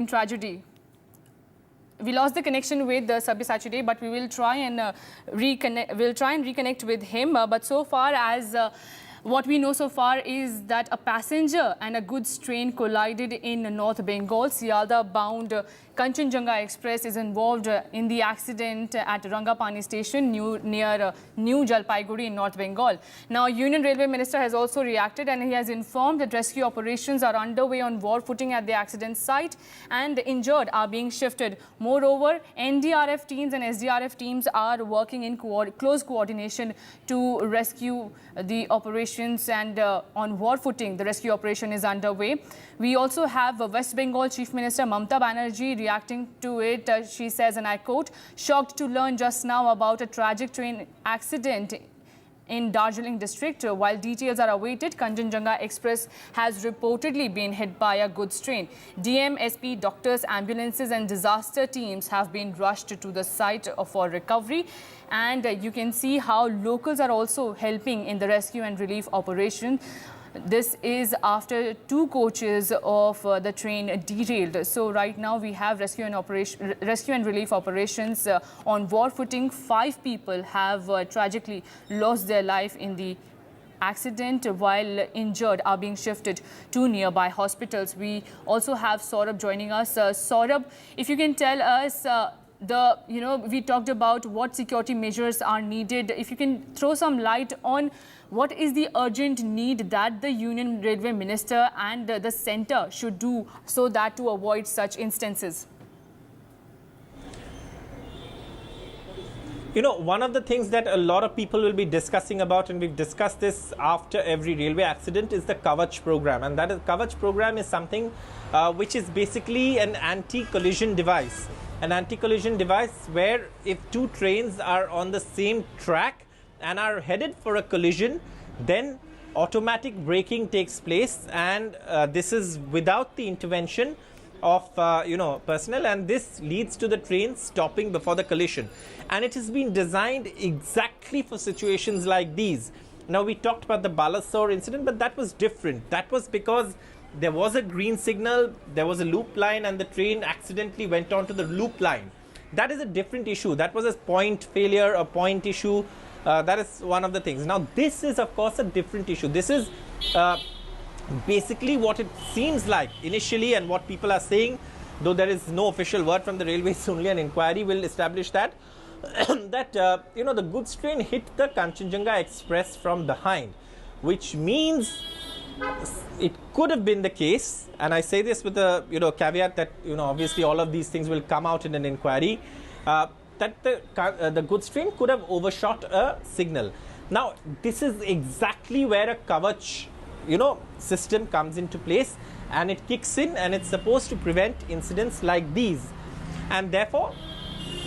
tragedy. We lost the connection with Sabyasachi, but we will try and reconnect. We'll try and reconnect with him. But so far as what we know so far is that a passenger and a goods train collided in North Bengal. Sealdah bound Kanchanjunga Express is involved in the accident at Rangapani station near New Jalpaiguri in North Bengal. Now, Union Railway Minister has also reacted and he has informed that rescue operations are underway on war footing at the accident site and the injured are being shifted. Moreover, NDRF teams and SDRF teams are working in close coordination to rescue the operations, and on war footing, the rescue operation is underway. We also have West Bengal Chief Minister Mamata Banerjee reacting to it. She says, and I quote, "Shocked to learn just now about a tragic train accident in Darjeeling district. While details are awaited, Kanchanjunga Express has reportedly been hit by a goods train. DM, SP, doctors, ambulances and disaster teams have been rushed to the site for recovery." And you can see how locals are also helping in the rescue and relief operation. This is after 2 coaches of the train derailed. So right now we have rescue and relief operations on war footing. 5 people have tragically lost their life in the accident, while injured are being shifted to nearby hospitals. We also have Saurabh joining us. Saurabh, if you can tell us we talked about what security measures are needed. If you can throw some light on what is the urgent need that the Union Railway Minister and the centre should do so that to avoid such instances. You know, one of the things that a lot of people will be discussing about, and we've discussed this after every railway accident, is the Kavach program. And that is, Kavach program is something which is basically an anti-collision device. An anti-collision device where if 2 trains are on the same track and are headed for a collision, then automatic braking takes place, and this is without the intervention of personnel, and this leads to the train stopping before the collision. And it has been designed exactly for situations like these. Now, we talked about the Balasore incident, but that was different. That was because there was a green signal, there was a loop line, and the train accidentally went onto the loop line. That is a different issue. That was a point failure, a point issue. That is one of the things. Now, this is, of course, a different issue. This is basically what it seems like initially, and what people are saying, though there is no official word from the railways, only an inquiry will establish that, that, the goods train hit the Kanchanjunga Express from behind, which means it could have been the case, and I say this with a caveat that obviously all of these things will come out in an inquiry, that the goods train could have overshot a signal. Now, this is exactly where a Kavach system comes into place, and it kicks in, and it's supposed to prevent incidents like these. And therefore,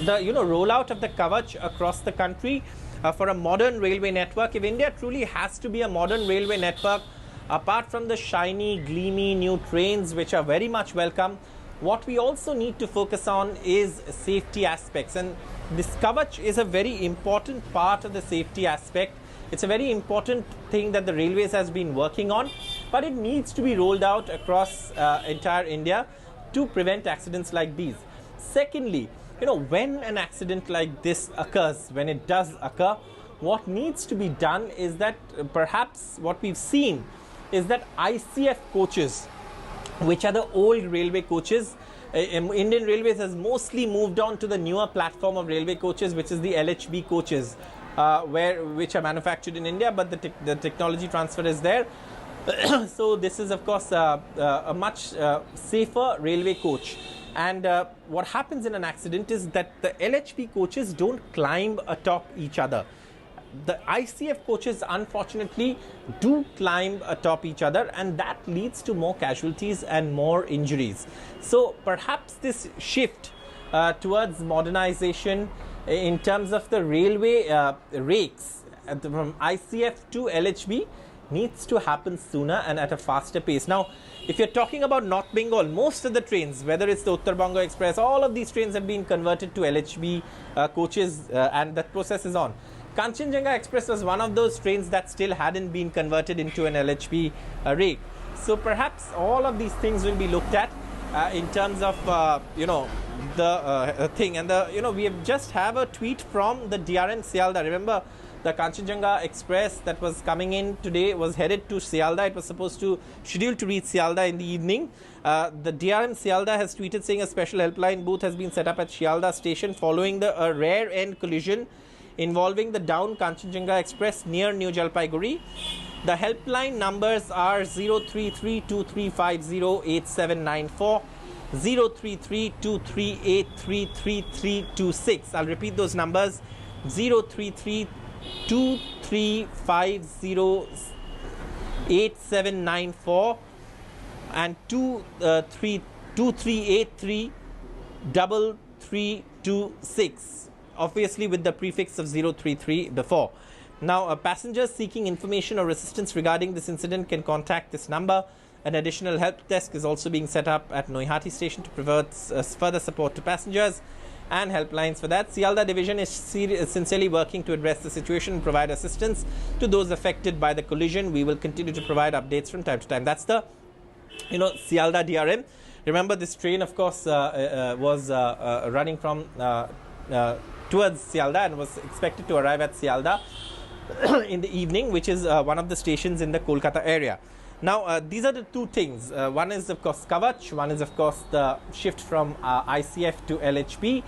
the rollout of the Kavach across the country for a modern railway network, if India truly has to be a modern railway network, apart from the shiny, gleamy new trains, which are very much welcome, what we also need to focus on is safety aspects. And this Kavach is a very important part of the safety aspect. It's a very important thing that the railways has been working on, but it needs to be rolled out across entire India to prevent accidents like these. Secondly, when an accident like this occurs, when it does occur, what needs to be done is that perhaps what we've seen is that ICF coaches, which are the old railway coaches, Indian Railways has mostly moved on to the newer platform of railway coaches, which is the LHB coaches, which are manufactured in India, but the technology transfer is there. So this is, of course, a much safer railway coach. And what happens in an accident is that the LHB coaches don't climb atop each other. The ICF coaches, unfortunately, do climb atop each other, and that leads to more casualties and more injuries. So perhaps this shift towards modernization in terms of the railway rakes from ICF to LHB needs to happen sooner and at a faster pace. Now, if you're talking about North Bengal, most of the trains, whether it's the Uttar Banga Express, all of these trains have been converted to LHB coaches, and that process is on. Kanchanjunga Express was one of those trains that still hadn't been converted into an LHB rake. So perhaps all of these things will be looked at. in terms of the thing. And we have just have a tweet from the DRM Sealdah. Remember, the Kanchanjunga Express that was coming in today was headed to Sealdah. It was scheduled to reach Sealdah in the evening. The DRM Sealdah has tweeted saying a special helpline booth has been set up at Sealdah station following a rare end collision involving the down Kanchanjunga Express near New Jalpaiguri. The helpline numbers are 033-2350-8794, 033-238-33326. I'll repeat those numbers: 033-235-8794 and 238-33326. Obviously with the prefix of 033 before. Now, passengers seeking information or assistance regarding this incident can contact this number. An additional help desk is also being set up at Noihati station to provide further support to passengers and helplines for that. Sealdah division is sincerely working to address the situation and provide assistance to those affected by the collision. We will continue to provide updates from time to time. That's the Sealdah DRM. Remember, this train, of course, was running from towards Sealdah and was expected to arrive at Sealdah in the evening, which is one of the stations in the Kolkata area. Now, these are the two things. One is, of course, Kavach. One is, of course, the shift from ICF to LHP.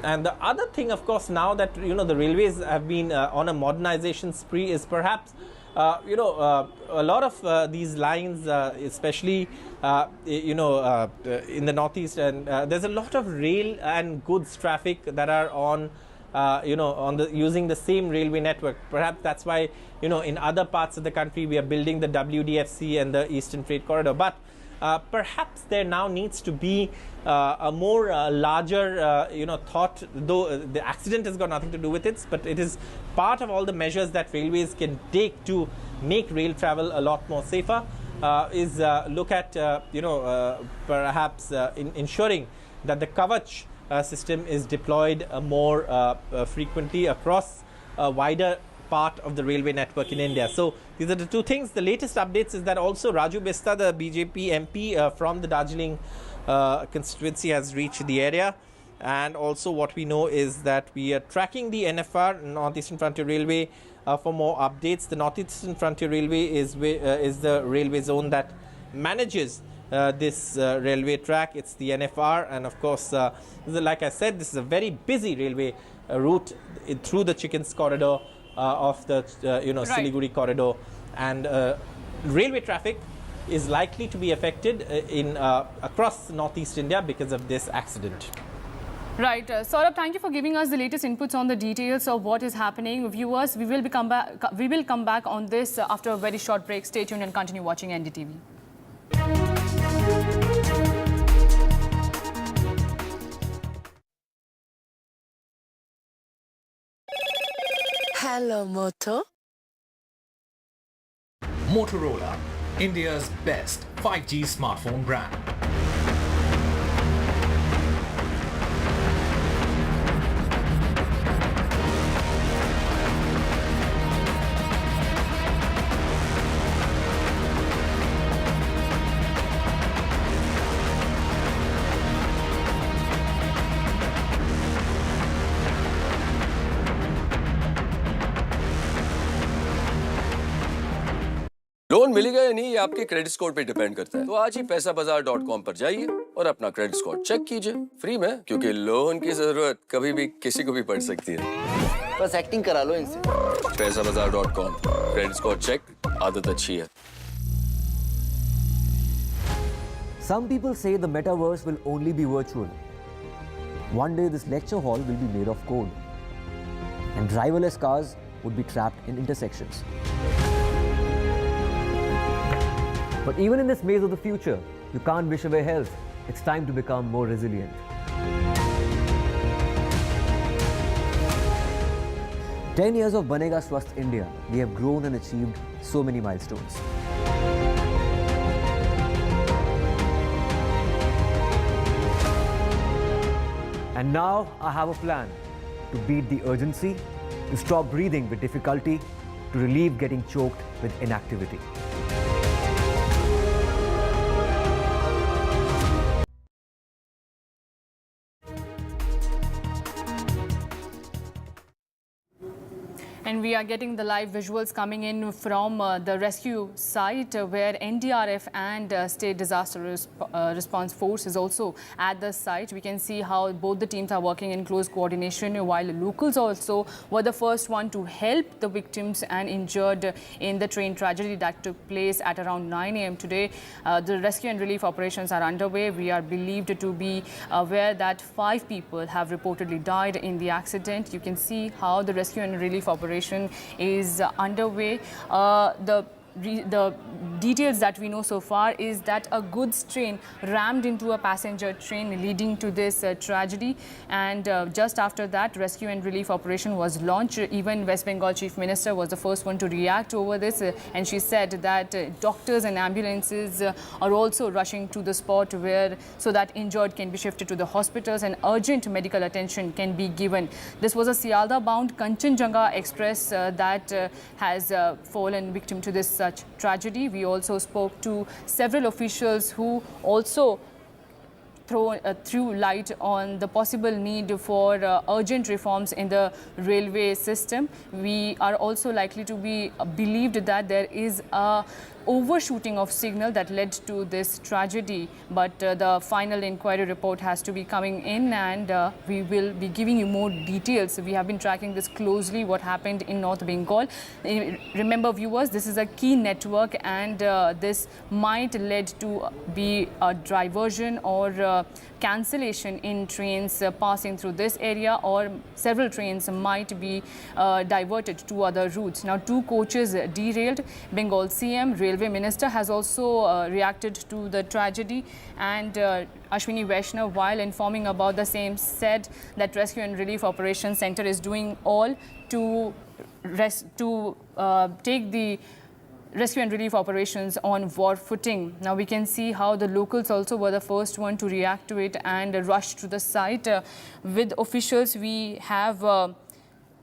And the other thing, of course, now that, the railways have been on a modernization spree, is perhaps, a lot of these lines, especially, in the northeast, and there's a lot of rail and goods traffic that are on using the same railway network. Perhaps that's why, in other parts of the country, we are building the WDFC and the Eastern Freight Corridor. But perhaps there now needs to be a more larger, thought, though the accident has got nothing to do with it, but it is part of all the measures that railways can take to make rail travel a lot more safer, is look at, perhaps ensuring that the Kavach system is deployed more frequently across a wider part of the railway network in India. So these are the two things. The latest updates is that also Raju Bista, the BJP MP from the Darjeeling constituency, has reached the area. And also what we know is that we are tracking the NFR, Northeastern Frontier Railway, for more updates. The Northeastern Frontier Railway is the railway zone that manages this railway track. It's the NFR, and of course, like I said, this is a very busy railway route through the Chickens corridor of the Siliguri corridor, and railway traffic is likely to be affected in across northeast India because of this accident. Right. Saurabh, thank you for giving us the latest inputs on the details of what is happening. Viewers, we will come back on this after a very short break. Stay tuned and continue watching NDTV. Hello, Moto. Motorola, India's best 5G smartphone brand. Loan मिलेगा या नहीं ये आपके credit score पे depend करता है। तो आज ही पैसाबाजार.com पर जाइए और अपना क्रेडिट स्कोर चेक कीजिए फ्री में, क्योंकि लोन की जरूरत कभी भी किसी को भी पड़ सकती है। बस एक्टिंग करा लो इनसे। पैसाबाजार.com, क्रेडिट स्कोर चेक, आदत अच्छी है। Some people say the metaverse will only be virtual. One day this lecture hall will be made of code, and driverless cars would be trapped in intersections. But even in this maze of the future, you can't wish away health. It's time to become more resilient. "10 years of Banega Swasth India, we have grown and achieved so many milestones. And now I have a plan to beat the urgency, to stop breathing with difficulty, to relieve getting choked with inactivity." And we are getting the live visuals coming in from the rescue site where NDRF and State Disaster Response Force is also at the site. We can see how both the teams are working in close coordination, while locals also were the first one to help the victims and injured in the train tragedy that took place at around 9 a.m. today. The rescue and relief operations are underway. We are believed to be aware that 5 people have reportedly died in the accident. You can see how the rescue and relief operation is underway. The details that we know so far is that a goods train rammed into a passenger train, leading to this tragedy. And just after that, rescue and relief operation was launched. Even West Bengal Chief Minister was the first one to react over this, and she said that doctors and ambulances are also rushing to the spot so that injured can be shifted to the hospitals and urgent medical attention can be given. This was a Sealdah bound Kanchanjunga Express that has fallen victim to this such tragedy. We also spoke to several officials who also threw light on the possible need for urgent reforms in the railway system. We are also likely to be believed that there is a overshooting of signal that led to this tragedy, but the final inquiry report has to be coming in, and we will be giving you more details. We have been tracking this closely, what happened in North Bengal. Remember, viewers, this is a key network, and this might lead to be a diversion or cancellation in trains passing through this area, or several trains might be diverted to other routes. Now, 2 coaches derailed. Bengal CM, Railway Minister has also reacted to the tragedy, and Ashwini Vaishnav, while informing about the same, said that Rescue and Relief Operations Center is doing all to take the rescue and relief operations on war footing. Now we can see how the locals also were the first one to react to it and rush to the site. With officials, we have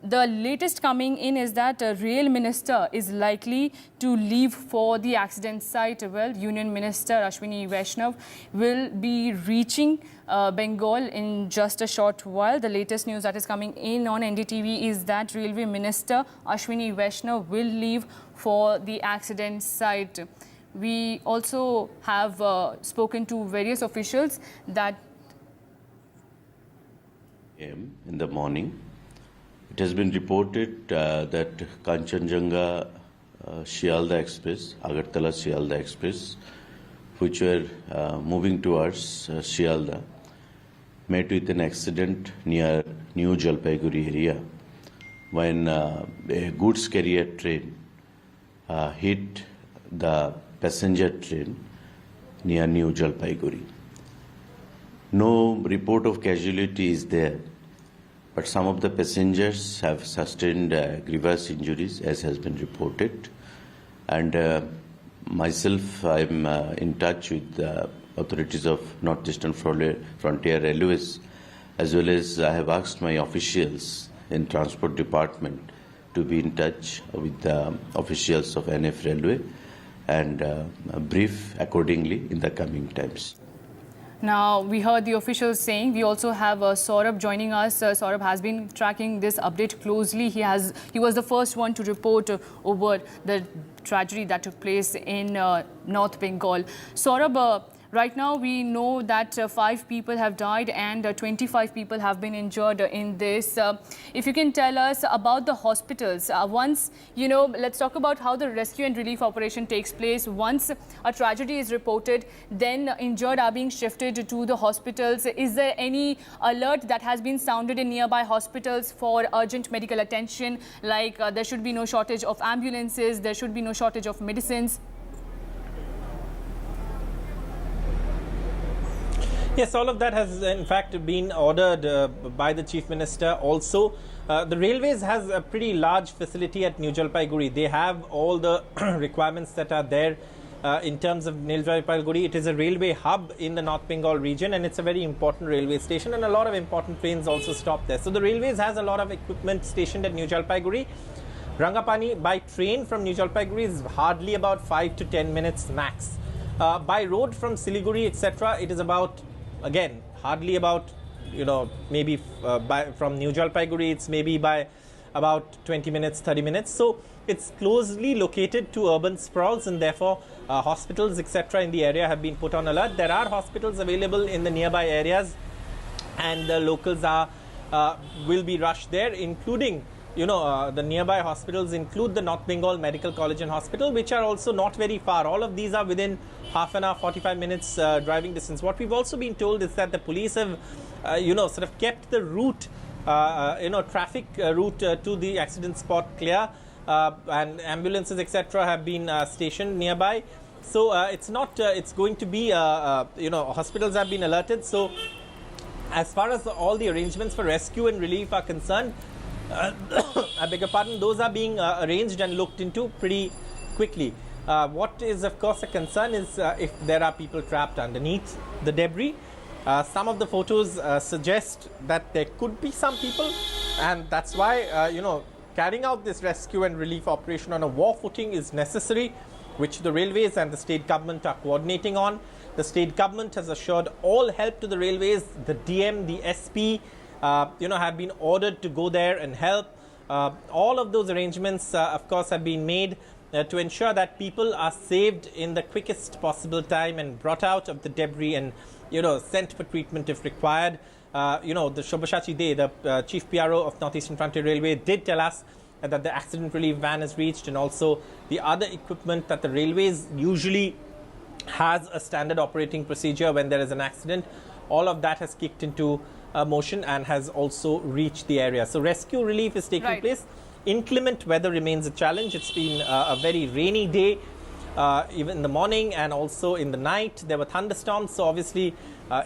the latest coming in is that Rail Minister is likely to leave for the accident site. Well, Union Minister Ashwini Vaishnav will be reaching Bengal in just a short while. The latest news that is coming in on NDTV is that Railway Minister Ashwini Vaishnav will leave for the accident site. We also have spoken to various officials that in the morning, it has been reported that Kanchanjunga Sealdah Express, Agartala Sealdah Express, which were moving towards Sealdah, met with an accident near New Jalpaiguri area when a goods carrier train hit the passenger train near New Jalpaiguri. No report of casualty is there, but some of the passengers have sustained grievous injuries, as has been reported. And myself, I'm in touch with the authorities of Northeastern Frontier Railways, as well as I have asked my officials in Transport Department to be in touch with the officials of NF Railway and brief accordingly in the coming times. Now, we heard the officials saying. We also have Saurabh joining us. Saurabh has been tracking this update closely. He was the first one to report over the tragedy that took place in North Bengal. Saurabh, right now we know that 5 people have died and 25 people have been injured in this. If you can tell us about the hospitals. Let's talk about how the rescue and relief operation takes place. Once a tragedy is reported, then injured are being shifted to the hospitals. Is there any alert that has been sounded in nearby hospitals for urgent medical attention? Like there should be no shortage of ambulances, there should be no shortage of medicines? Yes, all of that has in fact been ordered by the Chief Minister. Also, the Railways has a pretty large facility at New Jalpaiguri. They have all the requirements that are there in terms of New Jalpaiguri. It is a railway hub in the North Bengal region, and it's a very important railway station, and a lot of important trains also stop there. So the Railways has a lot of equipment stationed at New Jalpaiguri. Rangapani by train from New Jalpaiguri is hardly about 5 to 10 minutes max. By road from Siliguri, etc., it is about, again, hardly about, maybe from New Jalpaiguri, it's maybe by about 20 minutes, 30 minutes. So it's closely located to urban sprawls, and therefore hospitals, etc. in the area have been put on alert. There are hospitals available in the nearby areas, and the locals will be rushed there, including the nearby hospitals include the North Bengal Medical College and Hospital, which are also not very far. All of these are within half an hour, 45 minutes driving distance. What we've also been told is that the police have, sort of kept the route, traffic route to the accident spot clear, and ambulances, etc. have been stationed nearby. So it's not, it's going to be, hospitals have been alerted. So as far as all the arrangements for rescue and relief are concerned, I beg your pardon, those are being arranged and looked into pretty quickly. What is, of course, a concern is if there are people trapped underneath the debris. Some of the photos suggest that there could be some people, and that's why, carrying out this rescue and relief operation on a war footing is necessary, which the railways and the state government are coordinating on. The state government has assured all help to the railways. The DM, the SP, have been ordered to go there and help. All of those arrangements, of course, have been made to ensure that people are saved in the quickest possible time and brought out of the debris and, sent for treatment if required. The Shobhashachi Dey, the Chief PRO of Northeastern Frontier Railway, did tell us that the accident relief van has reached, and also the other equipment that the railways usually has a standard operating procedure when there is an accident. All of that has kicked into motion and has also reached the area. So rescue relief is taking place. Inclement weather remains a challenge. It's been a very rainy day, even in the morning and also in the night. There were thunderstorms, so obviously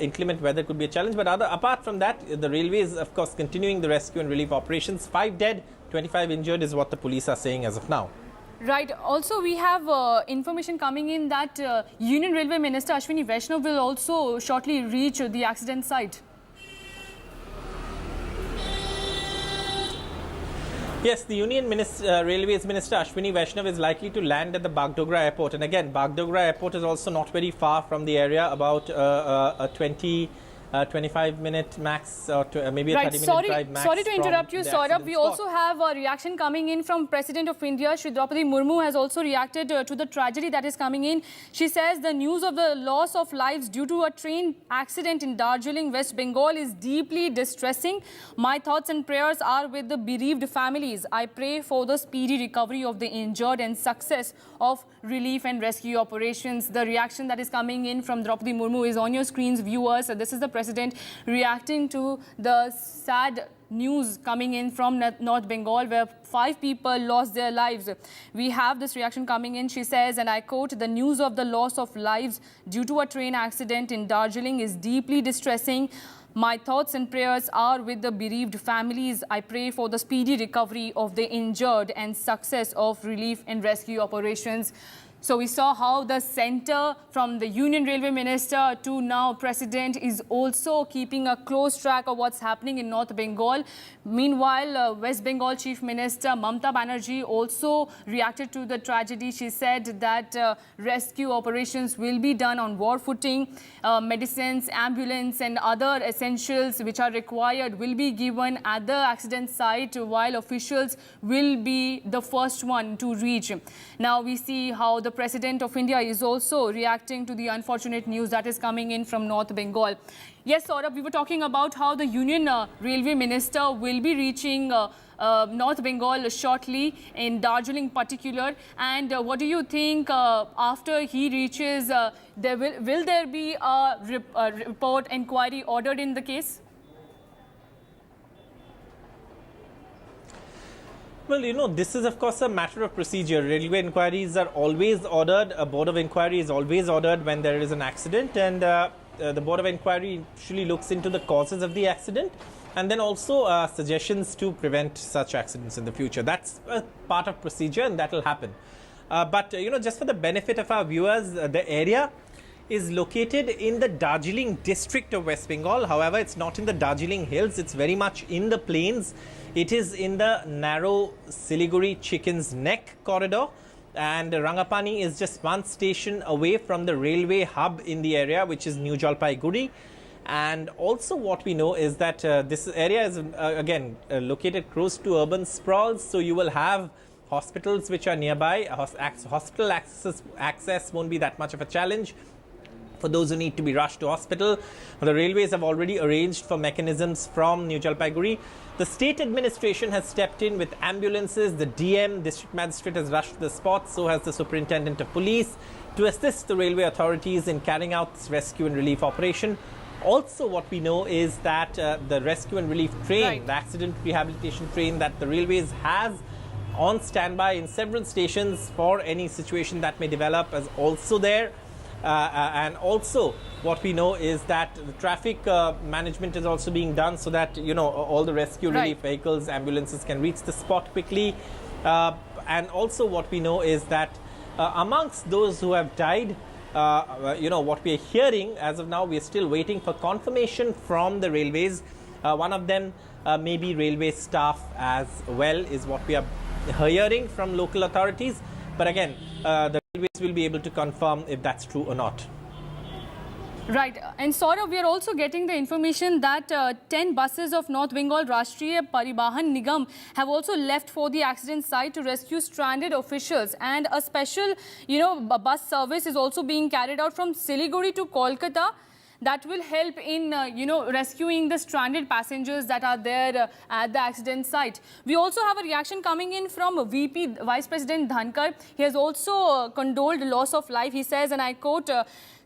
inclement weather could be a challenge. But apart from that, the railways, of course, continuing the rescue and relief operations. 5 dead, 25 injured is what the police are saying as of now. Right. Also, we have information coming in that Union Railway Minister Ashwini Vaishnav will also shortly reach the accident site. Yes, the Union Railways Minister Ashwini Vaishnav is likely to land at the Bagdogra Airport. And again, Bagdogra Airport is also not very far from the area, about a 25-minute max, or maybe a 30-minute drive max. Sorry to interrupt you, Saurabh. We also have a reaction coming in from President of India. Shri Draupadi Murmu has also reacted to the tragedy that is coming in. She says the news of the loss of lives due to a train accident in Darjeeling, West Bengal is deeply distressing. My thoughts and prayers are with the bereaved families. I pray for the speedy recovery of the injured and success of relief and rescue operations. The reaction that is coming in from Draupadi Murmu is on your screens, viewers. This is the President reacting to the sad news coming in from North Bengal, where 5 people lost their lives. We have this reaction coming in. She says, and I quote, the news of the loss of lives due to a train accident in Darjeeling is deeply distressing. My thoughts and prayers are with the bereaved families. I pray for the speedy recovery of the injured and success of relief and rescue operations. So we saw how the centre, from the Union Railway Minister to now President, is also keeping a close track of what's happening in North Bengal. Meanwhile, West Bengal Chief Minister Mamata Banerjee also reacted to the tragedy. She said that rescue operations will be done on war footing. Medicines, ambulance and other essentials which are required will be given at the accident site, while officials will be the first one to reach. Now we see how the President of India is also reacting to the unfortunate news that is coming in from North Bengal. Yes, Saurabh, we were talking about how the Union Railway Minister will be reaching North Bengal shortly, in Darjeeling particular. And what do you think after he reaches, will there be a report inquiry ordered in the case? Well, this is, of course, a matter of procedure. Railway inquiries are always ordered. A board of inquiry is always ordered when there is an accident. And the board of inquiry usually looks into the causes of the accident and then also suggestions to prevent such accidents in the future. That's a part of procedure, and that will happen. But just for the benefit of our viewers, the area is located in the Darjeeling district of West Bengal. However, it's not in the Darjeeling hills. It's very much in the plains. It is in the narrow Siliguri Chicken's Neck corridor, and Rangapani is just one station away from the railway hub in the area, which is New Jalpaiguri. And also what we know is that this area is again located close to urban sprawls, so you will have hospitals which are nearby. Hospital access won't be that much of a challenge for those who need to be rushed to hospital. The railways have already arranged for mechanisms from New Jalpaiguri. The state administration has stepped in with ambulances. The DM, district magistrate, has rushed to the spot, so has the superintendent of police, to assist the railway authorities in carrying out this rescue and relief operation. Also, what we know is that the rescue and relief train, the accident rehabilitation train that the railways has on standby in several stations for any situation that may develop, is also there. And also what we know is that the traffic management is also being done so that, you know, all the rescue relief vehicles, ambulances can reach the spot quickly. And also what we know is that amongst those who have died, you know, what we are hearing as of now, we are still waiting for confirmation from the railways. One of them may be railway staff as well, is what we are hearing from local authorities. But again, the railways will be able to confirm if that's true or not. Right. And Saurav, we are also getting the information that 10 buses of North Bengal Rashtriya Paribahan Nigam have also left for the accident site to rescue stranded officials. And a special, you know, bus service is also being carried out from Siliguri to Kolkata. That will help in, you know, rescuing the stranded passengers that are there at the accident site. We also have a reaction coming in from VP Vice President Dhankar. He has also condoled loss of life. He says, and I quote,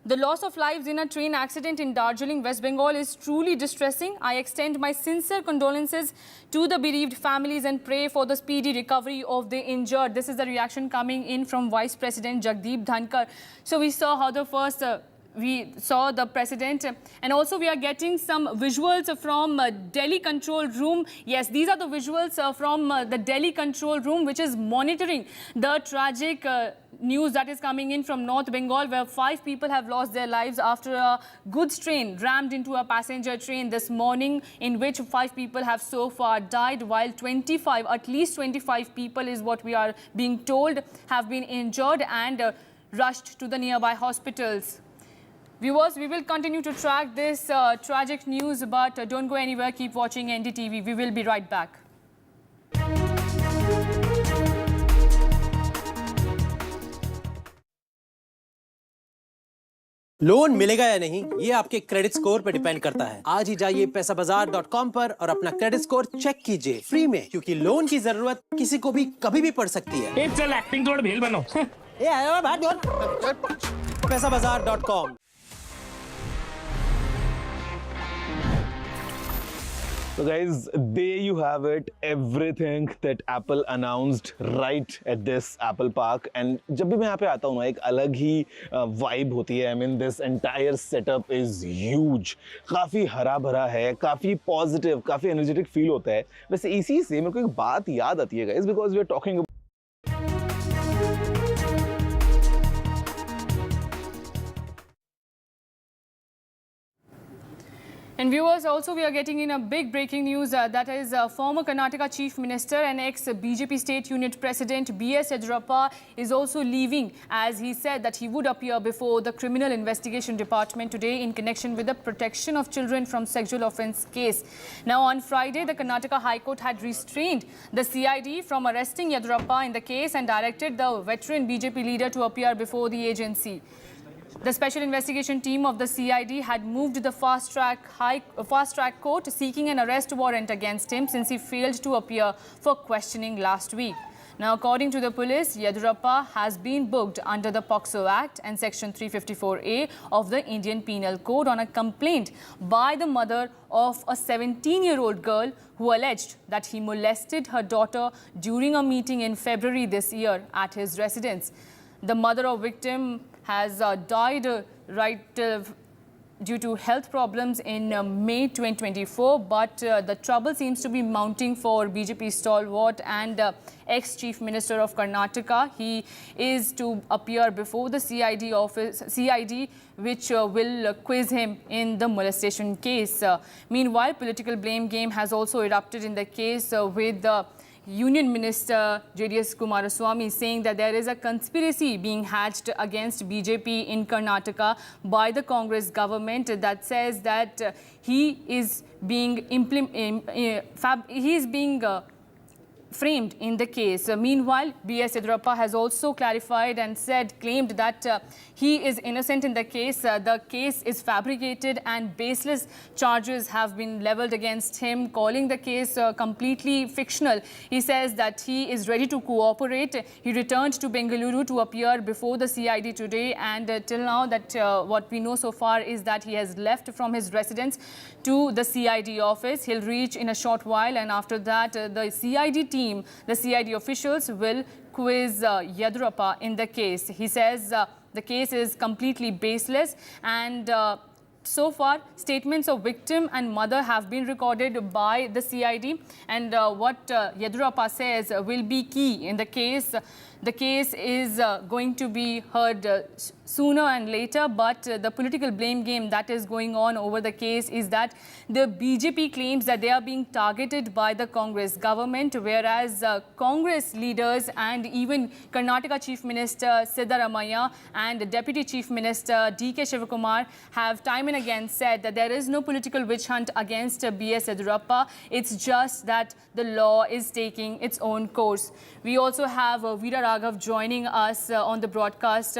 "The loss of lives in a train accident in Darjeeling, West Bengal is truly distressing. I extend my sincere condolences to the bereaved families and pray for the speedy recovery of the injured." This is the reaction coming in from Vice President Jagdeep Dhankar. So we saw how the first... we saw the president, and also we are getting some visuals from Delhi control room. Yes, these are the visuals from the Delhi control room, which is monitoring the tragic news that is coming in from North Bengal, where 5 people have lost their lives after a goods train rammed into a passenger train this morning, in which 5 people have so far died, while at least 25 people is what we are being told have been injured and rushed to the nearby hospitals. Viewers, we will continue to track this tragic news, but don't go anywhere. Keep watching NDTV. We will be right back. Loan मिलेगा या नहीं, ये आपके credit score पर depend करता है। आज ही जाइए पैसाबाजार.com पर और अपना क्रेडिट स्कोर चेक कीजिए फ्री में, क्योंकि लोन की जरूरत किसी को भी कभी भी पड़ सकती है। चल एक्टिंग थोड़ा भेल बनो। पैसाबाजार.com। So guys, there you have it, everything that Apple announced right at this Apple Park. And जब भी मैं यहाँ पे आता हूँ ना, एक अलग ही vibe होती है. I mean, this entire setup is huge. काफ़ी हरा भरा है, काफ़ी positive, काफ़ी energetic feel होता है. वैसे इसी से मेरे को एक बात याद आती है guys, because we are talking about And viewers, also we are getting in a big breaking news that is former Karnataka Chief Minister and ex-BJP State Unit President B.S. Yediyurappa is also leaving, as he said that he would appear before the Criminal Investigation Department today in connection with the protection of children from sexual offence case. Now on Friday, the Karnataka High Court had restrained the CID from arresting Yediyurappa in the case and directed the veteran BJP leader to appear before the agency. The special investigation team of the CID had moved to the fast-track court seeking an arrest warrant against him since he failed to appear for questioning last week. Now, according to the police, Yediyurappa has been booked under the POCSO Act and Section 354A of the Indian Penal Code on a complaint by the mother of a 17-year-old girl who alleged that he molested her daughter during a meeting in February this year at his residence. The mother of victim has died due to health problems in May 2024, but the trouble seems to be mounting for BJP stalwart and ex-Chief Minister of Karnataka. He is to appear before the CID office, which will quiz him in the molestation case. Meanwhile, political blame game has also erupted in the case with Union Minister JDS Kumaraswamy saying that there is a conspiracy being hatched against BJP in Karnataka by the Congress government that says that he is being framed in the case. Meanwhile, B.S. Yediyurappa has also clarified and claimed that he is innocent in the case. The case is fabricated and baseless charges have been leveled against him, calling the case completely fictional. He says that he is ready to cooperate. He returned to Bengaluru to appear before the CID today, and till now that what we know so far is that he has left from his residence to the CID office. He'll reach in a short while, and after that the CID team, the CID officials will quiz Yediyurappa in the case. He says the case is completely baseless, and so far statements of victim and mother have been recorded by the CID, and what Yediyurappa says will be key in the case. The case is going to be heard sooner and later, but the political blame game that is going on over the case is that the BJP claims that they are being targeted by the Congress government, whereas Congress leaders and even Karnataka Chief Minister Siddaramaiah and Deputy Chief Minister D.K. Shivakumar have time and again said that there is no political witch hunt against B.S. Yediyurappa. It's just that the law is taking its own course. We also have Veera Raghav joining us on the broadcast.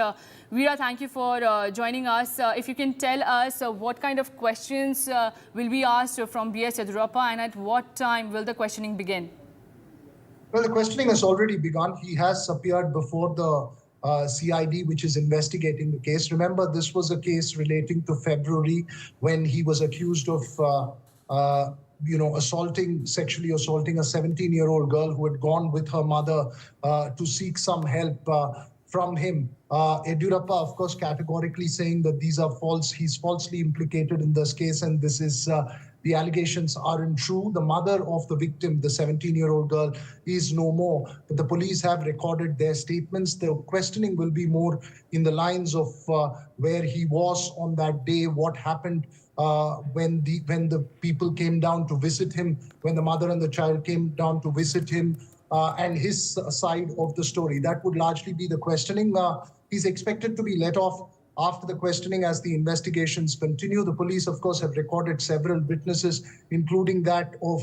Veera, thank you for joining us. If you can tell us what kind of questions will be asked from B.S. Yediyurappa, and at what time will the questioning begin? Well, the questioning has already begun. He has appeared before the CID, which is investigating the case. Remember, this was a case relating to February when he was accused of sexually assaulting a 17-year-old girl who had gone with her mother to seek some help from him. Yediyurappa, of course, categorically saying that these are false. He's falsely implicated in this case, and this is the allegations aren't true. The mother of the victim, the 17-year-old girl, is no more. But the police have recorded their statements. The questioning will be more in the lines of where he was on that day, what happened when the people came down to visit him, when the mother and the child came down to visit him, and his side of the story. That would largely be the questioning. He's expected to be let off after the questioning as the investigations continue. The police, of course, have recorded several witnesses, including that of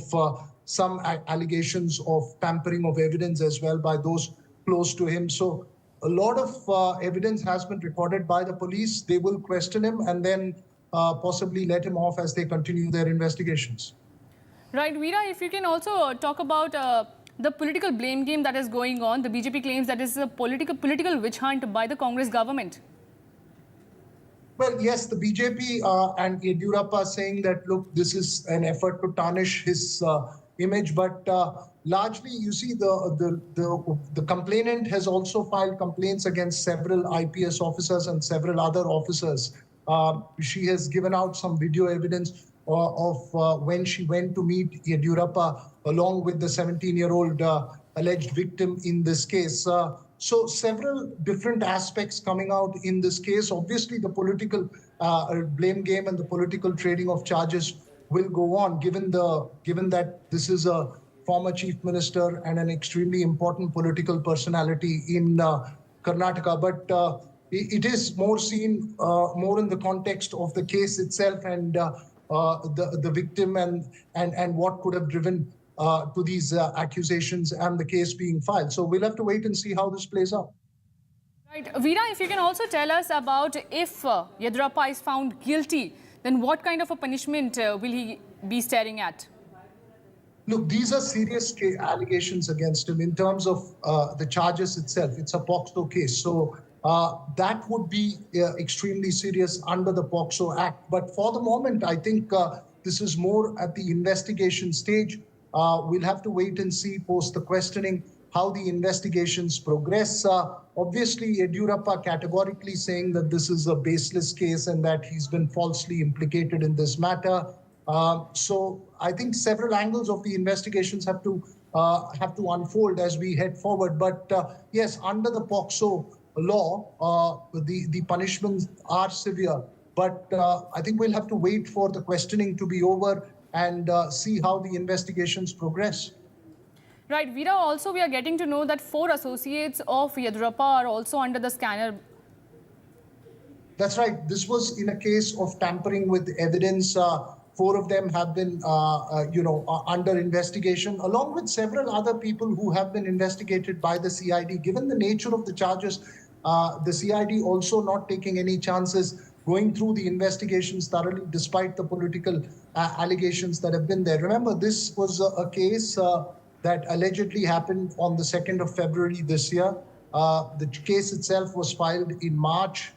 some allegations of tampering of evidence as well by those close to him. So a lot of evidence has been recorded by the police. They will question him and then possibly let him off as they continue their investigations. Right, Veera, if you can also talk about the political blame game that is going on. The BJP claims that is a political witch hunt by the Congress government. Well, yes, the BJP and Yediyurappa saying that, look, this is an effort to tarnish his image, but largely, you see, the complainant has also filed complaints against several IPS officers and several other officers. She has given out some video evidence of when she went to meet Yediyurappa along with the 17-year-old alleged victim in this case. So several different aspects coming out in this case. Obviously, the political blame game and the political trading of charges will go on, given that this is a former chief minister and an extremely important political personality in Karnataka. But it is more seen more in the context of the case itself and the victim and what could have driven to these accusations and the case being filed. So we'll have to wait and see how this plays out. Right. Veera, if you can also tell us about if Yediyurappa is found guilty, then what kind of a punishment will he be staring at? Look, these are serious allegations against him in terms of the charges itself. It's a POCSO case. So that would be extremely serious under the POCSO Act. But for the moment, I think this is more at the investigation stage. We'll have to wait and see post the questioning how the investigations progress. Obviously, Yediyurappa categorically saying that this is a baseless case and that he's been falsely implicated in this matter. So I think several angles of the investigations have to unfold as we head forward. But yes, under the POCSO law, the punishments are severe. But I think we'll have to wait for the questioning to be over and see how the investigations progress. Right, Veera, also we are getting to know that 4 associates of Yediyurappa are also under the scanner. That's right. This was in a case of tampering with evidence. 4 of them have been, under investigation, along with several other people who have been investigated by the CID. Given the nature of the charges, the CID also not taking any chances, going through the investigations thoroughly, despite the political allegations that have been there. Remember, this was a case that allegedly happened on the 2nd of February this year. The case itself was filed in March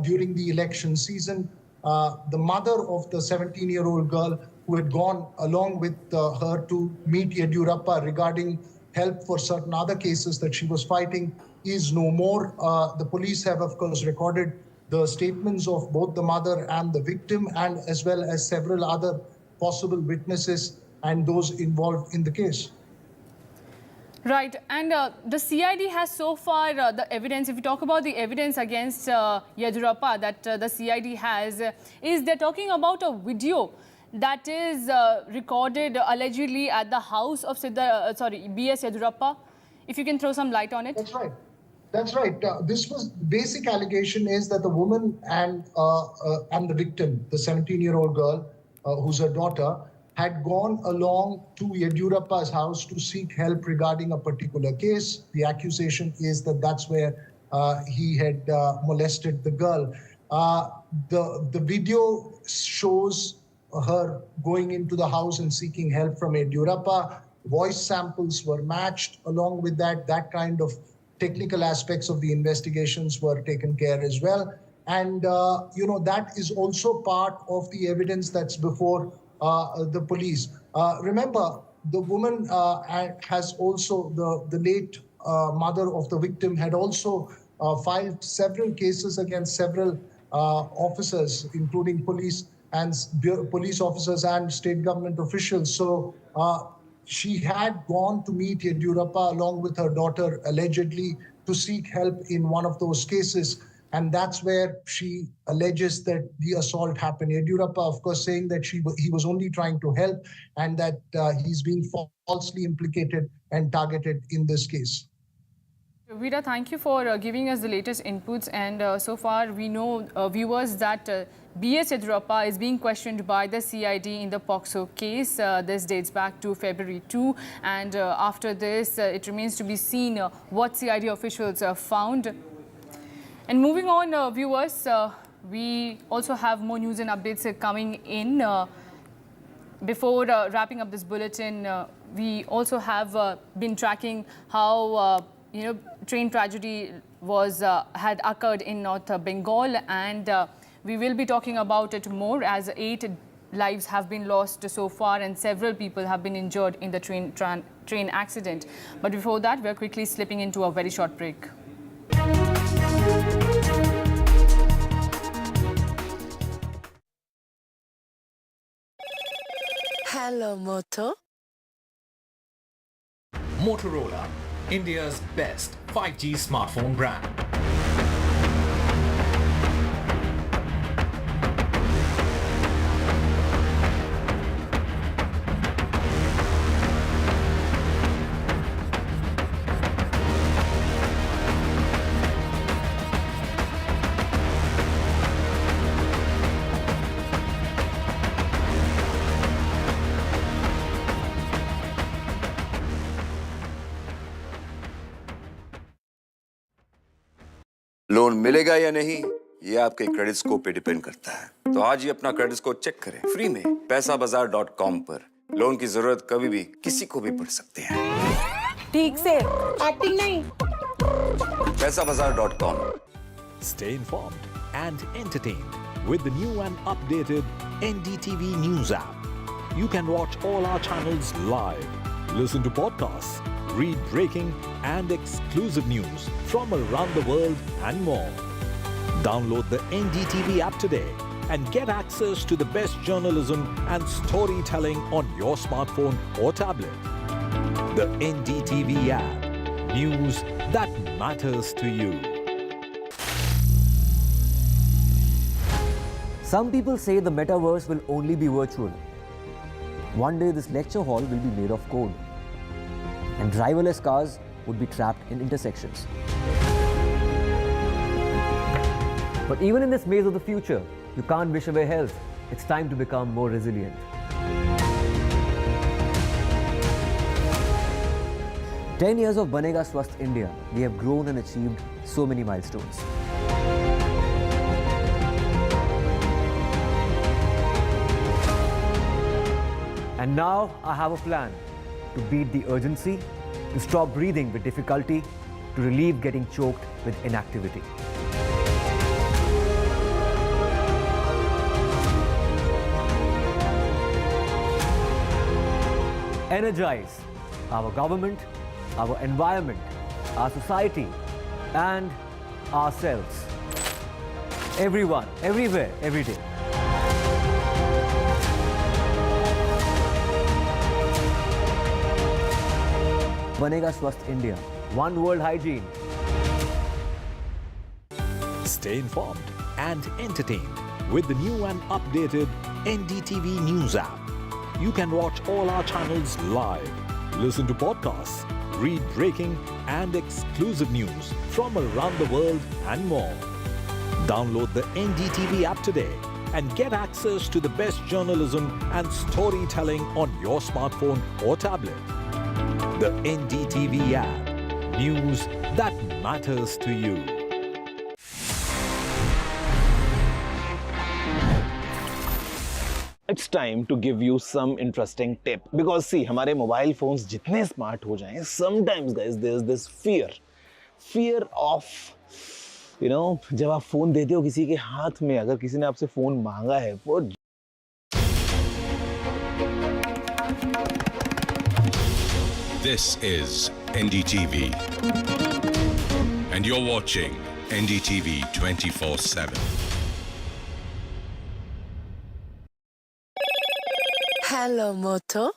during the election season. The mother of the 17-year-old girl who had gone along with her to meet Yediyurappa regarding help for certain other cases that she was fighting is no more. The police have, of course, recorded the statements of both the mother and the victim, and as well as several other possible witnesses and those involved in the case. Right, and the CID has so far the evidence, if we talk about the evidence against Yediyurappa that the CID has, is they're talking about a video that is recorded allegedly at the house of B.S. Yediyurappa. If you can throw some light on it. That's right. That's right. This was basic allegation is that the woman and the victim, the 17-year-old girl, who's her daughter, had gone along to Yediyurappa's house to seek help regarding a particular case. The accusation is that that's where he had molested the girl. The video shows her going into the house and seeking help from Yediyurappa. Voice samples were matched. Along with that kind of technical aspects of the investigations were taken care as well. And, that is also part of the evidence that's before the police. Remember, the woman has also, the late mother of the victim had also filed several cases against several officers, including police officers and state government officials. So she had gone to meet Yediyurappa along with her daughter, allegedly, to seek help in one of those cases. And that's where she alleges that the assault happened. Yediyurappa, of course, saying that he was only trying to help and that he's being falsely implicated and targeted in this case. Veera, thank you for giving us the latest inputs. And so far, we know, viewers, that B.S. Yediyurappa is being questioned by the CID in the POCSO case. This dates back to February 2. And after this, it remains to be seen what CID officials found. And moving on, viewers, we also have more news and updates coming in. Before wrapping up this bulletin, we also have been tracking how train tragedy had occurred in North Bengal, and we will be talking about it more, as 8 lives have been lost so far and several people have been injured in the train accident. But before that, we are quickly slipping into a very short break. Hello, Moto. Motorola, India's best 5G smartphone brand. Loan मिलेगा या नहीं, ये आपके credit score पे depend करता है। तो आज ही अपना क्रेडिट स्कोर चेक करें फ्री में पैसाबाजार.com पर। लोन की जरूरत कभी भी किसी को भी पड़ सकती है। ठीक से एक्टिंग नहीं। पैसाबाजार.com। Stay informed and entertained with the new and updated NDTV News app. You can watch all our channels live, listen to podcasts, read breaking and exclusive news from around the world and more. Download the NDTV app today and get access to the best journalism and storytelling on your smartphone or tablet. The NDTV app. News that matters to you. Some people say the metaverse will only be virtual. One day this lecture hall will be made of code. and driverless cars would be trapped in intersections. But even in this maze of the future, you can't wish away health. It's time to become more resilient. "10 years of Banega Swasth India, we have grown and achieved so many milestones. And now I have a plan to beat the urgency, to stop breathing with difficulty, to relieve getting choked with inactivity. Energize our government, our environment, our society, and ourselves. Everyone, everywhere, every day. Banega Swasth India. One world hygiene. Stay informed and entertained with the new and updated NDTV News app. You can watch all our channels live, listen to podcasts, read breaking and exclusive news from around the world and more. Download the NDTV app today and get access to the best journalism and storytelling on your smartphone or tablet. The NDTV app. News that matters to you. It's time to give you some interesting tip because see हमारे mobile phones जितने smart हो जाएं sometimes guys there's this fear of जब आप phone देते हो किसी के हाथ में अगर किसी ने आपसे फोन मांगा है वो This is NDTV and you're watching NDTV 24/7. Hello, Moto.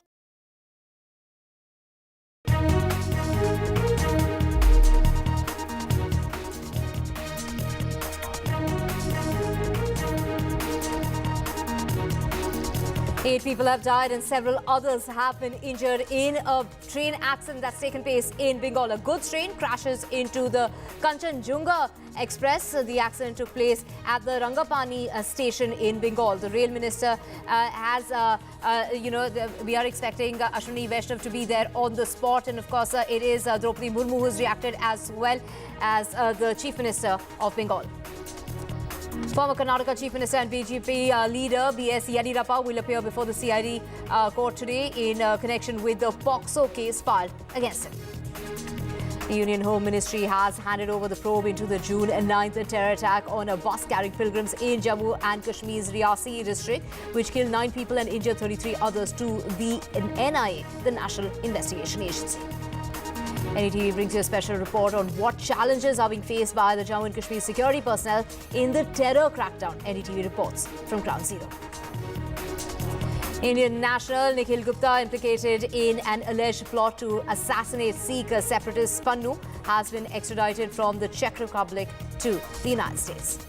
Eight people have died and several others have been injured in a train accident that's taken place in Bengal. A goods train crashes into the Kanchanjunga Express. The accident took place at the Rangapani station in Bengal. The rail minister we are expecting Ashwini Vaishnav to be there on the spot. And of course, it is Draupadi Murmu who has reacted as well as the Chief Minister of Bengal. Former Karnataka Chief Minister and BJP leader B.S. Yediyurappa will appear before the CID court today in connection with the POCSO case filed against him. The Union Home Ministry has handed over the probe into the June 9th terror attack on a bus carrying pilgrims in Jammu and Kashmir's Riyasi district, which killed 9 people and injured 33 others to the NIA, the National Investigation Agency. NDTV brings you a special report on what challenges are being faced by the Jammu and Kashmir security personnel in the terror crackdown. NDTV reports from Ground Zero. Indian national Nikhil Gupta, implicated in an alleged plot to assassinate Sikh separatist Pannu, has been extradited from the Czech Republic to the United States.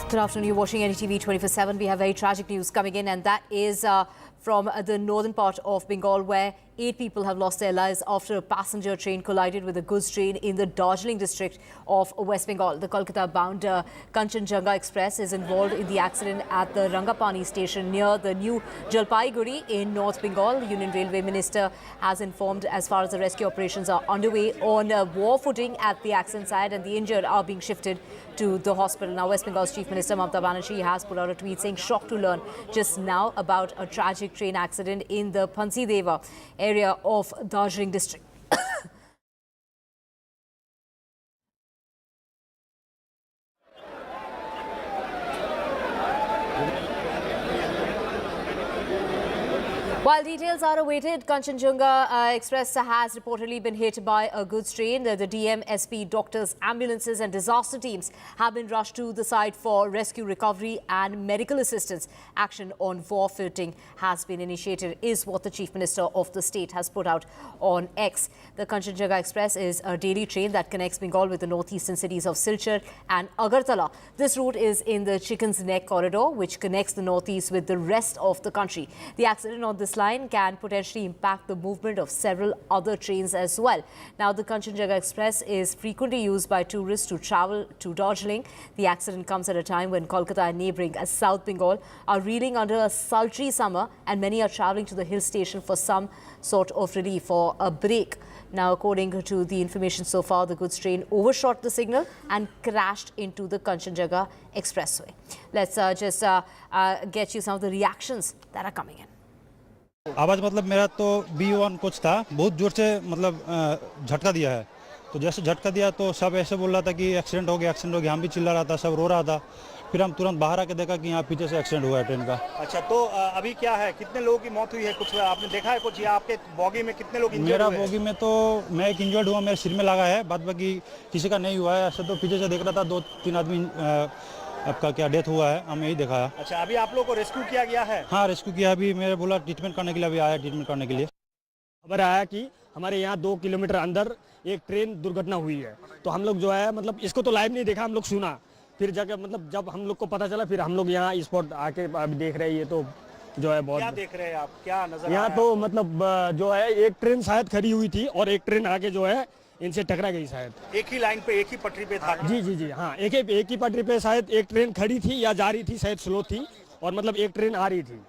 Good afternoon. You're watching NDTV 24/7. We have very tragic news coming in, and that is from the northern part of Bengal, where 8 people have lost their lives after a passenger train collided with a goods train in the Darjeeling district of West Bengal. The Kolkata-bound Kanchanjunga Express is involved in the accident at the Rangapani station near the new Jalpaiguri in North Bengal. The Union Railway Minister has informed as far as the rescue operations are underway on war footing at the accident site, and the injured are being shifted to the hospital. Now, West Bengal's Chief Minister Mamata Banerjee has put out a tweet saying shocked to learn just now about a tragic train accident in the Pansideva area of Darjeeling district. While details are awaited, Kanchanjunga Express has reportedly been hit by a goods train. The DM, SP, doctors, ambulances and disaster teams have been rushed to the site for rescue, recovery and medical assistance. Action on war footing has been initiated, is what the Chief Minister of the state has put out on X. The Kanchanjunga Express is a daily train that connects Bengal with the northeastern cities of Silchar and Agartala. This route is in the Chicken's Neck corridor, which connects the northeast with the rest of the country. The accident on this line can potentially impact the movement of several other trains as well. Now, the Kanchanjunga Express is frequently used by tourists to travel to Darjeeling. The accident comes at a time when Kolkata and neighbouring South Bengal are reeling under a sultry summer, and many are travelling to the hill station for some sort of relief or a break. Now, according to the information so far, the goods train overshot the signal and crashed into the Kanchanjunga Expressway. Let's just get you some of the reactions that are coming in. आवाज़ मतलब मेरा तो B1 coach था, बहुत जोर से मतलब झटका दिया है। तो जैसे झटका दिया तो सब ऐसे बोल रहा था कि एक्सीडेंट हो गया, हम भी चिल्ला रहा था, सब रो रहा था। फिर हम तुरंत बाहर आके देखा कि यहाँ पीछे से एक्सीडेंट हुआ है ट्रेन का। अच्छा, तो अभी क्या है, कितने लोगों की मौत हुई है, कुछ आपने देखा है कुछ, या आपके बॉगी में कितने लोग इंजर्ड हुए? मेरा बॉगी में तो मैं एक इंजर्ड हुआ, मेरे सिर में लगा है, बाद बाकी किसी का नहीं हुआ है। ऐसे तो पीछे से देख रहा था 2-3 आदमी आपका क्या डेथ हुआ है, हम यही देखा है। अच्छा, अभी आप लोगों को रेस्क्यू किया गया है? हाँ, रेस्क्यू किया। अभी मेरे बोला ट्रीटमेंट करने के लिए, अभी आया ट्रीटमेंट करने के लिए। खबर आया कि हमारे यहाँ 2 किलोमीटर अंदर एक ट्रेन दुर्घटना हुई है। तो हम लोग जो है मतलब इसको तो लाइव नहीं देखा, हम लोग सुना, फिर जाकर मतलब जब हम लोग को पता चला, फिर हम लोग यहाँ स्पॉट आके अभी देख रहे हैं। ये तो जो है बहुत, क्या देख रहे हैं आप, क्या नजर यहाँ तो मतलब जो है एक ट्रेन शायद खड़ी हुई थी और एक ट्रेन आके जो है इनसे टकरा गई शायद। एक ही लाइन पे, एक ही पटरी पे था? जी जी जी हाँ, एक ही पटरी पे शायद एक ट्रेन खड़ी थी या जा रही थी, शायद स्लो थी, और मतलब एक ट्रेन आ रही थी,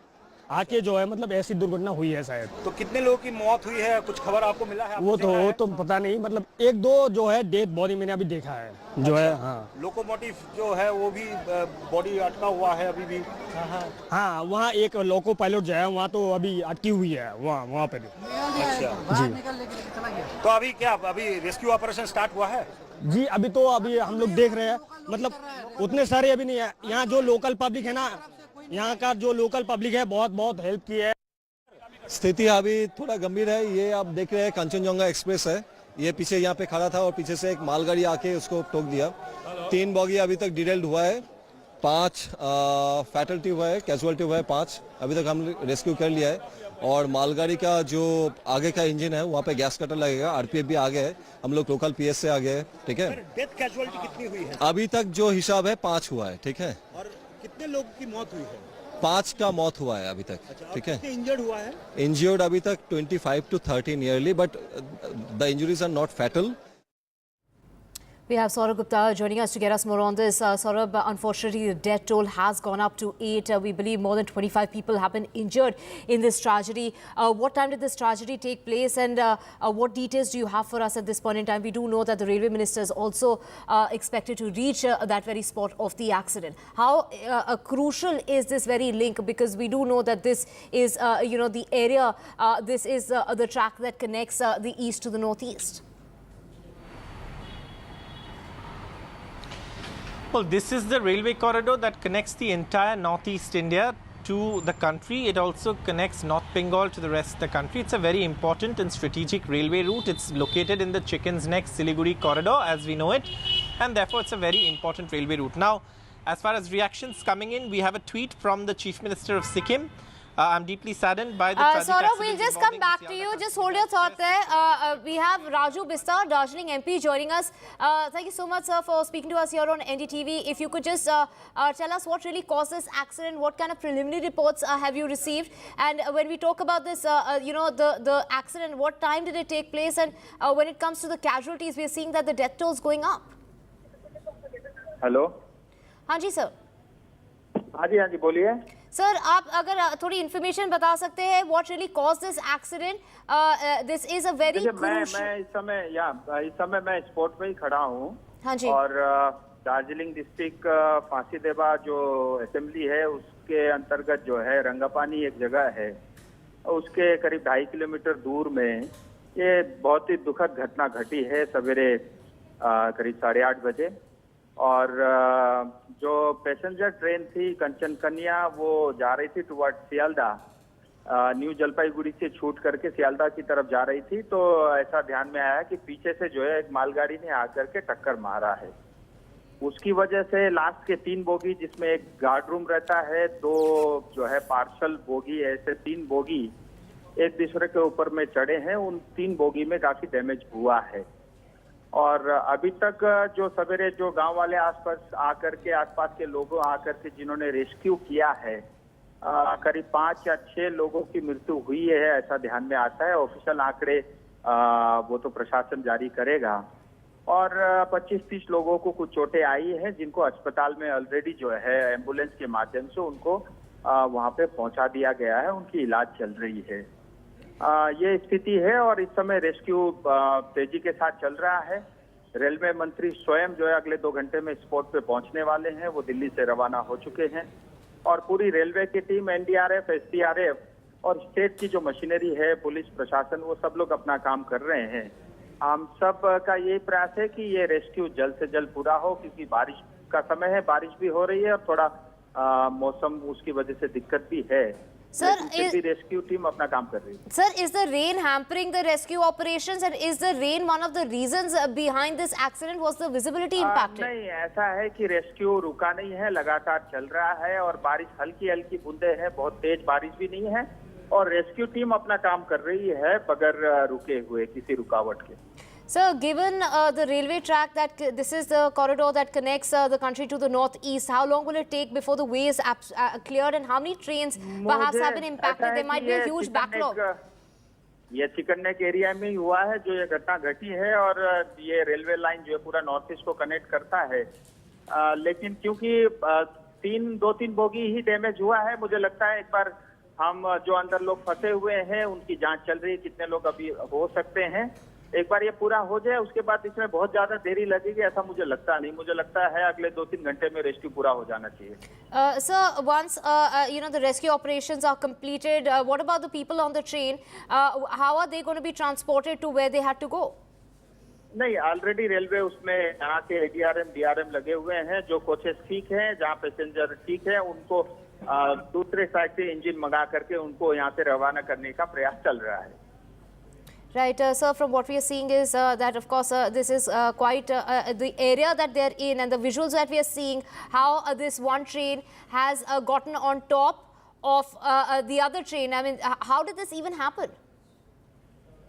आके जो है मतलब ऐसी दुर्घटना हुई है शायद। तो कितने लोगों की मौत हुई है, कुछ खबर आपको मिला है? वो तो पता नहीं, मतलब 1-2 जो है डेथ बॉडी मैंने अभी देखा है। जो अच्छा, है हाँ, लोकोमोटिव जो है वो भी बॉडी अटका हुआ है अभी भी। हाँ, वहाँ एक लोको पायलट जो है वहाँ तो अभी अटकी हुई है वहाँ पे। अच्छा जी, तो अभी क्या अभी रेस्क्यू ऑपरेशन स्टार्ट हुआ है? जी, अभी हम लोग देख रहे हैं, मतलब उतने सारे अभी नहीं है। यहाँ जो लोकल पब्लिक है ना, यहाँ का जो लोकल पब्लिक है बहुत हेल्प की है। स्थिति अभी थोड़ा गंभीर है। ये आप देख रहे हैं कंचनजंगा एक्सप्रेस है, ये पीछे यहाँ पे खड़ा था और पीछे से एक मालगाड़ी आके उसको ठोक दिया। 3 बॉगी अभी तक डिरेल्ड हुआ है, 5 फैटलिटी हुआ है, कैजुअलिटी हुआ है 5। अभी तक हम रेस्क्यू कर लिया है। और मालगाड़ी का जो आगे का इंजन है वहाँ पे गैस कटर लगेगा। आरपीएफ भी आगे है, हम लोग लोकल पीएस से आगे है। ठीक है, डेथ कैजुअलिटी कितनी हुई है? अभी तक जो हिसाब है 5 हुआ है। ठीक है, और कितने लोगों की मौत हुई है? 5 का मौत हुआ है अभी तक। अच्छा, ठीक है, इंजर्ड हुआ है? इंजर्ड अभी तक 25 to 30 nearly, but the injuries are not fatal. We have Saurabh Gupta joining us to get us more on this. Saurabh, unfortunately, the death toll has gone up to 8. We believe more than 25 people have been injured in this tragedy. What time did this tragedy take place, and what details do you have for us at this point in time? We do know that the railway minister is also expected to reach that very spot of the accident. How crucial is this very link? Because we do know that this is, the area, this is the track that connects the east to the northeast. Well, this is the railway corridor that connects the entire northeast India to the country. It also connects North Bengal to the rest of the country. It's a very important and strategic railway route. It's located in the Chicken's Neck Siliguri corridor as we know it, and therefore it's a very important railway route. Now, as far as reactions coming in, we have a tweet from the Chief Minister of Sikkim. I'm deeply saddened by the tragic accident. Saurabh, we'll just come back to you. Just hold your thought there. We have Raju Bistar, Darjeeling MP, joining us. Thank you so much, sir, for speaking to us here on NDTV. If you could just tell us what really caused this accident, what kind of preliminary reports have you received? And when we talk about this, the accident, what time did it take place? And when it comes to the casualties, we are seeing that the death toll is going up. Hello? हाँ जी sir. हाँ जी बोलिए. Sir, आप अगर थोड़ी information बता सकते हैं, what really caused this accident? This is a very crucial. मैं इस समय मैं स्पॉट पे ही खड़ा हूँ. हाँ जी. और दार्जिलिंग डिस्ट्रिक्ट फांसीदेवा जो असेंबली है उसके अंतर्गत जो है रंगापानी एक जगह है, उसके करीब 2.5 किलोमीटर दूर में ये बहुत ही दुखद घटना घटी है सवेरे करीब 8:30 बजे. और जो पैसेंजर ट्रेन थी कंचनकन्या, वो जा रही थी टुवर्ड सियालदा, न्यू जलपाईगुड़ी से छूट करके सियालदह की तरफ जा रही थी, तो ऐसा ध्यान में आया कि पीछे से जो है एक मालगाड़ी ने आकर के टक्कर मारा है। उसकी वजह से लास्ट के 3 बोगी, जिसमें एक गार्ड रूम रहता है, 2 जो है पार्सल बोगी, ऐसे 3 बोगी एक दूसरे के ऊपर में चढ़े हैं। उन 3 बोगी में काफी डैमेज हुआ है और अभी तक जो सवेरे जो गांव वाले आसपास के लोगों आकर के जिन्होंने रेस्क्यू किया है, करीब 5 या 6 लोगों की मृत्यु हुई है, ऐसा ध्यान में आता है। ऑफिशियल आंकड़े वो तो प्रशासन जारी करेगा और 25-30 लोगों को कुछ चोटें आई हैं, जिनको अस्पताल में ऑलरेडी जो है एम्बुलेंस के माध्यम से उनको वहां पे पहुंचा दिया गया है, उनकी इलाज चल रही है। ये स्थिति है और इस समय रेस्क्यू तेजी के साथ चल रहा है। रेलवे मंत्री स्वयं जो है अगले 2 घंटे में स्पॉट पे पहुंचने वाले हैं, वो दिल्ली से रवाना हो चुके हैं और पूरी रेलवे की टीम, एनडीआरएफ, एसडीआरएफ और स्टेट की जो मशीनरी है, पुलिस प्रशासन, वो सब लोग अपना काम कर रहे हैं। हम सब का यही प्रयास है कि ये रेस्क्यू जल्द से जल्द पूरा हो, क्योंकि बारिश का समय है, बारिश भी हो रही है और थोड़ा मौसम उसकी वजह से दिक्कत भी है। Sir, रेस्क्यू टीम अपना काम कर रही है। Sir, is the rain hampering the rescue operations and is the rain one of the reasons behind this accident? Was the visibility impacted? नहीं, ऐसा है कि रेस्क्यू रुका नहीं है, लगातार चल रहा है और बारिश हल्की हल्की बूंदे हैं, बहुत तेज बारिश भी नहीं है और रेस्क्यू टीम अपना काम कर रही है बगैर रुके हुए किसी रुकावट के। Sir, given the railway track that this is the corridor that connects the country to the northeast, how long will it take before the way is cleared and how many trains perhaps have been impacted? There might be a huge backlog. ये chicken neck area में ही हुआ है जो ये घटना घटी है और ये रेलवे लाइन जो है पूरा नॉर्थ ईस्ट को कनेक्ट करता है, लेकिन क्योंकि 2-3 बोगी ही डैमेज हुआ है, मुझे लगता है एक बार हम जो अंदर लोग फंसे हुए हैं उनकी जांच चल रही है, कितने लोग अभी हो सकते हैं। एक बार ये पूरा हो जाए उसके बाद इसमें बहुत ज्यादा देरी लगेगी ऐसा मुझे लगता नहीं। मुझे लगता है अगले 2-3 घंटे में रेस्क्यू पूरा हो जाना चाहिए। Sir, once the rescue operations are completed, what about the people on the train? How are they going to be transported to where they had to go? नहीं, ऑलरेडी रेलवे उसमें यहाँ के एडीआरएम डीआरएम लगे हुए हैं। जो coaches ठीक हैं, जहाँ पैसेंजर ठीक है, उनको दूसरे साइड से इंजन मंगा करके उनको यहाँ से रवाना करने का प्रयास चल रहा है। Right, sir, from what we are seeing is that of course this is quite the area that they are in and the visuals that we are seeing, how this one train has gotten on top of the other train. I mean, how did this even happen?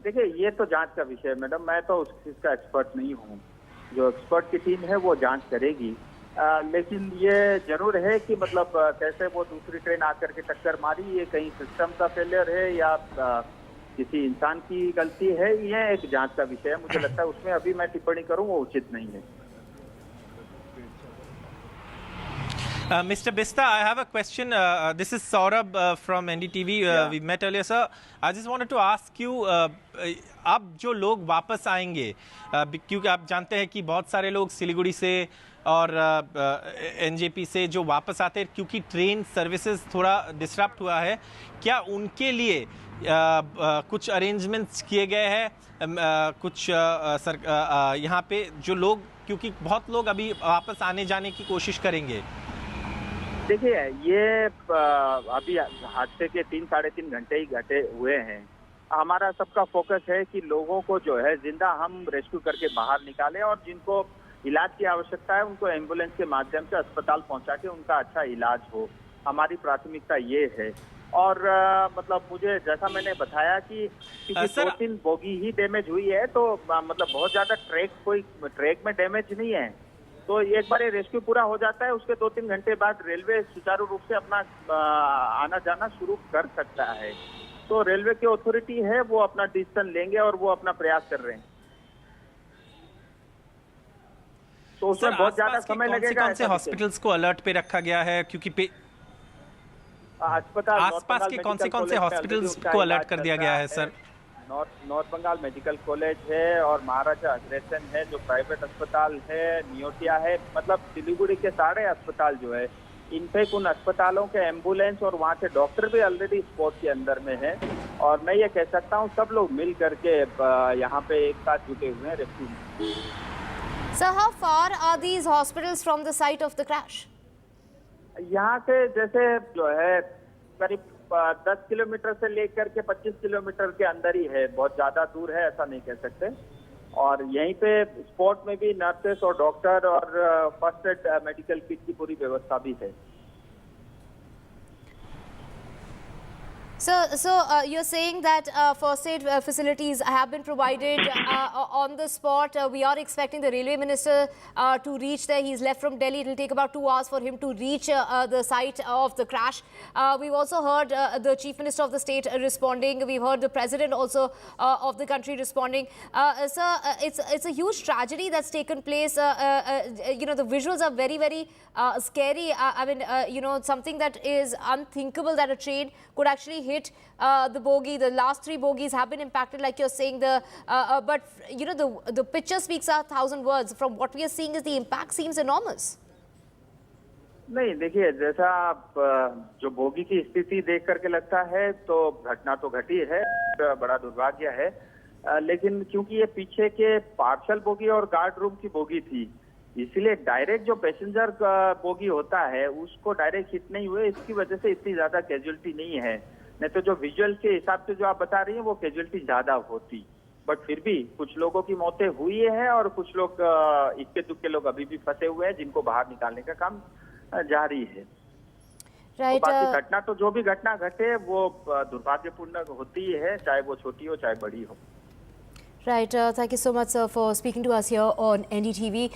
देखिए, ये तो जांच का विषय है madam, मैं तो उस चीज का एक्सपर्ट नहीं हूँ। जो एक्सपर्ट की टीम है वो जांच करेगी, लेकिन ये जरूर है कि मतलब कैसे वो दूसरी ट्रेन आकर के टक्कर मारी, ये कहीं सिस्टम का फेलियर है या किसी इंसान की गलती है, ये एक जांच का विषय है। मुझे लगता है उसमें अभी मैं टिप्पणी करूं वो उचित नहीं है। Mr. Bista, I have a question. This is Saurabh from NDTV. We met earlier, sir. I just wanted to ask you, अब जो लोग वापस आएंगे, क्योंकि आप जानते हैं कि बहुत सारे लोग सिलीगुड़ी से और एनजेपी से जो वापस आते हैं, क्योंकि ट्रेन सर्विसेज थोड़ा डिस्टर्ब हुआ है, क्या उनके लिए कुछ अरेंजमेंट्स किए गए हैं? कुछ यहाँ पे जो लोग, क्योंकि बहुत लोग अभी वापस आने जाने की कोशिश करेंगे। देखिए, ये अभी हादसे के 3-3.5 घंटे ही घटे हुए हैं। हमारा सबका फोकस है कि लोगों को जो है जिंदा हम रेस्क्यू करके बाहर निकालें और जिनको इलाज की आवश्यकता है उनको एम्बुलेंस के माध्यम से अस्पताल पहुंचा के उनका अच्छा इलाज हो। हमारी प्राथमिकता ये है। और मतलब मुझे जैसा मैंने बताया कि 2-3 बोगी ही डैमेज हुई है, तो मतलब बहुत ज्यादा ट्रैक में डैमेज नहीं है। तो एक बार ये रेस्क्यू पूरा हो जाता है, उसके 2-3 घंटे बाद रेलवे सुचारू रूप से अपना आना जाना शुरू कर सकता है। तो रेलवे की अथॉरिटी है, वो अपना डिसीजन लेंगे और वो अपना प्रयास कर रहे हैं। तो उसमें बहुत ज्यादा समय लगेगा। कौन से हॉस्पिटल्स को अलर्ट पे रखा गया है? क्योंकि अस्पताल आसपास के कौन से हॉस्पिटल्स को अलर्ट कर दिया गया है sir? North Bengal medical college है और महाराजा अग्रसेन है जो प्राइवेट अस्पताल है, नियोटिया है, मतलब सिलीगुड़ी के सारे अस्पताल जो है, इनफैक्ट उन अस्पतालों के एम्बुलेंस और वहाँ के डॉक्टर भी ऑलरेडी स्पॉट के अंदर में है। और मैं ये कह सकता हूँ सब लोग मिल करके यहाँ पे एक साथ जुटे हुए हैं रेस्क्यू में। Sir, how far are these hospitals from the site of the crash? यहाँ से जैसे जो है करीब 10 किलोमीटर से लेकर के 25 किलोमीटर के अंदर ही है, बहुत ज्यादा दूर है ऐसा नहीं कह सकते। और यहीं पे स्पॉट में भी नर्सेस और डॉक्टर और फर्स्ट एड मेडिकल किट की पूरी व्यवस्था भी है। So you're saying that first aid facilities have been provided on the spot. We are expecting the railway minister to reach there. He's left from Delhi. It will take about 2 hours for him to reach the site of the crash. We've also heard the chief minister of the state responding. We've heard the president also of the country responding. Sir, it's a huge tragedy that's taken place. You know, the visuals are very, very scary. I mean, you know, something that is unthinkable that a train could actually hit the bogie. The last 3 bogies have been impacted, like you're saying. But you know, the picture speaks 1,000 words. From what we are seeing, is the impact seems enormous. नहीं, देखिए, जैसा जो bogie की स्थिति देख करके लगता है तो घटना तो घटी है, बड़ा दुर्भाग्य है। लेकिन क्योंकि ये पीछे के पार्शल बोगी और गार्ड रूम की बोगी थी, इसलिए डायरेक्ट जो पैसेंजर बोगी होता है उसको डायरेक्ट हिट नहीं हुए, इसकी वजह से इतनी ज्यादा कैजुअलिटी नहीं है। नहीं तो जो विजुअल के हिसाब से जो आप बता रही हैं वो कैजुअलिटी ज्यादा होती। बट फिर भी कुछ लोगों की मौतें हुई है और कुछ लोग इक्के दुक्के लोग अभी भी फंसे हुए हैं, जिनको बाहर निकालने का काम जारी है। Right, तो बाकी घटना तो जो भी घटना घटे वो दुर्भाग्यपूर्ण होती है, चाहे वो छोटी हो चाहे बड़ी हो। Right, thank you so much, sir, for speaking to us here on NDTV.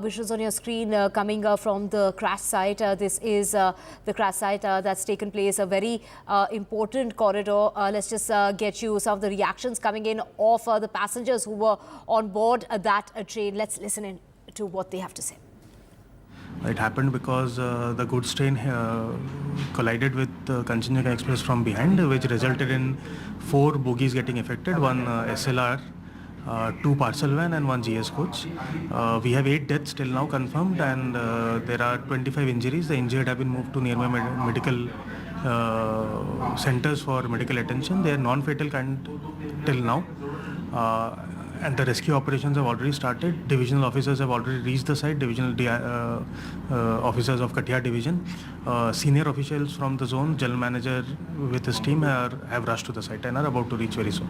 Visuals on your screen coming from the crash site. This is the crash site that's taken place, a very important corridor. Let's just get you some of the reactions coming in of the passengers who were on board that train. Let's listen in to what they have to say. It happened because the goods train collided with Kanchanjunga Express from behind, which resulted in 4 bogies getting affected, 1 SLR, 2 parcel van and 1 GS coach. We have 8 deaths till now confirmed, and there are 25 injuries. The injured have been moved to nearby medical centers for medical attention. They are non-fatal till now. And the rescue operations have already started. Divisional officers have already reached the site, divisional officers of Kathiawar division. Senior officials from the zone, general manager with his team have rushed to the site and are about to reach very soon.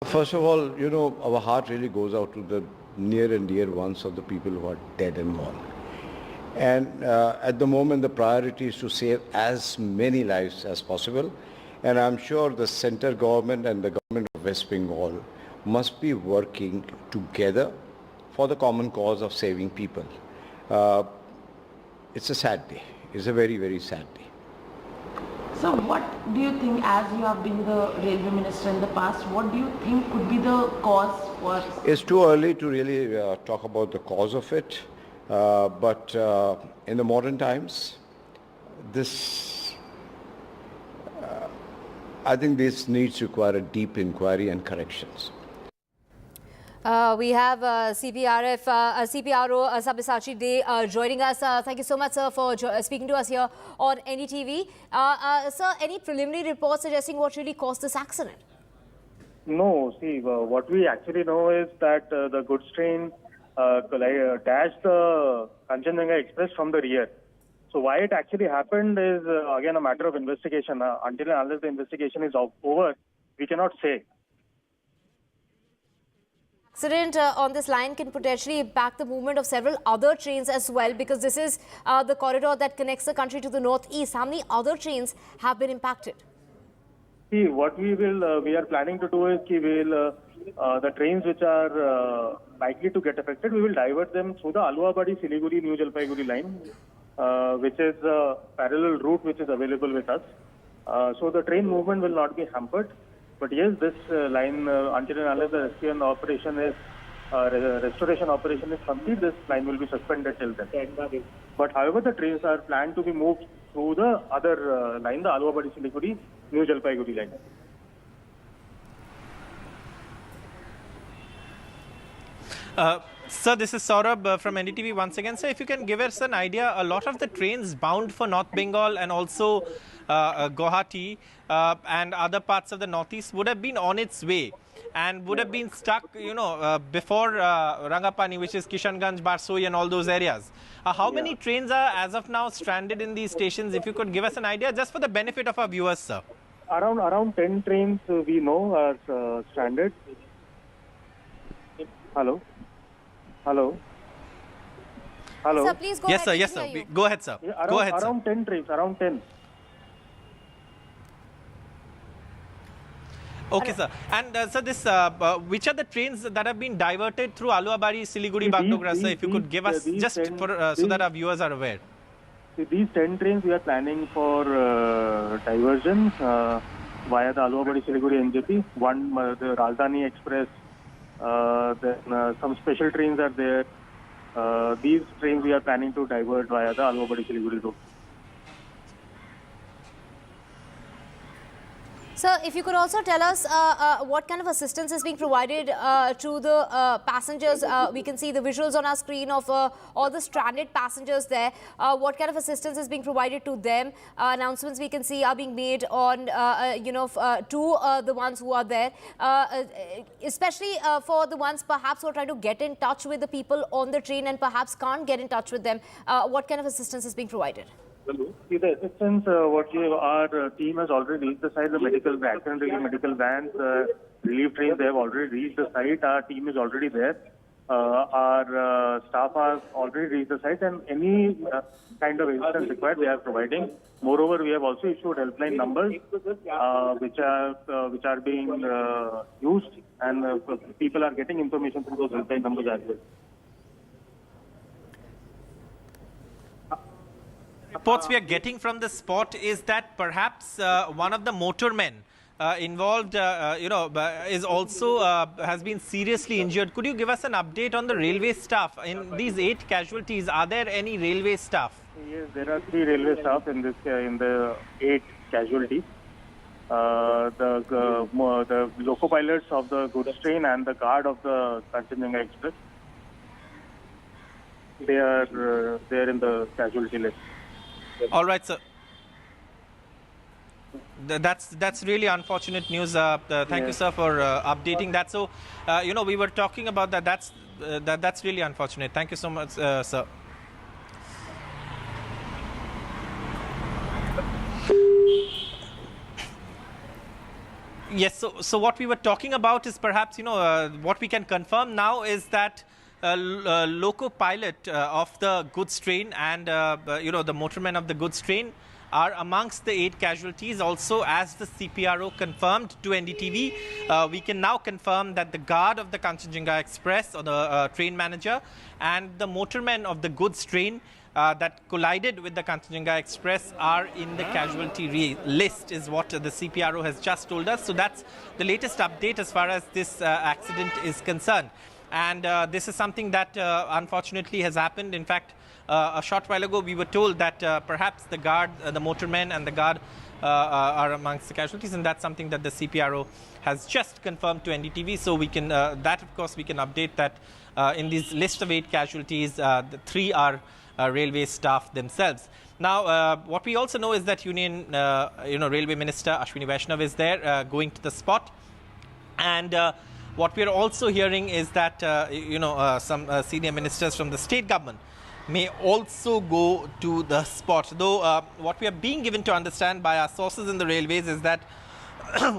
First of all, you know, our heart really goes out to the near and dear ones of the people who are dead and gone. And at the moment, the priority is to save as many lives as possible. And I'm sure the central government and the government of West Bengal must be working together for the common cause of saving people. It's a sad day. It's a very, very sad day. So what do you think, as you have been the railway minister in the past, what do you think could be the cause for? It's too early to really talk about the cause of it. But in the modern times, I think this needs to require a deep inquiry and corrections. We have CPRO Sabyasachi Day joining us. Thank you so much, sir, for speaking to us here on NDTV. Sir, any preliminary reports suggesting what really caused this accident? No, see, what we actually know is that the goods train dashed the Kanchanjunga Express from the rear. So why it actually happened is again a matter of investigation. Until and unless the investigation is over, we cannot say. Accident on this line can potentially impact the movement of several other trains as well, because this is the corridor that connects the country to the northeast. How many other trains have been impacted? See, what we are planning to do is the trains which are likely to get affected, we will divert them through the Jalpaiguri New Jalpaiguri line, which is a parallel route which is available with us. So the train movement will not be hampered. But yes, this line, until and unless the restoration operation is complete, this line will be suspended till then. But however, the trains are planned to be moved through the other line, the Jalpaiguri New Jalpaiguri line. Sir, this is Saurabh from NDTV once again. Sir, if you can give us an idea, a lot of the trains bound for North Bengal and also Guwahati and other parts of the northeast would have been on its way. and would have been stuck, before Rangapani, which is Kishanganj, Barsoi and all those areas. How many trains are as of now stranded in these stations? If you could give us an idea, just for the benefit of our viewers, sir. Around 10 trains we know are stranded. Hello. Sir, please go yes, ahead. sir. Yes, sir. Go ahead, sir. Yeah, go ahead, around sir. 10 trains. Around 10. Okay, sir. And so this, which are the trains that have been diverted through Aluabari, Siliguri, Bagdogra, sir? If you could give us just so that our viewers are aware. These 10 trains we are planning for diversion via the Aluabari, Siliguri, NJP. One, the Rajdhani Express. Then some special trains are there. These trains we are planning to divert via the Aluabari, Siliguri route. Sir, if you could also tell us what kind of assistance is being provided to the passengers. We can see the visuals on our screen of all the stranded passengers there. What kind of assistance is being provided to them? Announcements we can see are being made on, to the ones who are there, especially for the ones perhaps who are trying to get in touch with the people on the train and perhaps can't get in touch with them. What kind of assistance is being provided? See, the assistance, our team has already reached the site. The accident relief medical vans, relief trains, they have already reached the site. Our team is already there. Our staff have already reached the site, and any kind of assistance required, they are providing. Moreover, we have also issued helpline numbers, which are being used, and people are getting information through those helpline numbers as well. Reports we are getting from the spot is that perhaps one of the motormen involved, is also has been seriously injured. Could you give us an update on the railway staff in these 8 casualties? Are there any railway staff? Yes, there are 3 railway staff in the 8 casualties. The loco pilots of the goods train and the guard of the Kanchanjunga Express. They are there in the casualty list. All right, sir. That's really unfortunate news. Thank you, sir, for updating that. So, we were talking about that. That's really unfortunate. Thank you so much, sir. Yes. So what we were talking about is perhaps what we can confirm now is that loco pilot of the goods train and the motorman of the goods train are amongst the 8 casualties. Also, as the CPRO confirmed to NDTV, we can now confirm that the guard of the Kanchanjunga Express, or the train manager, and the motorman of the goods train that collided with the Kanchanjunga Express are in the casualty list, is what the CPRO has just told us. So that's the latest update as far as this accident is concerned. And this is something that unfortunately has happened. In fact, a short while ago, we were told that perhaps the guard, the motormen and the guard are amongst the casualties. And that's something that the CPRO has just confirmed to NDTV. So we can, that of course, we can update that in this list of 8 casualties, the 3 are railway staff themselves. Now, what we also know is that Union, Railway Minister Ashwini Vaishnav is there going to the spot. And what we are also hearing is that, some senior ministers from the state government may also go to the spot. Though what we are being given to understand by our sources in the railways is that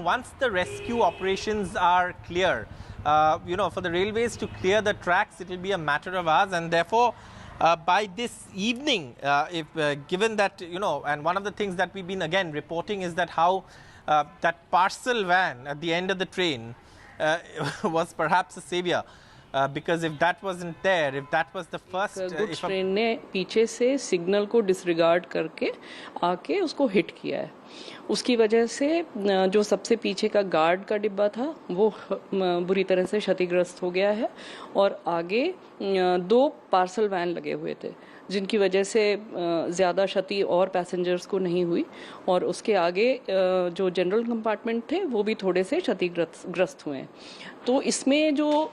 once the rescue operations are clear, for the railways to clear the tracks, it will be a matter of hours. And therefore, by this evening, given that, and one of the things that we've been again reporting is that how that parcel van at the end of the train was perhaps a savior, because if that wasn't there, if that was the first, goods train ने पीछे से signal को disregard करके आके उसको hit किया है. उसकी वजह से जो सबसे पीछे का गार्ड का डिब्बा था वो बुरी तरह से क्षतिग्रस्त हो गया है और आगे 2 पार्सल वैन लगे हुए थे, जिनकी वजह से ज़्यादा क्षति और पैसेंजर्स को नहीं हुई. और उसके आगे जो जनरल कंपार्टमेंट थे वो भी थोड़े से क्षतिग्रस्त हुए हैं. तो इसमें जो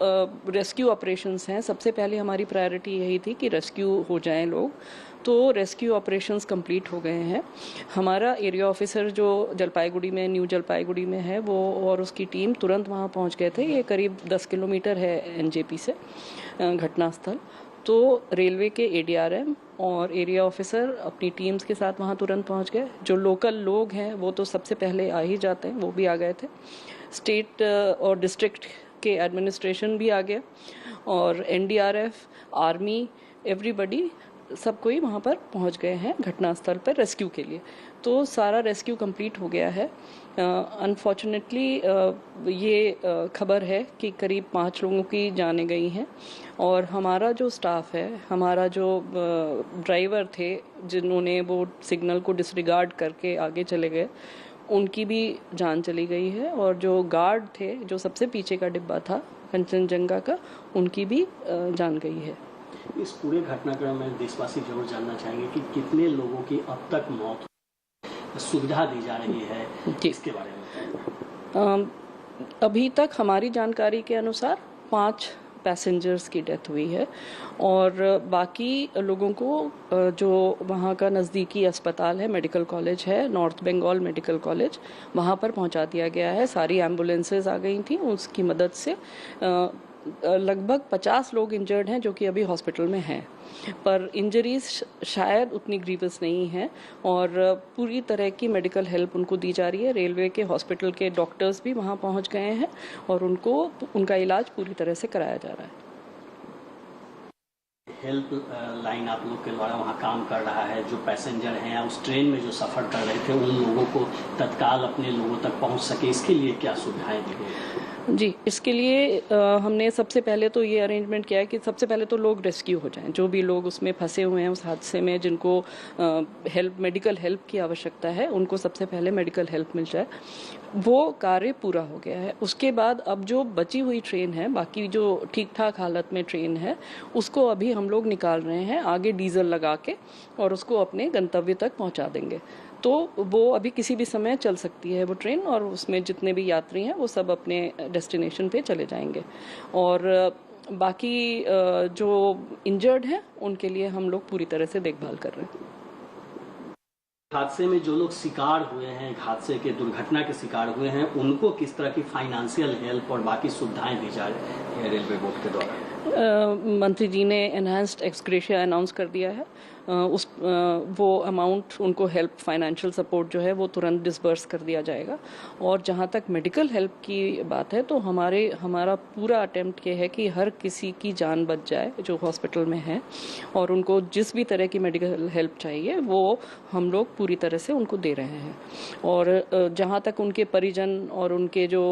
रेस्क्यू ऑपरेशंस हैं, सबसे पहले हमारी प्रायोरिटी यही थी कि रेस्क्यू हो जाएं लोग, तो रेस्क्यू ऑपरेशंस कंप्लीट हो गए हैं। हमारा एरिया ऑफिसर जो जलपाईगुड़ी में, न्यू जलपाईगुड़ी में है, वो और उसकी टीम तुरंत वहाँ पहुँच गए थे। ये करीब 10 किलोमीटर है एनजेपी से घटनास्थल। तो रेलवे के एडीआरएम और एरिया ऑफिसर अपनी टीम्स के साथ वहाँ तुरंत पहुँच गए। जो लोकल लोग हैं वो तो सबसे पहले आ ही जाते हैं, वो भी आ गए थे। स्टेट और डिस्ट्रिक्ट के एडमिनिस्ट्रेशन भी आ गया और एनडीआरएफ, आर्मी, एवरीबडी, सब कोई वहाँ पर पहुँच गए हैं घटनास्थल पर रेस्क्यू के लिए। तो सारा रेस्क्यू कंप्लीट हो गया है। अनफॉर्चुनेटली ये खबर है कि करीब 5 लोगों की जानें गई हैं और हमारा जो स्टाफ है, हमारा जो ड्राइवर थे जिन्होंने वो सिग्नल को डिसरिगार्ड करके आगे चले गए, उनकी भी जान चली गई है। और जो गार्ड थे, जो सबसे पीछे का डिब्बा था कंचनजंगा का, उनकी भी जान गई है। इस पूरे घटनाक्रम में देशवासी जरूर जानना चाहेंगे कि कितने लोगों की अब तक मौत, सुविधा दी जा रही है, इसके बारे में। अभी तक हमारी जानकारी के अनुसार 5 पैसेंजर्स की डेथ हुई है और बाकी लोगों को जो वहाँ का नज़दीकी अस्पताल है, मेडिकल कॉलेज है, नॉर्थ बंगाल मेडिकल कॉलेज, वहाँ पर पहुँचा दिया गया है। सारी एम्बुलेंसेज आ गई थी, उसकी मदद से लगभग 50 लोग इंजर्ड हैं जो कि अभी हॉस्पिटल में हैं, पर इंजरीज शायद उतनी ग्रीवस नहीं है और पूरी तरह की मेडिकल हेल्प उनको दी जा रही है। रेलवे के हॉस्पिटल के डॉक्टर्स भी वहाँ पहुँच गए हैं और उनका इलाज पूरी तरह से कराया जा रहा है। हेल्प लाइन आप लोग के द्वारा वहाँ काम कर रहा है। जो पैसेंजर हैं उस ट्रेन में जो सफ़र कर रहे थे, उन लोगों को तत्काल अपने लोगों तक पहुँच सके, इसके लिए क्या सुविधाएं दी गई? जी, इसके लिए हमने सबसे पहले तो ये अरेंजमेंट किया है कि सबसे पहले तो लोग रेस्क्यू हो जाएं, जो भी लोग उसमें फंसे हुए हैं उस हादसे में, जिनको मेडिकल हेल्प की आवश्यकता है, उनको सबसे पहले मेडिकल हेल्प मिल जाए। वो कार्य पूरा हो गया है। उसके बाद अब जो बची हुई ट्रेन है, बाकी जो ठीक ठाक हालत में ट्रेन है, उसको अभी हम लोग निकाल रहे हैं आगे डीजल लगा के और उसको अपने गंतव्य तक पहुंचा देंगे। तो वो अभी किसी भी समय चल सकती है वो ट्रेन और उसमें जितने भी यात्री हैं वो सब अपने डेस्टिनेशन पे चले जाएंगे। और बाकी जो इंजर्ड हैं उनके लिए हम लोग पूरी तरह से देखभाल कर रहे हैं। हादसे में जो लोग शिकार हुए हैं, हादसे के दुर्घटना के शिकार हुए हैं, उनको किस तरह की फाइनेंशियल हेल्प और बाकी सुविधाएं दी जा रही है रेलवे बोर्ड के द्वारा? मंत्री जी ने एनहांस्ड एक्सग्रेशिया अनाउंस कर दिया है। वो अमाउंट उनको हेल्प, फाइनेंशियल सपोर्ट जो है वो तुरंत डिसबर्स कर दिया जाएगा। और जहाँ तक मेडिकल हेल्प की बात है तो हमारा पूरा अटेम्प्ट ये है कि हर किसी की जान बच जाए जो हॉस्पिटल में है, और उनको जिस भी तरह की मेडिकल हेल्प चाहिए वो हम लोग पूरी तरह से उनको दे रहे हैं। और जहाँ तक उनके परिजन और उनके जो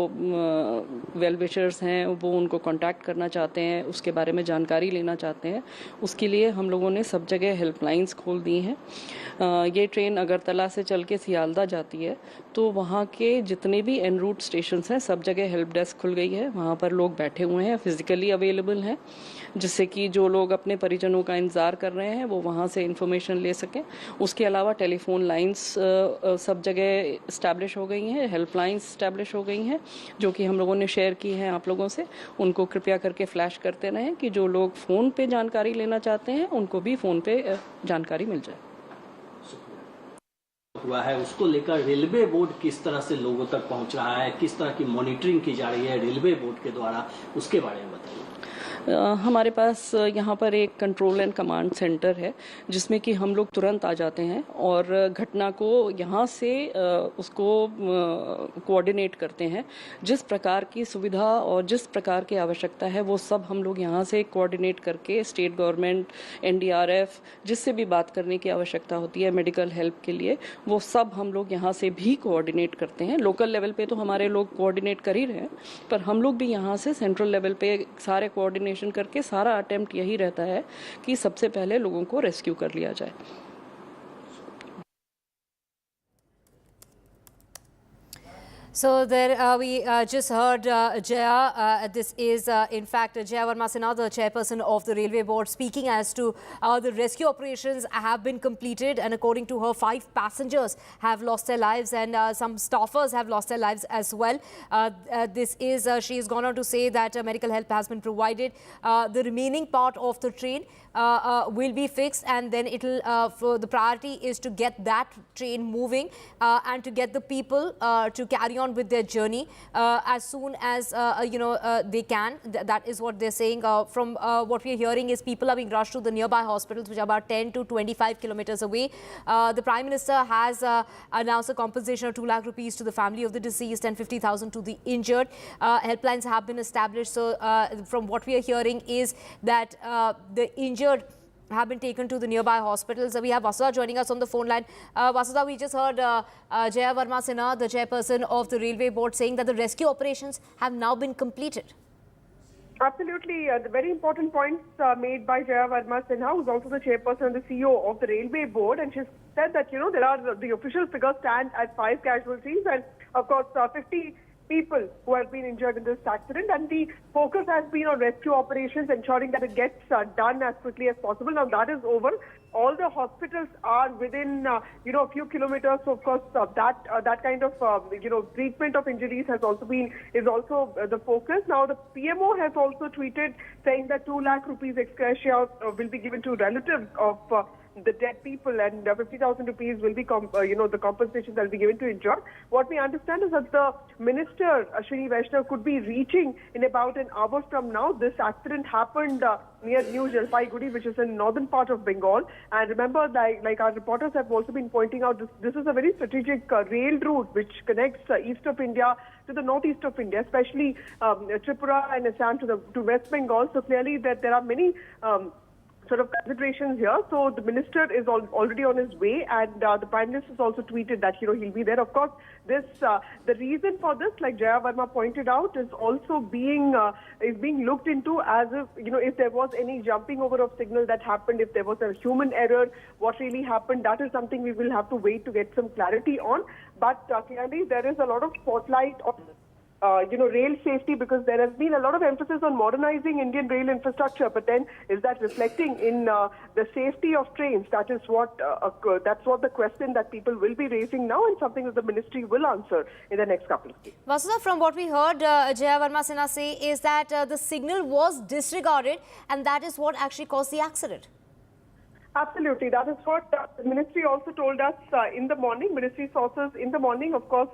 वेल विशर्स हैं वो उनको कांटेक्ट करना चाहते हैं, उसके बारे में जानकारी लेना चाहते हैं, उसके लिए हम लोगों ने सब जगह हेल्पलाइंस खोल दी हैं। ये ट्रेन अगरतला से चल के सियालदा जाती है, तो वहाँ के जितने भी एन रूट स्टेशन हैं सब जगह हेल्प डेस्क खुल गई है। वहाँ पर लोग बैठे हुए हैं, फिजिकली अवेलेबल हैं, जिससे कि जो लोग अपने परिजनों का इंतज़ार कर रहे हैं वो वहाँ से इन्फॉर्मेशन ले सकें। उसके अलावा टेलीफोन लाइंस सब जगह इस्टेब्लिश हो गई हैं, हेल्पलाइंस इस्टेब्लिश हो गई हैं, जो कि हम लोगों ने शेयर की हैं आप लोगों से। उनको कृपया करके फ्लैश करते रहें कि जो लोग फ़ोन पे जानकारी लेना चाहते हैं उनको भी फ़ोन पे जानकारी मिल जाए। हुआ है उसको लेकर रेलवे बोर्ड किस तरह से लोगों तक पहुंच रहा है, किस तरह की मॉनिटरिंग की जा रही है रेलवे बोर्ड के द्वारा, उसके बारे में बताइए। हमारे पास यहाँ पर एक कंट्रोल एंड कमांड सेंटर है जिसमें कि हम लोग तुरंत आ जाते हैं और घटना को यहाँ से उसको कोऑर्डिनेट करते हैं। जिस प्रकार की सुविधा और जिस प्रकार की आवश्यकता है वो सब हम लोग यहाँ से कोऑर्डिनेट करके स्टेट गवर्नमेंट, एनडीआरएफ, जिससे भी बात करने की आवश्यकता होती है मेडिकल हेल्प के लिए, वो सब हम लोग यहाँ से भी कोऑर्डिनेट करते हैं। लोकल लेवल पे तो हमारे लोग कोऑर्डिनेट कर ही रहे हैं, पर हम लोग भी यहाँ से सेंट्रल लेवल पे सारे कोऑर्डिनेशन करके सारा अटेम्प्ट यही रहता है कि सबसे पहले लोगों को रेस्क्यू कर लिया जाए। So there we just heard Jaya. This is in fact Jaya Varma Sinha, the chairperson of the Railway Board, speaking as to the rescue operations have been completed, and according to her, 5 passengers have lost their lives and some staffers have lost their lives as well. This is she has gone on to say that medical help has been provided. The remaining part of the train will be fixed, and then it'll for the priority is to get that train moving and to get the people to carry on with their journey as soon as they can. That is what they're saying. From what we're hearing is people are being rushed to the nearby hospitals, which are about 10 to 25 kilometers away. The Prime Minister has announced a compensation of 2 lakh rupees to the family of the deceased and 50,000 to the injured. Helplines have been established. So from what we are hearing is that the injured have been taken to the nearby hospitals. We have Vasudha joining us on the phone line. Vasudha, we just heard Jaya Varma Sinha, the chairperson of the Railway Board, saying that the rescue operations have now been completed. Absolutely. The very important points made by Jaya Varma Sinha, who is also the chairperson and the CEO of the Railway Board, and she said that, there are the official figures stand at 5 casualties and, of course, 50 people who have been injured in this accident, and the focus has been on rescue operations, ensuring that it gets done as quickly as possible. Now that is over. All the hospitals are within a few kilometers. So of course that kind of treatment of injuries is also the focus. Now the PMO has also tweeted saying that 2 lakh rupees ex gratia will be given to relatives of the dead people, and 50,000 rupees will be the compensation that will be given to injured. What we understand is that the Minister Ashwini Vaishnav could be reaching in about an hour from now. This accident happened near New Jalpaiguri, which is in northern part of Bengal. And remember, like our reporters have also been pointing out, this is a very strategic rail route which connects east of India to the northeast of India, especially Tripura and Assam to West Bengal. So clearly that there are many sort of considerations here. So the minister is already on his way, and the Prime Minister has also tweeted that he'll be there. Of course, the reason for this, like Jaya Varma pointed out, is also being looked into as if there was any jumping over of signal that happened, if there was a human error, what really happened. That is something we will have to wait to get some clarity on. But clearly there is a lot of spotlight on rail safety, because there has been a lot of emphasis on modernizing Indian rail infrastructure, but then is that reflecting in the safety of trains? That is that's what the question that people will be raising now, and something that the ministry will answer in the next couple of days. Vasudha, from what we heard Jaya Varma Sinha say is that the signal was disregarded, and that is what actually caused the accident. Absolutely. That is what the ministry also told us in the morning. Ministry sources in the morning, of course,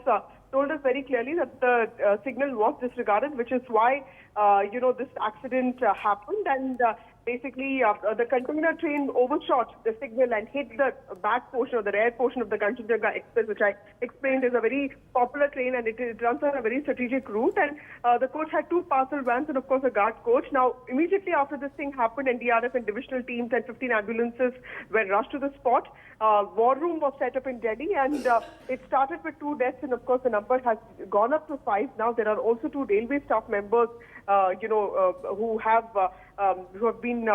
told us very clearly that the signal was disregarded, which is why, this accident happened. And basically, the container train overshot the signal and hit the back portion or the rear portion of the Kanchanjunga Express, which I explained is a very popular train, and it runs on a very strategic route. And the coach had 2 parcel vans and, of course, a guard coach. Now, immediately after this thing happened, NDRF and divisional teams and 15 ambulances were rushed to the spot. War room was set up in Delhi, and it started with 2 deaths, and of course the number has gone up to 5 now. There are also 2 railway staff members, who have been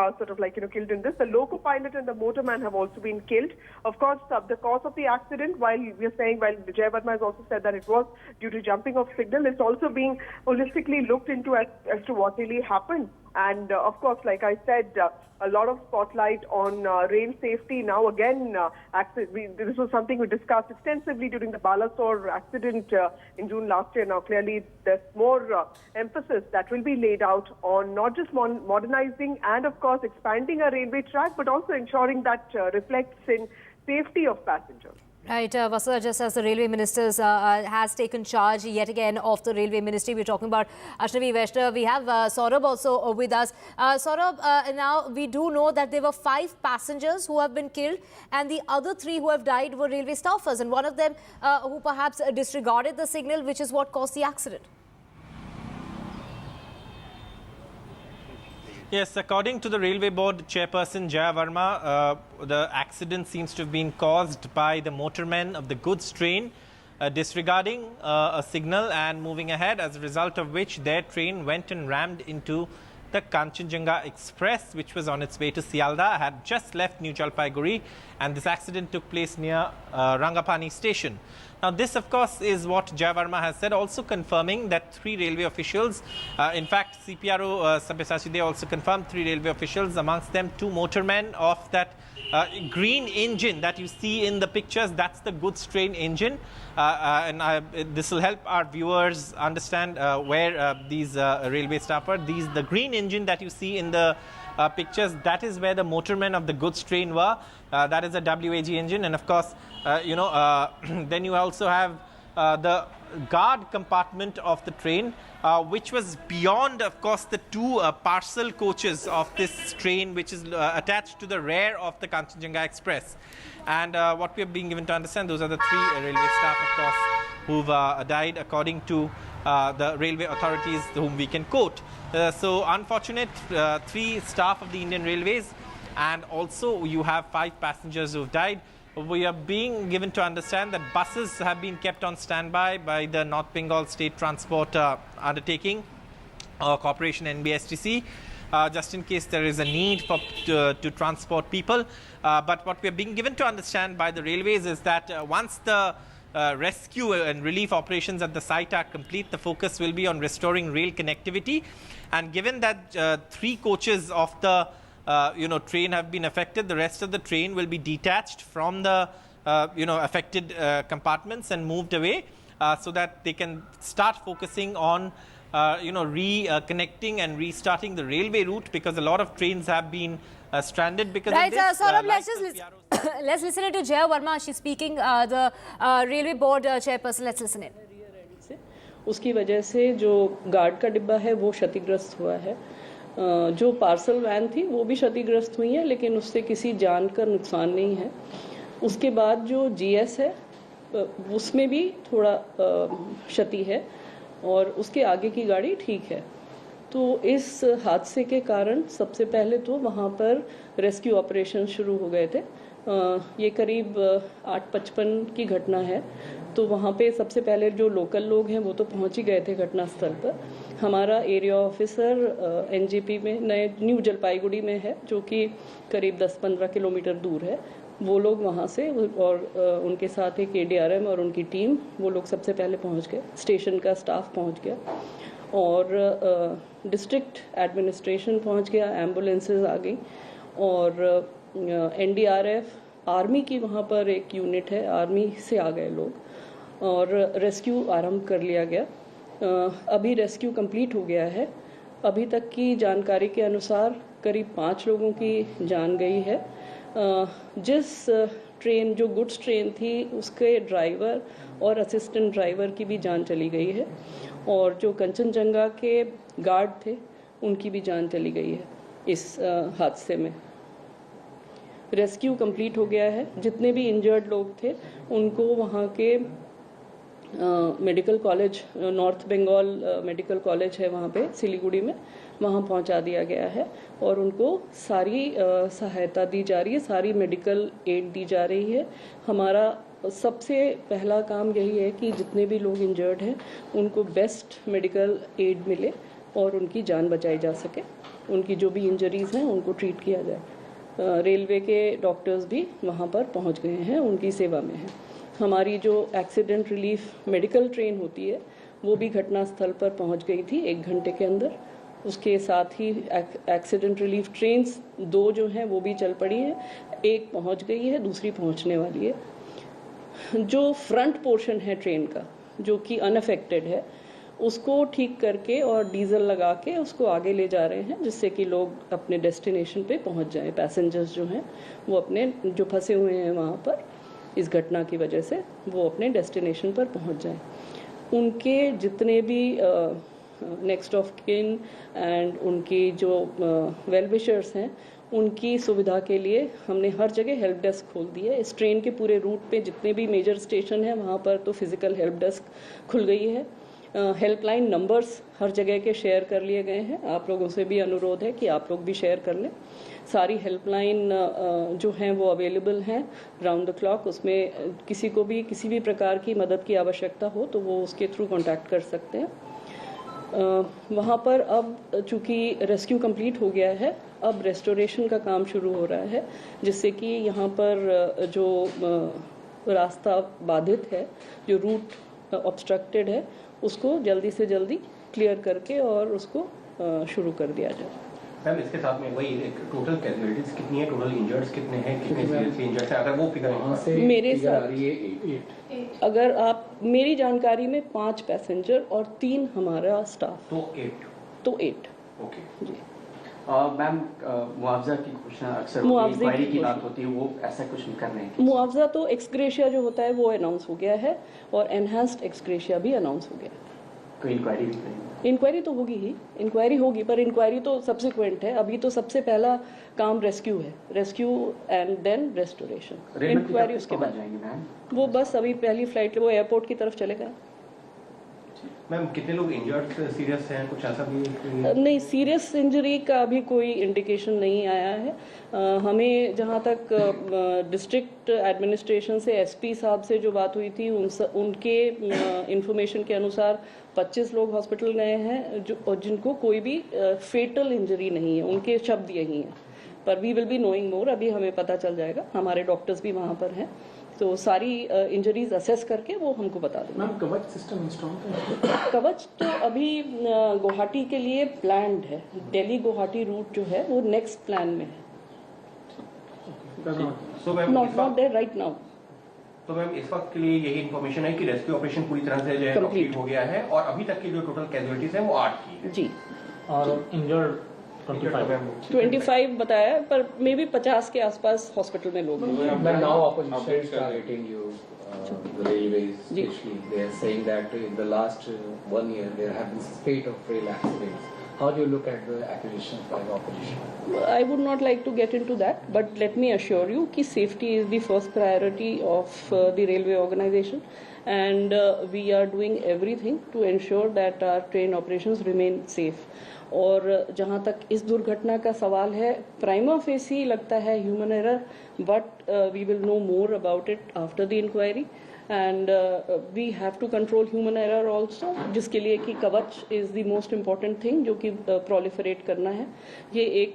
killed in this. The loco pilot and the motorman have also been killed. Of course, the cause of the accident, while Jaya Varma has also said that it was due to jumping of signal, it's also being holistically looked into as to what really happened. And of course, like I said, a lot of spotlight on rail safety. Now again, this was something we discussed extensively during the Balasore accident in June last year. Now clearly there's more emphasis that will be laid out on not just modernizing and of course expanding a railway track, but also ensuring that reflects in safety of passengers. Right, Vasudha, just as the Railway Minister has taken charge yet again of the Railway Ministry, we're talking about Ashwini Vaishnav. We have Saurabh also with us. Saurabh, now we do know that there were 5 passengers who have been killed, and the other 3 who have died were railway staffers, and one of them who perhaps disregarded the signal, which is what caused the accident. Yes, according to the Railway Board chairperson Jaya Varma, the accident seems to have been caused by the motormen of the goods train disregarding a signal and moving ahead, as a result of which their train went and rammed into the Kanchanjunga Express, which was on its way to Sealdah, had just left New Jalpaiguri, and this accident took place near Rangapani station. Now, Now, this, of course, is what Jai Verma has said, also confirming that 3 railway officials, in fact, CPRO Sabyasachi also confirmed 3 railway officials, amongst them 2 motormen of that green engine that you see in the pictures. That's the goods train engine, this will help our viewers understand where these railway staff are. The green engine that you see in the pictures, that is where the motormen of the goods train were. That is a WAG engine, and of course, then you also have the guard compartment of the train, which was beyond, of course, the 2 parcel coaches of this train, which is attached to the rear of the Kanchanjunga Express. And what we are being given to understand, those are the 3 railway staff, of course, who've died, according to the railway authorities, whom we can quote. So unfortunate, 3 staff of the Indian Railways, and also you have 5 passengers who've died. We are being given to understand that buses have been kept on standby by the North Bengal State Transport Undertaking Corporation, NBSTC, just in case there is a need to transport people. But what we are being given to understand by the railways is that once the rescue and relief operations at the site are complete, the focus will be on restoring rail connectivity. And given that 3 coaches of the train have been affected, the rest of the train will be detached from the affected compartments and moved away, so that they can start focusing on reconnecting and restarting the railway route, because a lot of trains have been stranded because of this. Saurabh, let's listen to Jai Verma. She's speaking, the railway board chairperson. Let's listen in. उसकी वजह से जो guard का डिब्बा है वो क्षतिग्रस्त हुआ है, जो पार्सल वैन थी वो भी क्षतिग्रस्त हुई है, लेकिन उससे किसी जान का नुकसान नहीं है। उसके बाद जो जीएस है उसमें भी थोड़ा क्षति है, और उसके आगे की गाड़ी ठीक है। तो इस हादसे के कारण सबसे पहले तो वहाँ पर रेस्क्यू ऑपरेशन शुरू हो गए थे। ये करीब 8:55 की घटना है, तो वहाँ पे सबसे पहले जो लोकल लोग हैं वो तो पहुँच ही गए थे घटनास्थल पर। हमारा एरिया ऑफिसर एनजीपी में न्यू जलपाईगुड़ी में है, जो कि करीब 10-15 किलोमीटर दूर है। वो लोग वहाँ से, और उनके साथ एक एडीआरएम और उनकी टीम, वो लोग सबसे पहले पहुँच गए। स्टेशन का स्टाफ पहुँच गया, और डिस्ट्रिक्ट एडमिनिस्ट्रेशन पहुँच गया, एम्बुलेंसेज आ गई, और एनडीआरएफ, आर्मी की वहाँ पर एक यूनिट है, आर्मी से आ गए लोग, और रेस्क्यू आरंभ कर लिया गया। अभी रेस्क्यू कंप्लीट हो गया है। अभी तक की जानकारी के अनुसार करीब 5 लोगों की जान गई है। जिस ट्रेन, जो गुड्स ट्रेन थी, उसके ड्राइवर और असिस्टेंट ड्राइवर की भी जान चली गई है, और जो कंचनजंगा के गार्ड थे उनकी भी जान चली गई है इस हादसे में। रेस्क्यू कंप्लीट हो गया है। जितने भी इंजर्ड लोग थे उनको वहाँ के medical college, North Bengal medical college है वहाँ पे सिलीगुड़ी में, वहाँ पहुँचा दिया गया है, और उनको सारी सहायता दी जा रही है, सारी मेडिकल एड दी जा रही है। हमारा सबसे पहला काम यही है कि जितने भी लोग इंजर्ड हैं उनको बेस्ट मेडिकल एड मिले और उनकी जान बचाई जा सके। उनकी जो भी इंजरीज़ हैं उनको ट्रीट किया जाए। रेलवे के डॉक्टर्स भी वहाँ पर पहुँच गए हैं, उनकी सेवा में हैं। हमारी जो एक्सीडेंट रिलीफ मेडिकल ट्रेन होती है वो भी घटनास्थल पर पहुँच गई थी 1 घंटे के अंदर। उसके साथ ही एक्सीडेंट रिलीफ ट्रेन्स 2 जो हैं वो भी चल पड़ी हैं, एक पहुँच गई है, दूसरी पहुँचने वाली है। जो फ्रंट पोर्शन है ट्रेन का, जो कि अनअफेक्टेड है, उसको ठीक करके और डीजल लगा के उसको आगे ले जा रहे हैं, जिससे कि लोग अपने डेस्टिनेशन पे पहुंच जाएं। पैसेंजर्स जो हैं वो अपने, जो फंसे हुए हैं वहाँ पर इस घटना की वजह से, वो अपने डेस्टिनेशन पर पहुंच जाएं। उनके जितने भी नेक्स्ट ऑफ किन एंड उनकी जो वेल विशर्स हैं, उनकी सुविधा के लिए हमने हर जगह हेल्प डेस्क खोल दी है। इस ट्रेन के पूरे रूट पे जितने भी मेजर स्टेशन हैं वहाँ पर तो फिजिकल हेल्प डेस्क खुल गई है। हेल्पलाइन नंबर्स हर जगह के शेयर कर लिए गए हैं। आप लोगों से भी अनुरोध है कि आप लोग भी शेयर कर लें। सारी हेल्पलाइन जो हैं वो अवेलेबल हैं राउंड द क्लॉक। उसमें किसी को भी किसी भी प्रकार की मदद की आवश्यकता हो तो वो उसके थ्रू कांटेक्ट कर सकते हैं। वहाँ पर अब चूँकि रेस्क्यू कंप्लीट हो गया है, अब रेस्टोरेशन का काम शुरू हो रहा है, जिससे कि यहाँ पर जो रास्ता बाधित है, जो रूट ऑब्स्ट्रक्टेड है, उसको जल्दी से जल्दी क्लियर करके और उसको शुरू कर दिया जाए। मैम इसके साथ में वही टोटल कैजुअलिटीज कितनी है, टोटल इंजर्ड्स कितने हैं, कितने सीरियसली इंजर्ड है, अगर वो फिगर मेरे साथ अगर आप मेरी जानकारी में 5 पैसेंजर और 3 हमारा स्टाफ, तो 8 ओके जी। मैम मुआवजा की घोषणा अक्सर इंक्वायरी की बात होती है, वो ऐसा कुछ नहीं कर रहे हैं? मुआवजा तो एक्सग्रेशिया जो होता है वो अनाउंस हो गया है और एनहांस्ड एक्सग्रेशिया भी अनाउंस हो गया है। कोई इंक्वायरी भी करेंगे? इंक्वायरी तो होगी ही, इंक्वायरी होगी, पर इंक्वायरी तो सब्सिक्वेंट है। अभी तो सबसे पहला काम रेस्क्यू है, rescue and then restoration. Inquiry उसके बाद वो बस अभी पहली फ्लाइट वो एयरपोर्ट की तरफ चले गए। मैम कितने लोग इंजर्ड सीरियस हैं, कुछ ऐसा भी? नहीं, सीरियस इंजरी का अभी कोई इंडिकेशन नहीं आया है। हमें जहाँ तक डिस्ट्रिक्ट एडमिनिस्ट्रेशन से एसपी साहब से जो बात हुई थी उनके इंफॉर्मेशन के अनुसार 25 लोग हॉस्पिटल गए हैं और जिनको कोई भी फेटल इंजरी नहीं है, उनके शब्द यही हैं। पर we will be knowing more, अभी हमें पता चल जाएगा, हमारे डॉक्टर्स भी वहाँ पर हैं, तो सारी इंजरीज असेस करके वो हमको बता देंगे। मैम कवच सिस्टम इंस्टॉल है? कवच तो अभी गुवाहाटी के लिए प्लान्ड है, दिल्ली गुवाहाटी रूट जो है वो नेक्स्ट प्लान में है, नॉट देयर राइट नाउ। तो मैम इस वक्त के लिए यही इन्फॉर्मेशन है कि रेस्क्यू ऑपरेशन पूरी तरह से जो है कंप्लीट हो गया है और अभी तक की जो टोटल कैजुअलिटीज है वो 8 की है जी, और इंजर्ड 25 बताया, पर मे बी 50 के आसपास हॉस्पिटल में लोग हैं। The railways, especially, they are saying that in the last 1 year there have been spate of rail accidents. How do you look at the acquisition by opposition? I would not like to get into that, but let me assure you कि safety is the first priority of the railway organization, and we are doing everything to ensure that our train operations remain safe. और जहाँ तक इस दुर्घटना का सवाल है, prima facie लगता है human error, but we will know more about it after the inquiry, and we have to control human error also, जिसके लिए कि Kavach is the most important thing जो कि प्रोलिफरेट करना है। ये एक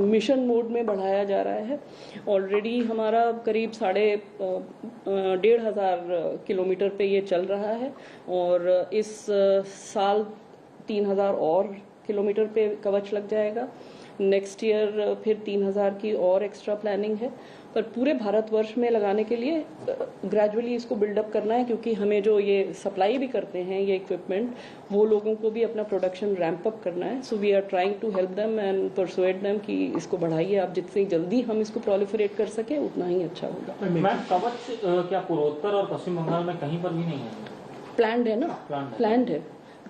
मिशन मोड में बढ़ाया जा रहा है। ऑलरेडी हमारा करीब 1,500 किलोमीटर पे ये चल रहा है और इस साल 3,000 और किलोमीटर पे कवच लग जाएगा। नेक्स्ट ईयर फिर 3,000 की और एक्स्ट्रा प्लानिंग है, पर पूरे भारतवर्ष में लगाने के लिए ग्रेजुअली इसको बिल्डअप करना है, क्योंकि हमें जो ये सप्लाई भी करते हैं ये इक्विपमेंट, वो लोगों को भी अपना प्रोडक्शन रैंप अप करना है। So we are trying to help them and persuade them कि इसको बढ़ाइए आप, जितनी जल्दी हम इसको प्रोलिफरेट कर सके उतना ही अच्छा होगा। मैम कवच क्या पूर्वोत्तर और पश्चिम बंगाल में कहीं पर भी नहीं है? प्लान्ड है ना, प्लान्ड है,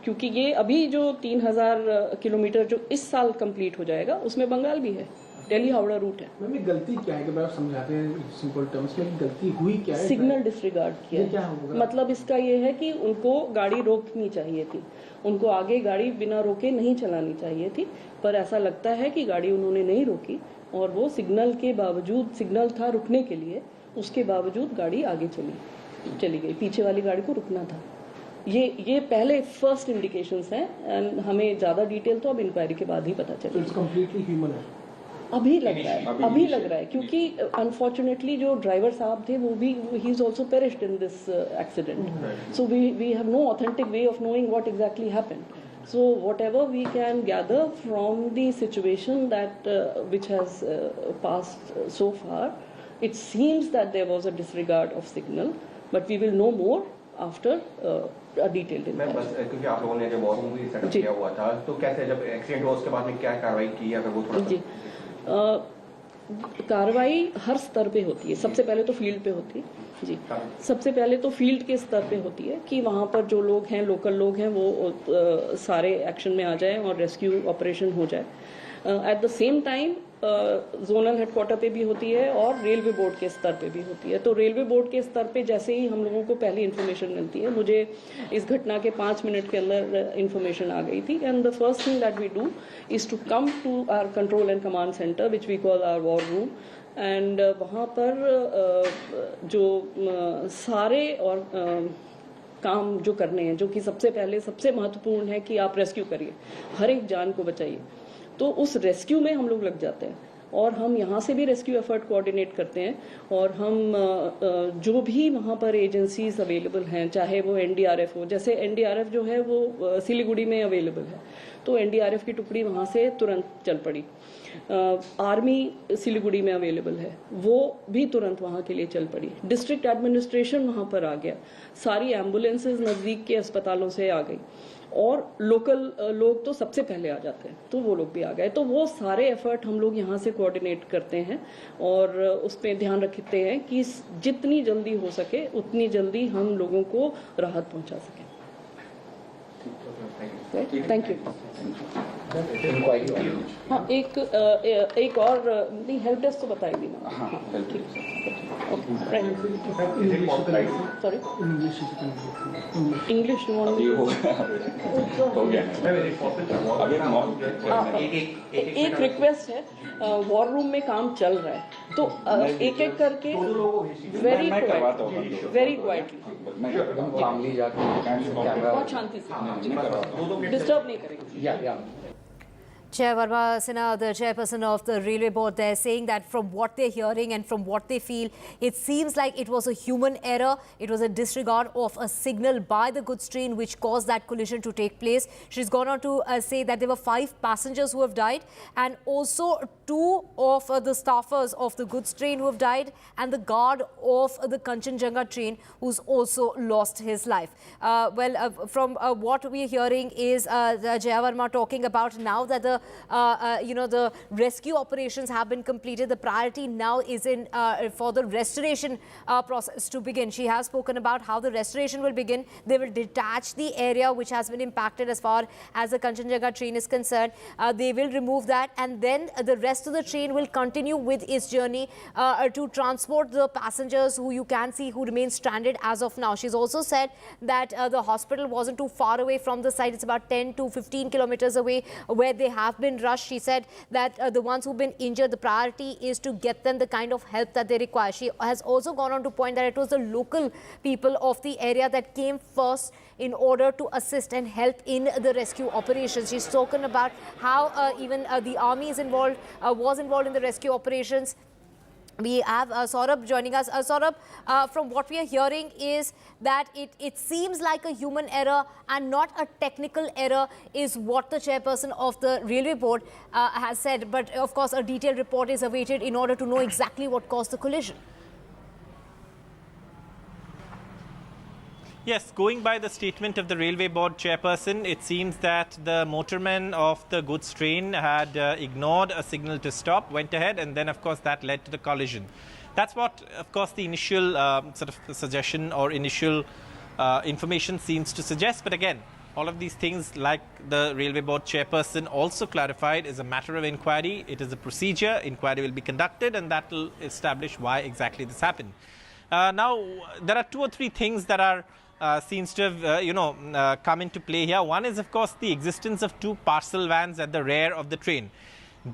क्योंकि ये अभी जो 3,000 किलोमीटर जो इस साल कंप्लीट हो जाएगा उसमें बंगाल भी है, दिल्ली हावड़ा रूट है। मैम गलती क्या है कि आप समझाते हैं सिंपल टर्म्स में, गलती हुई क्या है? सिग्नल डिसरिगार्ड किया है। क्या होगा? मतलब इसका ये है कि उनको गाड़ी रोकनी चाहिए थी, उनको आगे गाड़ी बिना रोके नहीं चलानी चाहिए थी, पर ऐसा लगता है कि गाड़ी उन्होंने नहीं रोकी और वो सिग्नल के बावजूद, सिग्नल था रुकने के लिए, उसके बावजूद गाड़ी आगे चली गई, पीछे वाली गाड़ी को रुकना था। ये पहले फर्स्ट इंडिकेशंस हैं एंड हमें ज़्यादा डिटेल तो अब इंक्वायरी के बाद ही पता चलेगा। इट्स कंप्लीटली ह्यूमन है, अभी लग रहा है क्योंकि अनफॉर्चुनेटली जो ड्राइवर साहब थे वो भी, he is also perished in this accident, so we have no authentic way of knowing what exactly happened. So whatever we can gather from the situation that which has passed so far, it seems that there was a disregard of signal, but we will know more after a detailed मैं बस क्योंकि आप लोगों ने जब war room भी setup किया हुआ था, तो कैसे जब एक्सीडेंट हुआ उसके बाद में क्या कार्रवाई की, अगर वो थोड़ा जी कार्रवाई हर स्तर पे होती है। सबसे पहले तो फील्ड पे होती है जी, सबसे पहले तो फील्ड के स्तर पे होती है कि वहाँ पर जो लोग हैं, लोकल लोग हैं, वो सारे एक्शन में आ जाएं और रेस्क्यू ऑपरेशन हो जाए। At the same time zonal headquarter पे भी होती है और रेलवे बोर्ड के स्तर पे भी होती है। तो रेलवे बोर्ड के स्तर पे जैसे ही हम लोगों को पहली इन्फॉर्मेशन मिलती है, मुझे इस घटना के 5 मिनट के अंदर इन्फॉर्मेशन आ गई थी, and the first thing that we do is to come to our control and command centre which we call our war room, एंड वहाँ पर जो सारे और काम जो करने हैं, जो कि सबसे पहले सबसे महत्वपूर्ण है कि आप रेस्क्यू करिए, हर एक जान को बचाइए, तो उस रेस्क्यू में हम लोग लग जाते हैं। और हम यहाँ से भी रेस्क्यू एफर्ट कोऑर्डिनेट करते हैं और हम जो भी वहाँ पर एजेंसीज अवेलेबल हैं, चाहे वो एनडीआरएफ हो, जैसे एनडीआरएफ जो है वो सिलीगुड़ी में अवेलेबल है, तो एनडीआरएफ की टुकड़ी वहाँ से तुरंत चल पड़ी। आर्मी सिलीगुड़ी में अवेलेबल है, वो भी तुरंत वहाँ के लिए चल पड़ी। डिस्ट्रिक्ट एडमिनिस्ट्रेशन वहाँ पर आ गया, सारी एम्बुलेंसेज नज़दीक के अस्पतालों से आ गई और लोकल लोग तो सबसे पहले आ जाते हैं, तो वो लोग भी आ गए। तो वो सारे एफर्ट हम लोग यहाँ से कोऑर्डिनेट करते हैं और उस पर ध्यान रखते हैं कि जितनी जल्दी हो सके उतनी जल्दी हम लोगों को राहत पहुँचा सकें। Thank you. हाँ, एक और नहीं, हेल्प डेस्क तो बताएगी ना। हाँ, ठीक है। सॉरी, इंग्लिश एक रिक्वेस्ट है, वॉर रूम में काम चल रहा है, तो एक एक करके वेरी क्वाइटली बहुत शांति से, डिस्टर्ब नहीं करेंगे। Chair Verma Sinha, the chairperson of the Railway Board, they're saying that from what they're hearing and from what they feel, it seems like it was a human error. It was a disregard of a signal by the goods train which caused that collision to take place. She's gone on to say that there were 5 passengers who have died and also 2 of the staffers of the goods train who have died and the guard of the Kanchanjunga train who's also lost his life. From what we're hearing is Jaya Verma talking about now that the rescue operations have been completed. The priority now is in for the restoration process to begin. She has spoken about how the restoration will begin. They will detach the area which has been impacted as far as the Kanchanjunga train is concerned. They will remove that, and then the rest of the train will continue with its journey to transport the passengers who you can see who remain stranded as of now. She's also said that the hospital wasn't too far away from the site. It's about 10 to 15 kilometers away where they have been rushed. She said that the ones who've been injured, the priority is to get them the kind of help that they require. She has also gone on to point that it was the local people of the area that came first in order to assist and help in the rescue operations. She's spoken about how even the army is involved, was involved in the rescue operations. We have Saurabh joining us. Saurabh, from what we are hearing is that it seems like a human error and not a technical error is what the chairperson of the Railway Board has said. But of course, a detailed report is awaited in order to know exactly what caused the collision. Yes, going by the statement of the Railway Board chairperson, it seems that the motorman of the goods train had ignored a signal to stop, went ahead, and then, of course, that led to the collision. That's what, of course, the initial sort of suggestion or initial information seems to suggest. But again, all of these things, like the Railway Board chairperson also clarified, is a matter of inquiry. It is a procedure. Inquiry will be conducted, and that will establish why exactly this happened. Now, there are 2 or 3 things that are seems to have, come into play here. One is, of course, the existence of 2 parcel vans at the rear of the train.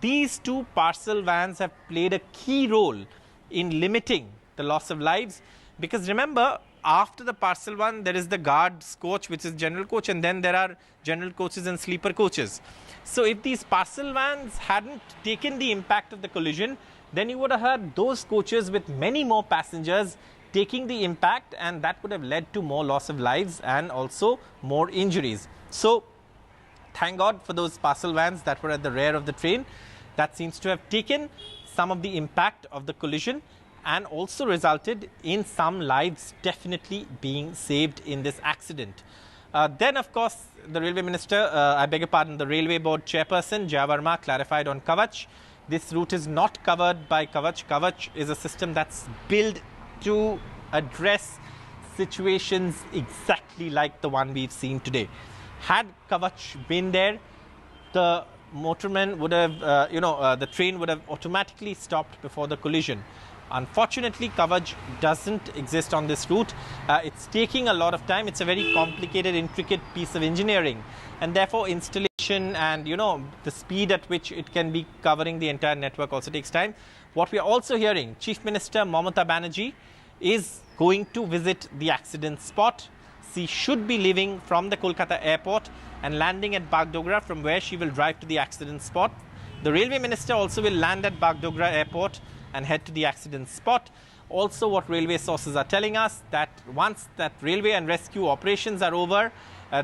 These 2 parcel vans have played a key role in limiting the loss of lives, because remember, after the parcel van, there is the guards coach, which is general coach, and then there are general coaches and sleeper coaches. So if these parcel vans hadn't taken the impact of the collision, then you would have had those coaches with many more passengers taking the impact, and that would have led to more loss of lives and also more injuries. So thank God for those parcel vans that were at the rear of the train. That seems to have taken some of the impact of the collision and also resulted in some lives definitely being saved in this accident. Then, of course, the Railway Minister, the Railway Board chairperson, Jaya Verma, clarified on Kavach. This route is not covered by Kavach. Kavach is a system that's built to address situations exactly like the one we've seen today. Had Kavach been there, the motorman would have, the train would have automatically stopped before the collision. Unfortunately, Kavach doesn't exist on this route. It's taking a lot of time. It's a very complicated, intricate piece of engineering, and therefore installation and the speed at which it can be covering the entire network also takes time. What we are also hearing, Chief Minister Mamata Banerjee is going to visit the accident spot. She should be leaving from the Kolkata airport and landing at Bagdogra, from where she will drive to the accident spot. The railway minister also will land at Bagdogra airport and head to the accident spot. Also, what railway sources are telling us that once that railway and rescue operations are over,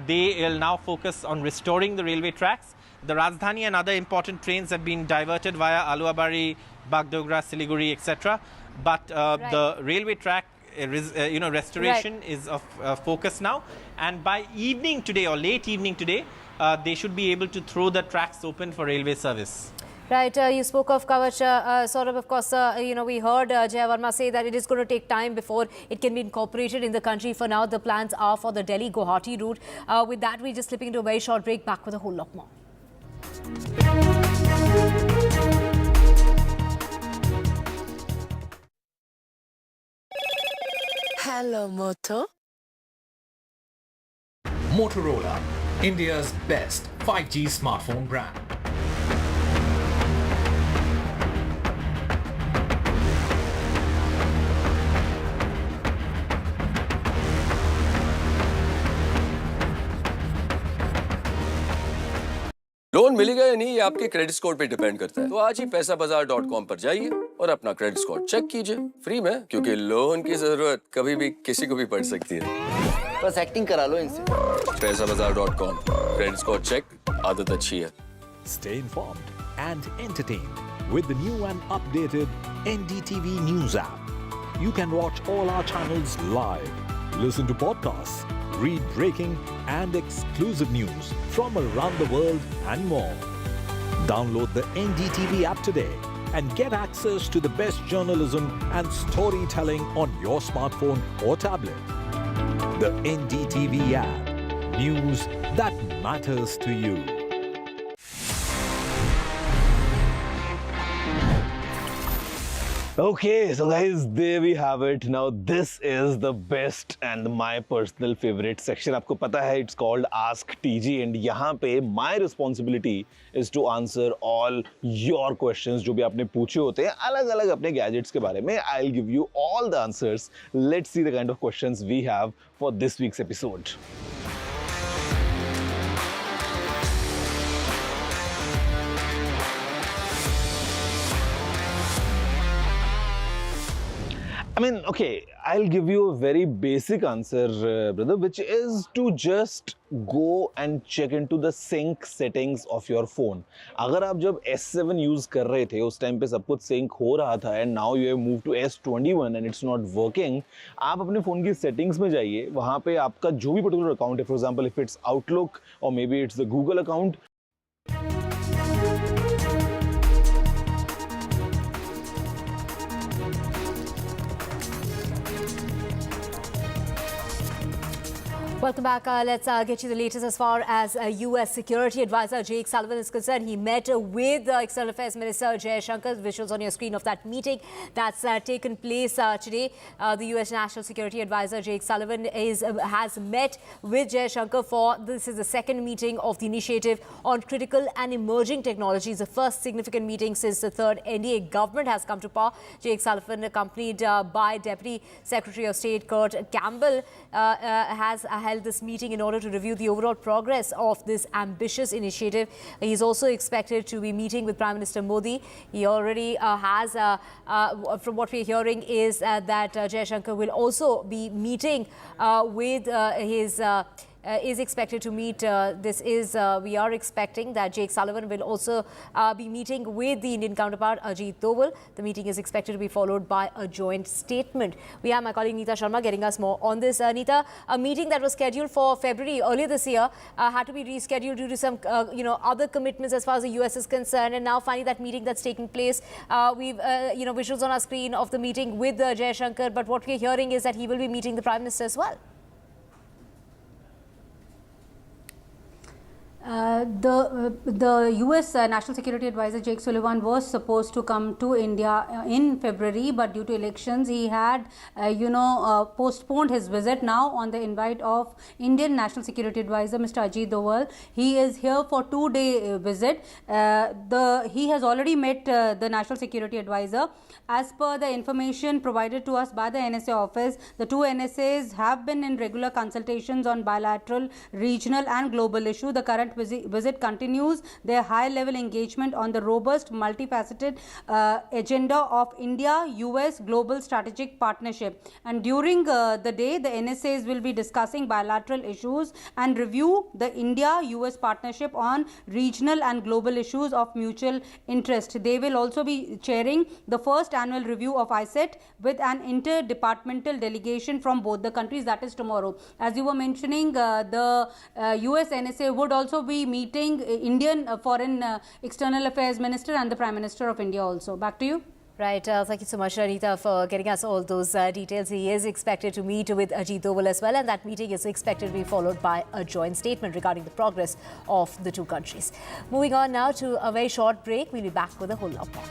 they will now focus on restoring the railway tracks. The Rajdhani and other important trains have been diverted via Aluabari, Bagdogra, Siliguri, etc. But the railway track restoration is of focus now. And by evening today or late evening today, they should be able to throw the tracks open for railway service. Right, you spoke of Kavach, Saurabh, of course, we heard Jaya Verma say that it is going to take time before it can be incorporated in the country. For now, the plans are for the Delhi-Guwahati route. With that, we're just slipping into a very short break, back with a whole lot more. Hello, Moto. Motorola, India's best 5G smartphone brand. Loan मिलेगा या नहीं ये आपके credit score पे depend करता है। तो आज ही पैसाबाजार.com पर जाइए और अपना क्रेडिट स्कोर चेक कीजिए फ्री में, क्योंकि लोन की जरूरत कभी भी किसी को भी पड़ सकती है। बस एक्टिंग करा लो इनसे। पैसाबाजार.com, क्रेडिट स्कोर चेक, आदत अच्छी है। Stay informed and entertained with the new and updated NDTV News app. You can watch all our channels live, listen to podcasts, read breaking and exclusive news from around the world and more. Download the NDTV app today and get access to the best journalism and storytelling on your smartphone or tablet. The NDTV app. News that matters to you. Okay, so guys, there we have it. Now this is the best and my personal favorite section. आपको पता है, it's called Ask TG, and यहाँ पे my responsibility is to answer all your questions जो भी आपने पूछे होते हैं अलग-अलग अपने gadgets के बारे में. I'll give you all the answers. Let's see the kind of questions we have for this week's episode. I mean, okay, I'll give you a very basic answer, brother, which is to just go and check into the sync settings of your phone. अगर आप जब S7 use कर रहे थे, उस time पे सब कुछ sync हो रहा था, and now you have moved to S21 and it's not working, आप अपने फ़ोन की settings में जाइए, वहाँ पे आपका जो भी particular account है, for example, if it's Outlook or maybe it's the Google account, Welcome back. Let's get you the latest as far as U.S. Security Advisor Jake Sullivan is concerned. He met with External Affairs Minister Jay Shankar. Visuals on your screen of that meeting that's taken place today. The U.S. National Security Advisor Jake Sullivan has met with Jay Shankar this is the second meeting of the initiative on critical and emerging technologies, the first significant meeting since the third NDA government has come to power. Jake Sullivan, accompanied by Deputy Secretary of State Kurt Campbell, has held this meeting in order to review the overall progress of this ambitious initiative. He is also expected to be meeting with Prime Minister Modi. He already has, from what we are hearing, is that Jay Shankar will also be meeting with is expected to meet. We are expecting that Jake Sullivan will also be meeting with the Indian counterpart Ajit Doval. The meeting is expected to be followed by a joint statement. We have my colleague Neeta Sharma getting us more on this. Neeta, a meeting that was scheduled for February earlier this year had to be rescheduled due to some other commitments as far as the US is concerned, and now finally that meeting that's taking place. We've visuals on our screen of the meeting with Jay Shankar, but what we're hearing is that he will be meeting the Prime Minister as well. The U.S. National Security Advisor Jake Sullivan was supposed to come to India in February, but due to elections, he had, postponed his visit. Now, on the invite of Indian National Security Advisor Mr. Ajit Doval, he is here for 2-day visit. He has already met the National Security Advisor. As per the information provided to us by the NSA office, the two NSAs have been in regular consultations on bilateral, regional, and global issue. The current visit continues their high-level engagement on the robust, multifaceted agenda of India-US Global Strategic Partnership. And during the day, the NSAs will be discussing bilateral issues and review the India-US partnership on regional and global issues of mutual interest. They will also be chairing the first annual review of ISET with an interdepartmental delegation from both the countries. That is tomorrow. As you were mentioning, the US NSA would also be meeting Indian Foreign External Affairs Minister and the Prime Minister of India also. Back to you. Right. Thank you so much, Anita, for getting us all those details. He is expected to meet with Ajit Doval as well, and that meeting is expected to be followed by a joint statement regarding the progress of the two countries. Moving on now to a very short break. We'll be back with a whole lot more.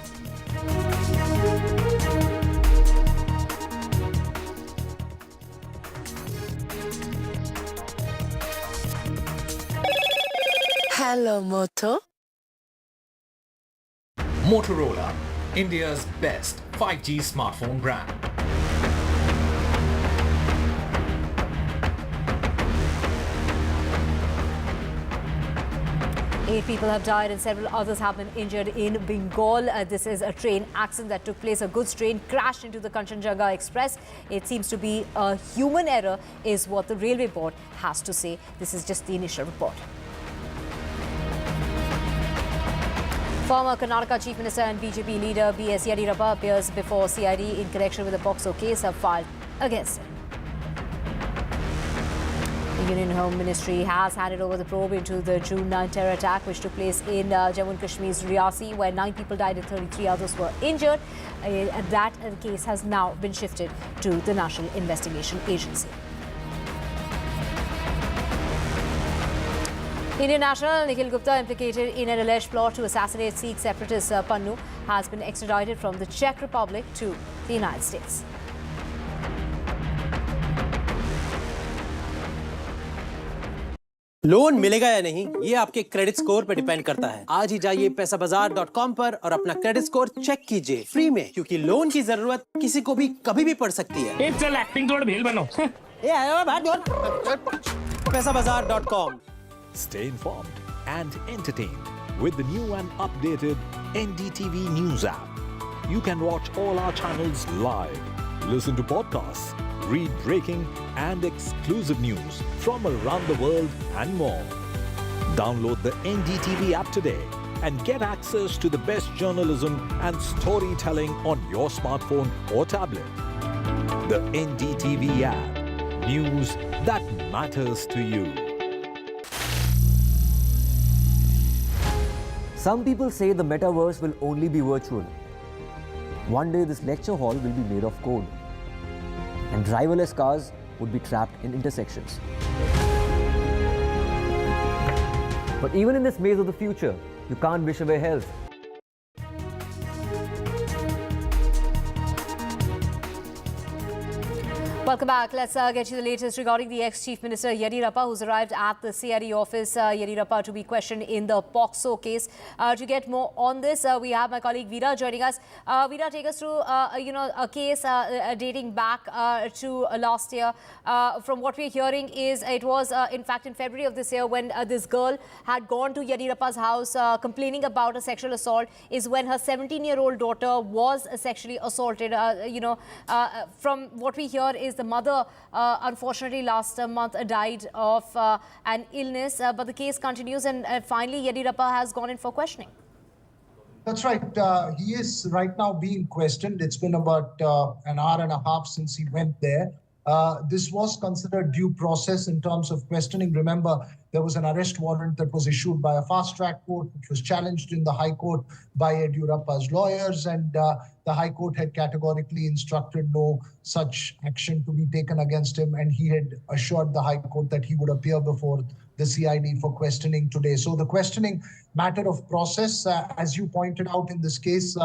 Hello, Moto. Motorola, India's best 5G smartphone brand. Eight people have died and several others have been injured in Bengal. This is a train accident that took place. A goods train crashed into the Kanchanjunga Express. It seems to be a human error, is what the Railway Board has to say. This is just the initial report. Former Karnataka Chief Minister and BJP leader B.S. Yediyurappa appears before CID in connection with a POXO case filed against him. The Union Home Ministry has handed over the probe into the June 9 terror attack which took place in Jammu and Kashmir's Riyasi, where 9 people died and 33 others were injured. That case has now been shifted to the National Investigation Agency. Indian national Nikhil Gupta, implicated in an alleged plot to assassinate Sikh separatist Pannu, has been extradited from the Czech Republic to the United States. Loan मिलेगा या नहीं, ये आपके credit score पे depend करता है। आज ही जाइए पैसाबाजार.com पर और अपना क्रेडिट स्कोर चेक कीजिए फ्री में, क्योंकि लोन की जरूरत किसी को भी कभी भी पड़ सकती है। चल एक्टिंग थोड़ा भेल बनो। ये आया भाई पैसाबाजार.com। Stay informed and entertained with the new and updated NDTV News app. You can watch all our channels live, listen to podcasts, read breaking and exclusive news from around the world and more. Download the NDTV app today and get access to the best journalism and storytelling on your smartphone or tablet. The NDTV app. News that matters to you. Some people say the metaverse will only be virtual. One day this lecture hall will be made of code, and driverless cars would be trapped in intersections. But even in this maze of the future, you can't wish away health. Welcome back. Let's get you the latest regarding the ex-Chief Minister Yediyurappa, who's arrived at the CID office. Yediyurappa to be questioned in the POXO case. To get more on this, we have my colleague Veera joining us. Veera, take us through, a case dating back to last year. From what we're hearing is it was, in fact, in February of this year when this girl had gone to Yediyurappa's house complaining about a sexual assault, is when her 17-year-old daughter was sexually assaulted. From what we hear is the mother, unfortunately, last month died of an illness. But the case continues, and finally, Yediyurappa has gone in for questioning. That's right. He is right now being questioned. It's been about an hour and a half since he went there. This was considered due process in terms of questioning. Remember, there was an arrest warrant that was issued by a fast-track court, which was challenged in the High Court by Yediyurappa's lawyers, and the High Court had categorically instructed no such action to be taken against him, and he had assured the High Court that he would appear before the CID for questioning today. So the questioning matter of process, as you pointed out in this case,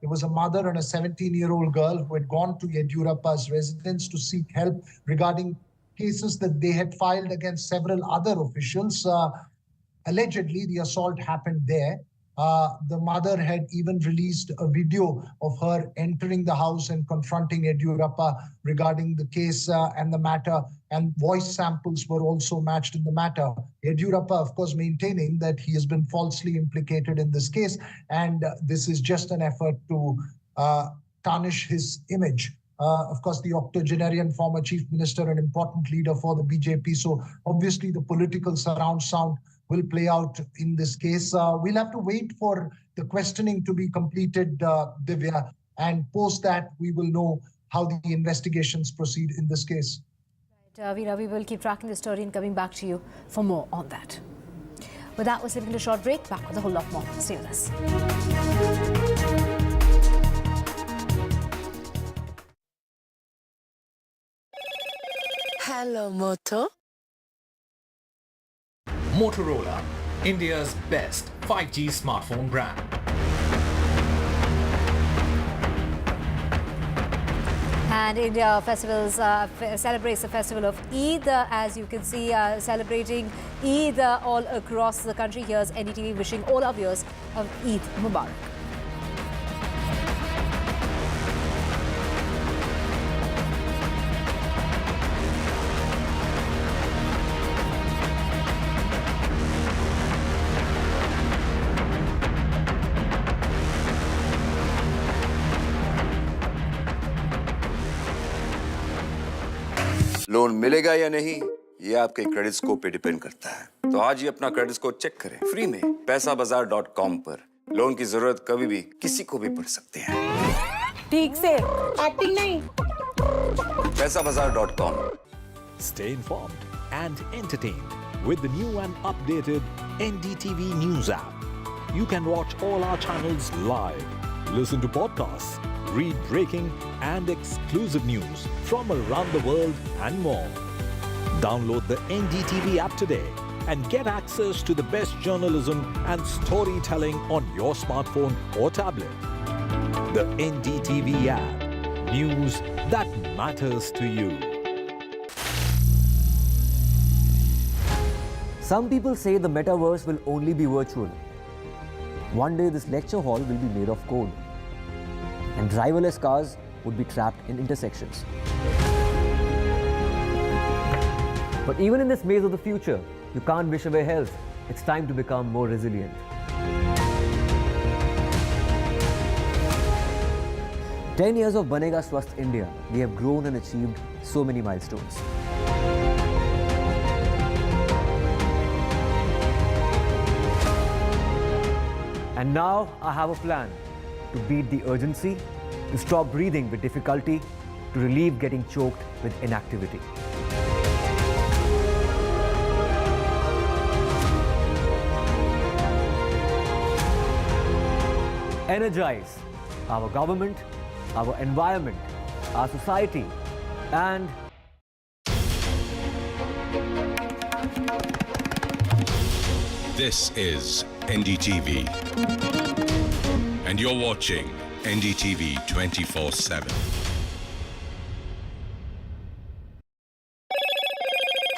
it was a mother and a 17-year-old girl who had gone to Yediyurappa's residence to seek help regarding cases that they had filed against several other officials. Allegedly, the assault happened there. The mother had even released a video of her entering the house and confronting Yediyurappa regarding the case and the matter, and voice samples were also matched in the matter. Yediyurappa, of course, maintaining that he has been falsely implicated in this case, and this is just an effort to tarnish his image. Of course, the octogenarian former chief minister, an important leader for the BJP. So obviously the political surround sound will play out in this case. We'll have to wait for the questioning to be completed, Divya, and post that we will know how the investigations proceed in this case. Right, Veera, we will keep tracking the story and coming back to you for more on that. With that, we're taking a short break. Back with a whole lot more. Stay with us. Hello, Moto. Motorola, India's best 5G smartphone brand. And India festivals celebrates the festival of Eid, as you can see, celebrating Eid all across the country. Here's NDTV wishing all our viewers of Eid Mubarak. Loan मिलेगा या नहीं, ये आपके credit score पे depend करता है। तो आज ही अपना क्रेडिट स्कोर चेक करें फ्री में पैसाबाजार.com पर। लोन की जरूरत कभी भी किसी को भी पड़ सकती है। ठीक से एक्टिंग नहीं। पैसाबाजार.com। Stay informed and entertained with the new and updated NDTV News app. You can watch all our channels live, listen to podcasts, read breaking and exclusive news from around the world and more. Download the NDTV app today and get access to the best journalism and storytelling on your smartphone or tablet. The NDTV app. News that matters to you. Some people say the metaverse will only be virtual. One day this lecture hall will be made of code, and driverless cars would be trapped in intersections. But even in this maze of the future, you can't wish away health. It's time to become more resilient. "10 years of Banega Swasth India, we have grown and achieved so many milestones. And now I have a plan to beat the urgency, to stop breathing with difficulty, to relieve getting choked with inactivity. Energize our government, our environment, our society, and This is NDTV, and you're watching NDTV 24/7.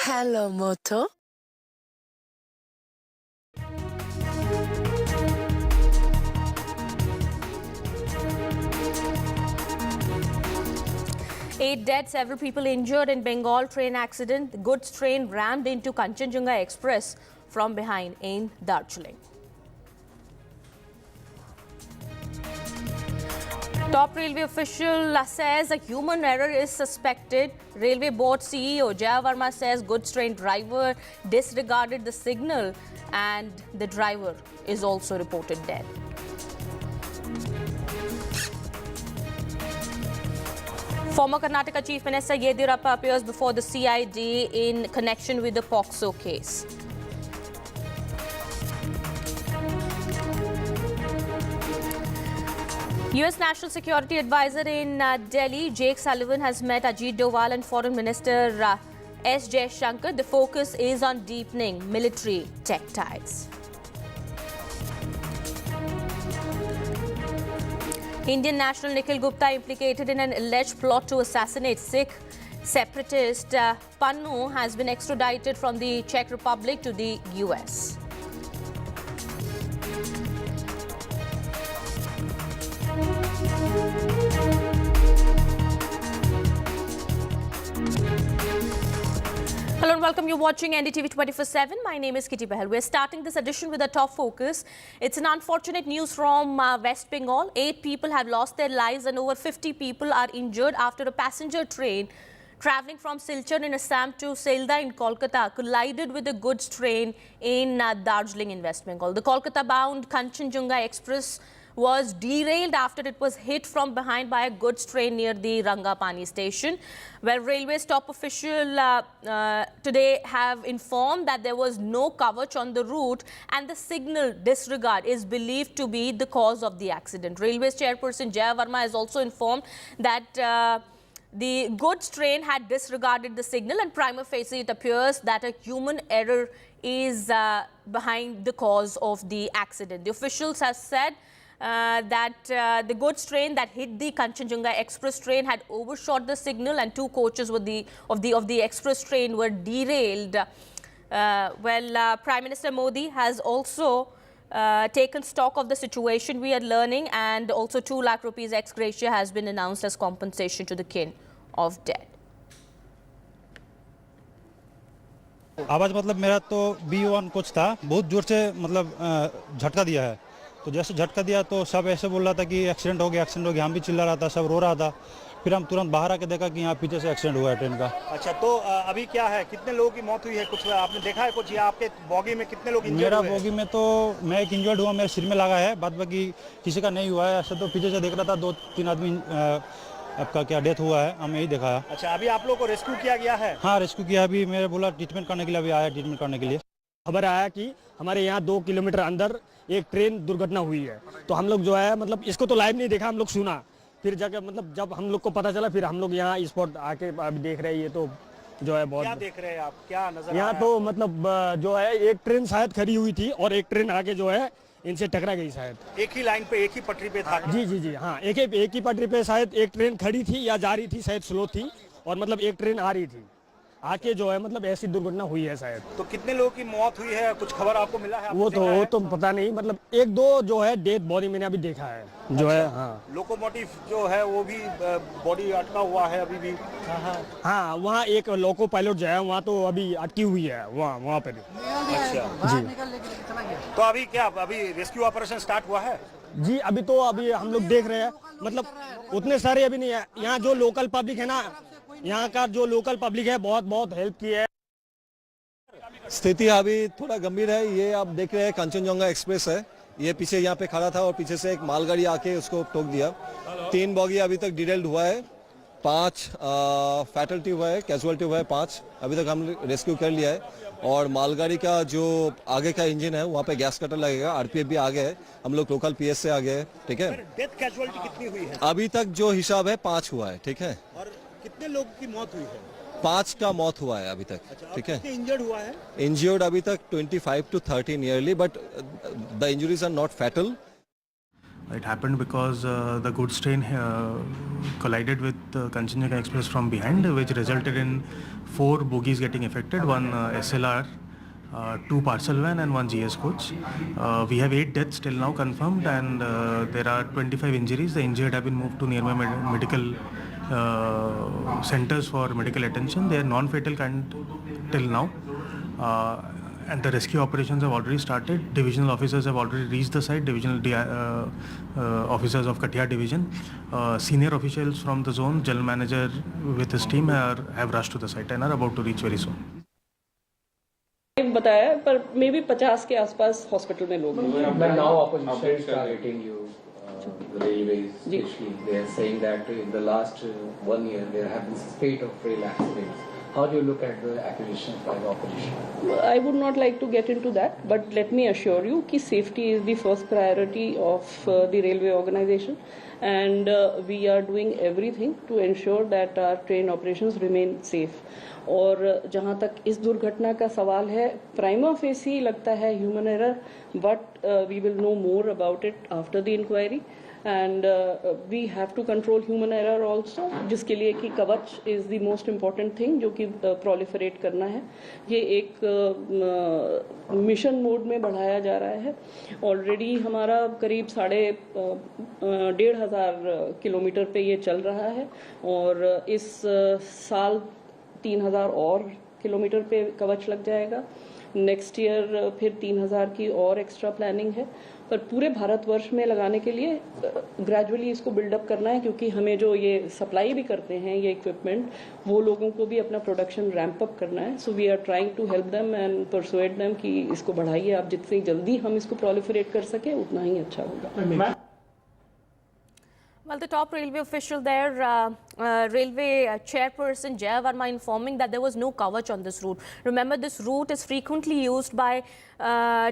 Hello, Moto. Eight dead, several people injured in Bengal train accident. The goods train rammed into Kanchanjunga Express from behind in Darjeeling. Top railway official says a human error is suspected. Railway board CEO Jaya Verma says goods train driver disregarded the signal and the driver is also reported dead. Former Karnataka Chief Minister Yediyurappa appears before the CID in connection with the POCSO case. US National Security Advisor in Delhi, Jake Sullivan, has met Ajit Doval and Foreign Minister S. Jaishankar. The focus is on deepening military tech ties. Indian national Nikhil Gupta implicated in an alleged plot to assassinate Sikh separatist Pannu has been extradited from the Czech Republic to the US. Hello and welcome. You're watching NDTV 24/7. My name is Kitty Bahal. We're starting this edition with a top focus. It's an unfortunate news from West Bengal. 8 people have lost their lives and over 50 people are injured after a passenger train traveling from Silchar in Assam to Sealdah in Kolkata collided with a goods train in Darjeeling in West Bengal. The Kolkata-bound Kanchanjunga Express was derailed after it was hit from behind by a goods train near the Rangapani station, where railways top official today have informed that there was no coverage on the route and the signal disregard is believed to be the cause of the accident. Railways chairperson Jaya Verma has also informed that the goods train had disregarded the signal and prima facie it appears that a human error is behind the cause of the accident. The officials have said that the goods train that hit the Kanchanjunga Express train had overshot the signal and 2 coaches of the express train were derailed. Prime Minister Modi has also taken stock of the situation, we are learning, and also 2 lakh rupees ex gratia has been announced as compensation to the kin of dead. आवाज़ मतलब मेरा तो B1 coach था, बहुत जोर से मतलब झटका दिया है। तो जैसे झटका दिया तो सब ऐसे बोल रहा था कि एक्सीडेंट हो गया, हम भी चिल्ला रहा था, सब रो रहा था। फिर हम तुरंत बाहर आके देखा कि यहाँ पीछे से एक्सीडेंट हुआ है ट्रेन का। अच्छा, तो अभी क्या है, कितने लोगों की मौत हुई है, कुछ आपने देखा है कुछ, या आपके बॉगी में कितने लोग इंजर्ड हुए? मेरा बॉगी में तो मैं एक इंजर्ड हुआ, मेरे सिर में लगा है, बाद बाकी किसी का नहीं हुआ है। ऐसे तो पीछे से देख रहा था 2-3 आदमी आपका क्या डेथ हुआ है, हम यही देखा है। अच्छा, अभी आप लोगों को रेस्क्यू किया गया है? हाँ, रेस्क्यू किया। अभी मेरे बोला ट्रीटमेंट करने के लिए, अभी आया ट्रीटमेंट करने के लिए। खबर आया कि हमारे यहाँ 2 किलोमीटर अंदर एक ट्रेन दुर्घटना हुई है। तो हम लोग जो है मतलब इसको तो लाइव नहीं देखा, हम लोग सुना, फिर जाकर मतलब जब हम लोग को पता चला फिर हम लोग यहाँ स्पॉट आके अभी देख रहे हैं। ये तो जो है बहुत क्या देख रहे हैं आप, क्या नजर यहाँ तो मतलब जो है एक ट्रेन शायद खड़ी हुई थी और एक ट्रेन आगे जो है इनसे टकरा गई शायद। एक ही लाइन पे, एक ही पटरी पे था? जी हाँ, एक ही पटरी पे शायद एक ट्रेन खड़ी थी या जा रही थी, शायद स्लो थी, और मतलब एक ट्रेन आ रही थी, आके जो है मतलब ऐसी दुर्घटना हुई है शायद। तो कितने लोगों की मौत हुई है, कुछ खबर आपको मिला है? वो तो पता नहीं, मतलब 1-2 जो है डेड बॉडी मैंने अभी देखा है। जो है हाँ, लोकोमोटिव जो है वो भी बॉडी अटका हुआ है अभी भी। हाँ, वहाँ एक लोको पायलट जो है वहाँ तो अभी अटकी हुई है वहाँ पे भी। अच्छा जी, तो अभी क्या अभी रेस्क्यू ऑपरेशन स्टार्ट हुआ है? जी, अभी हम लोग देख रहे हैं, मतलब उतने सारे अभी नहीं है। यहाँ जो लोकल पब्लिक है ना, यहाँ का जो लोकल पब्लिक है बहुत हेल्प की है। स्थिति अभी थोड़ा गंभीर है। ये आप देख रहे हैं कंचनजंगा एक्सप्रेस है, ये पीछे यहाँ पे खड़ा था और पीछे से एक मालगाड़ी आके उसको ठोक दिया। 3 बॉगी अभी तक डिरेल्ड हुआ है, 5 फैटलिटी हुआ है, कैजुअलिटी हुआ है 5। अभी तक हम रेस्क्यू कर लिया है। और मालगाड़ी का जो आगे का इंजन है वहाँ पे गैस कटर लगेगा। आरपीएफ भी आ गए है, हम लोग लोकल पीएस से आ गए हैं। ठीक है, डेथ कैजुअलिटी कितनी हुई है? अभी तक जो हिसाब है 5 हुआ है। ठीक है, और कितने लोगों की मौत हुई है? 5 का मौत हुआ है अभी तक। ठीक है, इंजर्ड हुआ है? इंजर्ड अभी तक 25 to 30 nearly, but the injuries are not fatal. It happened because the goods train collided with Kanchanjunga Express from behind, which resulted in 4 bogies getting affected, 1 SLR, 2 parcel van and 1 GS coach. We have 8 deaths till now confirmed, and there are 25 injuries. The injured have been moved to nearby medical centers for medical attention. They are non-fatal till now. And the rescue operations have already started. Divisional officers have already reached the site. Divisional officers of Katia division, senior officials from the zone, general manager with his team have rushed to the site and are about to reach very soon. बताया पर may be 50 के आसपास hospital में लोग हैं। But now opposition is targeting you, the railways especially. They are saying that in the last 1 year there have been spate of rail accidents. How do you look at the accusations by the opposition? I would not like to get into that, but let me assure you कि safety is the first priority of the railway organization, and we are doing everything to ensure that our train operations remain safe. और जहाँ तक इस दुर्घटना का सवाल है, prima facie लगता है human error, but we will know more about it after the inquiry, and we have to control human error also, जिसके लिए कि कवच is the most important thing जो कि proliferate करना है. ये एक मिशन मोड में बढ़ाया जा रहा है. ऑलरेडी हमारा करीब 1,500 किलोमीटर पे ये चल रहा है और इस साल 3,000 और किलोमीटर पे कवच लग जाएगा. नेक्स्ट ईयर फिर 3,000 की और एक्स्ट्रा प्लानिंग है, पर पूरे भारतवर्ष में लगाने के लिए ग्रेजुअली इसको बिल्डअप करना है, क्योंकि हमें जो ये सप्लाई भी करते हैं ये इक्विपमेंट, वो लोगों को भी अपना प्रोडक्शन रैंप अप करना है. So we are trying to help them and persuade them कि इसको बढ़ाइए आप, जितनी जल्दी हम इसको प्रोलिफरेट कर सके उतना ही अच्छा होगा. Well, the top railway official there, railway chairperson Jaya Verma, informing that there was no kavach on this route. Remember, this route is frequently used by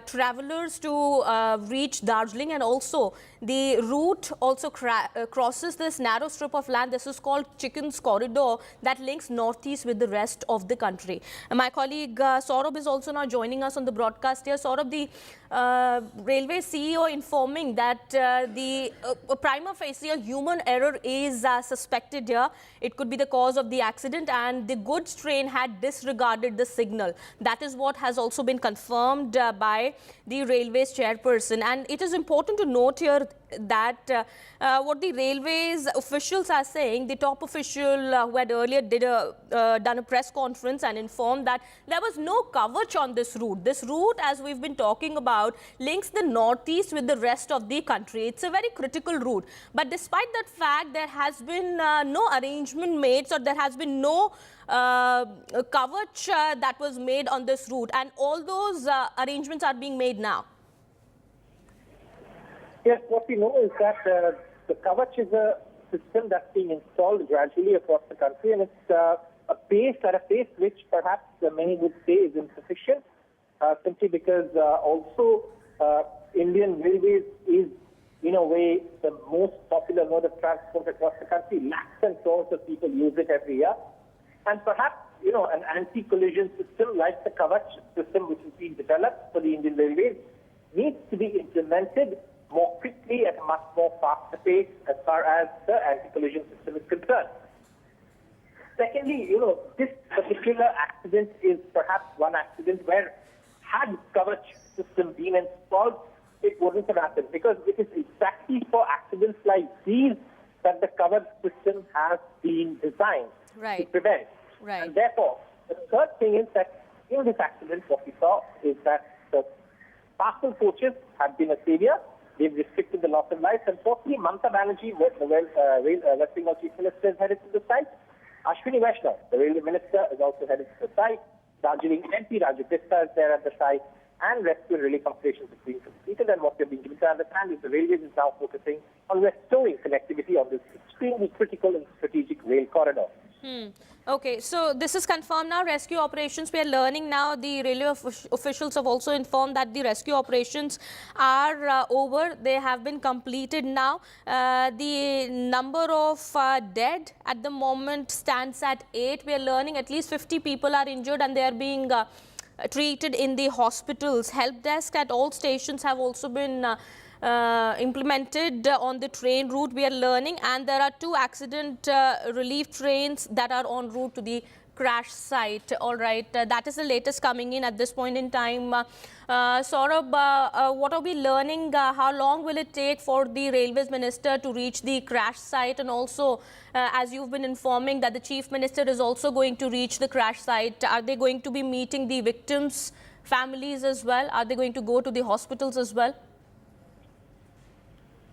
travelers to reach Darjeeling, and also the route also crosses this narrow strip of land. This is called Chicken's Corridor that links northeast with the rest of the country. And my colleague Saurabh is also now joining us on the broadcast here. Saurabh, the railway CEO informing that the prima facie human error is suspected here. It could be the cause of the accident, and the goods train had disregarded the signal. That is what has also been confirmed by the railways chairperson. And it is important to note here that what the railways officials are saying, the top official who had earlier done a press conference and informed that there was no coverage on this route. This route, as we've been talking about, links the northeast with the rest of the country. It's a very critical route. But despite that fact, there has been no arrangement made, so there has been no coverage that was made on this route, and all those arrangements are being made now. Yes, what we know is that the Kavach is a system that's being installed gradually across the country, and it's at a pace which perhaps many would say is insufficient, simply because also Indian Railways is, in a way, the most popular mode of transport across the country. Lakhs and crores of people use it every year. And perhaps, an anti-collision system like the Kavach system, which is being developed for the Indian Railways, needs to be implemented more quickly at a much more faster pace as far as the anti-collision system is concerned. Secondly, this particular accident is perhaps one accident where, had Kavach system been installed, it wouldn't have happened, because it is exactly for accidents like these that the Kavach system has been designed to prevent. Right. And therefore, the third thing is that in this accident, what we saw is that the parcel coaches have been a savior. They've restricted the loss of life. And fourthly, Mamata Banerjee, the West Bengal Chief Minister, is headed to the site. Ashwini Vaishnaw, the Railway Minister, is also headed to the site. Darjeeling MP Raju Pista is there at the site. And rescue and relief operations are being completed. And what we're being given to understand is the Railways is now focusing on restoring connectivity on this extremely critical and strategic rail corridor. Okay, so this is confirmed now. Rescue operations, we are learning now. The railway officials have also informed that the rescue operations are over. They have been completed now. The number of dead at the moment stands at 8. We are learning at least 50 people are injured and they are being treated in the hospitals. Help desk at all stations have also been implemented on the train route, we are learning, and there are 2 accident relief trains that are en route to the crash site. All right, that is the latest coming in at this point in time. Saurabh, what are we learning? How long will it take for the Railways Minister to reach the crash site? And also, as you've been informing that the Chief Minister is also going to reach the crash site, are they going to be meeting the victims' families as well? Are they going to go to the hospitals as well?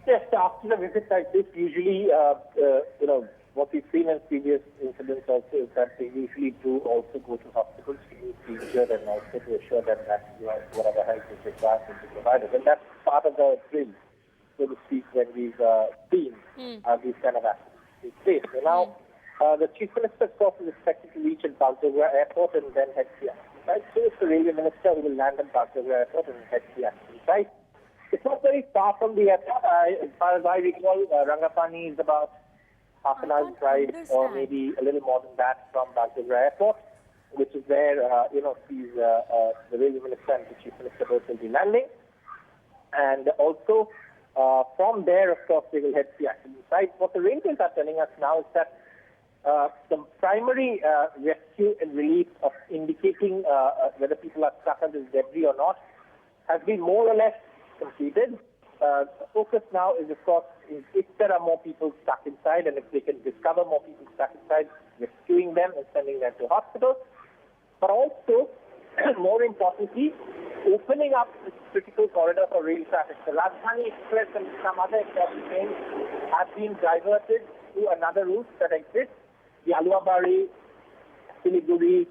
Yes, after the visit like this, usually, what we've seen in previous incidents also is that they usually do also go to hospitals to meet the injured and also to assure them that whatever help is required will be provided. And that's part of the drill, so to speak, when we've seen these kind of accidents take place. So now, the Chief Minister, of course, is expected to reach at Jalpaiguri Airport and then head to the accident site. So it's the Railway Minister who will land at Jalpaiguri Airport and head to the accident site. It's not very far from the airport. As far as I recall, Rangapani is about half an hour's drive or maybe a little more than that from Jalpaiguri Airport, which is where, the Railway Minister and the Chief Minister both will be landing. And also, From there, of course, they will head to the accident site. What the railways are telling us now is that the primary rescue and relief of indicating whether people are stuck under debris or not has been more or less completed. The focus now is, of course, if there are more people stuck inside and if they can discover more people stuck inside, rescuing them and sending them to hospital. But also, more importantly, opening up this critical corridor for rail traffic. The Rangapani Express and some other important trains have been diverted to another route that exists, the Jalpaiguri, Siliguri,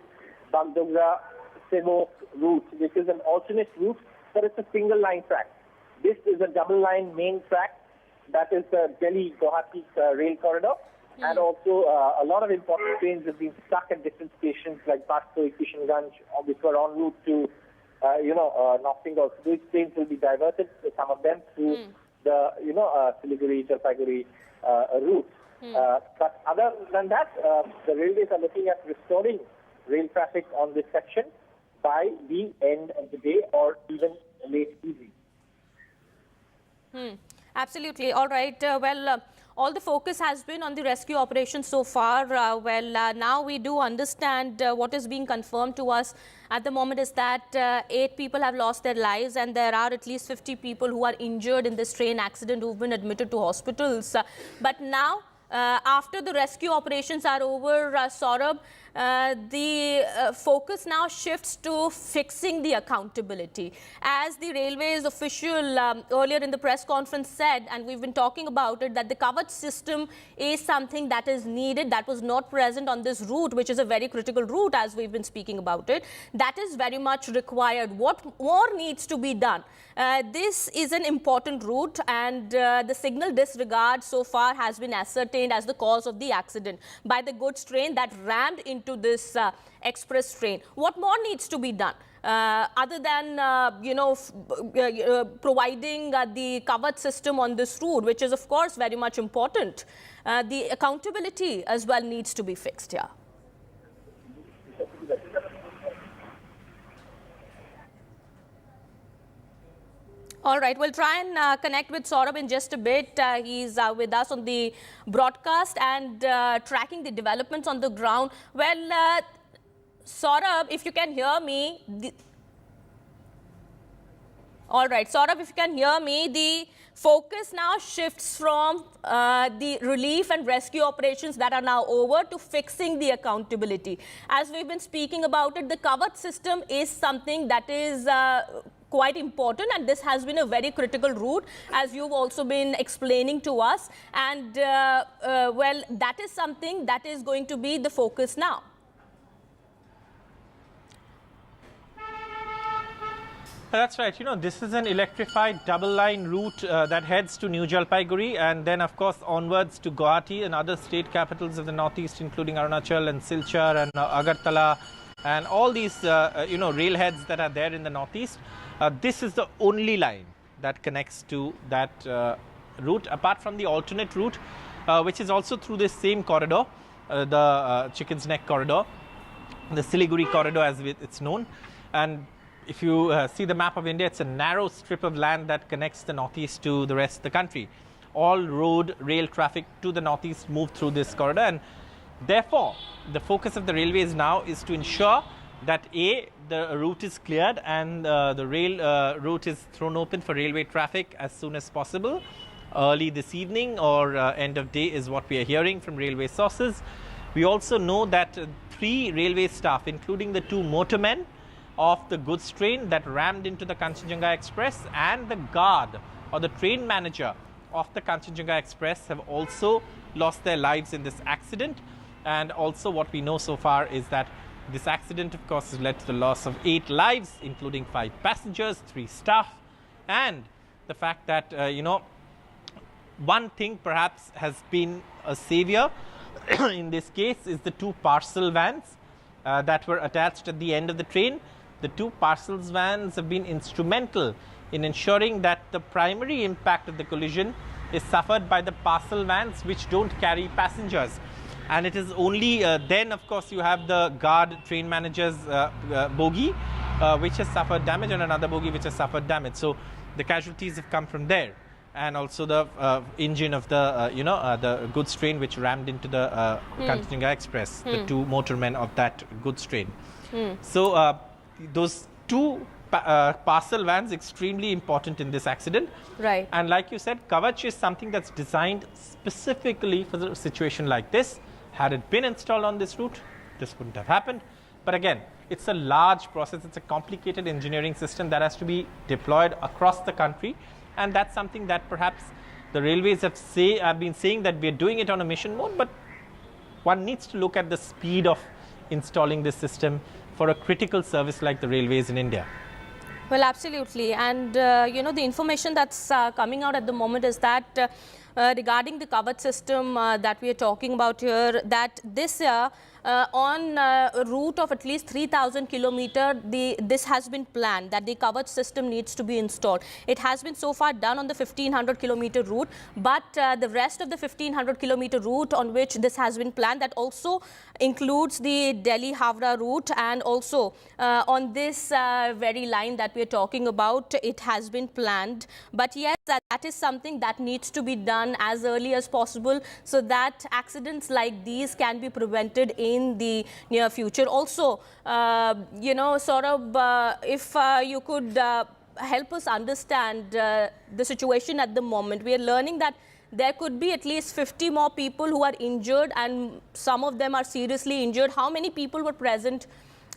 Bagdogra, Sevo route, which is an alternate route, but it's a single line track. This is a double line main track that is the Delhi-Guwahati rail corridor. And also a lot of important trains have been stuck at different stations like Patoi, Kishanganj, which were en route to, North Bengal. So these trains will be diverted, some of them, through the, Siliguri, Jalpaiguri route. But other than that, the railways are looking at restoring rail traffic on this section by the end of the day or even late evening. Absolutely. All right. All the focus has been on the rescue operation so far. Now we do understand what is being confirmed to us at the moment is that 8 people have lost their lives and there are at least 50 people who are injured in this train accident who've been admitted to hospitals. But now, after the rescue operations are over, Saurabh, the focus now shifts to fixing the accountability. As the railways official earlier in the press conference said, and we've been talking about it, that the Kavach system is something that is needed, that was not present on this route, which is a very critical route as we've been speaking about it. That is very much required. What more needs to be done? This is an important route and the signal disregard so far has been ascertained as the cause of the accident by the goods train that rammed into this express train. What more needs to be done? Other than, providing the Kavach system on this route, which is, of course, very much important. The accountability as well needs to be fixed here. All right, we'll try and connect with Saurabh in just a bit. He's with us on the broadcast and tracking the developments on the ground. Well, Saurabh, if you can hear me. All right, Saurabh, if you can hear me, the focus now shifts from the relief and rescue operations that are now over to fixing the accountability. As we've been speaking about it, the Kavach system is something that is quite important, and this has been a very critical route, as you've also been explaining to us. And, well, that is something that is going to be the focus now. That's right. This is an electrified double-line route that heads to New Jalpaiguri and then, of course, onwards to Guwahati and other state capitals of the northeast, including Arunachal and Silchar and Agartala and all these, railheads that are there in the northeast. This is the only line that connects to that route, apart from the alternate route, which is also through this same corridor, the Chicken's Neck corridor, the Siliguri corridor as it's known. And if you see the map of India, it's a narrow strip of land that connects the northeast to the rest of the country. All road, rail traffic to the northeast move through this corridor, and therefore the focus of the railways now is to ensure that A, the route is cleared and the rail route is thrown open for railway traffic as soon as possible. Early this evening or end of day is what we are hearing from railway sources. We also know that 3 railway staff, including the 2 motormen of the goods train that rammed into the Kanchanjunga Express and the guard or the train manager of the Kanchanjunga Express, have also lost their lives in this accident. And also what we know so far is that this accident, of course, has led to the loss of 8 lives, including 5 passengers, 3 staff. And the fact that, one thing perhaps has been a savior in this case is the 2 parcel vans that were attached at the end of the train. The 2 parcels vans have been instrumental in ensuring that the primary impact of the collision is suffered by the parcel vans which don't carry passengers. And it is only then, of course, you have the guard train manager's bogie which has suffered damage and another bogie which has suffered damage. So the casualties have come from there. and also the engine of the the goods train which rammed into the Kanchanjunga Express, the two motormen of that goods train. So those two parcel vans extremely important in this accident. Right. And like you said, Kavach is something that's designed specifically for a situation like this. Had it been installed on this route, this wouldn't have happened. But again, it's a large process. It's a complicated engineering system that has to be deployed across the country. And that's something that perhaps the railways have been saying that we're doing it on a mission mode, but one needs to look at the speed of installing this system for a critical service like the railways in India. Well, absolutely. And, the information that's coming out at the moment is that regarding the Kavach system that we are talking about here, that this year, on a route of at least 3,000 kilometers, this has been planned that the Kavach system needs to be installed. It has been so far done on the 1,500 kilometer route, but the rest of the 1,500 kilometer route on which this has been planned, that also includes the Delhi-Havra route, and also on this very line that we are talking about, it has been planned. But yes, that is something that needs to be done as early as possible so that accidents like these can be prevented in the near future. Also, if you could help us understand the situation at the moment. We are learning that there could be at least 50 more people who are injured, and some of them are seriously injured. How many people were present,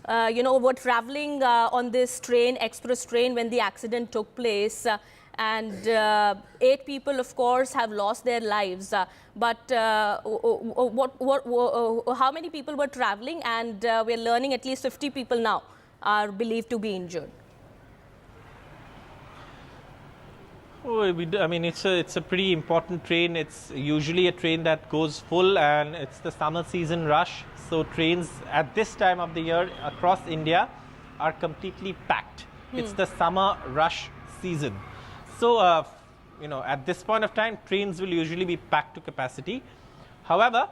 were traveling on this train, express train, when the accident took place? And 8 people, of course, have lost their lives. But how many people were traveling? And we're learning at least 50 people now are believed to be injured. I mean, it's a pretty important train. It's usually a train that goes full, and it's the summer season rush. So trains at this time of the year across India are completely packed. It's the summer rush season. So, at this point of time, trains will usually be packed to capacity. However,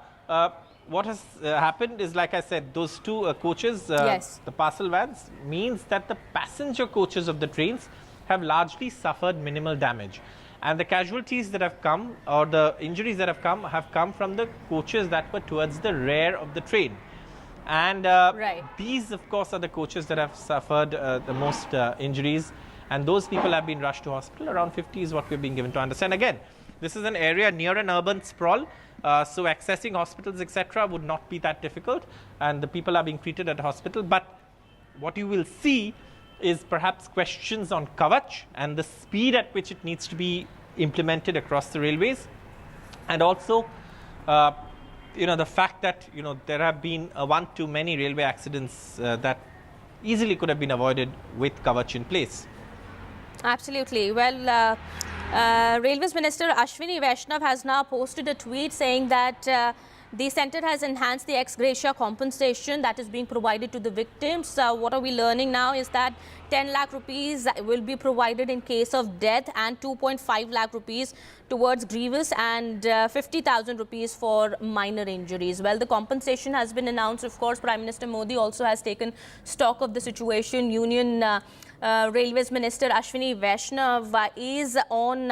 what has happened is, like I said, those two coaches, the parcel vans, means that the passenger coaches of the trains have largely suffered minimal damage. And the casualties that have come, or the injuries that have come from the coaches that were towards the rear of the train. And these, of course, are the coaches that have suffered the most injuries. And those people have been rushed to hospital. Around 50 is what we're being given to understand. Again, this is an area near an urban sprawl, so accessing hospitals, etc., would not be that difficult. And the people are being treated at hospital. But what you will see is perhaps questions on Kavach and the speed at which it needs to be implemented across the railways. And also, the fact that, there have been one too many railway accidents that easily could have been avoided with Kavach in place. Absolutely. Well, Railways Minister Ashwini Vaishnav has now posted a tweet saying that the centre has enhanced the ex gratia compensation that is being provided to the victims. What are we learning now is that 10 lakh rupees will be provided in case of death, and 2.5 lakh rupees towards grievous, and 50,000 rupees for minor injuries. Well, the compensation has been announced. Of course, Prime Minister Modi also has taken stock of the situation. Union Railways Minister Ashwini Vaishnav is on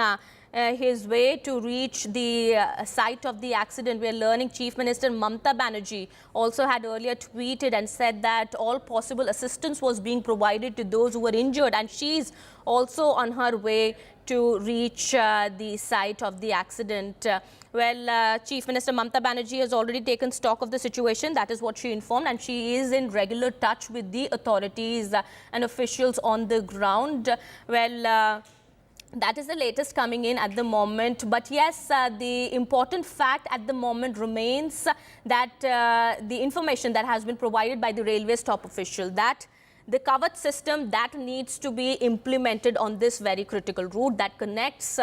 his way to reach the site of the accident. We are learning Chief Minister Mamata Banerjee also had earlier tweeted and said that all possible assistance was being provided to those who were injured, and she's also on her way to reach the site of the accident. Chief Minister Mamata Banerjee has already taken stock of the situation. That is what she informed, and she is in regular touch with the authorities and officials on the ground. That is the latest coming in at the moment. But yes, the important fact at the moment remains that the information that has been provided by the railways top official, that the Kavach system that needs to be implemented on this very critical route that connects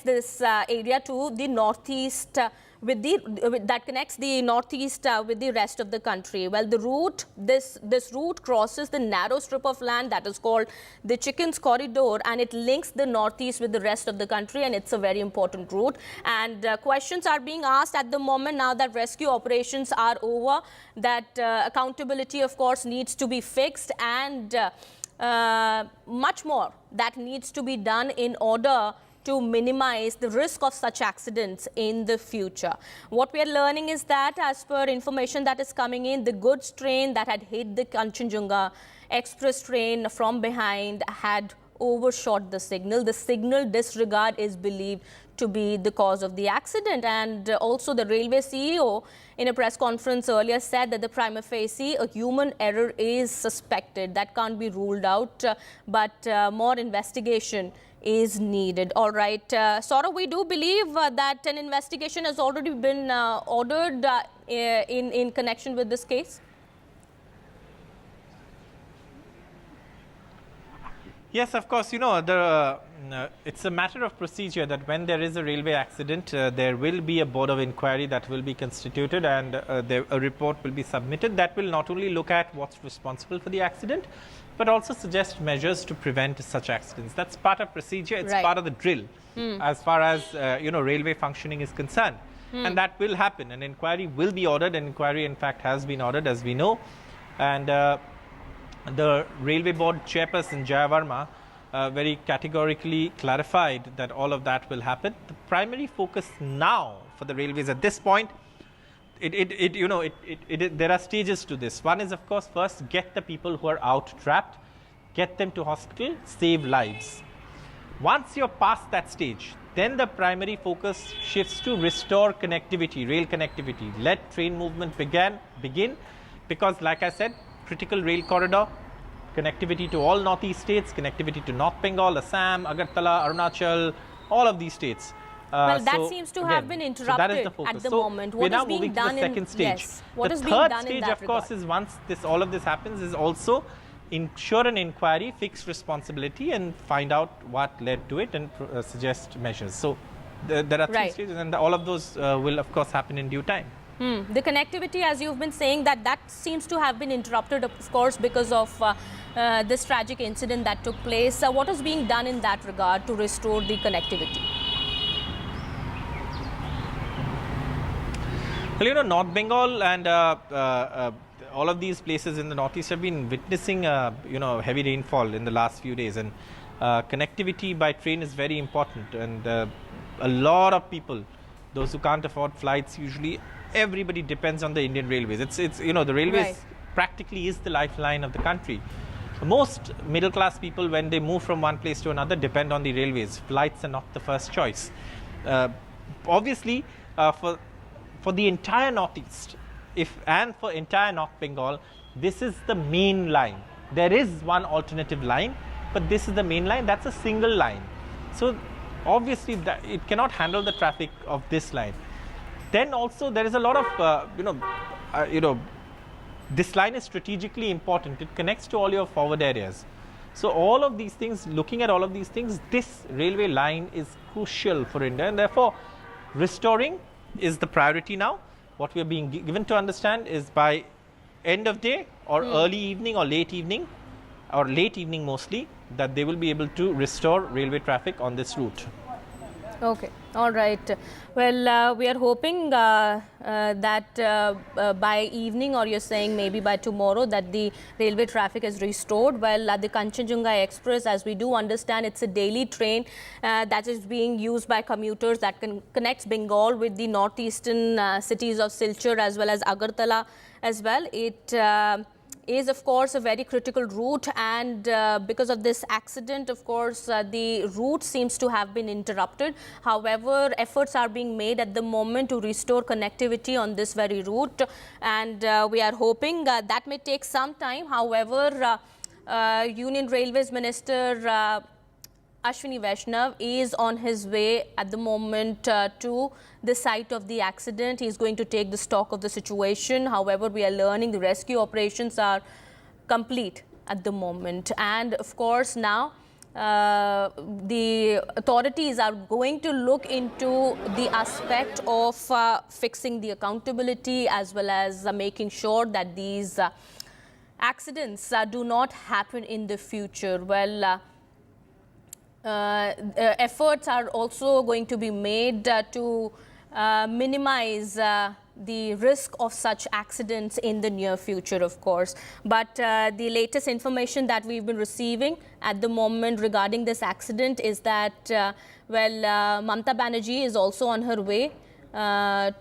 this area to the northeast, that connects the northeast with the rest of the country. Well, the route, this route crosses the narrow strip of land that is called the Chickens Corridor, and it links the northeast with the rest of the country, and it's a very important route. And questions are being asked at the moment now that rescue operations are over, that accountability, of course, needs to be fixed, and much more that needs to be done in order to minimize the risk of such accidents in the future. What we are learning is that, as per information that is coming in, the goods train that had hit the Kanchanjunga Express train from behind had overshot the signal. The signal disregard is believed to be the cause of the accident. And also the railway CEO in a press conference earlier said that the prima facie a human error is suspected. That can't be ruled out, but more investigation is needed. All right, Saurav, we do believe that an investigation has already been ordered in connection with this case. Yes, of course. It's a matter of procedure that when there is a railway accident, there will be a board of inquiry that will be constituted, and a report will be submitted that will not only look at what's responsible for the accident, but also suggest measures to prevent such accidents. That's part of procedure. It's part of the drill as far as railway functioning is concerned. And that will happen. An inquiry will be ordered. An inquiry, in fact, has been ordered, as we know. And the railway board chairperson, Jaya Varma, very categorically clarified that all of that will happen. The primary focus now for the railways at this point, there are stages to this. One is, of course, first get the people who are out trapped, get them to hospital, save lives. Once you're past that stage, then the primary focus shifts to restore connectivity, rail connectivity. Let train movement begin, because, like I said, critical rail corridor, connectivity to all northeast states, connectivity to North Bengal, Assam, Agartala, Arunachal, all of these states. Well, that seems to have been interrupted at the moment. What is being done in the second stage? Yes. What is being done in that regard? The third stage, of course, is once all of this happens, is also ensure an inquiry, fix responsibility, and find out what led to it, and suggest measures. So there are three stages, and all of those will, of course, happen in due time. The connectivity, as you've been saying, that seems to have been interrupted, of course, because of this tragic incident that took place. What is being done in that regard to restore the connectivity? Well, North Bengal and all of these places in the northeast have been witnessing, heavy rainfall in the last few days, and connectivity by train is very important. And a lot of people, those who can't afford flights, usually everybody depends on the Indian Railways. It's the railways practically is the lifeline of the country. Most middle class people, when they move from one place to another, depend on the railways. Flights are not the first choice. Obviously, for the entire northeast, and for entire North Bengal, this is the main line. There is one alternative line, but this is the main line. That's a single line. So obviously it cannot handle the traffic of this line. Then also there is a lot of this line is strategically important. It connects to all your forward areas. So all of these things, looking at all of these things, this railway line is crucial for India, and therefore restoring is the priority now. What we are being given to understand is by end of day or early evening or late evening mostly, that they will be able to restore railway traffic on this route. Okay, all right. Well, we are hoping that by evening, or you're saying maybe by tomorrow, that the railway traffic is restored. Well, the Kanchanjunga Express, as we do understand, it's a daily train that is being used by commuters that connects Bengal with the northeastern cities of Silchar as well as Agartala as well. It is, of course, a very critical route, and because of this accident, of course, the route seems to have been interrupted. However, efforts are being made at the moment to restore connectivity on this very route, and we are hoping that may take some time. However, Union Railways Minister Ashwini Vaishnav is on his way at the moment to the site of the accident. He is going to take the stock of the situation. However, we are learning the rescue operations are complete at the moment. And of course, now the authorities are going to look into the aspect of fixing the accountability, as well as making sure that these accidents do not happen in the future. Well, efforts are also going to be made to minimize the risk of such accidents in the near future, of course. But the latest information that we've been receiving at the moment regarding this accident is that, Mamata Banerjee is also on her way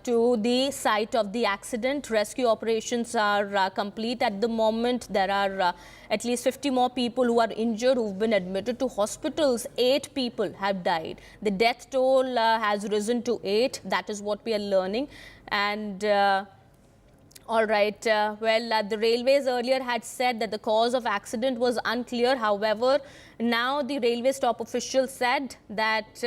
to the site of the accident. Rescue operations are complete at the moment. There are at least 50 more people who are injured, who've been admitted to hospitals. 8 people have died. The death toll has risen to 8. That is what we are learning. And all right, the railways earlier had said that the cause of accident was unclear. However, now the railways top official said that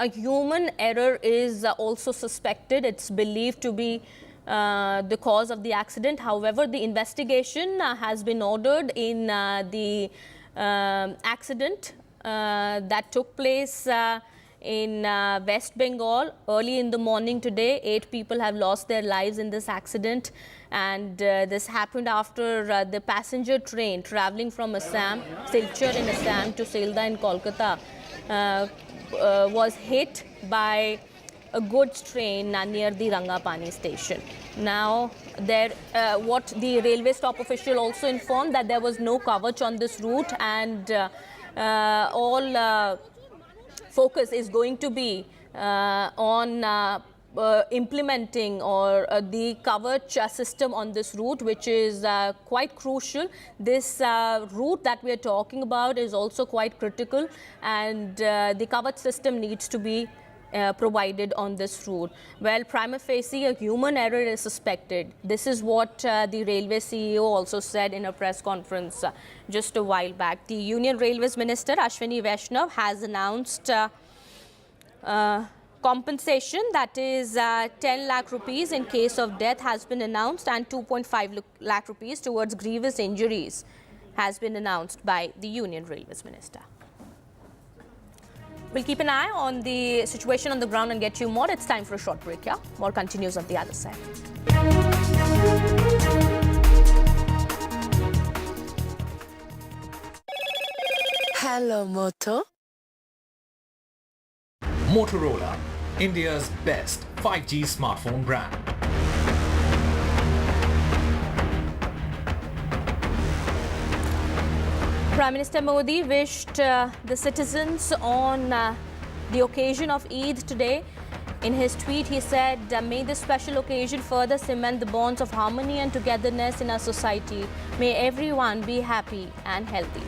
a human error is also suspected. It's believed to be the cause of the accident. However, the investigation has been ordered in the accident that took place in West Bengal early in the morning today. 8 people have lost their lives in this accident, and this happened after the passenger train traveling from Assam, Silchar in Assam to Sealdah in Kolkata was hit by a goods train near the Rangapani station. Now, what the railways top official also informed that there was no coverage on this route, and all focus is going to be on implementing or the coverage system on this route, which is quite crucial. This route that we are talking about is also quite critical, and the coverage system needs to be provided on this route. Well, prima facie, a human error is suspected. This is what the railway CEO also said in a press conference just a while back. The Union Railways Minister, Ashwini Vaishnav, has announced compensation, that is 10 lakh rupees in case of death has been announced, and 2.5 lakh rupees towards grievous injuries has been announced by the Union Railways Minister. We'll keep an eye on the situation on the ground and get you more. It's time for a short break, yeah? More continues on the other side. Hello, Moto. Motorola, India's best 5G smartphone brand. Prime Minister Modi wished the citizens on the occasion of Eid today. In his tweet, he said, may this special occasion further cement the bonds of harmony and togetherness in our society. May everyone be happy and healthy.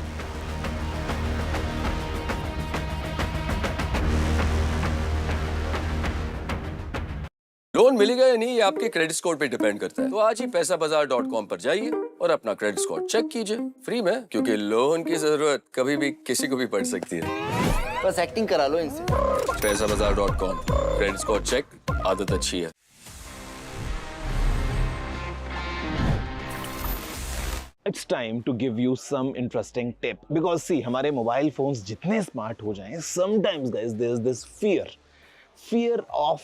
Loan मिलेगा या नहीं, ये आपके credit score पे depend करता है। तो आज ही पैसाबाजार.com पर जाइए और अपना क्रेडिट स्कोर चेक कीजिए फ्री में, क्योंकि लोन की जरूरत कभी भी किसी को भी पड़ सकती है। बस एक्टिंग करा लो इनसे। पैसाबाजार.com, क्रेडिट स्कोर चेक, आदत अच्छी है। It's time to give you some interesting tip, because see, हमारे मोबाइल फोन्स जितने स्मार्ट हो जाएं, sometimes guys there's this fear of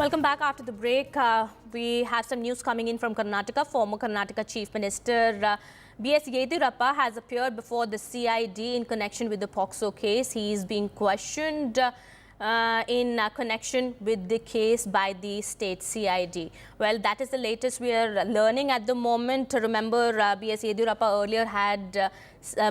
Welcome back after the break. We have some news coming in from Karnataka. Former Karnataka Chief Minister B.S. Yediyurappa has appeared before the CID in connection with the POCSO case. He is being questioned in connection with the case by the state CID. Well, that is the latest we are learning at the moment. Remember, B.S. Yediyurappa earlier had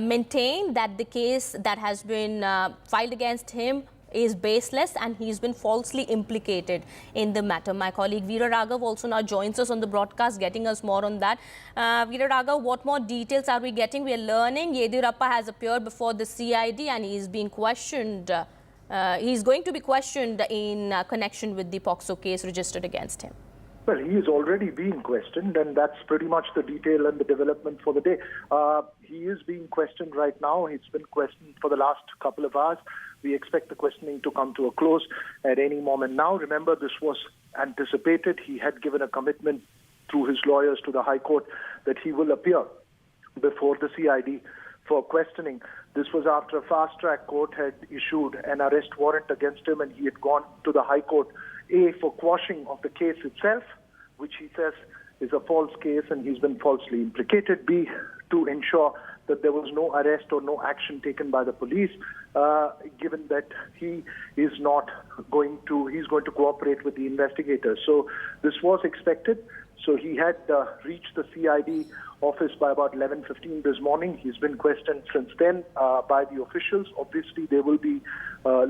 maintained that the case that has been filed against him is baseless and he's been falsely implicated in the matter. My colleague Veera Raghav also now joins us on the broadcast, getting us more on that. Veera Raghav, what more details are we getting? We are learning Yediyurappa has appeared before the CID and he is being questioned. He's going to be questioned in connection with the POCSO case registered against him. Well, he is already being questioned, and that's pretty much the detail and the development for the day. He is being questioned right now. He's been questioned for the last couple of hours. We expect the questioning to come to a close at any moment now. Remember, this was anticipated. He had given a commitment through his lawyers to the High Court that he will appear before the CID for questioning. This was after a fast-track court had issued an arrest warrant against him, and he had gone to the High Court, A, for quashing of the case itself, which he says is a false case and he's been falsely implicated, B, to ensure that there was no arrest or no action taken by the police, given that he's going to cooperate with the investigators. So this was expected. So he had reached the CID office by about 11:15 this morning. He's been questioned since then by the officials. Obviously, they will be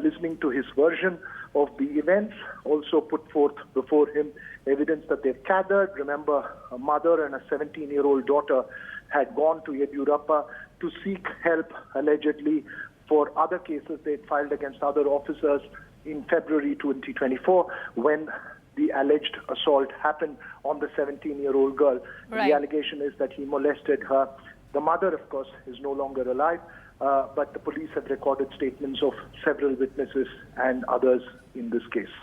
listening to his version of the events, also put forth before him evidence that they've gathered. Remember, a mother and a 17-year-old daughter had gone to Yediyurappa to seek help, allegedly, for other cases they'd filed against other officers in February 2024 when the alleged assault happened on the 17-year-old girl. Right. The allegation is that he molested her. The mother, of course, is no longer alive, but the police have recorded statements of several witnesses and others in this case.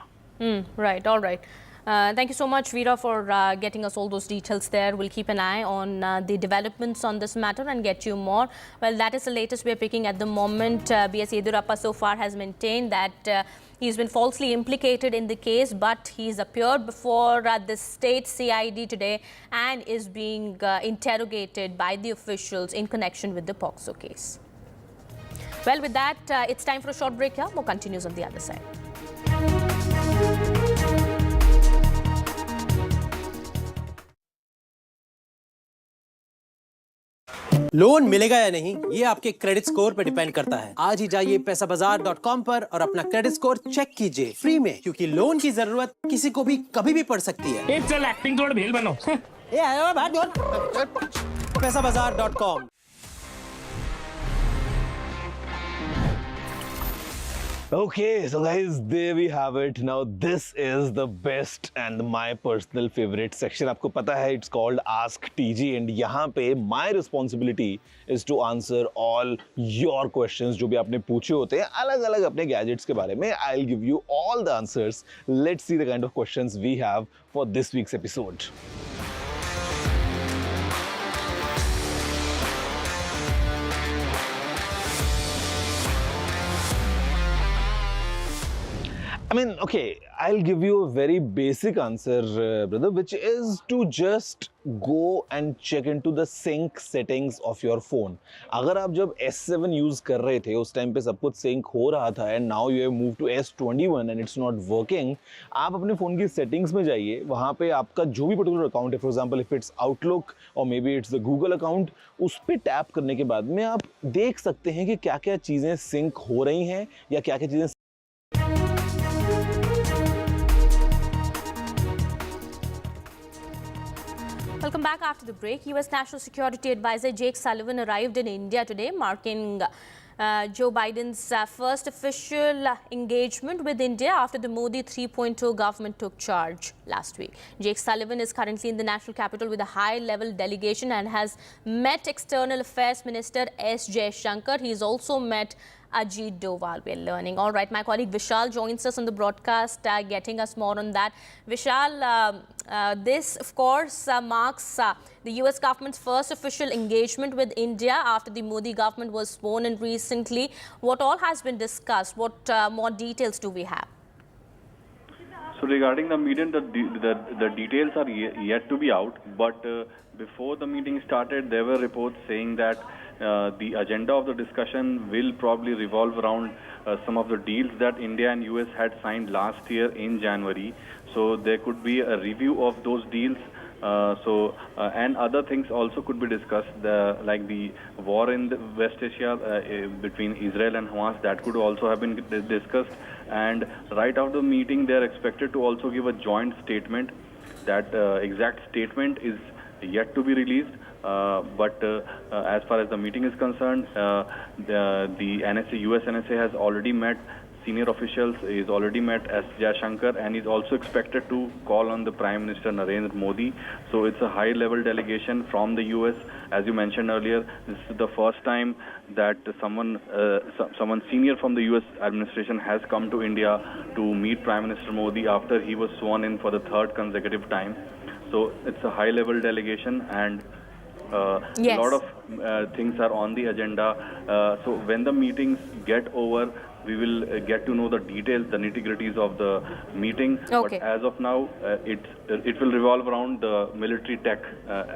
Right, all right. Thank you so much, Veera, for getting us all those details there. We'll keep an eye on the developments on this matter and get you more. Well, that is the latest we're picking at the moment. B.S. Yediyurappa so far has maintained that he's been falsely implicated in the case, but he's appeared before the state CID today and is being interrogated by the officials in connection with the POCSO case. Well, with that, it's time for a short break here. More continues on the other side. Loan मिलेगा या नहीं, ये आपके credit score पे depend करता है। आज ही जाइए पैसाबाजार.com पर और अपना क्रेडिट स्कोर चेक कीजिए फ्री में, क्योंकि लोन की जरूरत किसी को भी कभी भी पड़ सकती है। चल एक्टिंग थोड़ा भेल बनो। ए आयो भाग जोर। पैसाबाजार.com। Okay, so guys, there we have it. Now this is the best and my personal favorite section. आपको पता है, it's called Ask TG, and यहाँ पे my responsibility is to answer all your questions जो भी आपने पूछे होते हैं अलग-अलग अपने gadgets के बारे में. I'll give you all the answers. Let's see the kind of questions we have for this week's episode. I mean, okay, I'll give you a very basic answer, brother, which is to just go and check into the sync settings of your phone. अगर आप जब S7 use कर रहे थे, उस time पे सब कुछ sync हो रहा था, and now you have moved to S21 and it's not working, आप अपने फ़ोन की settings में जाइए, वहाँ पे आपका जो भी particular account है, for example, if it's Outlook or maybe it's the Google account, उस पे tap करने के बाद में आप देख सकते हैं कि क्या-क्या चीज़ें sync हो रही हैं या क्या-क्या चीज़ें Welcome back after the break. U.S. National Security Advisor Jake Sullivan arrived in India today, marking Joe Biden's first official engagement with India after the Modi 3.0 government took charge last week. Jake Sullivan is currently in the national capital with a high-level delegation and has met External Affairs Minister S. Jaishankar. He's also met Ajit Doval, we're learning. All right, my colleague Vishal joins us on the broadcast, getting us more on that. Vishal, this, of course, marks the U.S. government's first official engagement with India after the Modi government was sworn in recently. What all has been discussed? What more details do we have? So regarding the meeting, the details are yet to be out. But before the meeting started, there were reports saying that the agenda of the discussion will probably revolve around some of the deals that India and US had signed last year in January. So there could be a review of those deals. And other things also could be discussed, like the war in the West Asia between Israel and Hamas, that could also have been discussed. And right after the meeting, they are expected to also give a joint statement. That exact statement is yet to be released. But as far as the meeting is concerned, the NSA, US NSA has already met senior officials, is already met S. Jaishankar, and is also expected to call on the Prime Minister Narendra Modi. So it's a high-level delegation from the US. As you mentioned earlier, this is the first time that someone senior from the US administration has come to India to meet Prime Minister Modi after he was sworn in for the third consecutive time. So it's a high-level delegation, and yes, a lot of things are on the agenda. So when the meetings get over, we will get to know the details, the nitty-gritties of the meeting. Okay. But as of now, it will revolve around the military tech,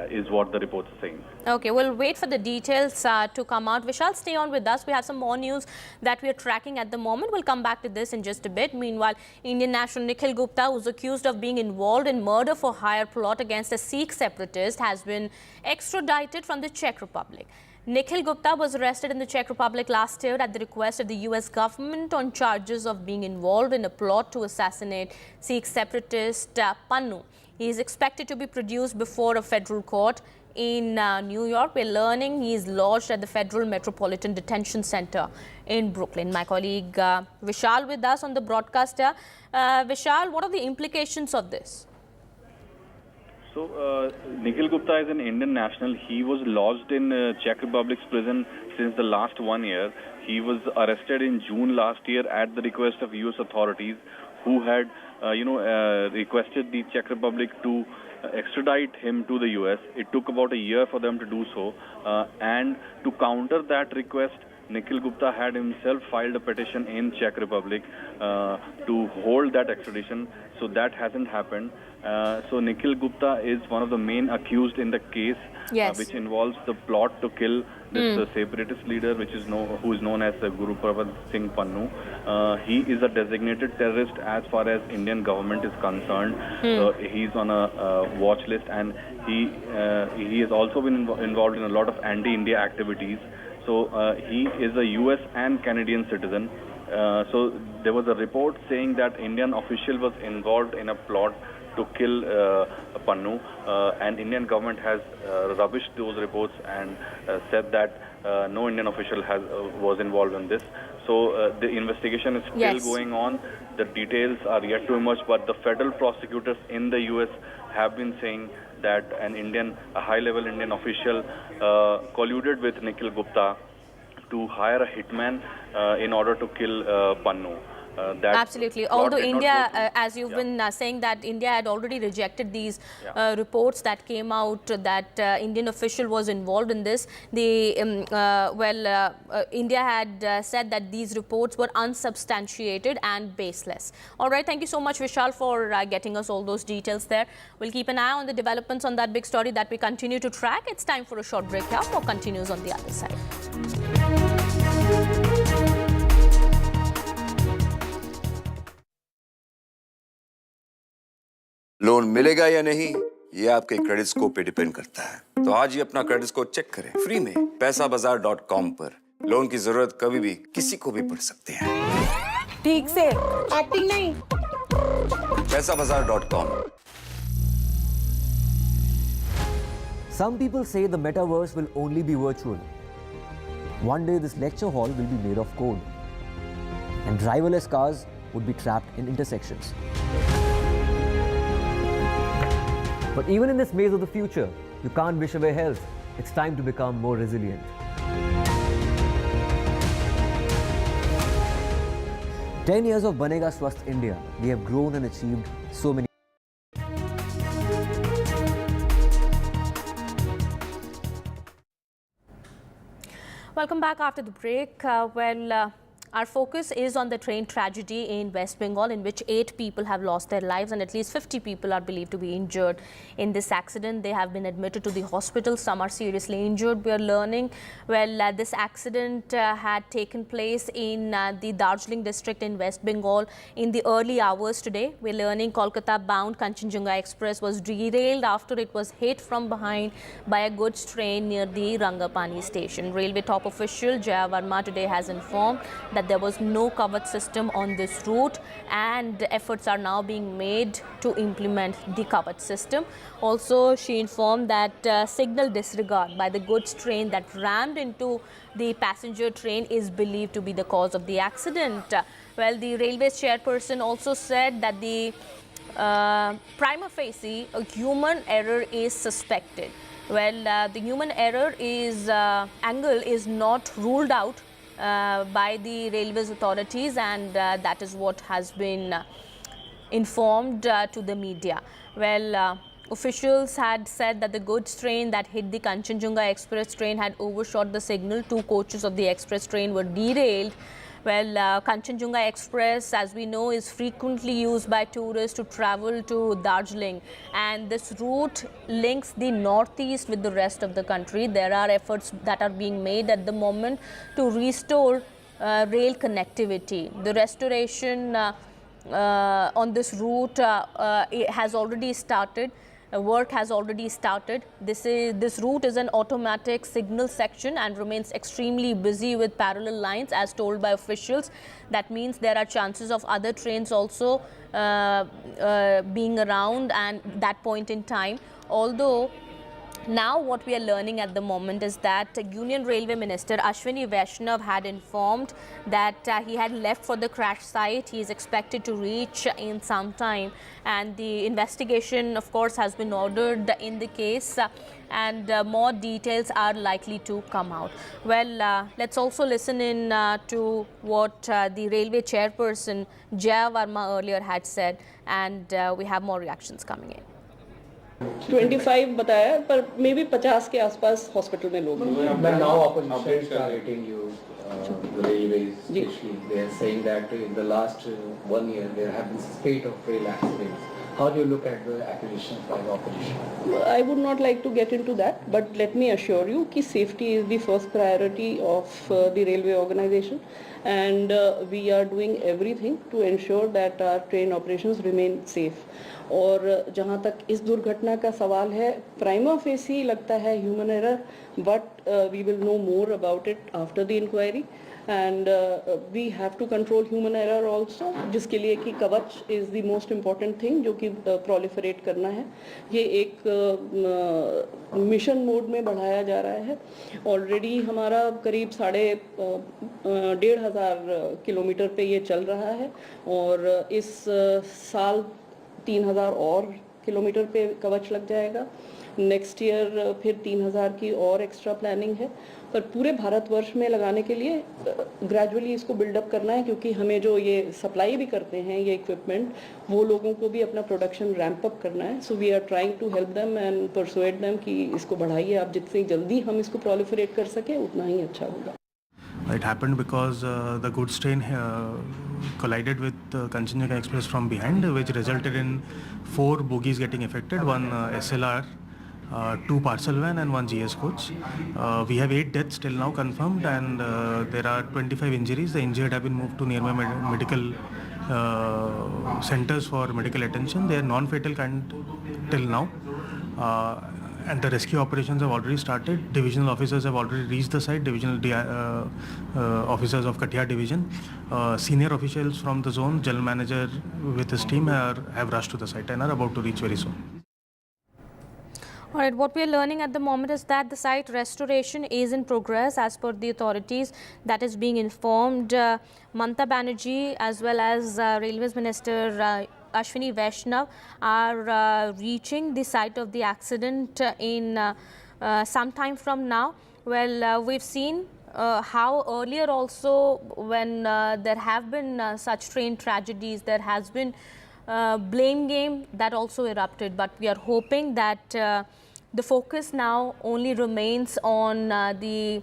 is what the reports are saying. Okay, we'll wait for the details to come out. Vishal, stay on with us. We have some more news that we are tracking at the moment. We'll come back to this in just a bit. Meanwhile, Indian national Nikhil Gupta, who's accused of being involved in murder for hire plot against a Sikh separatist, has been extradited from the Czech Republic. Nikhil Gupta was arrested in the Czech Republic last year at the request of the US government on charges of being involved in a plot to assassinate Sikh separatist Pannu. He is expected to be produced before a federal court in New York. We're learning he is lodged at the Federal Metropolitan Detention Center in Brooklyn. My colleague Vishal with us on the broadcast here. Vishal, what are the implications of this? So, Nikhil Gupta is an Indian national. He was lodged in Czech Republic's prison since the last 1 year. He was arrested in June last year at the request of US authorities, who had, requested the Czech Republic to extradite him to the US. It took about a year for them to do so. And to counter that request, Nikhil Gupta had himself filed a petition in Czech Republic to hold that extradition. So that hasn't happened. So Nikhil Gupta is one of the main accused in the case, yes, which involves the plot to kill this separatist leader, who is known as Guru Pravat Singh Pannu. He is a designated terrorist as far as Indian government is concerned. He's on a watch list, and he has also been involved in a lot of anti-India activities. So he is a US and Canadian citizen. So there was a report saying that Indian official was involved in a plot to kill Pannu, and Indian government has rubbished those reports and said that no Indian official was involved in this. So the investigation is still going on. The details are yet to emerge, but the federal prosecutors in the US have been saying that a high-level Indian official colluded with Nikhil Gupta to hire a hitman in order to kill Pannu. Absolutely. Although India, as you've been saying, that India had already rejected these reports that came out that Indian official was involved in this. India had said that these reports were unsubstantiated and baseless. All right. Thank you so much, Vishal, for getting us all those details there. We'll keep an eye on the developments on that big story that we continue to track. It's time for a short break here. More continues on the other side. Loan मिलेगा या नहीं, ये आपके credit score पे depend करता है। तो आज ही अपना क्रेडिट स्कोर चेक करें फ्री में पैसाबाजार.com पर। लोन की जरूरत कभी भी किसी को भी पड़ सकती है। ठीक से एक्टिंग नहीं। पैसाबाजार.com। Some people say the metaverse will only be virtual. One day this lecture hall will be made of code, and driverless cars would be trapped in intersections. But even in this maze of the future, you can't wish away health. It's time to become more resilient. 10 years of Banega Swasth India, we have grown and achieved so many. Welcome back after the break. Our focus is on the train tragedy in West Bengal, in which 8 people have lost their lives and at least 50 people are believed to be injured in this accident. They have been admitted to the hospital. Some are seriously injured. We are learning, this accident had taken place in the Darjeeling district in West Bengal in the early hours today. We're learning Kolkata bound Kanchanjunga Express was derailed after it was hit from behind by a goods train near the Rangapani station. Railway top official Jaya Varma today has informed that there was no covered system on this route, and efforts are now being made to implement the covered system. Also, she informed that signal disregard by the goods train that rammed into the passenger train is believed to be the cause of the accident. The railways chairperson also said that the prima facie a human error is suspected. The human error angle is not ruled out by the railways authorities, and that is what has been informed to the media. Officials had said that the goods train that hit the Kanchanjunga Express train had overshot the signal. 2 coaches of the express train were derailed Well, Kanchanjunga Express, as we know, is frequently used by tourists to travel to Darjeeling, and this route links the northeast with the rest of the country. There are efforts that are being made at the moment to restore rail connectivity. The restoration on this route it has already started. Work has already started. This route is an automatic signal section and remains extremely busy with parallel lines as told by officials. That means there are chances of other trains also being around at that point in time. Although now what we are learning at the moment is that Union Railway Minister Ashwini Vaishnav had informed that he had left for the crash site. He is expected to reach in some time, and the investigation of course has been ordered in the case, and more details are likely to come out. Well, let's also listen in to what the railway chairperson Jaya Varma earlier had said, and we have more reactions coming in. 25 बताया पर मे भी 50 के आसपास hospital में लोग हैं. But now opposition is targeting you, the railways especially. They are saying that in the last 1 year there have been spate of rail accidents. How do you look at the accusations by the opposition? I would not like to get into that, but let me assure you कि safety is the first priority of the railway organization, and we are doing everything to ensure that our train operations remain safe. और जहाँ तक इस दुर्घटना का सवाल है, prima facie लगता है human error, but we will know more about it after the inquiry, and we have to control human error also, जिसके लिए कि Kavach is the most important thing जो कि प्रोलिफरेट करना है. ये एक मिशन मोड में बढ़ाया जा रहा है. ऑलरेडी हमारा करीब 1,500 किलोमीटर पे ये चल रहा है, और इस साल 3,000 और किलोमीटर पे कवच लग जाएगा. नेक्स्ट ईयर फिर 3,000 की और एक्स्ट्रा प्लानिंग है, पर पूरे भारतवर्ष में लगाने के लिए ग्रेजुअली इसको बिल्डअप करना है, क्योंकि हमें जो ये सप्लाई भी करते हैं ये इक्विपमेंट, वो लोगों को भी अपना प्रोडक्शन रैंप अप करना है. So we are trying to help them and persuade them कि इसको बढ़ाइए आप, जितनी जल्दी हम इसको प्रोलिफरेट कर सके उतना ही अच्छा होगा. It happened because the goods train collided with Kanchanjunga Express from behind, which resulted in 4 bogies getting affected, one SLR, 2 parcel van and 1 GS coach. We have 8 deaths till now confirmed, and there are 25 injuries. The injured have been moved to nearby medical centers for medical attention. They are non-fatal till now. And the rescue operations have already started. Divisional officers have already reached the site, divisional officers of Katihar division. Senior officials from the zone, general manager with his team have rushed to the site and are about to reach very soon. All right, what we are learning at the moment is that the site restoration is in progress as per the authorities. That is being informed. Mamata Banerjee as well as Railways Minister Ashwini Vaishnav are reaching the site of the accident in some time from now. Well, we've seen how earlier also when there have been such train tragedies, there has been blame game that also erupted, but we are hoping that the focus now only remains on the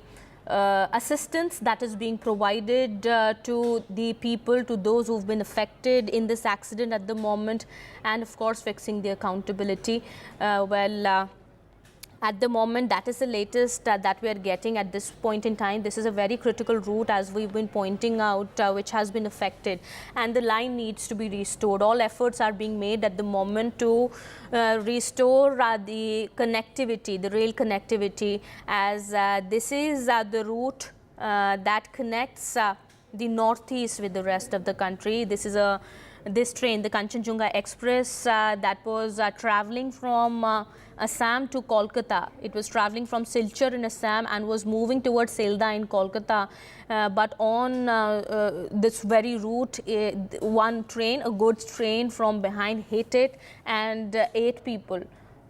assistance that is being provided to the people, to those who've been affected in this accident at the moment, and of course fixing the accountability. At the moment, that is the latest that we are getting at this point in time. This is a very critical route, as we've been pointing out, which has been affected, and the line needs to be restored. All efforts are being made at the moment to restore the connectivity, the rail connectivity, as this is the route that connects the northeast with the rest of the country. This train, the Kanchanjunga Express, that was traveling from Assam to Kolkata. It was traveling from Silchar in Assam and was moving towards Sealdah in Kolkata. But on this very route, one train, a goods train from behind, hit it, and 8 people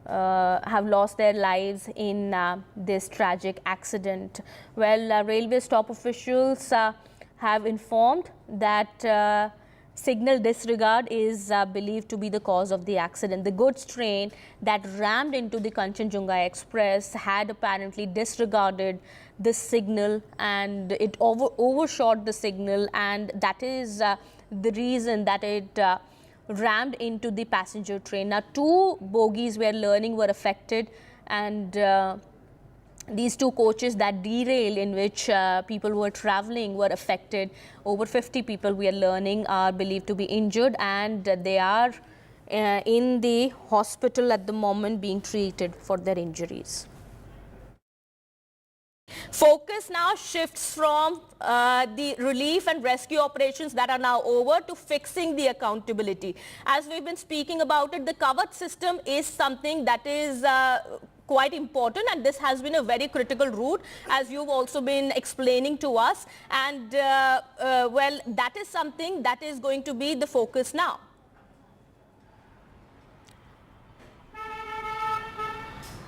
have lost their lives in this tragic accident. Well, railway top officials have informed that signal disregard is believed to be the cause of the accident. The goods train that rammed into the Kanchanjunga Express had apparently disregarded the signal, and it overshot the signal, and that is the reason that it rammed into the passenger train. Now, 2 bogies, we are learning, were affected, and these 2 coaches that derailed, in which people who were traveling were affected. Over 50 people, we are learning, are believed to be injured, and they are in the hospital at the moment being treated for their injuries. Focus now shifts from the relief and rescue operations that are now over to fixing the accountability. As we've been speaking about it, the Kavach system is something that is quite important, and this has been a very critical route, as you've also been explaining to us, and well, that is something that is going to be the focus now.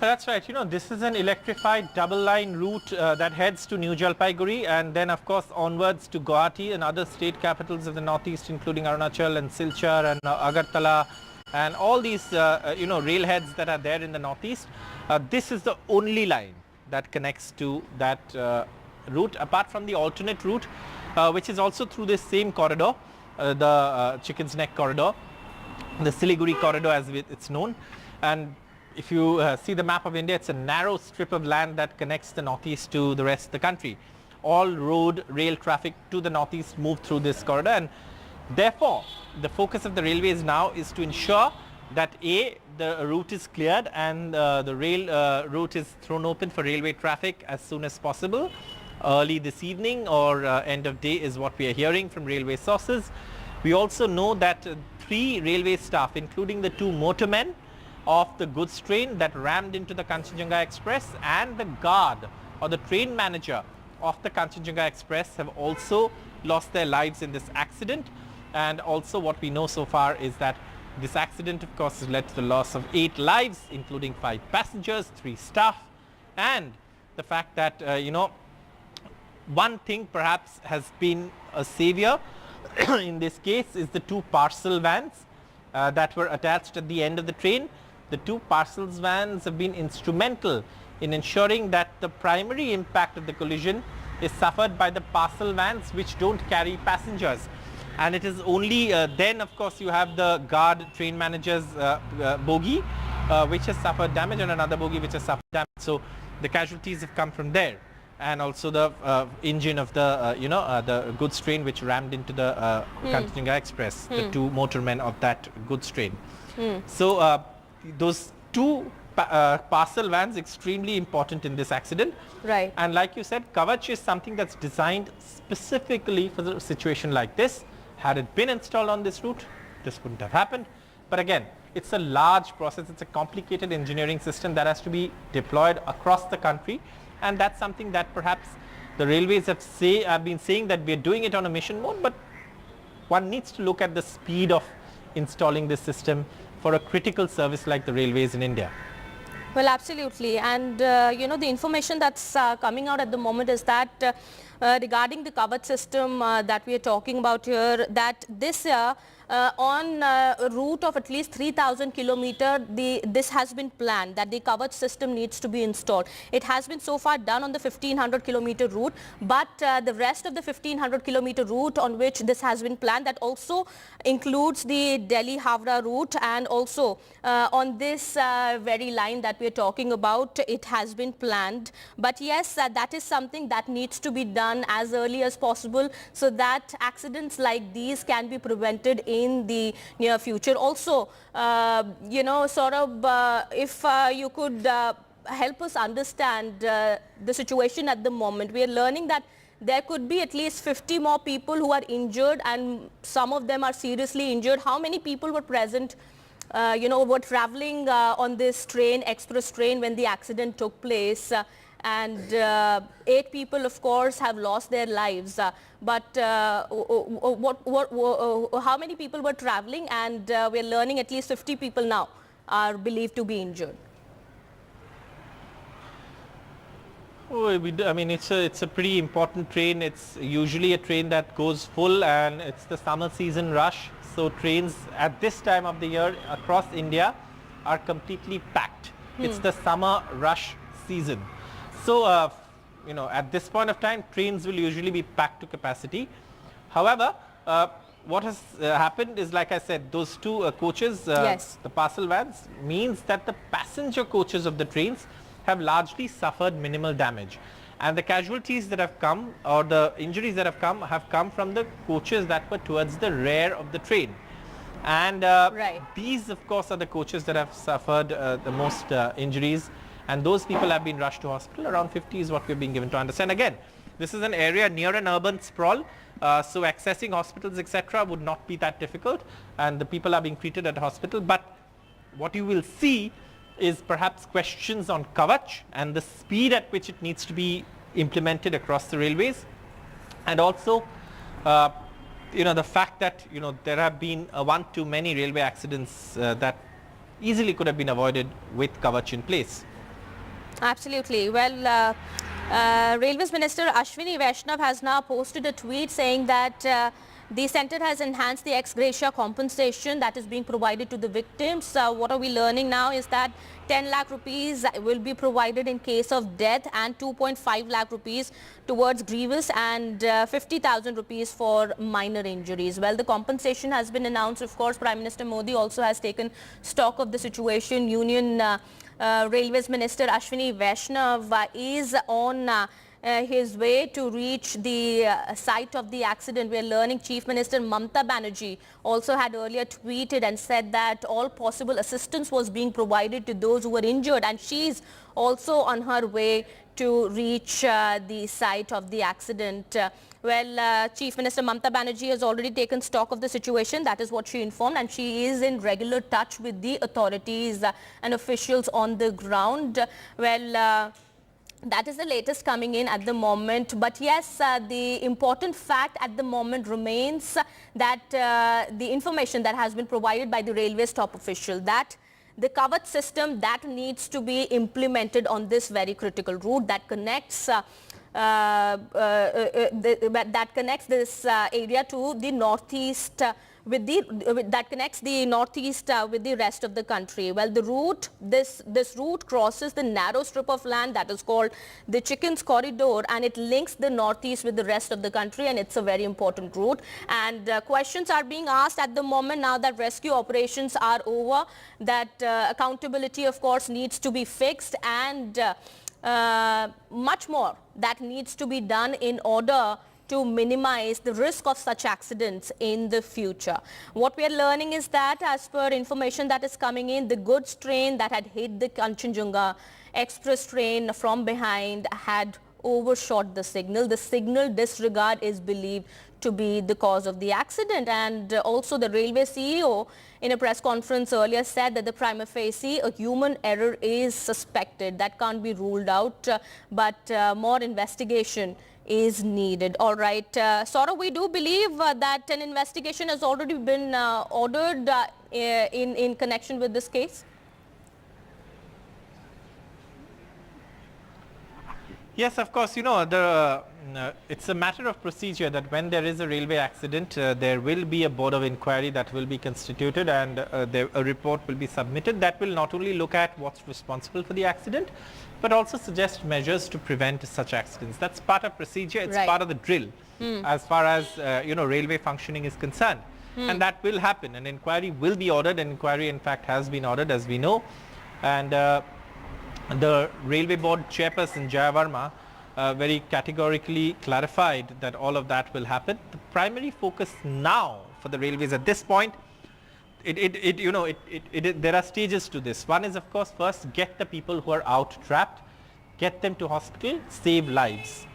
That's right. You know, this is an electrified double-line route that heads to New Jalpaiguri, and then, of course, onwards to Guwahati and other state capitals of the northeast, including Arunachal and Silchar and Agartala, and all these, you know, railheads that are there in the northeast. This is the only line that connects to that route, apart from the alternate route, which is also through this same corridor, the Chicken's Neck corridor, the Siliguri corridor as it's known. And if you see the map of India, it's a narrow strip of land that connects the northeast to the rest of the country. All road, rail traffic to the northeast move through this corridor, and therefore the focus of the railways now is to ensure that A, the route is cleared and the rail route is thrown open for railway traffic as soon as possible. Early this evening or end of day is what we are hearing from railway sources. We also know that 3 railway staff, including the 2 motormen of the goods train that rammed into the Kanchanjunga Express, and the guard or the train manager of the Kanchanjunga Express, have also lost their lives in this accident. And also what we know so far is that this accident, of course, has led to the loss of 8 lives, including 5 passengers, 3 staff, and the fact that, you know, one thing perhaps has been a savior in this case is the 2 parcel vans that were attached at the end of the train. The 2 parcels vans have been instrumental in ensuring that the primary impact of the collision is suffered by the parcel vans which don't carry passengers. And it is only then, of course, you have the guard train manager's bogie which has suffered damage, and another bogie which has suffered damage. So the casualties have come from there. And also the engine of the, you know, the goods train which rammed into the Kanchanjunga Express, the 2 motormen of that goods train. So those 2 parcel vans extremely important in this accident. Right. And like you said, Kavach is something that's designed specifically for the situation like this. Had it been installed on this route, this wouldn't have happened. But again, it's a large process. It's a complicated engineering system that has to be deployed across the country. And that's something that perhaps the railways have been saying that we are doing it on a mission mode, but one needs to look at the speed of installing this system for a critical service like the railways in India. Well, absolutely. And, you know, the information that's coming out at the moment is that regarding the Kavach system that we are talking about here, that this year on a route of at least 3,000 kilometers, this has been planned that the Kavach system needs to be installed. It has been so far done on the 1,500 kilometer route, but the rest of the 1,500 kilometer route on which this has been planned, that also includes the Delhi-Havra route, and also on this very line that we are talking about, it has been planned. But yes, that is something that needs to be done as early as possible so that accidents like these can be prevented in the near future. Also, you know, Saurabh, if you could help us understand the situation at the moment. We are learning that there could be at least 50 more people who are injured, and some of them are seriously injured. How many people were present, you know, were traveling on this train, express train, when the accident took place? And 8 people, of course, have lost their lives. But how many people were traveling? And we're learning at least 50 people now are believed to be injured. Oh, I mean, it's a pretty important train. It's usually a train that goes full, and it's the summer season rush. So trains at this time of the year across India are completely packed. It's the summer rush season. So, you know, at this point of time, trains will usually be packed to capacity. However, what has happened is, like I said, those two coaches, the parcel vans, means that the passenger coaches of the trains have largely suffered minimal damage, and the casualties that have come, or the injuries that have come from the coaches that were towards the rear of the train. And these, of course, are the coaches that have suffered the most injuries, and those people have been rushed to hospital. Around 50 is what we're being given to understand. Again, this is an area near an urban sprawl, so accessing hospitals, etc., would not be that difficult, and the people are being treated at hospital. But what you will see is perhaps questions on Kavach and the speed at which it needs to be implemented across the railways, and also you know, the fact that, you know, there have been one too many railway accidents that easily could have been avoided with Kavach in place. Absolutely. Well, Railways Minister Ashwini Vaishnav has now posted a tweet saying that the centre has enhanced the ex gratia compensation that is being provided to the victims. What are we learning now is that 10 lakh rupees will be provided in case of death, and 2.5 lakh rupees towards grievous, and 50,000 rupees for minor injuries. Well, the compensation has been announced. Of course, Prime Minister Modi also has taken stock of the situation. Union Railways Minister Ashwini Vaishnav is on his way to reach the site of the accident. We are learning Chief Minister Mamata Banerjee also had earlier tweeted and said that all possible assistance was being provided to those who were injured, and she's also on her way to reach the site of the accident. Chief Minister Mamata Banerjee has already taken stock of the situation. That is what she informed, and she is in regular touch with the authorities and officials on the ground. That is the latest coming in at the moment. But yes, the important fact at the moment remains that the information that has been provided by the railways top official, that the Kavach system that needs to be implemented on this very critical route that connects this area to the northeast, that connects the northeast with the rest of the country. Well, the route, this route crosses the narrow strip of land that is called the Chickens Corridor, and it links the northeast with the rest of the country, and it's a very important route. And questions are being asked at the moment now that rescue operations are over, that accountability, of course, needs to be fixed, and much more that needs to be done in order to minimize the risk of such accidents in the future. What we are learning is that, as per information that is coming in, the goods train that had hit the Kanchanjunga Express train from behind had overshot the signal. The signal disregard is believed to be the cause of the accident, and also the railway CEO in a press conference earlier said that the prima facie a human error is suspected. That can't be ruled out, but more investigation is needed. All right, Saurav, we do believe that an investigation has already been ordered in connection with this case. Yes, of course. You know, it's a matter of procedure that when there is a railway accident, there will be a board of inquiry that will be constituted, and a report will be submitted that will not only look at what's responsible for the accident, but also suggest measures to prevent such accidents. That's part of procedure. It's part of the drill as far as you know, railway functioning is concerned, and that will happen. An inquiry will be ordered. An inquiry, in fact, has been ordered, as we know, and the railway board chairperson Jaya Varma very categorically clarified that all of that will happen. The primary focus now for the railways at this point, there are stages to this. One is, of course, first get the people who are out trapped, get them to hospital, save lives.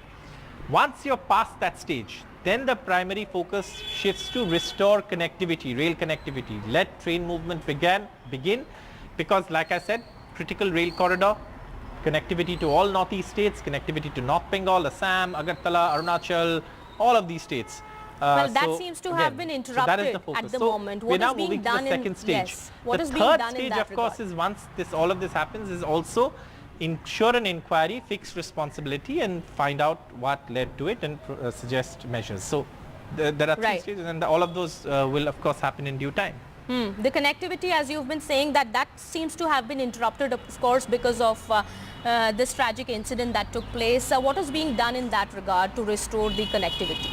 Once you're past that stage, then the primary focus shifts to restore connectivity, rail connectivity. Let train movement begin, because, like I said, critical rail corridor, connectivity to all northeast states, connectivity to North Bengal, Assam, Agartala, Arunachal, all of these states. Well, that seems to have been interrupted at the moment. We're now moving to the second stage. What the is being third done stage, in that of course, is once all of this happens, is also ensure an inquiry, fix responsibility, and find out what led to it and suggest measures. So there are three stages, and all of those will of course happen in due time. The connectivity, as you've been saying, that seems to have been interrupted, of course, because of this tragic incident that took place. What is being done in that regard to restore the connectivity?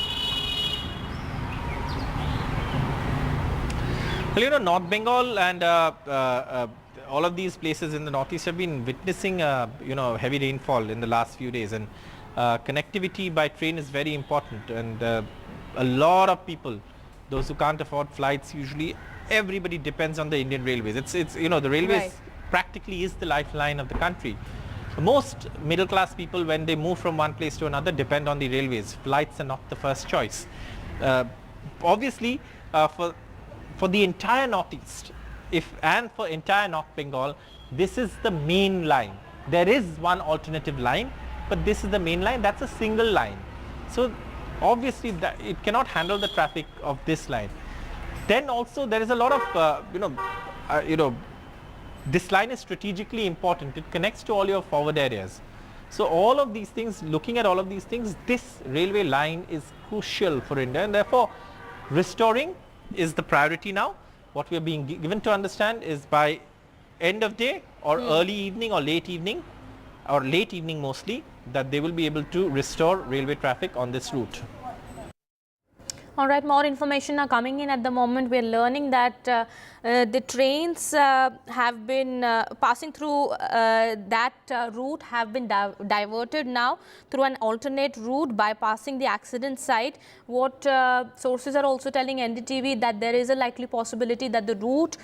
Well, you know, North Bengal and all of these places in the northeast have been witnessing, heavy rainfall in the last few days, and connectivity by train is very important. And a lot of people, those who can't afford flights, usually everybody depends on the Indian Railways. It's the railways practically is the lifeline of the country. Most middle class people, when they move from one place to another, depend on the railways. Flights are not the first choice. Obviously, for the entire northeast, and for entire North Bengal, this is the main line. There is one alternative line, but this is the main line. That's a single line. So obviously it cannot handle the traffic of this line. Then also there is a lot of this line is strategically important. It connects to all your forward areas. So all of these things, looking at all of these things, this railway line is crucial for India, and therefore restoring is the priority now. What we are being given to understand is by end of day or early evening or late evening mostly, that they will be able to restore railway traffic on this route. All right, more information are coming in at the moment. We are learning that the trains have been passing through that route have been diverted now through an alternate route, bypassing the accident site. What sources are also telling NDTV that there is a likely possibility that the route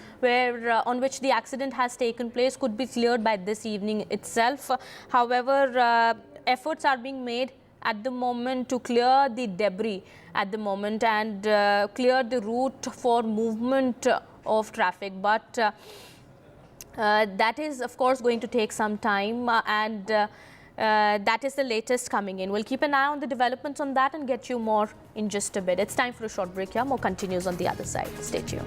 on which the accident has taken place could be cleared by this evening itself. However, efforts are being made at the moment to clear the debris at the moment and clear the route for movement of traffic, but that is of course going to take some time, and that is the latest coming in. We'll keep an eye on the developments on that and get you more in just a bit. It's time for a short break here. More continues on the other side. Stay tuned.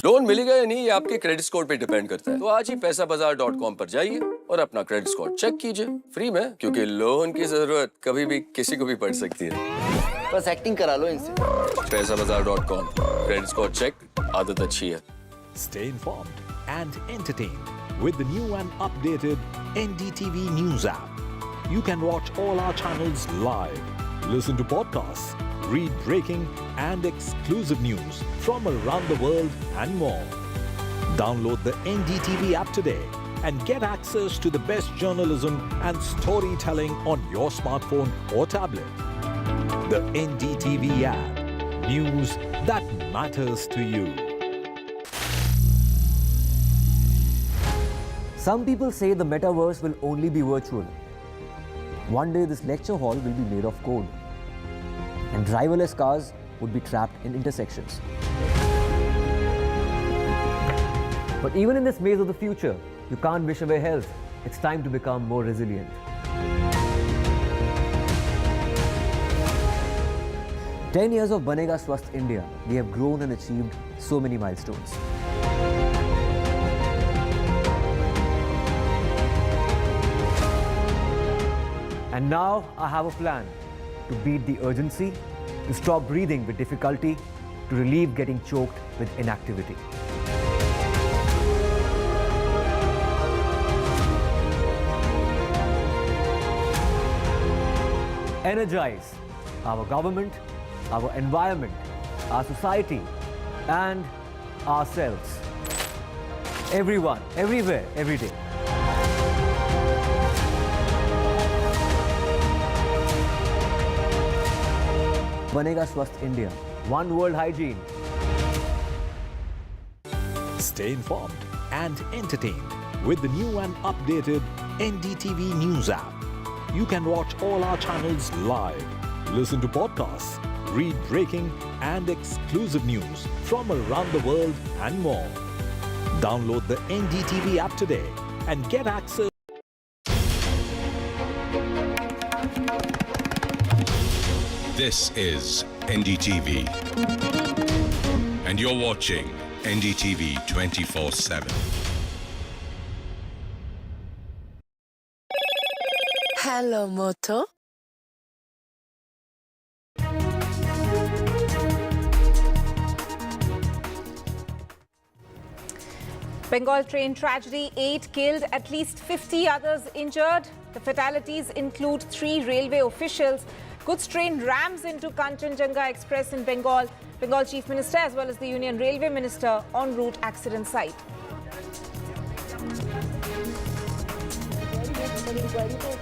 Loan मिलेगा या नहीं, ये आपके credit score पे depend करता है। तो आज ही पैसाबाजार.com पर जाइए और अपना क्रेडिट स्कोर चेक कीजिए फ्री में, क्योंकि लोन की जरूरत कभी भी किसी को भी पड़ सकती है। बस एक्टिंग करा लो इनसे। पैसाबाजार.com, क्रेडिट स्कोर चेक, आदत अच्छी है। Stay informed and entertained with the new and updated NDTV News app. You can watch all our channels live, listen to podcasts, read breaking and exclusive news from around the world and more. Download the NDTV app today and get access to the best journalism and storytelling on your smartphone or tablet. The NDTV app. News that matters to you. Some people say the metaverse will only be virtual. One day this lecture hall will be made of code, and driverless cars would be trapped in intersections. But even in this maze of the future, you can't wish away health. It's time to become more resilient. "10 years of Banega Swasth India, we have grown and achieved so many milestones. And now I have a plan to beat the urgency, to stop breathing with difficulty, to relieve getting choked with inactivity. Energize our government, our environment, our society, and ourselves. Everyone, everywhere, every day. Banega Swasth India. One world hygiene. Stay informed and entertained with the new and updated NDTV News app. You can watch all our channels live, listen to podcasts, read breaking and exclusive news from around the world and more. Download the NDTV app today and get access. This is NDTV. And you're watching NDTV 24/7. Hello, Moto. Bengal train tragedy, 8 killed, at least 50 others injured. The fatalities include 3 railway officials. Goods train rams into Kanchanjunga Express in Bengal. Bengal Chief Minister as well as the Union Railway Minister en route accident site.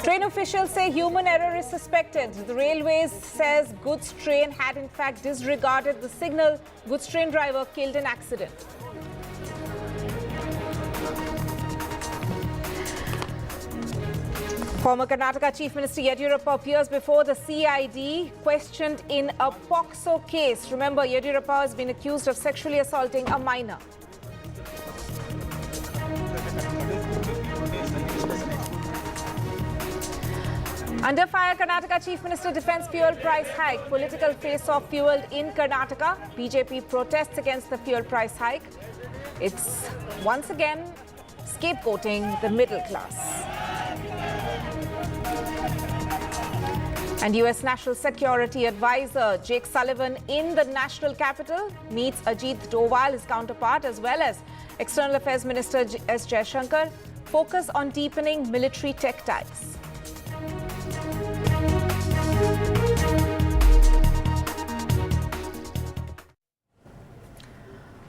Train officials say human error is suspected. The Railways says goods train had in fact disregarded the signal. Goods train driver killed in accident. Former Karnataka Chief Minister Yediyurappa appears before the CID, questioned in a POCSO case. Remember, Yediyurappa has been accused of sexually assaulting a minor. Under fire, Karnataka Chief Minister defends fuel price hike. Political face-off fueled in Karnataka. BJP protests against the fuel price hike. It's once again scapegoating the middle class. And US National Security Advisor Jake Sullivan in the national capital meets Ajit Doval, his counterpart, as well as External Affairs Minister S. Jaishankar, focus on deepening military tech ties.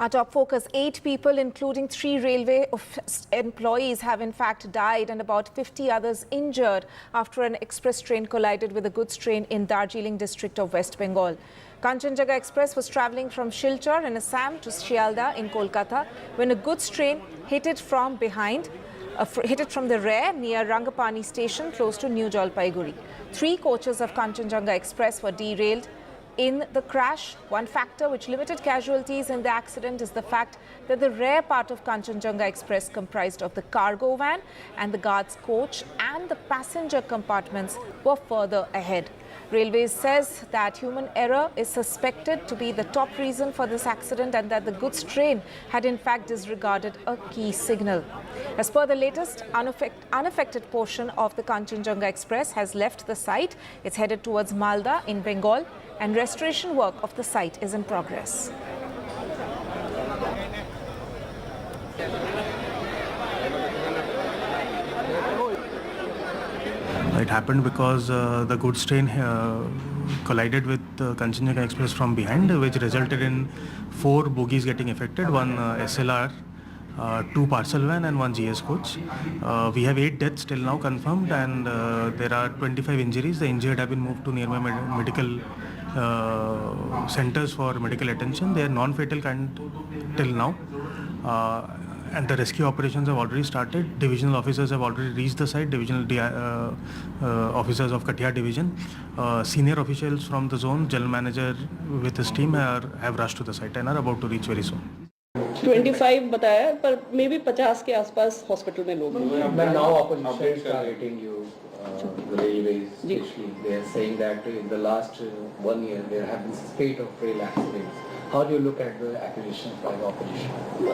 Our top focus, 8 people, including 3 railway employees, have in fact died and about 50 others injured after an express train collided with a goods train in Darjeeling district of West Bengal. Kanchanjunga Express was travelling from Silchar in Assam to Sealdah in Kolkata when a goods train hit it from behind, hit it from the rear near Rangapani station close to New Jalpaiguri. 3 coaches of Kanchanjunga Express were derailed in the crash. One factor which limited casualties in the accident is the fact that the rear part of Kanchanjunga Express comprised of the cargo van and the guard's coach, and the passenger compartments were further ahead. Railways says that human error is suspected to be the top reason for this accident and that the goods train had in fact disregarded a key signal. As per the latest, unaffected portion of the Kanchanjunga Express has left the site. It's headed towards Malda in Bengal, and restoration work of the site is in progress. It happened because the goods train collided with Kanchanjunga Express from behind, which resulted in 4 bogies getting affected, 1 SLR, 2 parcel van and 1 GS coach. We have 8 deaths till now confirmed, and there are 25 injuries. The injured have been moved to nearby medical centers for medical attention. They are non-fatal till now. And the rescue operations have already started. Divisional officers have already reached the site. Divisional officers of Katia Division. Senior officials from the zone, general manager with his team have rushed to the site and are about to reach very soon. 25 बताया, पर मे भी 50 के आसपास hospital में लोग हैं. But now opposition is targeting you, the railways especially. They are saying that in the last 1 year there have been spate of rail accidents. How do you look at the accusations by the opposition?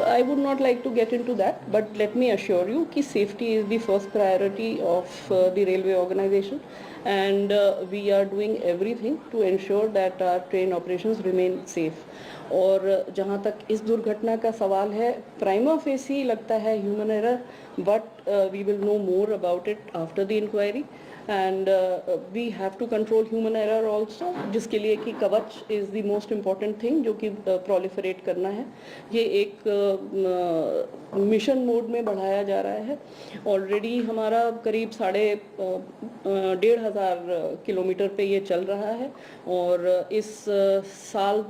I would not like to get into that, but let me assure you that safety is the first priority of the railway organization, and we are doing everything to ensure that our train operations remain safe. और जहाँ तक इस दुर्घटना का सवाल है, prima facie लगता है human error, but we will know more about it after the inquiry, and we have to control human error also, जिसके लिए कि Kavach is the most important thing जो कि प्रोलिफरेट करना है. ये एक मिशन मोड में बढ़ाया जा रहा है. ऑलरेडी हमारा करीब 1,500 किलोमीटर पे ये चल रहा है, और इस साल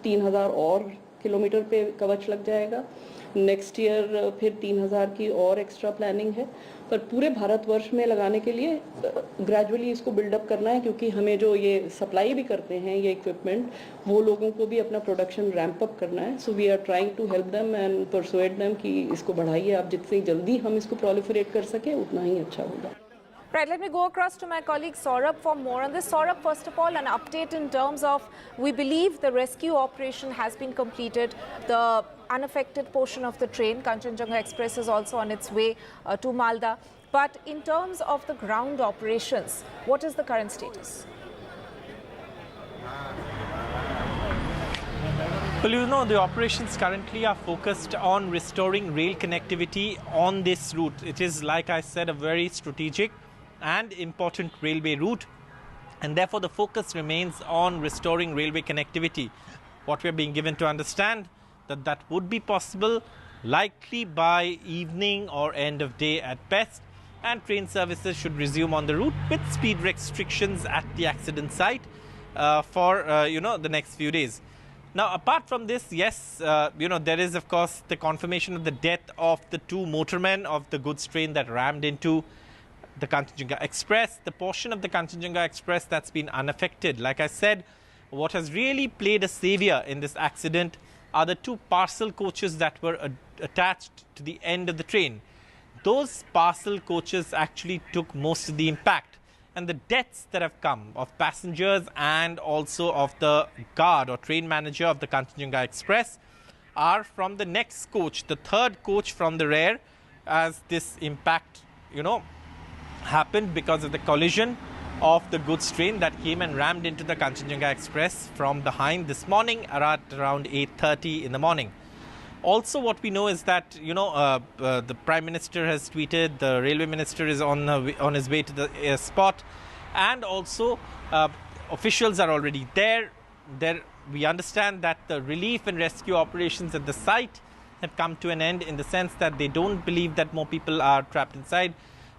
3,000 और किलोमीटर पे कवच लग जाएगा. नेक्स्ट ईयर फिर 3,000 की और एक्स्ट्रा प्लानिंग है, पर पूरे भारतवर्ष में लगाने के लिए ग्रेजुअली इसको बिल्डअप करना है, क्योंकि हमें जो ये सप्लाई भी करते हैं ये इक्विपमेंट, वो लोगों को भी अपना प्रोडक्शन रैंप अप करना है. So we are trying to help them and persuade them कि इसको बढ़ाइए आप, जितनी जल्दी हम इसको प्रोलिफरेट कर सकें उतना ही अच्छा होगा. Right, let me go across to my colleague Saurabh for more on this. Saurabh, first of all, an update in terms of, we believe the rescue operation has been completed. The unaffected portion of the train, Kanchanjunga Express, is also on its way to Malda. But in terms of the ground operations, what is the current status? Well, you know, the operations currently are focused on restoring rail connectivity on this route. It is, like I said, a very strategic and important railway route, and therefore the focus remains on restoring railway connectivity. What we are being given to understand that would be possible likely by evening or end of day at best, and train services should resume on the route with speed restrictions at the accident site for the next few days. Now, apart from this, yes, there is of course the confirmation of the death of the two motormen of the goods train that rammed into the Kanchanjunga Express. The portion of the Kanchanjunga Express that's been unaffected. Like I said, what has really played a savior in this accident are the two parcel coaches that were attached to the end of the train. Those parcel coaches actually took most of the impact, and the deaths that have come of passengers and also of the guard or train manager of the Kanchanjunga Express are from the next coach, the third coach from the rear, as this impact, happened because of the collision of the goods train that came and rammed into the Kanchanjunga Express from behind this morning at around 8:30 in the morning. Also, what we know is that, the Prime Minister has tweeted, the Railway Minister is on his way to the spot, and also officials are already there. We understand that the relief and rescue operations at the site have come to an end, in the sense that they don't believe that more people are trapped inside.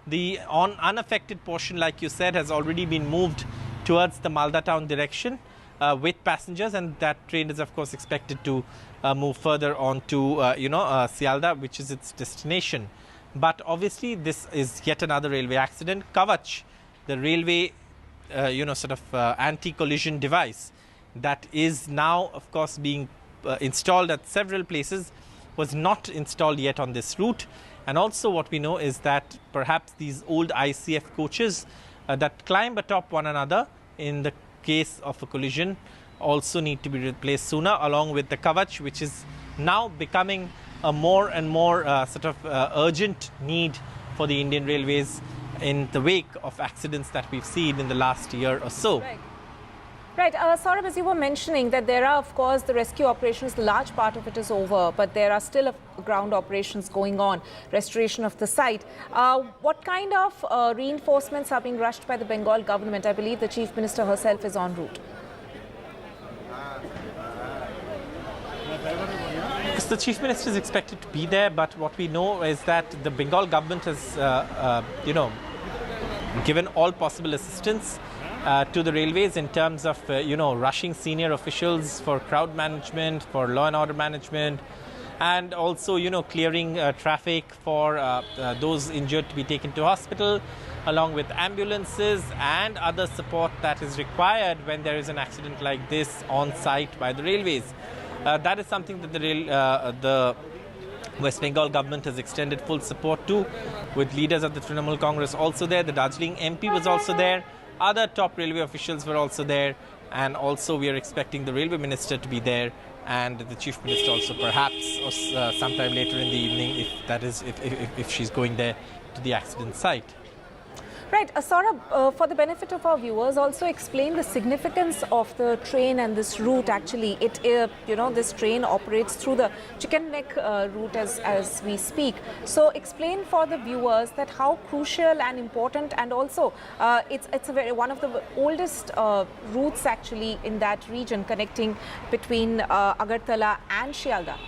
The unaffected portion, like you said, has already been moved towards the Malda town direction with passengers, and that train is of course expected to move further on to Sealdah, which is its destination. But obviously this is yet another railway accident. Kavach, the railway anti-collision device that is now of course being installed at several places, was not installed yet on this route. And also what we know is that perhaps these old ICF coaches that climb atop one another in the case of a collision also need to be replaced sooner, along with the Kavach, which is now becoming a more and more urgent need for the Indian Railways in the wake of accidents that we've seen in the last year or so. Right. Saurabh, as you were mentioning, that there are, of course, the rescue operations, the large part of it is over, but there are still ground operations going on, restoration of the site. What kind of reinforcements are being rushed by the Bengal government? I believe the Chief Minister herself is en route. Yes, the Chief Minister is expected to be there, but what we know is that the Bengal government has, given all possible assistance to the railways in terms of, rushing senior officials for crowd management, for law and order management, and also, clearing traffic for those injured to be taken to hospital, along with ambulances and other support that is required when there is an accident like this on site by the railways. That is something that the West Bengal government has extended full support to, with leaders of the Trinamool Congress also there. The Darjeeling MP was also there. Other top railway officials were also there, and also we are expecting the railway minister to be there, and the chief minister also, perhaps, or sometime later in the evening, if she's going there to the accident site. Right, Saurabh, for the benefit of our viewers, also explain the significance of the train and this route. Actually, this train operates through the Chicken Neck route as we speak. So, explain for the viewers that how crucial and important, and also it's one of the oldest routes actually in that region, connecting between Agartala and Sealdah.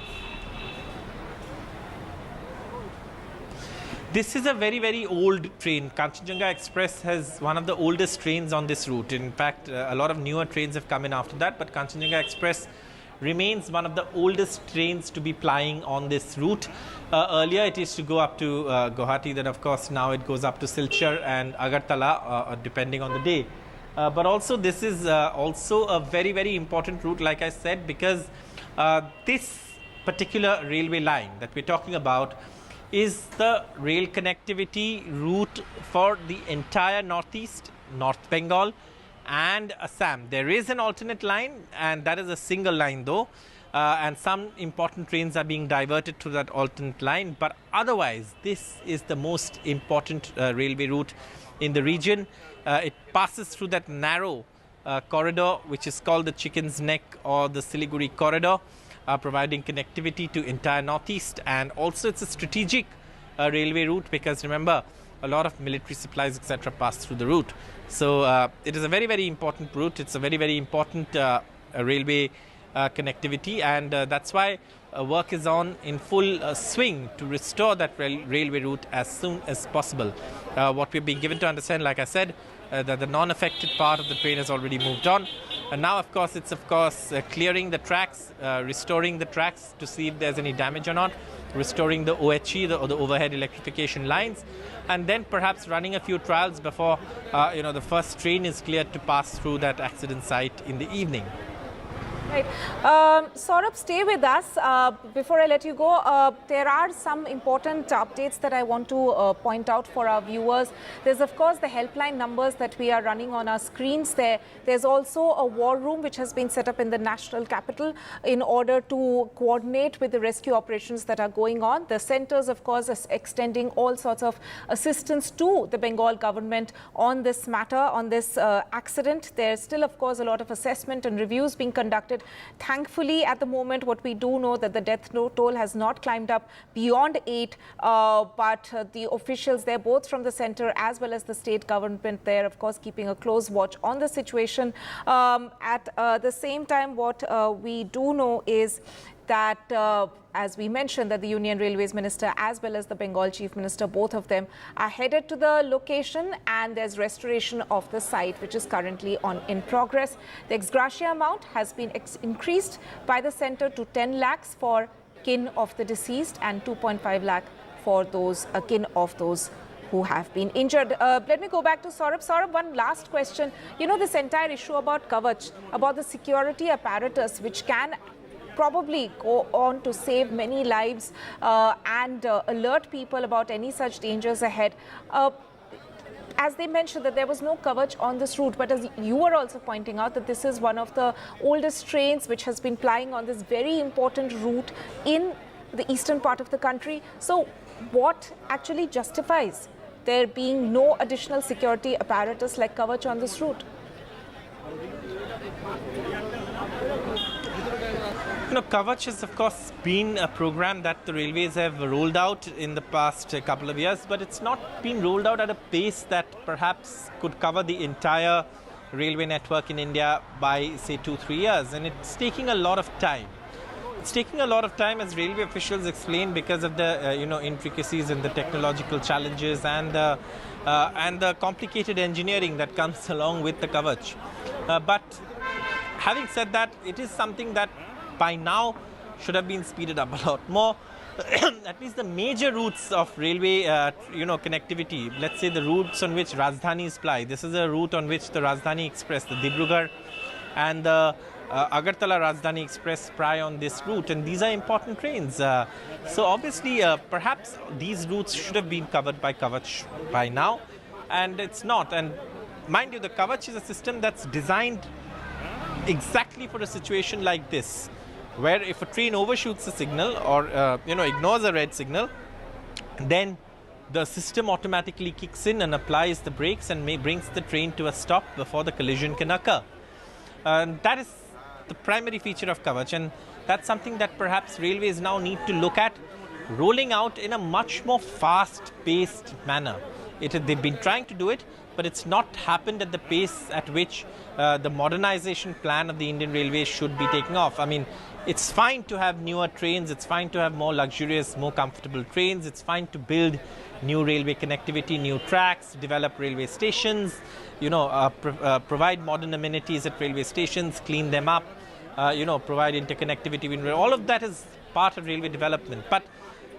This is a very, very old train. Kanchanjunga Express has one of the oldest trains on this route. In fact, a lot of newer trains have come in after that, but Kanchanjunga Express remains one of the oldest trains to be plying on this route. Earlier, it used to go up to Guwahati. Then, of course, now it goes up to Silchar and Agartala, depending on the day. But also, this is also a very, very important route, like I said, because this particular railway line that we're talking about is the rail connectivity route for the entire northeast, North Bengal and Assam. There is an alternate line, and that is a single line though, and some important trains are being diverted to that alternate line, but otherwise this is the most important railway route in the region. It passes through that narrow corridor which is called the Chicken's Neck or the Siliguri corridor, providing connectivity to entire northeast, and also it's a strategic railway route because remember a lot of military supplies etc. pass through the route. So it is a very, very important route. It's a very, very important railway connectivity, and that's why work is on in full swing to restore that railway route as soon as possible. What we've been given to understand, like I said, that the non-affected part of the train has already moved on, and now of course it's clearing the tracks, restoring the tracks to see if there's any damage or not, restoring the OHE, the overhead electrification lines, and then perhaps running a few trials before the first train is cleared to pass through that accident site in the evening. Right. Saurabh, stay with us. Before I let you go, there are some important updates that I want to point out for our viewers. There's, of course, the helpline numbers that we are running on our screens there. There's also a war room which has been set up in the national capital in order to coordinate with the rescue operations that are going on. The centers, of course, is extending all sorts of assistance to the Bengal government on this matter, on this accident. There's still, of course, a lot of assessment and reviews being conducted. Thankfully, at the moment, what we do know that the death toll has not climbed up beyond 8, but the officials there, both from the centre as well as the state government there, of course, keeping a close watch on the situation. At the same time, what we do know is that, as we mentioned, that the Union Railways Minister as well as the Bengal Chief Minister, both of them are headed to the location, and there's restoration of the site which is currently in progress. The ex gratia amount has been increased by the centre to 10 lakhs for kin of the deceased and 2.5 lakh for those kin of those who have been injured. Let me go back to Saurabh. Saurabh, one last question. You know, this entire issue about Kavach, about the security apparatus which can probably go on to save many lives and alert people about any such dangers ahead. As they mentioned that there was no Kavach on this route, but as you were also pointing out that this is one of the oldest trains which has been plying on this very important route in the eastern part of the country. So what actually justifies there being no additional security apparatus like Kavach on this route? You know, Kavach has, of course, been a program that the railways have rolled out in the past couple of years, but it's not been rolled out at a pace that perhaps could cover the entire railway network in India by, say, 2-3 years. And it's taking a lot of time. It's taking a lot of time, as railway officials explained, because of the intricacies and the technological challenges and the complicated engineering that comes along with the Kavach. But having said that, it is something that by now should have been speeded up a lot more. At least the major routes of railway connectivity, let's say the routes on which Rajdhanis ply. This is a route on which the Rajdhani Express, the Dibrugarh and the Agartala Rajdhani Express ply on this route, and these are important trains. So obviously perhaps these routes should have been covered by Kavach by now, and it's not. And mind you, the Kavach is a system that's designed exactly for a situation like this, where if a train overshoots a signal or ignores a red signal, then the system automatically kicks in and applies the brakes and brings the train to a stop before the collision can occur. And that is the primary feature of Kavach, and that's something that perhaps railways now need to look at rolling out in a much more fast-paced manner. They've been trying to do it, but it's not happened at the pace at which the modernization plan of the Indian Railways should be taking off. I mean, it's fine to have newer trains, it's fine to have more luxurious, more comfortable trains, it's fine to build new railway connectivity, new tracks, develop railway stations, provide modern amenities at railway stations, clean them up, provide interconnectivity. All of that is part of railway development. But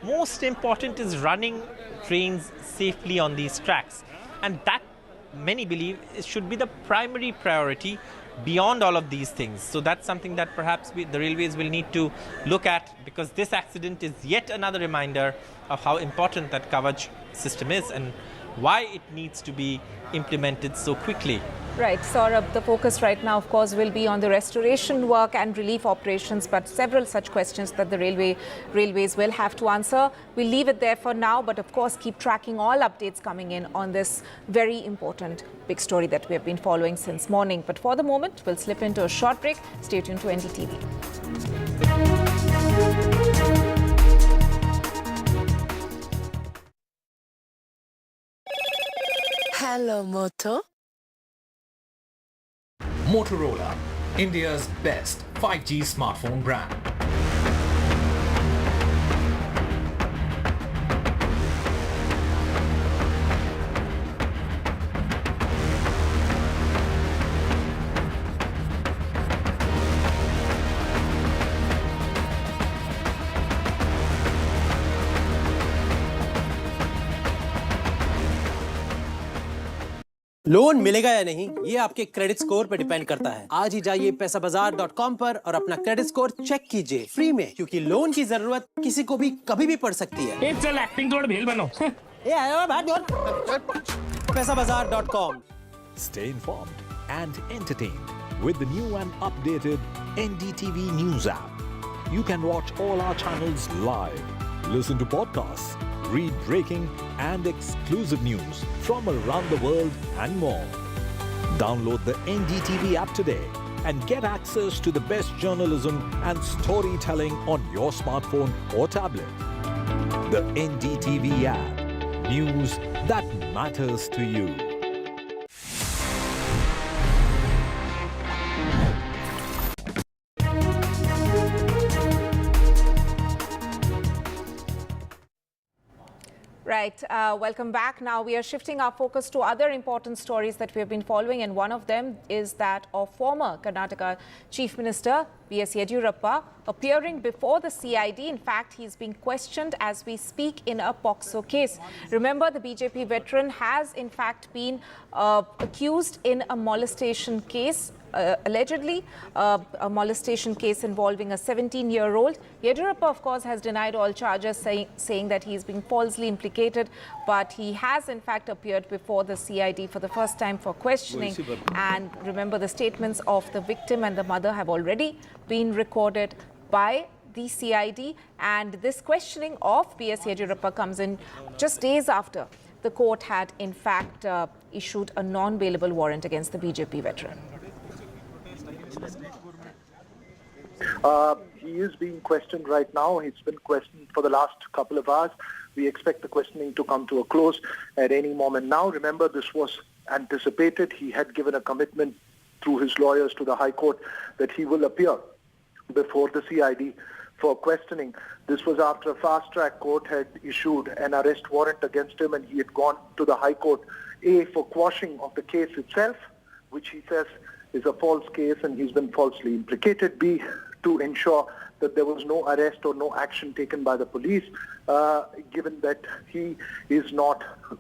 most important is running trains safely on these tracks. And that, many believe, should be the primary priority beyond all of these things. So that's something that perhaps the railways will need to look at, because this accident is yet another reminder of how important that Kavach system is and why it needs to be implemented so quickly. Right, Saurabh, the focus right now, of course, will be on the restoration work and relief operations, but several such questions that the railways will have to answer. We'll leave it there for now, but of course, keep tracking all updates coming in on this very important big story that we have been following since morning. But for the moment, we'll slip into a short break. Stay tuned to NDTV. Hello, Moto. Motorola, India's best 5G smartphone brand. Loan मिलेगा या नहीं, ये आपके credit score पे depend करता है। आज ही जाइए पैसाबाजार.com पर और अपना क्रेडिट स्कोर चेक कीजिए फ्री में, क्योंकि लोन की जरूरत किसी को भी कभी भी पड़ सकती है। चल एक्टिंग थोड़ा भेल बनो। ए आयो भाग पैसाबाजार.com। Stay informed and entertained with the new and updated NDTV News app. You can watch all our channels live, listen to podcasts, read breaking and exclusive news from around the world and more. Download the NDTV app today and get access to the best journalism and storytelling on your smartphone or tablet. The NDTV app. News that matters to you. Right, welcome back. Now we are shifting our focus to other important stories that we have been following, and one of them is that of former Karnataka Chief Minister B.S. Yediyurappa appearing before the CID. In fact, he's being questioned as we speak in a POCSO case. Remember, the BJP veteran has in fact been accused in a molestation case. Allegedly, a molestation case involving a 17-year-old. Yediyurappa, of course, has denied all charges, saying that he is being falsely implicated, but he has in fact appeared before the CID for the first time for questioning. And remember, the statements of the victim and the mother have already been recorded by the CID, and this questioning of B.S. Yediyurappa comes in just days after the court had in fact issued a non-bailable warrant against the BJP veteran. He is being questioned right now. He's been questioned for the last couple of hours. We expect the questioning to come to a close at any moment now. Remember, this was anticipated. He had given a commitment through his lawyers to the High Court that he will appear before the CID for questioning. This was after a fast-track court had issued an arrest warrant against him, and he had gone to the High Court, A, for quashing of the case itself, which he says is a false case and he's been falsely implicated, B, to ensure that there was no arrest or no action taken by the police, given that he's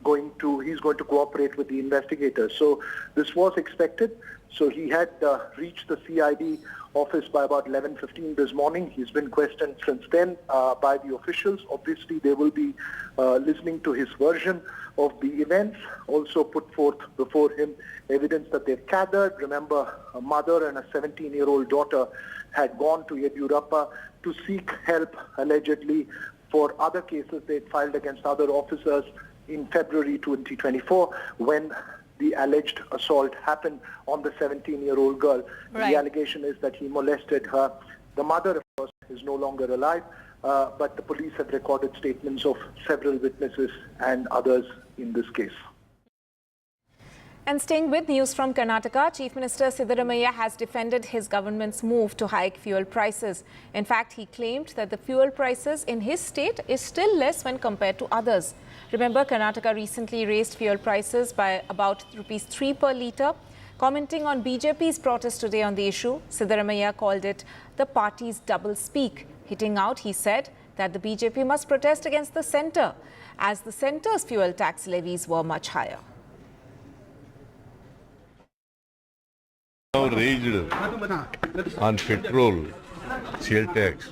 going to cooperate with the investigators. So this was expected. So he had reached the CID office by about 11:15 this morning. He's been questioned since then by the officials. Obviously, they will be listening to his version of the events, also put forth before him evidence that they've gathered. Remember, a mother and a 17-year-old daughter had gone to Yediyurappa to seek help, allegedly, for other cases they'd filed against other officers in February 2024, when the alleged assault happened on the 17-year-old girl. Right. The allegation is that he molested her. The mother, of course, is no longer alive, but the police have recorded statements of several witnesses and others in this case. And staying with news from Karnataka, Chief Minister Siddaramaiah has defended his government's move to hike fuel prices. In fact, he claimed that the fuel prices in his state is still less when compared to others. Remember, Karnataka recently raised fuel prices by about ₹3 per litre. Commenting on BJP's protest today on the issue, Siddaramaiah called it the party's double speak. Hitting out, he said that the BJP must protest against the centre, as the centre's fuel tax levies were much higher. now raised on petrol, sale tax.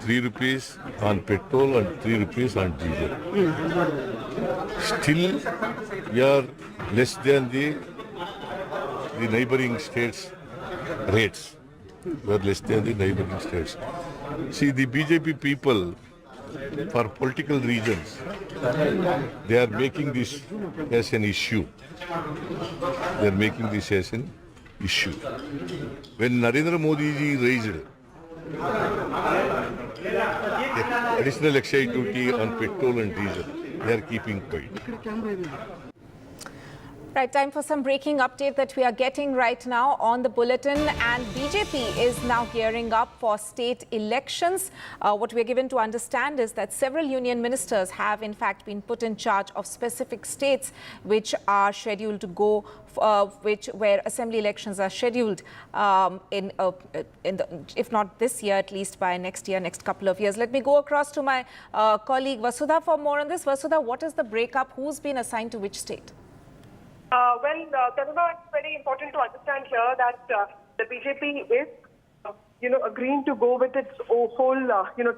3 rupees on petrol and 3 rupees on diesel. Still, we are less than the neighboring states' rates. We are less than the neighboring states. See, the BJP people, for political reasons, they are making this as an issue. They are making this as an issue. When Narendra Modi ji raised additional excise duty on petrol and diesel, they are keeping quiet. Right, time for some breaking update that we are getting right now on the bulletin, and BJP is now gearing up for state elections. What we are given to understand is that several union ministers have in fact been put in charge of specific states which are scheduled to go, where assembly elections are scheduled if not this year, at least by next year, next couple of years. Let me go across to my colleague Vasudha for more on this. Vasudha, what is the breakup? Who's been assigned to which state? Tanuma, it's very important to understand here that the BJP is, agreeing to go with its whole,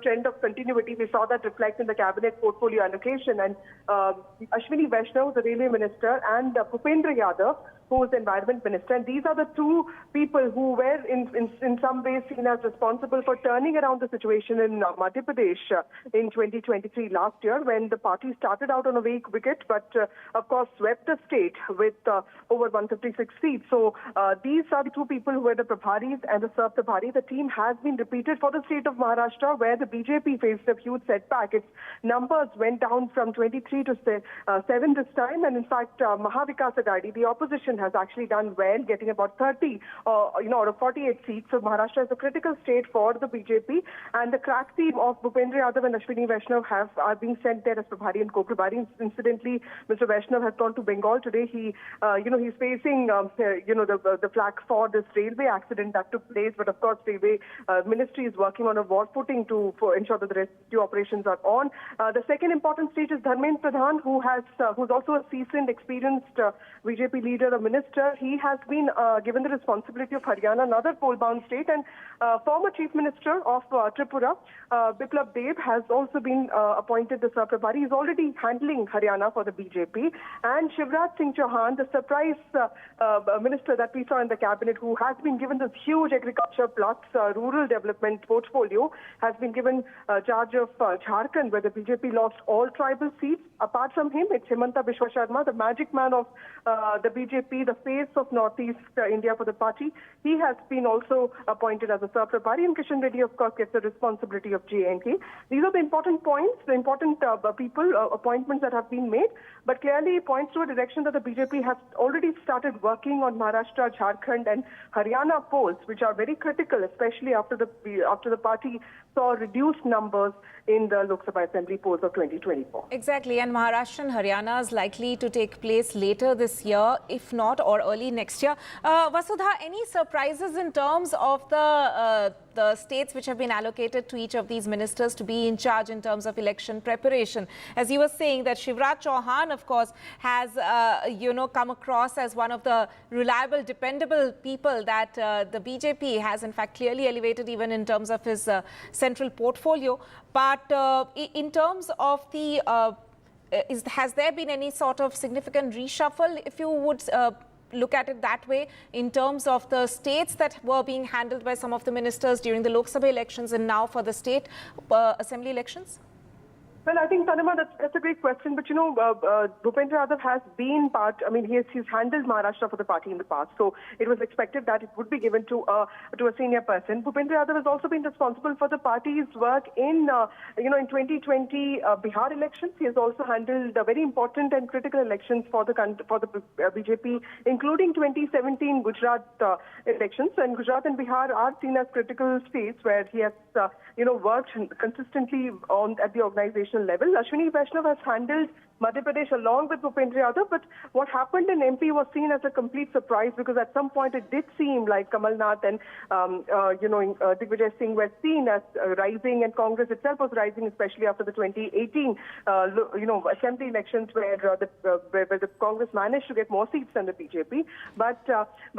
trend of continuity. We saw that reflect in the cabinet portfolio allocation. And Ashwini Vaishnav, the railway minister, and Bhupendra Yadav, who is the environment minister. And these are the two people who were in some ways seen as responsible for turning around the situation in Madhya Pradesh in 2023 last year, when the party started out on a weak wicket, but of course swept the state with over 156 seats. So these are the two people who were the Prabharis and the Sub Prabhari. The team has been repeated for the state of Maharashtra, where the BJP faced a huge setback. Its numbers went down from 23 to 7 this time. And in fact, Mahavikas Aghadi, the opposition, has actually done well, getting about 30, out of 48 seats. So Maharashtra is a critical state for the BJP. And the crack team of Bhupendra Yadav and Ashwini Vaishnav are being sent there as Prabhari and co-Prabhari. Incidentally, Mr. Vaishnav has gone to Bengal today. He, he's facing, the flack for this railway accident that took place. But of course, railway ministry is working on a war footing to ensure that the rescue operations are on. The second important state is Dharmendra Pradhan, who's also a seasoned, experienced BJP leader, a minister. He has been given the responsibility of Haryana, another poll-bound state, and former Chief Minister of Tripura, Biplab Deb, has also been appointed the Prabhari. He's already handling Haryana for the BJP. And Shivraj Singh Chauhan, the surprise minister that we saw in the cabinet, who has been given this huge agriculture plus rural development portfolio, has been given charge of Jharkhand, where the BJP lost all tribal seats. Apart from him, it's Himanta Biswa Sharma, the magic man of the BJP, the face of Northeast India for the party. He has been also appointed as a Prabhari, and Kishan Reddy, of course, gets the responsibility of J&K. These are the important points, the important people, appointments that have been made, but clearly points to a direction that the BJP has already started working on Maharashtra, Jharkhand and Haryana polls, which are very critical, especially after the party saw reduced numbers in the Lok Sabha Assembly polls of 2024. Exactly, and Maharashtra and Haryana is likely to take place later this year, if not, or early next year. Vasudha, any surprises in terms of the states which have been allocated to each of these ministers to be in charge in terms of election preparation? As you were saying, that Shivraj Chauhan, of course, has come across as one of the reliable, dependable people that the BJP has in fact clearly elevated, even in terms of his central portfolio. But in terms of the has there been any sort of significant reshuffle, if you would look at it that way, in terms of the states that were being handled by some of the ministers during the Lok Sabha elections and now for the state assembly elections? Well, I think, Tanima, that's a great question. But, Bhupendra Yadav has been he's handled Maharashtra for the party in the past. So it was expected that it would be given to a senior person. Bhupendra Yadav has also been responsible for the party's work in 2020 Bihar elections. He has also handled very important and critical elections for the BJP, including 2017 Gujarat elections. And Gujarat and Bihar are seen as critical states where he has, worked consistently at the organization level. Ashwini Vaishnav has handled Madhya Pradesh along with Bhupendra Yadav. But what happened in MP was seen as a complete surprise, because at some point it did seem like Kamal Nath and Digvijay Singh were seen as rising, and Congress itself was rising, especially after the 2018 assembly elections, where the Congress managed to get more seats than the BJP. But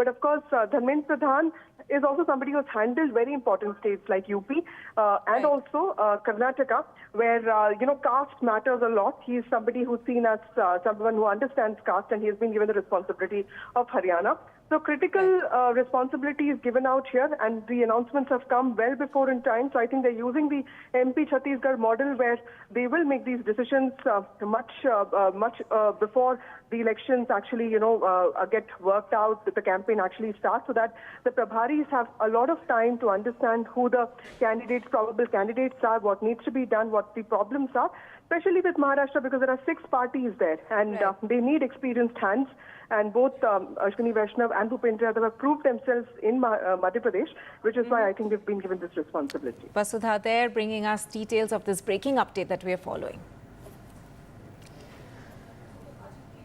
of course, Dharmendra Pradhan is also somebody who has handled very important states like UP and also Karnataka, where caste matters a lot. He is somebody who's seen as someone who understands caste, and he has been given the responsibility of Haryana. So critical responsibility is given out here, and the announcements have come well before in time. So I think they're using the MP Chhattisgarh model, where they will make these decisions much before the elections actually, get worked out, the campaign actually starts, so that the Prabharis have a lot of time to understand who the probable candidates are, what needs to be done, what the problems are, especially with Maharashtra, because there are 6 parties there, and they need experienced hands. And both Ashwini Vaishnav and Bhupendra Yadav have proved themselves in Madhya Pradesh, which is why I think they've been given this responsibility. Vasudha there bringing us details of this breaking update that we are following.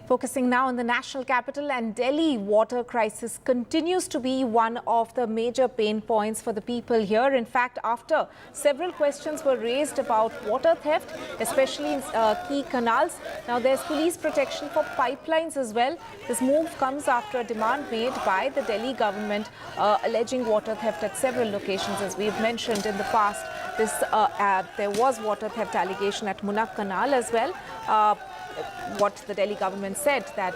Focusing now on the national capital, and Delhi water crisis continues to be one of the major pain points for the people here. In fact, after several questions were raised about water theft, especially in key canals, now there's police protection for pipelines as well. This move comes after a demand made by the Delhi government alleging water theft at several locations. As we've mentioned in the past, there was water theft allegation at Munak Canal as well. What the Delhi government said, that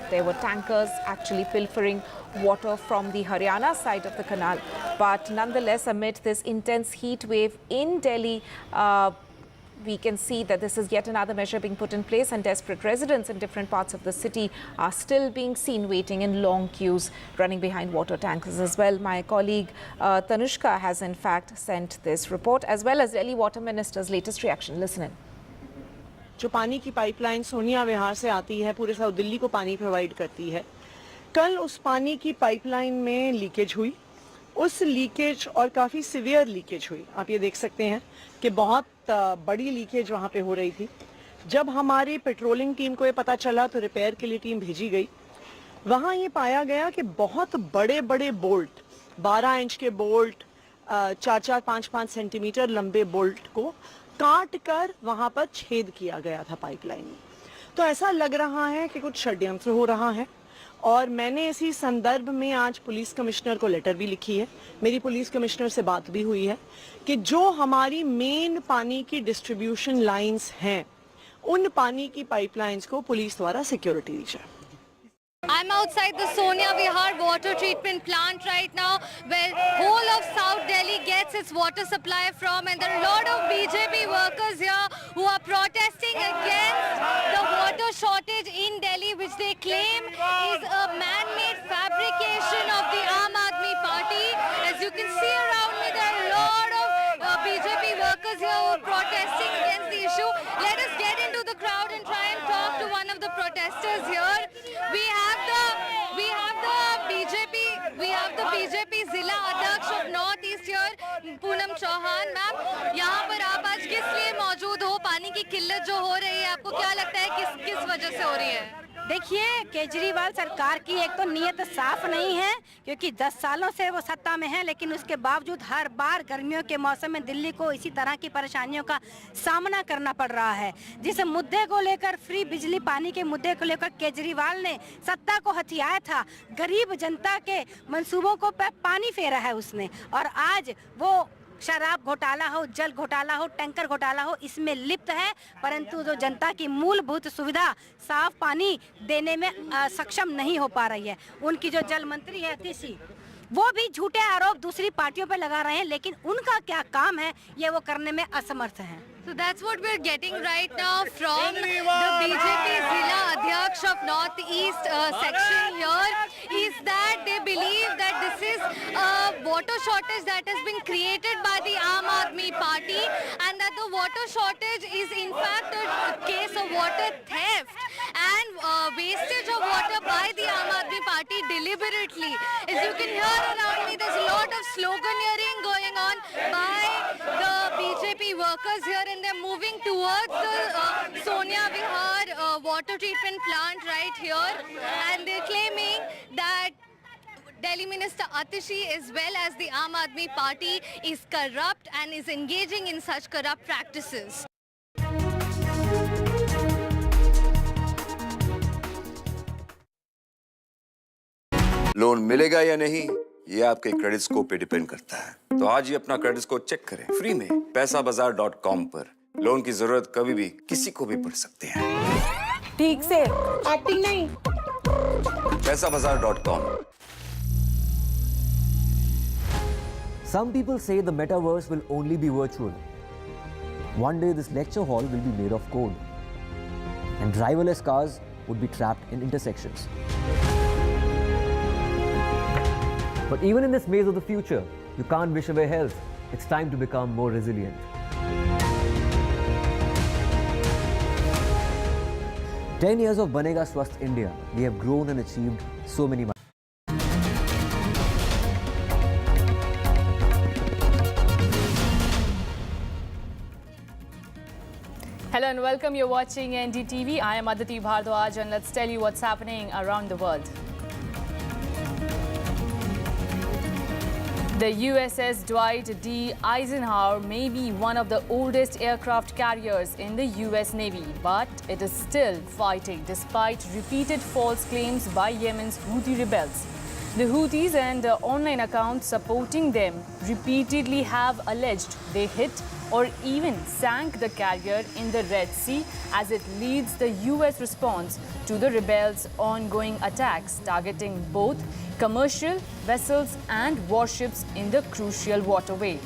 there were tankers actually pilfering water from the Haryana side of the canal. But nonetheless, amid this intense heat wave in Delhi, we can see that this is yet another measure being put in place, and desperate residents in different parts of the city are still being seen waiting in long queues, running behind water tankers as well. My colleague Tanushka has in fact sent this report, as well as Delhi Water Minister's latest reaction. Listen in. जो पानी की pipeline Sonia विहार से आती है, पूरे south Delhi को पानी provide करती है, कल उस पानी की पाइपलाइन में लीकेज हुई। उस लीकेज और काफ़ी सीवियर लीकेज हुई। आप ये देख सकते हैं कि बहुत बड़ी लीकेज वहाँ पे हो रही थी। जब हमारी पेट्रोलिंग टीम को ये पता चला तो रिपेयर के लिए टीम भेजी गई। वहाँ ये पाया गया कि बहुत बड़े बड़े बोल्ट, 12 इंच के बोल्ट, 4-4, 5-5 सेंटीमीटर लंबे बोल्ट को काट कर वहां पर छेद किया गया था पाइपलाइन में। तो ऐसा लग रहा है कि कुछ षड्यंत्र हो रहा है, और मैंने इसी संदर्भ में आज पुलिस कमिश्नर को लेटर भी लिखी है। मेरी पुलिस कमिश्नर से बात भी हुई है कि जो हमारी मेन पानी की डिस्ट्रीब्यूशन लाइंस हैं, उन पानी की पाइपलाइंस को पुलिस द्वारा सिक्योरिटी दी जाए। I'm outside the Sonia Vihar water treatment plant right now, where whole of South Delhi gets its water supply from, and there are a lot of BJP workers here who are protesting against the water shortage in Delhi, which they claim is a man-made fabrication of the Aam Aadmi Party. As you can see around me, there are a lot of BJP workers here who are protesting against the issue. Let us get into the crowd and try and talk to one of the protesters here. We have the BJP Zilla Adhyaksh of North East here, Poonam Chauhan. Ma'am, यहाँ पर आप आज किस लिए मौजूद हो? पानी की किल्लत जो हो रही है, आपको क्या लगता है किस वजह से हो रही है? देखिए, केजरीवाल सरकार की एक तो नीयत साफ नहीं है, क्योंकि 10 सालों से वो सत्ता में है, लेकिन उसके बावजूद हर बार गर्मियों के मौसम में दिल्ली को इसी तरह की परेशानियों का सामना करना पड़ रहा है। जिस मुद्दे को लेकर, फ्री बिजली पानी के मुद्दे को लेकर केजरीवाल ने सत्ता को हथियाया था, गरीब जनता के मंसूबों को पानी फेरा है उसने, और आज वो शराब घोटाला हो, जल घोटाला हो, टैंकर घोटाला हो, इसमें लिप्त है, परंतु जो जनता की मूलभूत सुविधा साफ पानी देने में सक्षम नहीं हो पा रही है। उनकी जो जल मंत्री है कृषि, वो भी झूठे आरोप दूसरी पार्टियों पे लगा रहे हैं, लेकिन उनका क्या काम है ये वो करने में असमर्थ हैं। So that's what we're getting right now from the BJP Zilla Adhyaksh of North East section here, is that they believe that this is a water shortage that has been created by the Aam Aadmi Party, and that the water shortage is in fact a case of water theft and wastage of water by the Aam Aadmi Party deliberately. As you can hear around me, there's a lot of sloganeering going on by the BJP workers here, and they're moving towards the Sonia Vihar water treatment plant right here, and they're claiming that Delhi Minister Atishi, as well as the Aam Aadmi Party, is corrupt and is engaging in such corrupt practices. Loan मिलेगा या नहीं, ये आपके credit score पे depend करता है। तो आज ही अपना क्रेडिट स्कोर चेक करें फ्री में पैसाबाजार.com पर। लोन की जरूरत कभी भी किसी को भी पड़ सकती है। ठीक से एक्टिंग नहीं। पैसाबाजार.com। Some people say the metaverse will only be virtual. One day this lecture hall will be made of code, and driverless cars would be trapped in intersections. But even in this maze of the future, you can't wish away health. It's time to become more resilient. "10 years of Banega Swasth India, we have grown and achieved so many milestones." Hello and welcome. You're watching NDTV. I am Aditi Bhardwaj and let's tell you what's happening around the world. The USS Dwight D. Eisenhower may be one of the oldest aircraft carriers in the US Navy, but it is still fighting despite repeated false claims by Yemen's Houthi rebels. The Houthis and online accounts supporting them repeatedly have alleged they hit or even sank the carrier in the Red Sea as it leads the US response to the rebels' ongoing attacks targeting both commercial vessels and warships in the crucial waterway.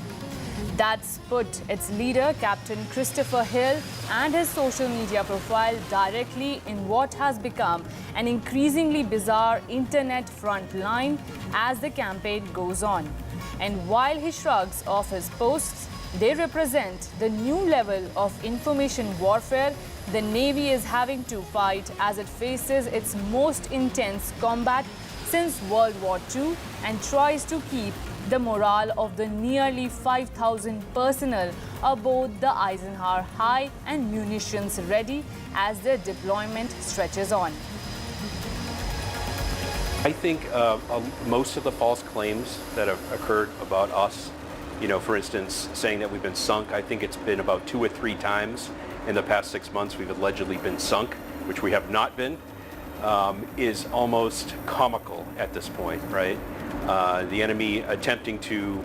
That's put its leader, Captain Christopher Hill, and his social media profile directly in what has become an increasingly bizarre internet front line as the campaign goes on. And while he shrugs off his posts, they represent the new level of information warfare the Navy is having to fight as it faces its most intense combat since World War II and tries to keep the morale of the nearly 5,000 personnel aboard the Eisenhower high and munitions ready as their deployment stretches on. I think most of the false claims that have occurred about us, for instance, saying that we've been sunk, I think it's been about 2 or 3 times in the past 6 months we've allegedly been sunk, which we have not been, is almost comical at this point, right? The enemy attempting to,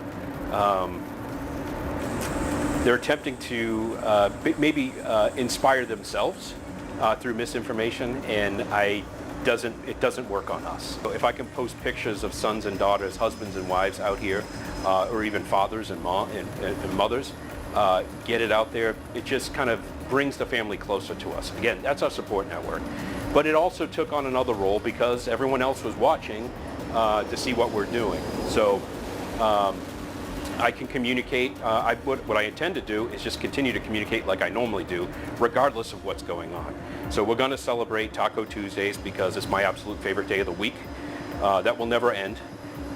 they're attempting to maybe inspire themselves through misinformation, and it doesn't work on us. So if I can post pictures of sons and daughters, husbands and wives out here, or even fathers and mothers, get it out there, it just kind of brings the family closer to us. Again, that's our support network. But it also took on another role because everyone else was watching to see what we're doing. So I can communicate. What I intend to do is just continue to communicate like I normally do, regardless of what's going on. So we're going to celebrate Taco Tuesdays because it's my absolute favorite day of the week. That will never end.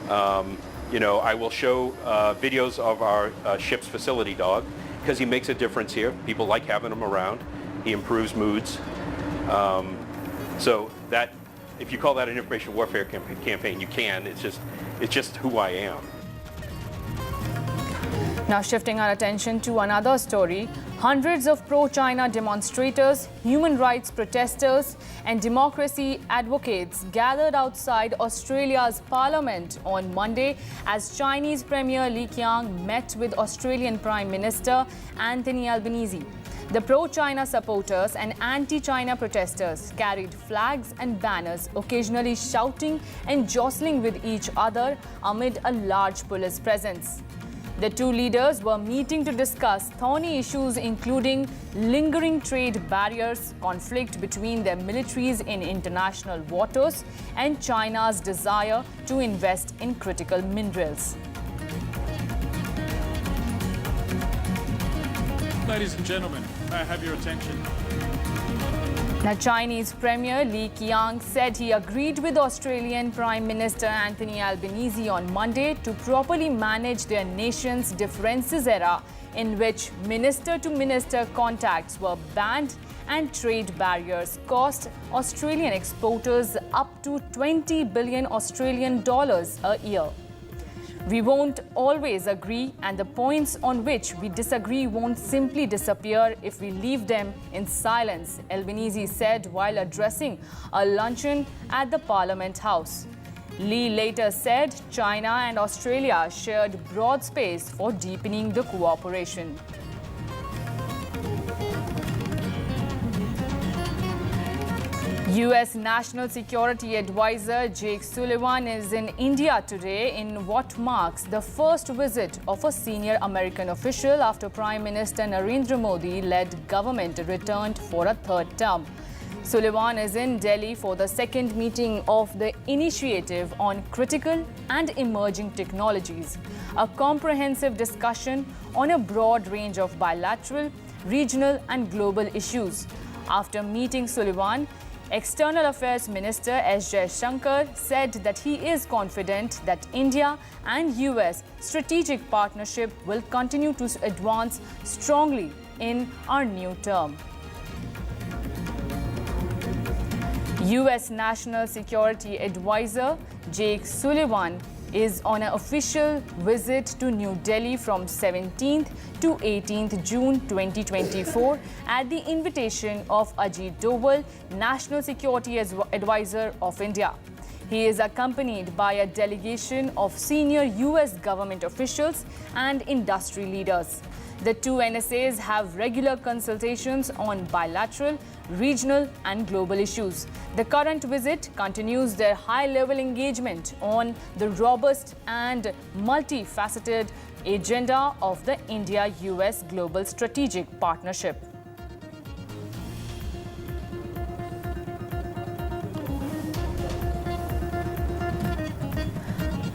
I will show videos of our ship's facility dog because he makes a difference here. People like having him around. He improves moods. So that, if you call that an information warfare campaign, you can. It's just who I am. Now shifting our attention to another story, hundreds of pro-China demonstrators, human rights protesters and democracy advocates gathered outside Australia's parliament on Monday as Chinese Premier Li Qiang met with Australian Prime Minister Anthony Albanese. The pro-China supporters and anti-China protesters carried flags and banners, occasionally shouting and jostling with each other amid a large police presence. The two leaders were meeting to discuss thorny issues including lingering trade barriers, conflict between their militaries in international waters, and China's desire to invest in critical minerals. Ladies and gentlemen, may I have your attention? Now, Chinese Premier Li Qiang said he agreed with Australian Prime Minister Anthony Albanese on Monday to properly manage their nation's differences era in which minister-to-minister contacts were banned and trade barriers cost Australian exporters up to 20 billion Australian dollars a year. We won't always agree, and the points on which we disagree won't simply disappear if we leave them in silence, Albanese said while addressing a luncheon at the Parliament House. Lee later said China and Australia shared broad space for deepening the cooperation. US National Security Advisor Jake Sullivan is in India today in what marks the first visit of a senior American official after Prime Minister Narendra Modi-led government returned for a third term. Sullivan is in Delhi for the second meeting of the Initiative on Critical and Emerging Technologies, a comprehensive discussion on a broad range of bilateral, regional and global issues. After meeting Sullivan, External Affairs Minister S. Jaishankar said that he is confident that India and US strategic partnership will continue to advance strongly in our new term. US National Security Advisor Jake Sullivan is on an official visit to New Delhi from 17th to 18th June 2024 at the invitation of Ajit Doval, National Security Advisor of India. He is accompanied by a delegation of senior US government officials and industry leaders. The two NSAs have regular consultations on bilateral, regional and global issues. The current visit continues their high-level engagement on the robust and multifaceted agenda of the India-US Global Strategic Partnership.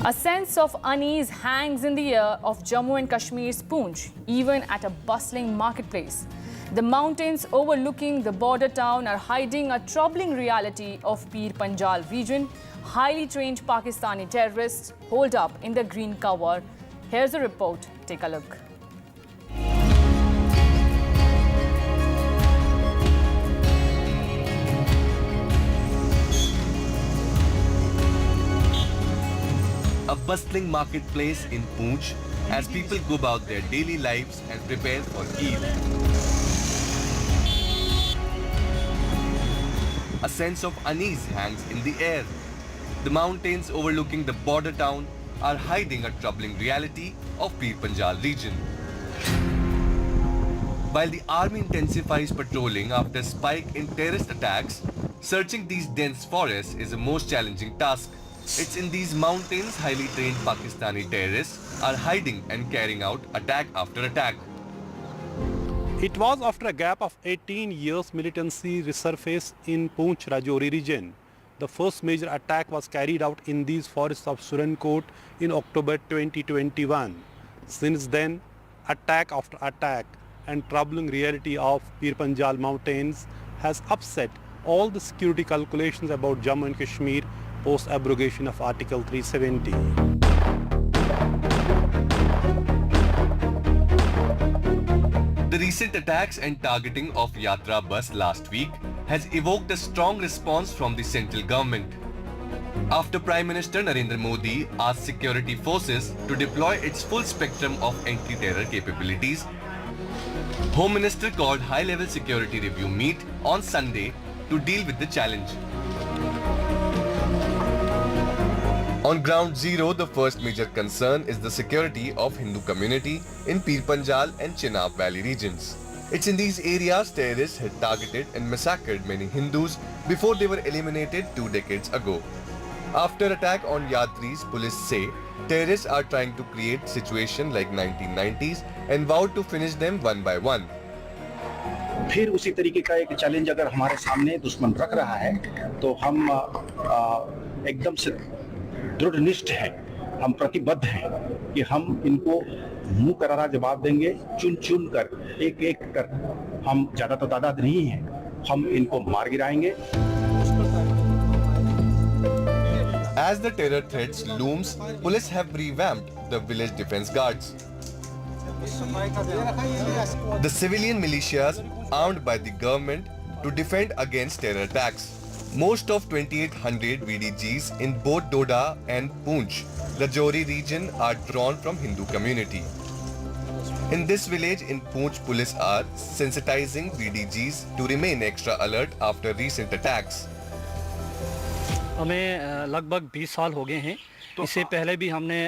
A sense of unease hangs in the air of Jammu and Kashmir's Poonch, even at a bustling marketplace. The mountains overlooking the border town are hiding a troubling reality of Pir Panjal region. Highly trained Pakistani terrorists holed up in the green cover. Here's a report. Take a look. A bustling marketplace in Poonch as people go about their daily lives and prepare for Eid. A sense of unease hangs in the air. The mountains overlooking the border town are hiding a troubling reality of Pir Panjal region. While the army intensifies patrolling after spike in terrorist attacks, searching these dense forests is a most challenging task. It's in these mountains highly trained Pakistani terrorists are hiding and carrying out attack after attack. It was after a gap of 18 years militancy resurfaced in Poonch Rajouri region. The first major attack was carried out in these forests of Surankot in October 2021. Since then, attack after attack and troubling reality of Pir Panjal mountains has upset all the security calculations about Jammu and Kashmir post-abrogation of Article 370. The recent attacks and targeting of Yatra bus last week has evoked a strong response from the central government. After Prime Minister Narendra Modi asked security forces to deploy its full spectrum of anti-terror capabilities, Home Minister called high-level security review meet on Sunday to deal with the challenge. On ground zero, the first major concern is the security of Hindu community in Pir Panjal and Chenab Valley regions. It's in these areas terrorists had targeted and massacred many Hindus before they were eliminated 2 decades ago. After attack on Yatris, police say terrorists are trying to create situation like 1990s and vow to finish them one by one. फिर उसी तरीके का एक challenge अगर हमारे सामने दुश्मन रख रहा है तो हम एकदम से दृढ़निष्ठ हैं, हम प्रतिबद्ध हैं कि हम इनको मुंह करारा जवाब देंगे, चुन चुन कर एक एक कर, हम ज्यादा तो तादाद नहीं है, हम इनको मार गिराएंगे. As the terror threats looms, police have revamped the village defense guards. The civilian militias armed by the government to defend against terror attacks. Most of 2800 VDGs in both Doda and Poonch, Rajouri region are drawn from Hindu community. In this village in Poonch, police are sensitizing VDGs to remain extra alert after recent attacks. हमें लगभग 20 साल हो गए हैं। इससे पहले भी हमने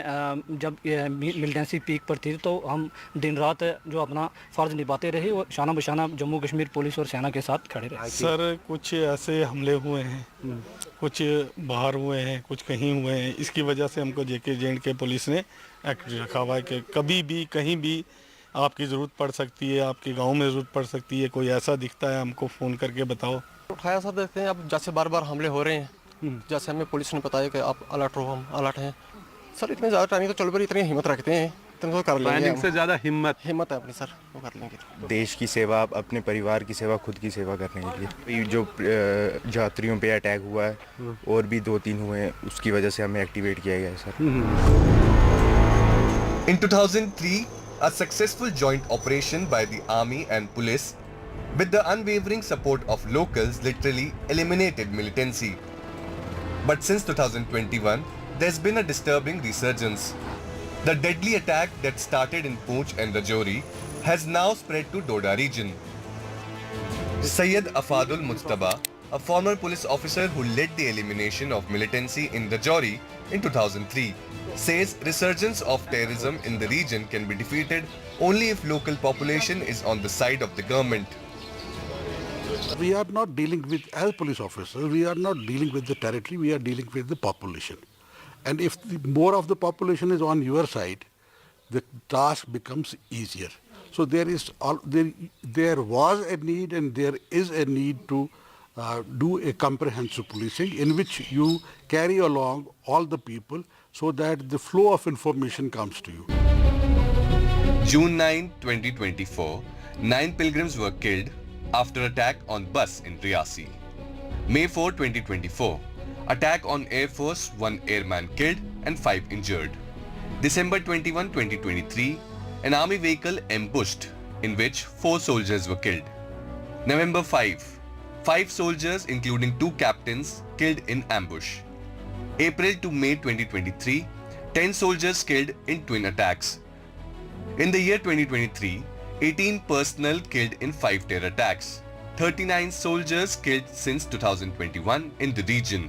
जब मिलिटेंसी पीक पर थी तो हम दिन रात जो अपना फ़र्ज़ निभाते रहे और शाना बशाना जम्मू कश्मीर पुलिस और सेना के साथ खड़े रहे। सर कुछ ऐसे हमले हुए हैं, कुछ बाहर हुए हैं, कुछ कहीं हुए हैं। इसकी वजह से हमको JK पुलिस ने एक्ट रखा हुआ है कि कभी भी कहीं भी आपकी ज़रूरत पड़ सकती है, आपके गांव में ज़रूरत पड़ सकती है, कोई ऐसा दिखता है हमको फ़ोन करके बताओ। उठाया सर, देखते हैं अब जैसे बार बार हमले हो रहे हैं, जैसे हमें पुलिस ने बताया कि आप अलर्ट रहो, हम अलर्ट हैं। सर इतने ज़्यादा टाइम तो चल पर इतनी हिम्मत रखते हैं, इतने तो कर लेंगे। प्लानिंग से ज़्यादा हिम्मत है अपनी सर, वो कर लेंगे। देश की सेवा, अपने परिवार की सेवा, खुद की सेवा करने के लिए। जो यात्रियों पे अटैक हुआ है और भी 2-3 हुए हैं, उसकी वजह से हमें एक्टिवेट किया गया है sir. In 2003, a successful joint operation by the army and police with the unwavering support of locals literally eliminated militancy. But since 2021, there's been a disturbing resurgence. The deadly attack that started in Poonch and Rajouri has now spread to Doda region. Syed Afadul Mujtaba, a former police officer who led the elimination of militancy in Rajouri in 2003, says resurgence of terrorism in the region can be defeated only if local population is on the side of the government. We are not dealing with, as police officers, we are not dealing with the territory, we are dealing with the population. And if more of the population is on your side, the task becomes easier. So there was a need and there is a need to do a comprehensive policing in which you carry along all the people so that the flow of information comes to you. June 9, 2024, 9 pilgrims were killed after attack on bus in Riyasi. May 4, 2024, attack on Air Force, 1 airman killed and 5 injured. December 21, 2023, an army vehicle ambushed in which 4 soldiers were killed. November 5, 5 soldiers including 2 captains killed in ambush. April to May 2023, 10 soldiers killed in twin attacks. In the year 2023, 18 personnel killed in 5 terror attacks. 39 soldiers killed since 2021 in the region.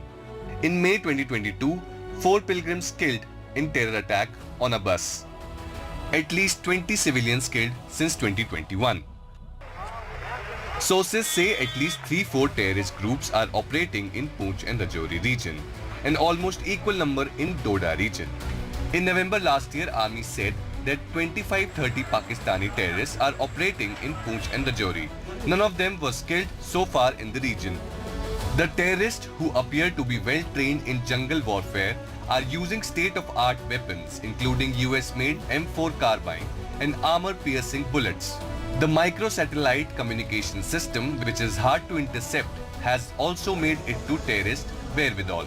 In May 2022, 4 pilgrims killed in terror attack on a bus. At least 20 civilians killed since 2021. Sources say at least 3-4 terrorist groups are operating in Poonch and Rajouri region, an almost equal number in Doda region. In November last year, Army said that 25-30 Pakistani terrorists are operating in Poonch and Rajouri. None of them was killed so far in the region. The terrorists, who appear to be well trained in jungle warfare, are using state-of-art weapons including US-made M4 carbine and armor-piercing bullets. The micro-satellite communication system, which is hard to intercept, has also made it to terrorist wherewithal.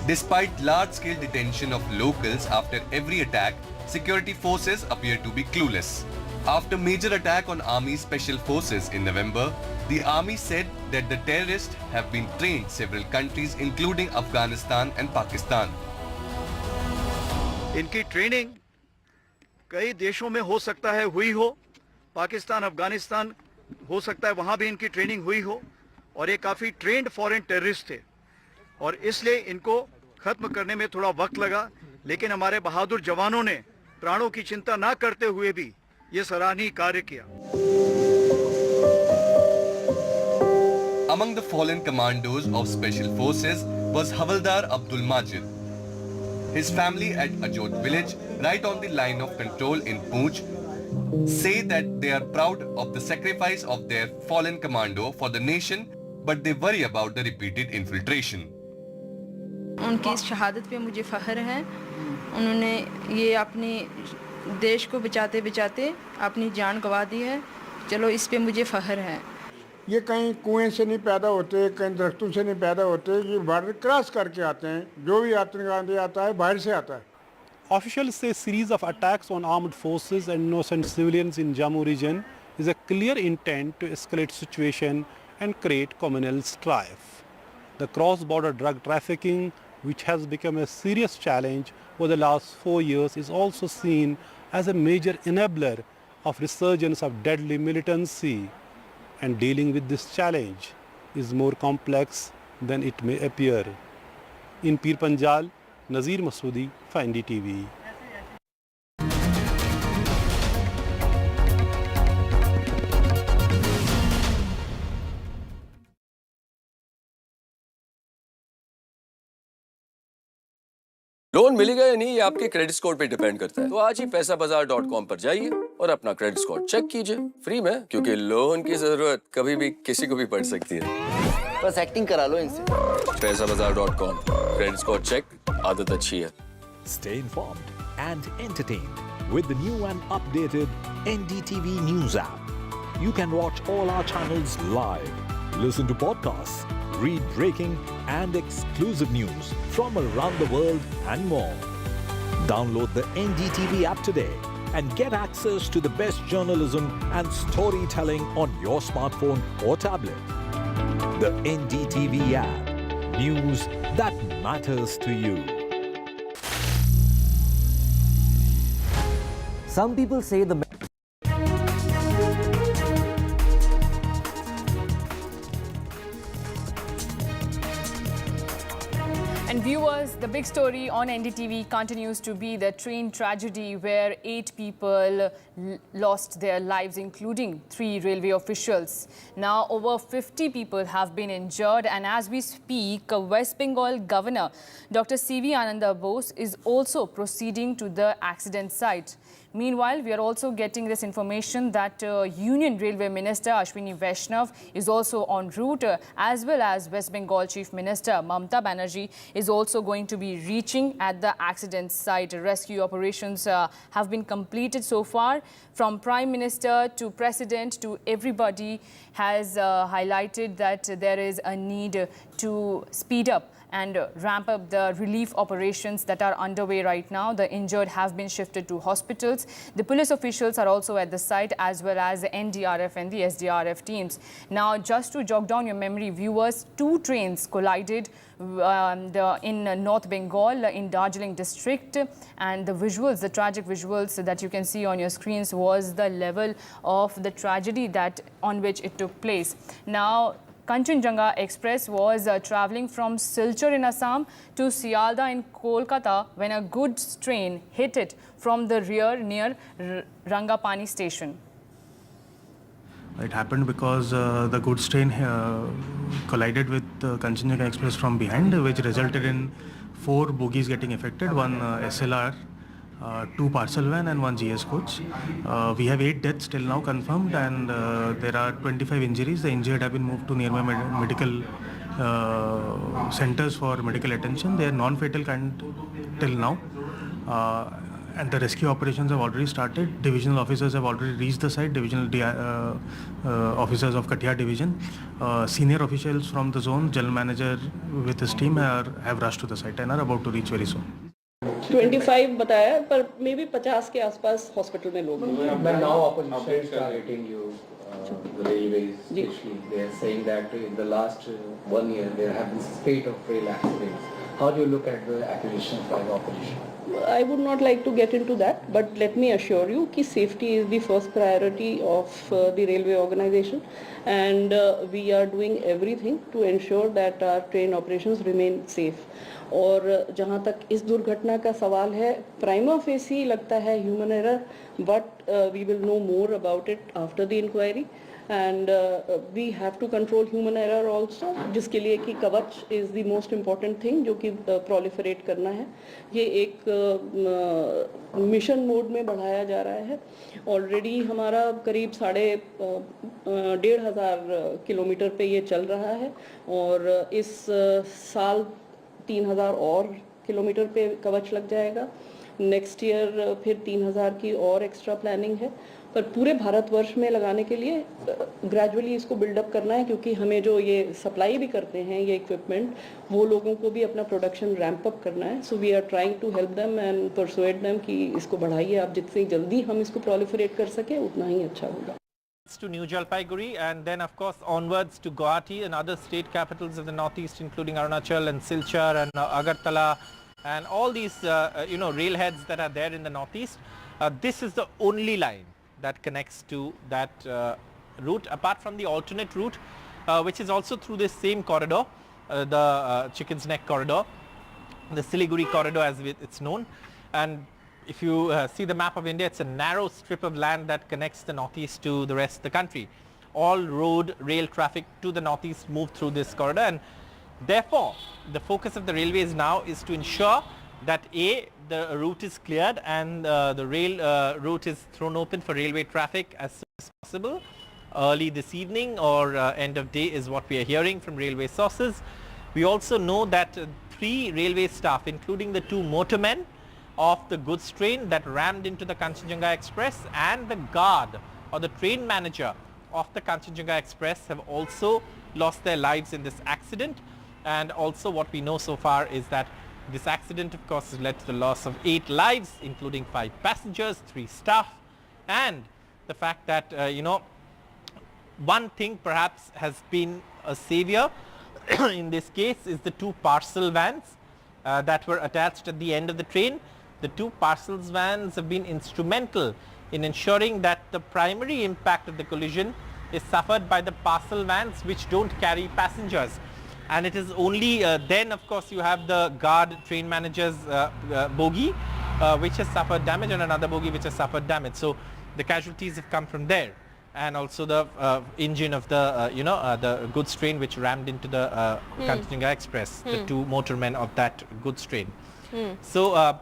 Despite large-scale detention of locals after every attack, security forces appear to be clueless. After major attack on Army Special Forces in November, the Army said that the terrorists have been trained several countries including Afghanistan and Pakistan. इनकी training कई देशों में हो सकता है हुई हो, पाकिस्तान, अफगानिस्तान हो सकता है वहाँ भी इनकी ट्रेनिंग हुई हो, और ये काफ़ी ट्रेंड फॉरेन टेररिस्ट थे और इसलिए इनको ख़त्म करने में थोड़ा वक्त लगा, लेकिन हमारे बहादुर जवानों ने प्राणों की चिंता ना करते हुए भी ये सराहनीय कार्य किया. Among the fallen commandos of Special Forces was Havaldar Abdul Majid. His family at Ajot village, right on the line of control in Poonch, say that they are proud of the sacrifice of their fallen commando for the nation, but they worry about the repeated infiltration. उनकी इस शहादत पे मुझे फ़ख्र है. उन्होंने ये अपने देश को बचाते बचाते अपनी जान गंवा दी है. चलो इस पे मुझे फ़ख्र है. ये कहीं कुएं से नहीं पैदा होते, कहीं दरख्तों से नहीं पैदा होते, ये बॉर्डर क्रॉस करके आते हैं. जो भी आतंकवादी आता है बाहर से आता है. Officials say series of attacks on armed forces and innocent civilians in Jammu region is a clear intent to escalate situation and create communal strife. The cross-border drug trafficking, which has become a serious challenge over the last 4 years, is also seen as a major enabler of resurgence of deadly militancy. And dealing with this challenge is more complex than it may appear. In Pir Panjal, Nazir Masoodi for NDTV. Loan मिलेगा या नहीं ये आपके credit score पे depend करता है। तो आज ही पैसाबाजार.com पर जाइए और अपना क्रेडिट स्कोर चेक कीजिए फ्री में, क्योंकि लोन की जरूरत कभी भी किसी को भी पड़ सकती है। बस एक्टिंग करा लो इनसे। पैसाबाजार.com, क्रेडिट स्कोर चेक, आदत अच्छी है। Stay informed and entertained with the new and updated NDTV News app. You can watch all our channels live, listen to podcasts, read breaking and exclusive news from around the world and more. Download the NDTV app today and get access to the best journalism and storytelling on your smartphone or tablet. The NDTV app. News that matters to you. Some people say the And viewers, the big story on NDTV continues to be the train tragedy where 8 people lost their lives, including 3 railway officials. Now, over 50 people have been injured, and as we speak, West Bengal Governor Dr. C.V. Ananda Bose is also proceeding to the accident site. Meanwhile, we are also getting this information that Union Railway Minister Ashwini Vaishnav is also en route, as well as West Bengal Chief Minister Mamata Banerjee is also going to be reaching at the accident site. Rescue operations have been completed so far. From Prime Minister to President to everybody has highlighted that there is a need to speed up and ramp up the relief operations that are underway right now. The injured have been shifted to hospitals. The police officials are also at the site, as well as the NDRF and the SDRF teams. Now, just to jog down your memory, viewers, 2 trains collided in North Bengal, in Darjeeling district, and the visuals, the tragic visuals that you can see on your screens was the level of the tragedy that on which it took place. Now, Kanchanjunga Express was travelling from Silchar in Assam to Sealdah in Kolkata when a goods train hit it from the rear near Rangapani station. It happened because the goods train collided with Kanchanjunga Express from behind, which resulted in 4 bogies getting affected, 1 SLR, 2 parcel van and 1 GS coach. We have 8 deaths till now confirmed, and there are 25 injuries. The injured have been moved to nearby medical centers for medical attention. They are non-fatal till now. And the rescue operations have already started. Divisional officers have already reached the site, divisional officers of Kathia division. Senior officials from the zone, general manager with his team have rushed to the site and are about to reach very soon. 25 बताया, पर मे भी 50 के आसपास hospital में लोग हैं. But now opposition is targeting you, the railways especially. They are saying that in the last 1 year there have been spate of rail accidents. How do you look at the accusations by the opposition? I would not like to get into that, but let me assure you that safety is the first priority of the railway organization, and we are doing everything to ensure that our train operations remain safe. और जहाँ तक इस दुर्घटना का सवाल है, prima facie लगता है human error, but we will know more about it after the inquiry, and we have to control human error also, जिसके लिए कि Kavach is the most important thing जो कि प्रोलिफरेट करना है. ये एक मिशन मोड में बढ़ाया जा रहा है. ऑलरेडी हमारा करीब 1,500 किलोमीटर पे ये चल रहा है, और इस साल 3,000 और किलोमीटर पे कवच लग जाएगा. नेक्स्ट ईयर फिर 3,000 की और एक्स्ट्रा प्लानिंग है, पर पूरे भारतवर्ष में लगाने के लिए ग्रेजुअली इसको बिल्डअप करना है, क्योंकि हमें जो ये सप्लाई भी करते हैं ये इक्विपमेंट, वो लोगों को भी अपना प्रोडक्शन रैंप अप करना है. So we are trying to help them and persuade them कि इसको बढ़ाइए आप, जितनी जल्दी हम इसको प्रोलिफरेट कर सके उतना ही अच्छा होगा. to New Jalpaiguri, and then of course onwards to Guwahati and other state capitals of the northeast, including Arunachal and Silchar and Agartala and all these railheads that are there in the northeast. This is the only line that connects to that route, apart from the alternate route, which is also through this same corridor, the Chicken's Neck corridor, the Siliguri corridor as it's known. And if you see the map of India, it's a narrow strip of land that connects the northeast to the rest of the country. All road, rail traffic to the northeast move through this corridor, and therefore the focus of the railways now is to ensure that A, the route is cleared and the rail route is thrown open for railway traffic as soon as possible. Early this evening or end of day is what we are hearing from railway sources. We also know that 3 railway staff, including the 2 motormen of the goods train that rammed into the Kanchanjunga Express, and the guard or the train manager of the Kanchanjunga Express, have also lost their lives in this accident. And also what we know so far is that this accident of course has led to the loss of 8 lives, including 5 passengers, 3 staff, and the fact that one thing perhaps has been a savior in this case is the 2 parcel vans that were attached at the end of the train. The 2 parcels vans have been instrumental in ensuring that the primary impact of the collision is suffered by the parcel vans which don't carry passengers. And it is only then of course you have the guard train manager's bogie which has suffered damage, and another bogie which has suffered damage. So the casualties have come from there. And also the engine of the the goods train which rammed into the Kanchanjunga Express, the 2 motormen of that goods train. So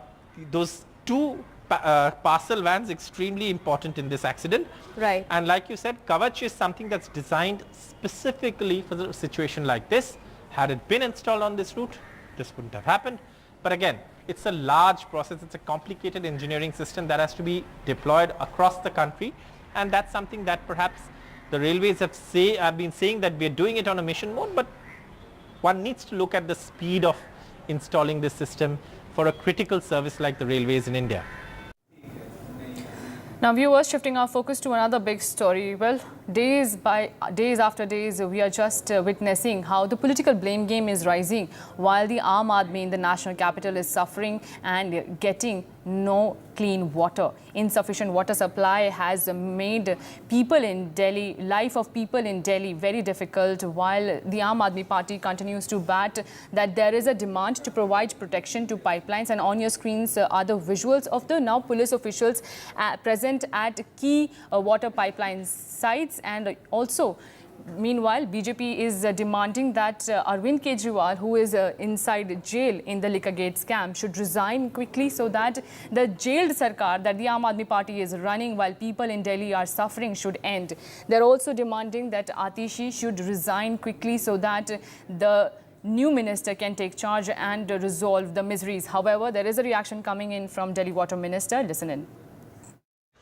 those 2 parcel vans extremely important in this accident. Right. And like you said, Kavach is something that's designed specifically for the situation like this. Had it been installed on this route, this wouldn't have happened. But again, it's a large process. It's a complicated engineering system that has to be deployed across the country. And that's something that perhaps the railways have been saying that we are doing it on a mission mode, but one needs to look at the speed of installing this system for a critical service like the railways in India. Now viewers, shifting our focus to another big story. Well, days after days, we are just witnessing how the political blame game is rising while the Aam Aadmi in the national capital is suffering and getting no clean water. Insufficient water supply has made people in Delhi, life of people in Delhi very difficult, while the Aam Aadmi party continues to bat that there is a demand to provide protection to pipelines. And on your screens are the visuals of the now police officials present at key water pipeline sites. And also, meanwhile, BJP is demanding that Arvind Kejriwal, who is inside jail in the Lickagate scam, should resign quickly so that the jailed Sarkar that the Aam Aadmi party is running while people in Delhi are suffering should end. They're also demanding that Atishi should resign quickly so that the new minister can take charge and resolve the miseries. However, there is a reaction coming in from Delhi Water Minister. Listen in.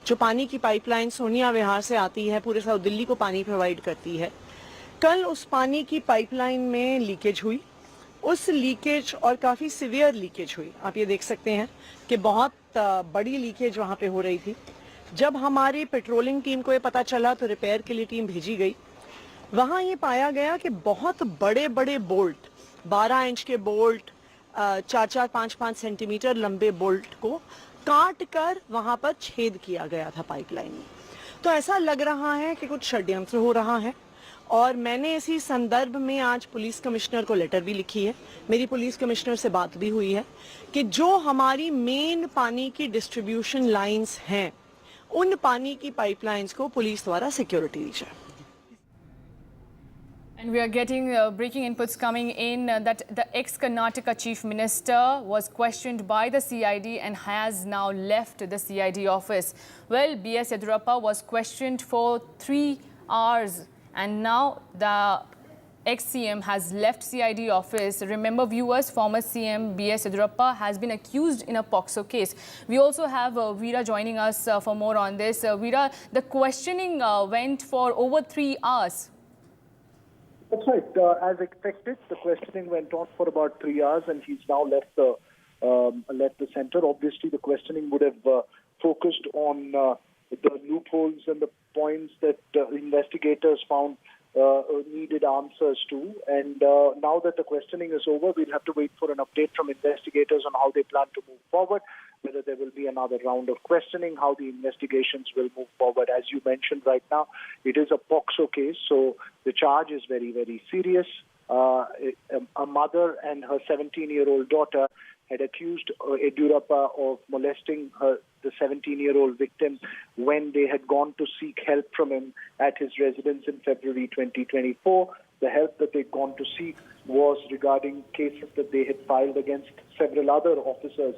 जो पानी की pipeline Sonia विहार से आती है, पूरे south Delhi को पानी provide करती है, कल उस पानी की पाइपलाइन में लीकेज हुई। उस लीकेज और काफ़ी सिवियर लीकेज हुई। आप ये देख सकते हैं कि बहुत बड़ी लीकेज वहाँ पे हो रही थी। जब हमारी पेट्रोलिंग टीम को ये पता चला तो रिपेयर के लिए टीम भेजी गई। वहाँ ये पाया गया कि बहुत बड़े बड़े बोल्ट, 12 इंच के बोल्ट, 4-4, 5-5 सेंटीमीटर लंबे बोल्ट को काट कर वहां पर छेद किया गया था पाइपलाइन में। तो ऐसा लग रहा है कि कुछ षड्यंत्र हो रहा है और मैंने इसी संदर्भ में आज पुलिस कमिश्नर को लेटर भी लिखी है। मेरी पुलिस कमिश्नर से बात भी हुई है कि जो हमारी मेन पानी की डिस्ट्रीब्यूशन लाइंस हैं, उन पानी की पाइपलाइंस को पुलिस द्वारा सिक्योरिटी दी जाए। And we are getting breaking inputs coming in that the ex-Karnataka Chief Minister was questioned by the CID and has now left the CID office. Well, B.S. Yediyurappa was questioned for 3 hours and now the ex-CM has left CID office. Remember viewers, former CM B.S. Yediyurappa has been accused in a POCSO case. We also have Veera joining us for more on this. Veera, the questioning went for over 3 hours. That's right. As expected, the questioning went on for about 3 hours, and he's now left the center. Obviously, the questioning would have focused on the loopholes and the points that investigators found needed answers to. And now that the questioning is over, we'll have to wait for an update from investigators on how they plan to move forward, whether there will be another round of questioning, how the investigations will move forward. As you mentioned right now, it is a POXO case, so the charge is very, very serious. A mother and her 17-year-old daughter had accused Yediyurappa of molesting the 17-year-old victim when they had gone to seek help from him at his residence in February 2024. The help that they'd gone to seek was regarding cases that they had filed against several other officers,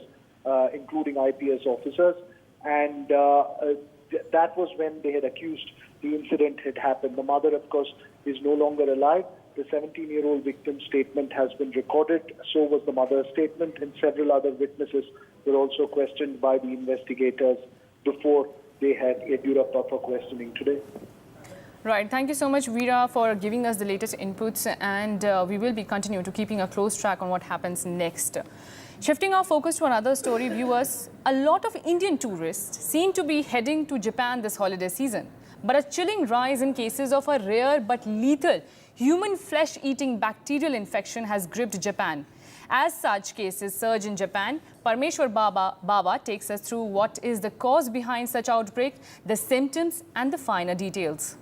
including IPS officers. And that was when they had accused the incident had happened. The mother, of course, is no longer alive. The 17-year-old victim's statement has been recorded. So was the mother's statement, and several other witnesses were also questioned by the investigators before they had Yediyurappa for questioning today. Right. Thank you so much, Veera, for giving us the latest inputs, and we will be continuing to keeping a close track on what happens next. Shifting our focus to another story, viewers, a lot of Indian tourists seem to be heading to Japan this holiday season. But a chilling rise in cases of a rare but lethal human flesh-eating bacterial infection has gripped Japan. As such cases surge in Japan, Parmeshwar Baba takes us through what is the cause behind such outbreak, the symptoms and the finer details.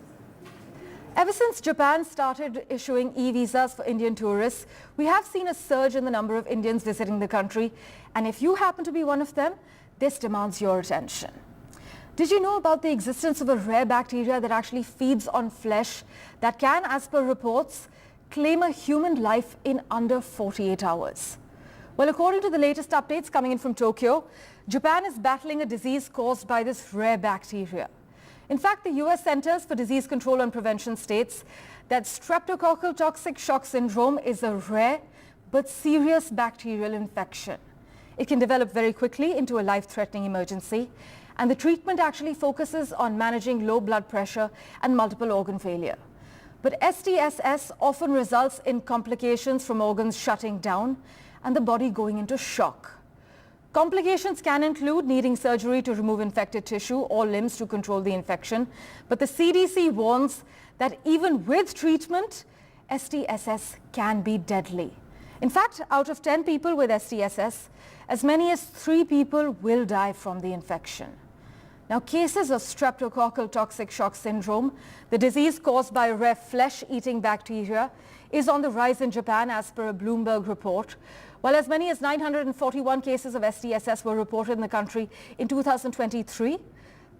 Ever since Japan started issuing e-visas for Indian tourists, we have seen a surge in the number of Indians visiting the country. And if you happen to be one of them, this demands your attention. Did you know about the existence of a rare bacteria that actually feeds on flesh that can, as per reports, claim a human life in under 48 hours? Well, according to the latest updates coming in from Tokyo, Japan is battling a disease caused by this rare bacteria. In fact, the US Centers for Disease Control and Prevention states that streptococcal toxic shock syndrome is a rare but serious bacterial infection. It can develop very quickly into a life-threatening emergency, and the treatment actually focuses on managing low blood pressure and multiple organ failure. But STSS often results in complications from organs shutting down and the body going into shock. Complications can include needing surgery to remove infected tissue or limbs to control the infection. But the CDC warns that even with treatment, STSS can be deadly. In fact, out of 10 people with STSS, as many as 3 people will die from the infection. Now, cases of streptococcal toxic shock syndrome, the disease caused by a rare flesh-eating bacteria, is on the rise in Japan as per a Bloomberg report. While as many as 941 cases of STSS were reported in the country in 2023,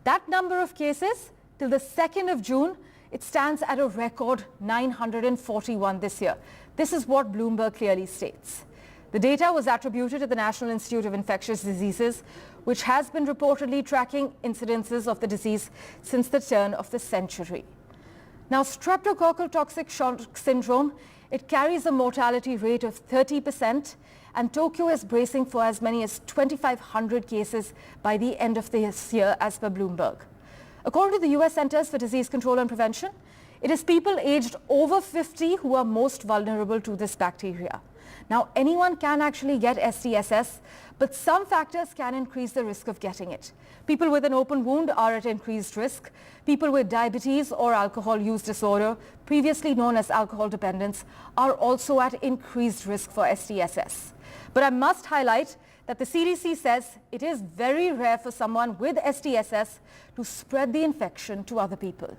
that number of cases, till the 2nd of June, it stands at a record 941 this year. This is what Bloomberg clearly states. The data was attributed to the National Institute of Infectious Diseases, which has been reportedly tracking incidences of the disease since the turn of the century. Now, streptococcal toxic shock syndrome, it carries a mortality rate of 30%, and Tokyo is bracing for as many as 2,500 cases by the end of this year, as per Bloomberg. According to the US Centers for Disease Control and Prevention, it is people aged over 50 who are most vulnerable to this bacteria. Now, anyone can actually get STSS, but some factors can increase the risk of getting it. People with an open wound are at increased risk. People with diabetes or alcohol use disorder, previously known as alcohol dependence, are also at increased risk for STSS. But I must highlight that the CDC says it is very rare for someone with STSS to spread the infection to other people.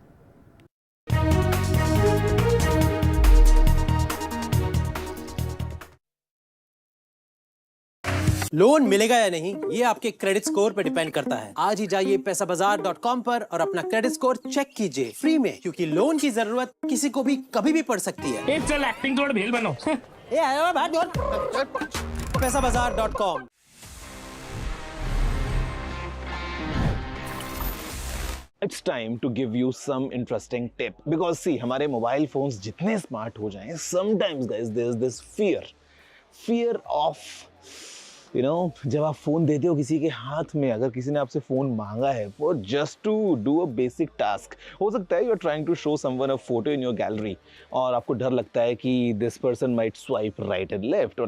Loan मिलेगा या नहीं, ये आपके credit score पर depend करता है। आज ही जाइए पैसाबाजार.com पर और अपना क्रेडिट स्कोर चेक कीजिए फ्री में, क्योंकि लोन की जरूरत किसी को भी कभी भी पड़ सकती है। चल एक्टिंग थोड़ा भेल बनो। ए आया बात जोर। पैसाबाजार.com। It's time to give you some interesting tip because see, हमारे मोबाइल फोन्स जितने स्मार्ट हो जाएं, sometimes guys there's this fear of जब आप फ़ोन देते हो किसी के हाथ में, अगर किसी ने आपसे फ़ोन मांगा है for just to do a basic task, हो सकता है you are trying to show someone a photo in your gallery और आपको डर लगता है कि this person might swipe right and left or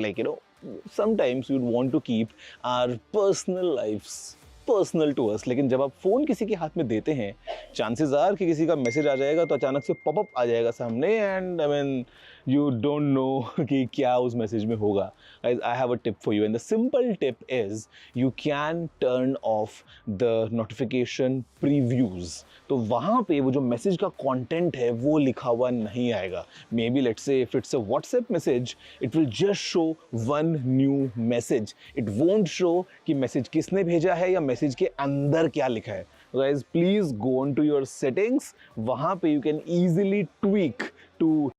sometimes you'd want to keep our personal lives personal to us, लेकिन जब आप फ़ोन किसी के हाथ में देते हैं, चांसेस आर कि किसी का मैसेज आ जाएगा तो अचानक से पॉपअप आ जाएगा सामने, and I mean you don't know कि क्या उस मैसेज में होगा. Guys, I have a tip for you, and the simple tip is you can turn off the notification previews. तो वहाँ पे वो जो मैसेज का कंटेंट है वो लिखा हुआ नहीं आएगा. May be let's say if it's a WhatsApp message, it will just show one new message. It won't show कि मैसेज किसने भेजा है या मैसेज के अंदर क्या लिखा है. Guys, please go on to your settings. वहाँ पे you can easily tweak to.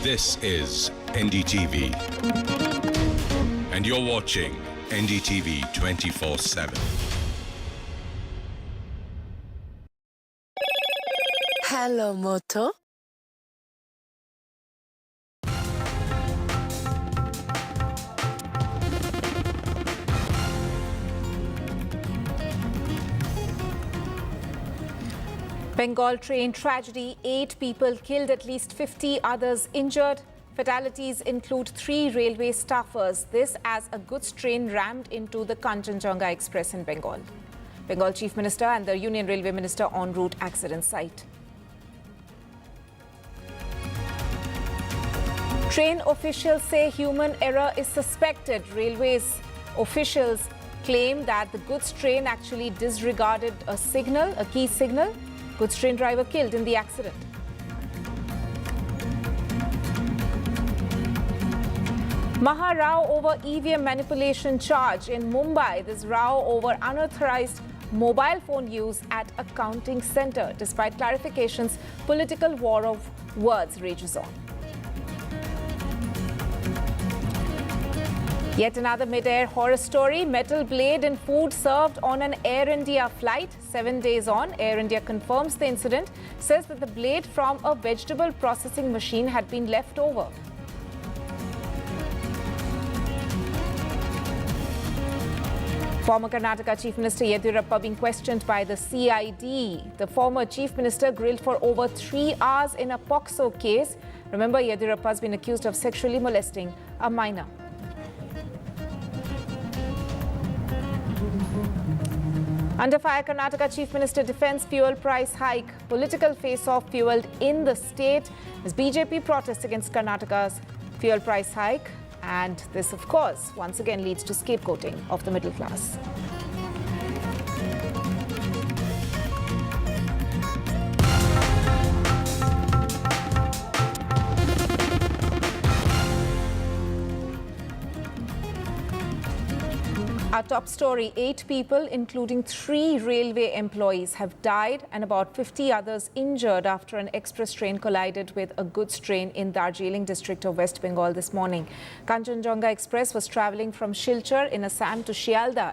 This is NDTV, and you're watching NDTV 24/7. Hello, Moto. Bengal train tragedy, 8 people killed, at least 50 others injured. Fatalities include 3 railway staffers. This as a goods train rammed into the Kanchanjunga Express in Bengal. Bengal Chief Minister and the Union Railway Minister en route accident site. Train officials say human error is suspected. Railways officials claim that the goods train actually disregarded a signal, a key signal. Goods train driver killed in the accident. Maha row over EVM manipulation charge in Mumbai. This row over unauthorized mobile phone use at a counting center. Despite clarifications, political war of words rages on. Yet another mid-air horror story. Metal blade in food served on an Air India flight. 7 days on, Air India confirms the incident, says that the blade from a vegetable processing machine had been left over. Former Karnataka Chief Minister Yediyurappa being questioned by the CID. The former Chief Minister grilled for over 3 hours in a POCSO case. Remember, Yediyurappa has been accused of sexually molesting a minor. Under fire, Karnataka Chief Minister defends fuel price hike. Political face-off fueled in the state as BJP protests against Karnataka's fuel price hike. And this, of course, once again leads to scapegoating of the middle class. Our top story, 8 people, including 3 railway employees, have died and about 50 others injured after an express train collided with a goods train in Darjeeling district of West Bengal this morning. Kanchanjunga Express was travelling from Silchar in Assam to Sealdah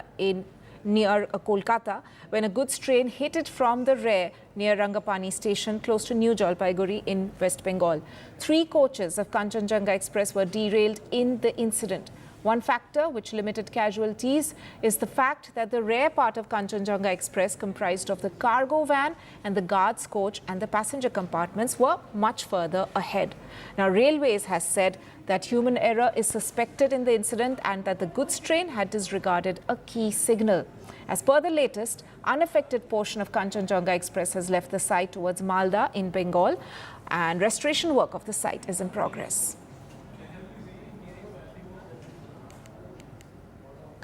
near Kolkata when a goods train hit it from the rear near Rangapani station close to New Jalpaiguri in West Bengal. 3 coaches of Kanchanjunga Express were derailed in the incident. One factor which limited casualties is the fact that the rear part of Kanchanjunga Express, comprised of the cargo van and the guards coach and the passenger compartments, were much further ahead. Now, Railways has said that human error is suspected in the incident and that the goods train had disregarded a key signal. As per the latest, unaffected portion of Kanchanjunga Express has left the site towards Sealdah in Bengal, and restoration work of the site is in progress.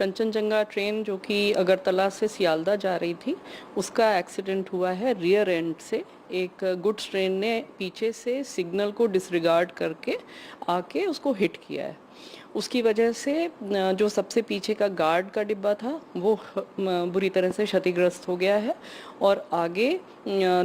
Kanchenjunga train जो कि अगरतला से सियालदा जा रही थी, उसका accident हुआ है rear and से. एक गुड्स ट्रेन ने पीछे से सिग्नल को डिसरिगार्ड करके आके उसको हिट किया है. उसकी वजह से जो सबसे पीछे का गार्ड का डिब्बा था वो बुरी तरह से क्षतिग्रस्त हो गया है और आगे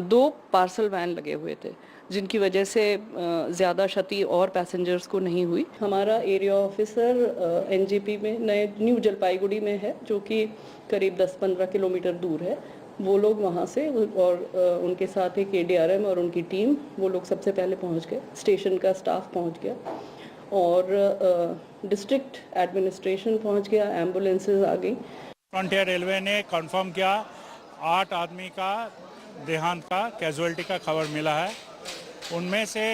2 पार्सल वैन लगे हुए थे, जिनकी वजह से ज़्यादा क्षति और पैसेंजर्स को नहीं हुई. हमारा एरिया ऑफिसर एनजीपी में न्यू जलपाईगुड़ी में है, जो कि करीब 10-15 किलोमीटर दूर है. वो लोग वहाँ से और उनके साथ एक एडीआरएम और उनकी टीम, वो लोग सबसे पहले पहुँच गए. स्टेशन का स्टाफ पहुँच गया और डिस्ट्रिक्ट एडमिनिस्ट्रेशन पहुँच गया. एम्बुलेंसेज आ गई. फ्रंटियर रेलवे ने कंफर्म किया 8 आदमी का देहांत का कैजुअलिटी का खबर मिला है. उनमें से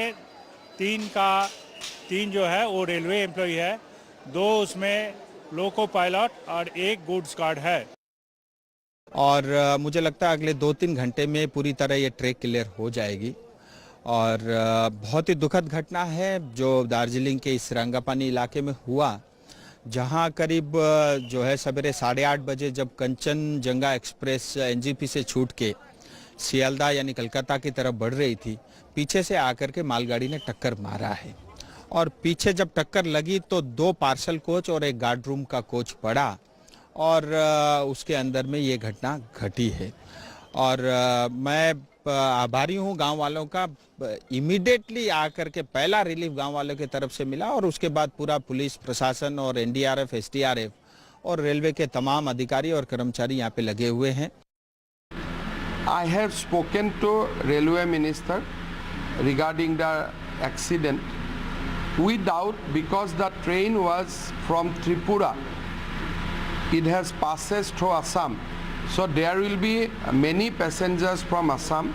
3 जो है वो रेलवे एम्प्लॉई है 2 उसमें लोको पायलट और 1 गुड्स कार्ड है। और मुझे लगता है अगले 2-3 घंटे में पूरी तरह ये ट्रैक क्लियर हो जाएगी। और बहुत ही दुखद घटना है जो दार्जिलिंग के इस रंगापानी इलाके में हुआ, जहां करीब जो है सवेरे 8:30 बजे जब कंचनजंगा एक्सप्रेस एनजीपी से छूट के सियालदा यानी कलकत्ता की तरफ बढ़ रही थी, पीछे से आकर के मालगाड़ी ने टक्कर मारा है। और पीछे जब टक्कर लगी तो 2 पार्सल कोच और 1 गार्ड रूम का कोच पड़ा और उसके अंदर में ये घटना घटी है। और मैं आभारी हूँ गांव वालों का, इमीडिएटली आकर के पहला रिलीफ गांव वालों की तरफ से मिला और उसके बाद पूरा पुलिस प्रशासन और एनडीआरएफ, एसडीआरएफ और रेलवे के तमाम अधिकारी और कर्मचारी यहाँ पे लगे हुए हैं। I have spoken to Railway Minister regarding the accident. We doubt because the train was from Tripura. It has passes through Assam. So there will be many passengers from Assam.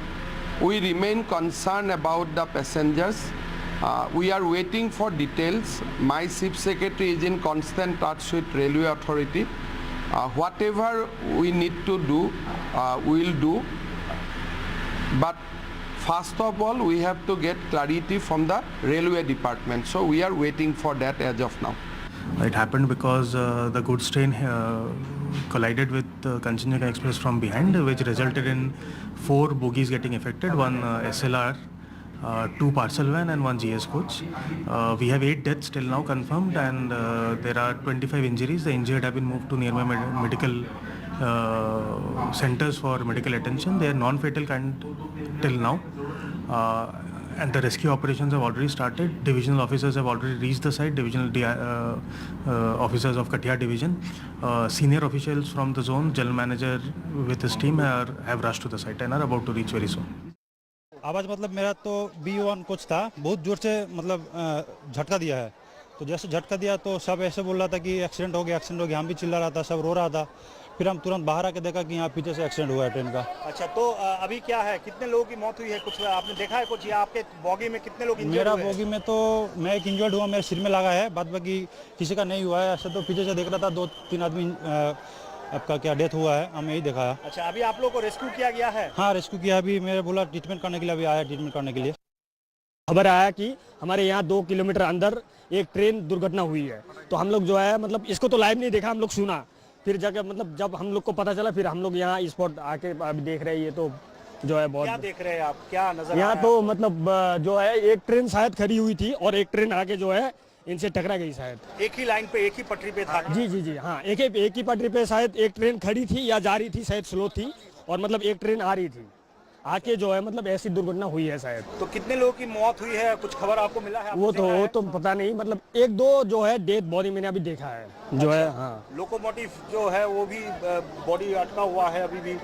We remain concerned about the passengers. We are waiting for details. My Chief Secretary is in constant touch with Railway Authority. Whatever we need to do, we will do. But first of all, we have to get clarity from the Railway Department. So we are waiting for that as of now. It happened because the goods train collided with Kanchanjunga Express from behind, which resulted in 4 bogies getting affected, 1 SLR, 2 parcel van and 1 GS coach. We have 8 deaths till now confirmed, and there are 25 injuries. The injured have been moved to nearby medical centers for medical attention. They are non-fatal till now. And the rescue operations have already started. Divisional officers have already reached the site. Divisional officers of Katia division, senior officials from the zone, general manager with his team have rushed to the site and are about to reach very soon. आवाज़ मतलब मेरा तो B1 coach था, बहुत जोर से मतलब झटका दिया है। तो जैसे झटका दिया तो सब ऐसे बोल रहा था कि एक्सीडेंट हो गया, हम भी चिल्ला रहा था, सब रो रहा था। फिर हम तुरंत बाहर आके देखा कि यहाँ पीछे से एक्सीडेंट हुआ है ट्रेन का। अच्छा, तो अभी क्या है, कितने लोगों की मौत हुई है, कुछ आपने देखा है कुछ, या आपके बॉगी में कितने लोग इंजर्ड हुए? मेरा बॉगी में तो मैं एक इंजर्ड हुआ, मेरे सिर में लगा है, बाद बाकी किसी का नहीं हुआ है। ऐसे तो पीछे से देख रहा था 2-3 आदमी आपका क्या डेथ हुआ है, हमें यही देखा है। अच्छा, अभी आप लोग को रेस्क्यू किया गया है? हाँ, रेस्क्यू किया। अभी मेरे बोला ट्रीटमेंट करने के लिए, अभी आया ट्रीटमेंट करने के लिए। खबर आया कि हमारे यहाँ 2 किलोमीटर अंदर एक ट्रेन दुर्घटना हुई है। तो हम लोग जो है मतलब इसको तो लाइव नहीं देखा, हम लोग सुना, फिर जाकर मतलब जब हम लोग को पता चला फिर हम लोग यहाँ स्पॉट आके अभी देख रहे हैं। ये तो जो है बहुत, क्या देख रहे हैं आप, क्या नजर यहाँ तो मतलब जो है एक ट्रेन शायद खड़ी हुई थी और एक ट्रेन आके जो है इनसे टकरा गई शायद। एक ही लाइन पे, एक ही पटरी पे था? जी जी जी हाँ, एक ही पटरी पे शायद एक ट्रेन खड़ी थी या जा रही थी, शायद स्लो थी, और मतलब एक ट्रेन आ रही थी, आके जो है मतलब ऐसी दुर्घटना हुई है शायद। तो कितने लोगों की मौत हुई है, कुछ खबर आपको मिला है? वो तो पता नहीं, मतलब 1-2 जो है डेथ बॉडी मैंने अभी देखा है जो है। हाँ, लोकोमोटिव जो है वो भी बॉडी अटका हुआ है अभी भी।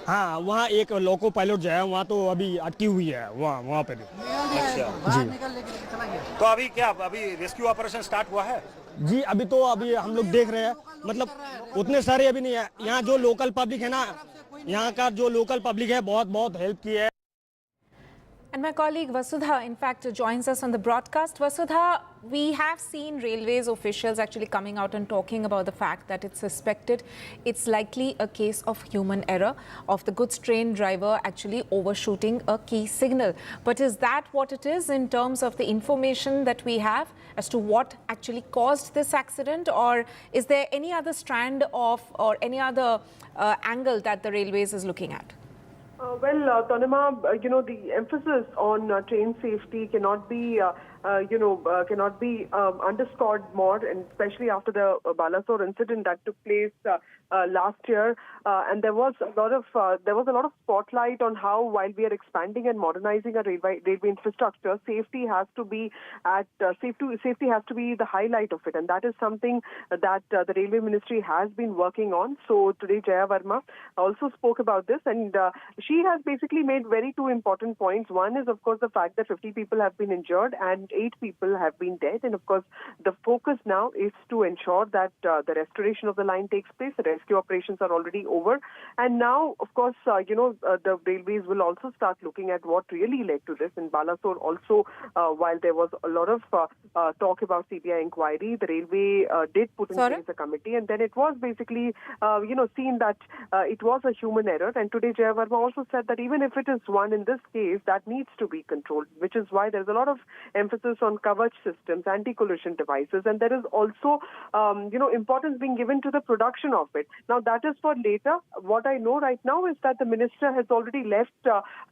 हाँ, वहाँ एक लोको पायलट जो है वहाँ तो अभी अटकी हुई है वहाँ पे भी। अच्छा जी, तो अभी क्या, अभी रेस्क्यू ऑपरेशन स्टार्ट हुआ है? जी, अभी हम लोग देख रहे हैं, मतलब उतने सारे अभी नहीं है। यहाँ जो लोकल पब्लिक है ना, यहाँ का जो लोकल पब्लिक है बहुत हेल्प की है। And my colleague Vasudha, in fact, joins us on the broadcast. Vasudha, we have seen railways officials actually coming out and talking about the fact that it's suspected it's likely a case of human error of the goods train driver actually overshooting a key signal. But is that what it is in terms of the information that we have as to what actually caused this accident, or is there any other strand of or any other angle that the railways is looking at? Tanima, the emphasis on train safety cannot be, underscored more, and especially after the Balasore incident that took place last year, and there was a lot of spotlight on how, while we are expanding and modernizing our railway infrastructure, safety has to be the highlight of it, and that is something that the Railway Ministry has been working on. So today Jaya Verma also spoke about this, and she has basically made two important points. One is, of course, the fact that 50 people have been injured and 8 people have been dead, and of course the focus now is to ensure that the restoration of the line takes place, the rescue operations are already over. And now, of course, the railways will also start looking at what really led to this. In Balasore also, while there was a lot of talk about CBI inquiry, the railway did put in place a committee, and then it was basically, seen that it was a human error. And today, Jaya Verma also said that even if it is one in this case, that needs to be controlled, which is why there's a lot of emphasis on Kavach systems, anti-collision devices, and there is also, importance being given to the production of it. Now, that is for later. What I know right now is that the minister has already left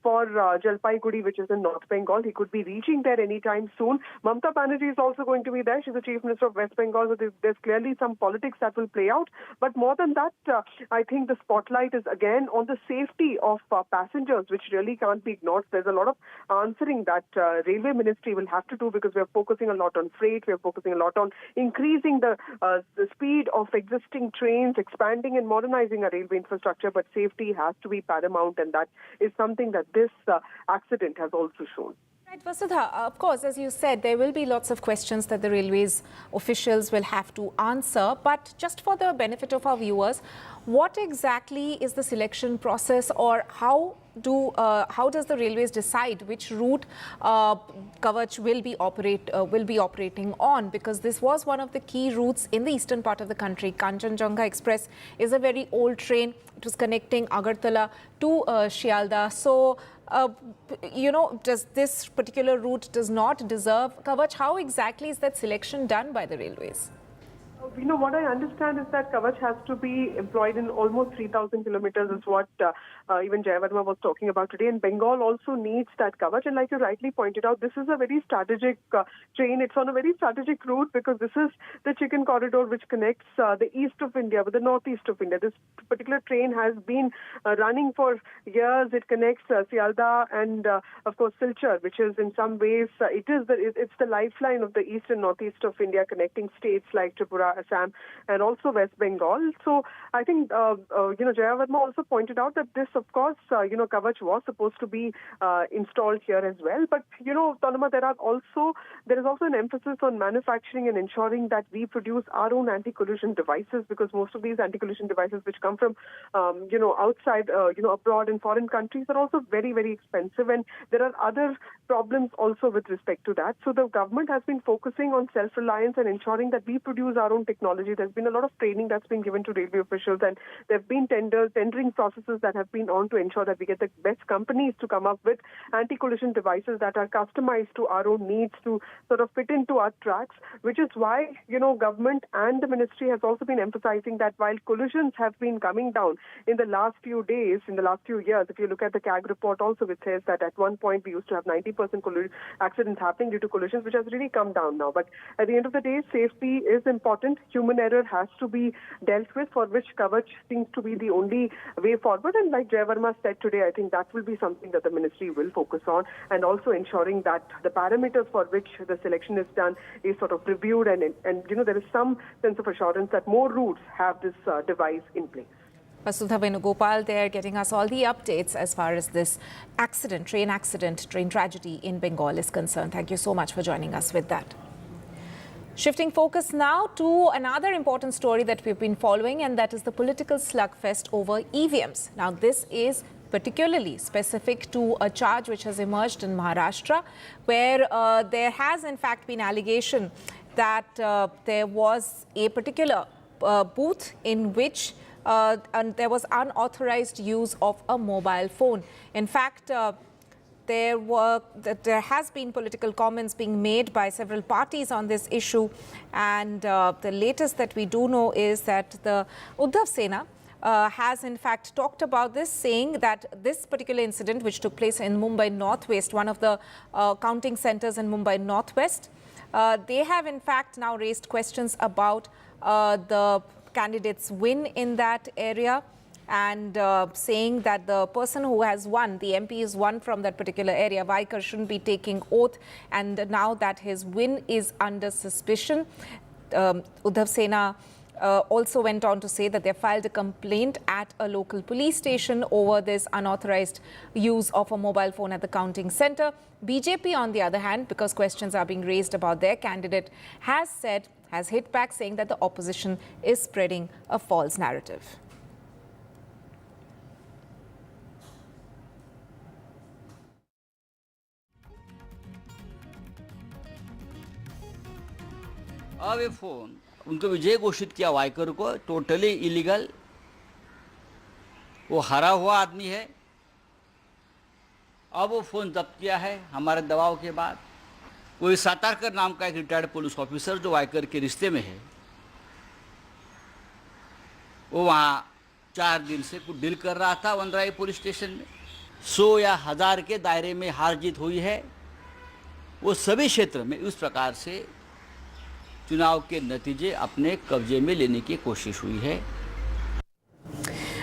for Jalpaiguri, which is in North Bengal. He could be reaching there anytime soon. Mamata Banerjee is also going to be there. She's the Chief Minister of West Bengal, so there's clearly some politics that will play out. But more than that, I think the spotlight is again on the safety of passengers, which really can't be ignored. There's a lot of answering that Railway Ministry will have to do, because we're focusing a lot on freight, we're focusing a lot on increasing the speed of existing trains, expanding and modernizing our railway infrastructure, but safety has to be paramount, and that is something that this accident has also shown. Right, Vasudha, of course, as you said, there will be lots of questions that the railways officials will have to answer. But just for the benefit of our viewers, what exactly is the selection process, or how does the railways decide which route Kavach will be operating on? Because this was one of the key routes in the eastern part of the country. Kanchanjunga Express is a very old train. It was connecting Agartala to Sealdah. So, does this particular route does not deserve Kavach? How exactly is that selection done by the railways? What I understand is that Kavach has to be employed in almost 3,000 kilometers is what even Jaya Verma was talking about today. And Bengal also needs that Kavach. And like you rightly pointed out, this is a very strategic train. It's on a very strategic route, because this is the chicken corridor which connects the east of India with the northeast of India. This particular train has been running for years. It connects Sealdah and, of course, Silchar, which is in some ways, it's the lifeline of the east and northeast of India, connecting states like Tripura, Assam, and also West Bengal. So I think, Jaya Verma also pointed out that this, of course, Kavach was supposed to be installed here as well. But, Tanuma, there is also an emphasis on manufacturing and ensuring that we produce our own anti-collision devices, because most of these anti-collision devices which come from, outside, abroad in foreign countries are also very, very expensive. And there are other problems also with respect to that. So the government has been focusing on self-reliance and ensuring that we produce our own technology. There's been a lot of training that's been given to railway officials, and there have been tendering processes that have been on to ensure that we get the best companies to come up with anti-collision devices that are customized to our own needs, to sort of fit into our tracks, which is why, government and the ministry has also been emphasizing that while collisions have been coming down in the last few days, in the last few years, if you look at the CAG report also, which says that at one point we used to have 90% accidents happening due to collisions, which has really come down now. But at the end of the day, safety is important. Human error has to be dealt with, for which Kavach seems to be the only way forward. And like Jaya Verma said today, I think that will be something that the ministry will focus on, and also ensuring that the parameters for which the selection is done is sort of reviewed, and there is some sense of assurance that more routes have this device in place. Vasudha Venugopal there, getting us all the updates as far as this train tragedy in Bengal is concerned. Thank you so much for joining us with that. Shifting focus now to another important story that we've been following, and that is the political slugfest over EVMs. Now, this is particularly specific to a charge which has emerged in Maharashtra, where there has in fact been allegation that there was a particular booth in which and there was unauthorized use of a mobile phone. In fact, there has been political comments being made by several parties on this issue, and the latest that we do know is that the Uddhav Sena has in fact talked about this, saying that this particular incident which took place in Mumbai Northwest, one of the counting centers in Mumbai Northwest, they have in fact now raised questions about the candidates' win in that area, and saying that the person who has won, the MP is won from that particular area, Vaikar, shouldn't be taking oath, and now that his win is under suspicion. Uddhav Sena also went on to say that they filed a complaint at a local police station over this unauthorized use of a mobile phone at the counting center. BJP, on the other hand, because questions are being raised about their candidate, has has hit back, saying that the opposition is spreading a false narrative. अब ये phone उनको विजय घोषित किया वाइकर को, totally illegal. वो हारा हुआ आदमी है। अब वो फोन जब्त किया है हमारे दबाव के बाद। कोई सातारकर नाम का एक रिटायर्ड पुलिस ऑफिसर जो वाइकर के रिश्ते में है, वो वहाँ 4 दिन से कुछ डील कर रहा था वनराई पुलिस स्टेशन में। 100 या 1000 के दायरे में हार जीत हुई है। वो सभी क्षेत्र में उस प्रकार से चुनाव के नतीजे अपने कब्जे में लेने की कोशिश हुई है।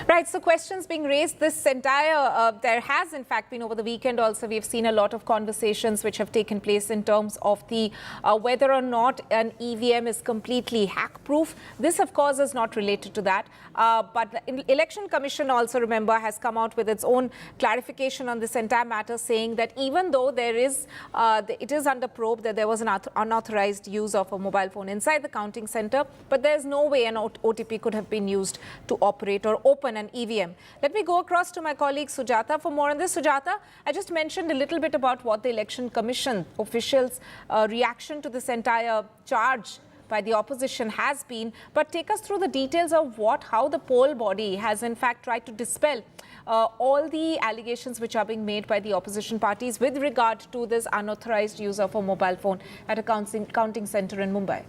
Right, so questions being raised. This entire, there has in fact been over the weekend also, we've seen a lot of conversations which have taken place in terms of the whether or not an EVM is completely hack-proof. This, of course, is not related to that. But the Election Commission also, remember, has come out with its own clarification on this entire matter, saying that even though there is, it is under probe that there was an unauthorized use of a mobile phone inside the counting center, but there's no way an OTP could have been used to operate or open an EVM. Let me go across to my colleague Sujata for more on this. Sujata, I just mentioned a little bit about what the Election Commission officials' reaction to this entire charge by the opposition has been, but take us through the details of how the poll body has in fact tried to dispel all the allegations which are being made by the opposition parties with regard to this unauthorized use of a mobile phone at a counting center in Mumbai.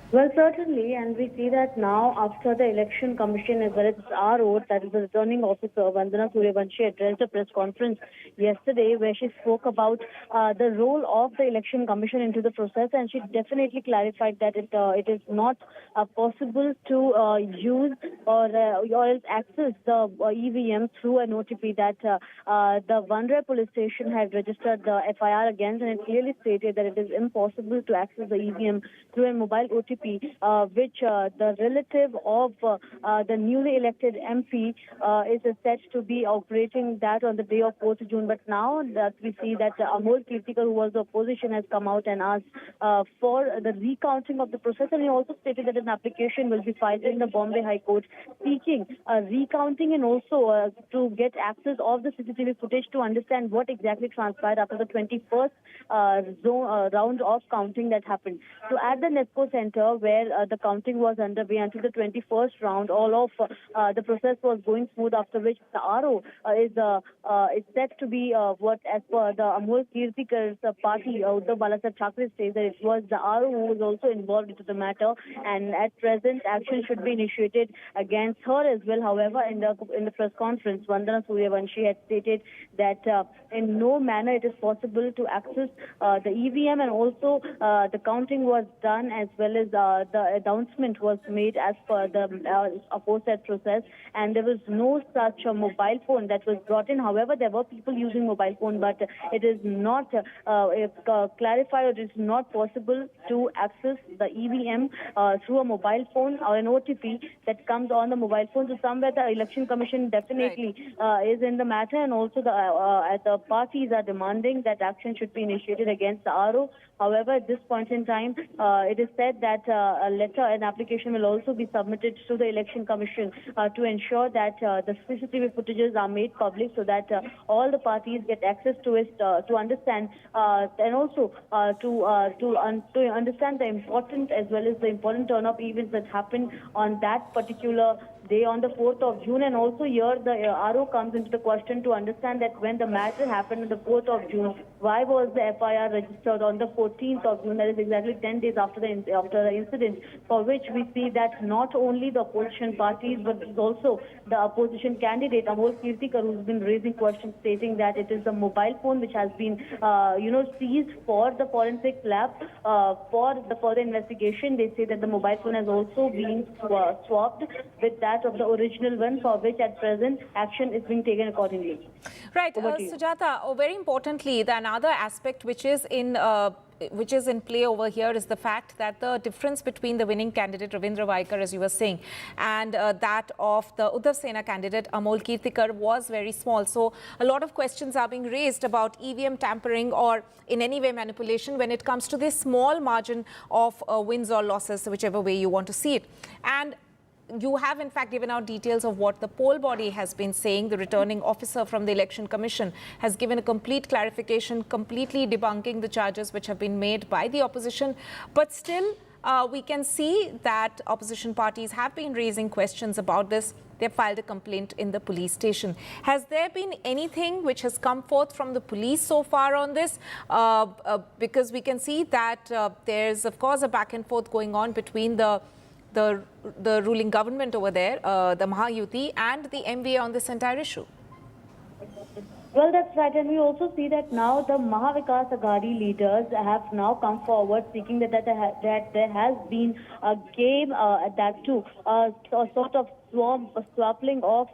Well, certainly, and we see that now after the Election Commission, as well as RO, that is the returning officer, Vandana Suryavanshi, addressed a press conference yesterday where she spoke about the role of the Election Commission into the process, and she definitely clarified that it is not possible to use or else access the EVM through an OTP that the Vandra police station had registered the FIR against, and it clearly stated that it is impossible to access the EVM through a mobile OTP. Which the relative of the newly elected MP is set to be operating that on the day of 4th June. But now that we see that Amol Kirtikar, who was the opposition, has come out and asked for the recounting of the process. And he also stated that an application will be filed in the Bombay High Court seeking recounting and also to get access of the CCTV footage to understand what exactly transpired after the 21st round of counting that happened. So at the NESCO Center, where the counting was underway until the 21st round, all of the process was going smooth, after which the RO is set to be what, as per the Amol Kirtikar's party, Uddhav Balasaheb Thackeray, says that it was the RO who was also involved into the matter, and at present action should be initiated against her as well. However, in the press conference, Vandana Suryavanshi had stated that in no manner it is possible to access the EVM, and also the counting was done as well as the announcement was made as per the aforesaid process, and there was no such a mobile phone that was brought in. However, there were people using mobile phone, but it is not clarified, or it is not possible to access the EVM through a mobile phone or an OTP that comes on the mobile phone. So somewhere the Election Commission definitely is in the matter, and also the parties are demanding that action should be initiated against the RO. However, at this point in time, it is said that an application will also be submitted to the Election Commission to ensure that the CCTV footages are made public, so that all the parties get access to it to understand and also to understand the important as well as the important turn-up events that happened on that particular day on the 4th of June. And also here the RO comes into the question to understand that when the matter happened on the 4th of June, why was the FIR registered on the 14th of June, that is exactly 10 days after the incident, for which we see that not only the opposition parties but also the opposition candidate Amol Kirtikar, who's been raising questions stating that it is the mobile phone which has been seized for the forensic lab for the further investigation. They say that the mobile phone has also been swapped with that of the original one, for which at present action is being taken accordingly. Right, Sujata, very importantly, the another aspect which is in play over here is the fact that the different difference between the winning candidate Ravindra Vaikar, as you were saying, and that of the Uddhav Sena candidate Amol Kirtikar was very small. So a lot of questions are being raised about EVM tampering or in any way manipulation when it comes to this small margin of wins or losses, whichever way you want to see it. And you have in fact given out details of what the poll body has been saying. The returning officer from the Election Commission has given a complete clarification, completely debunking the charges which have been made by the opposition. But still, we can see that opposition parties have been raising questions about this. They filed a complaint in the police station. Has there been anything which has come forth from the police so far on this? Because we can see that there's, of course, a back and forth going on between the ruling government over there, the Mahayuti, and the MVA on this entire issue. Well, that's right. And we also see that now the Mahavikas Aghadi leaders have now come forward seeking that there has been a game that too, a sort of swapping of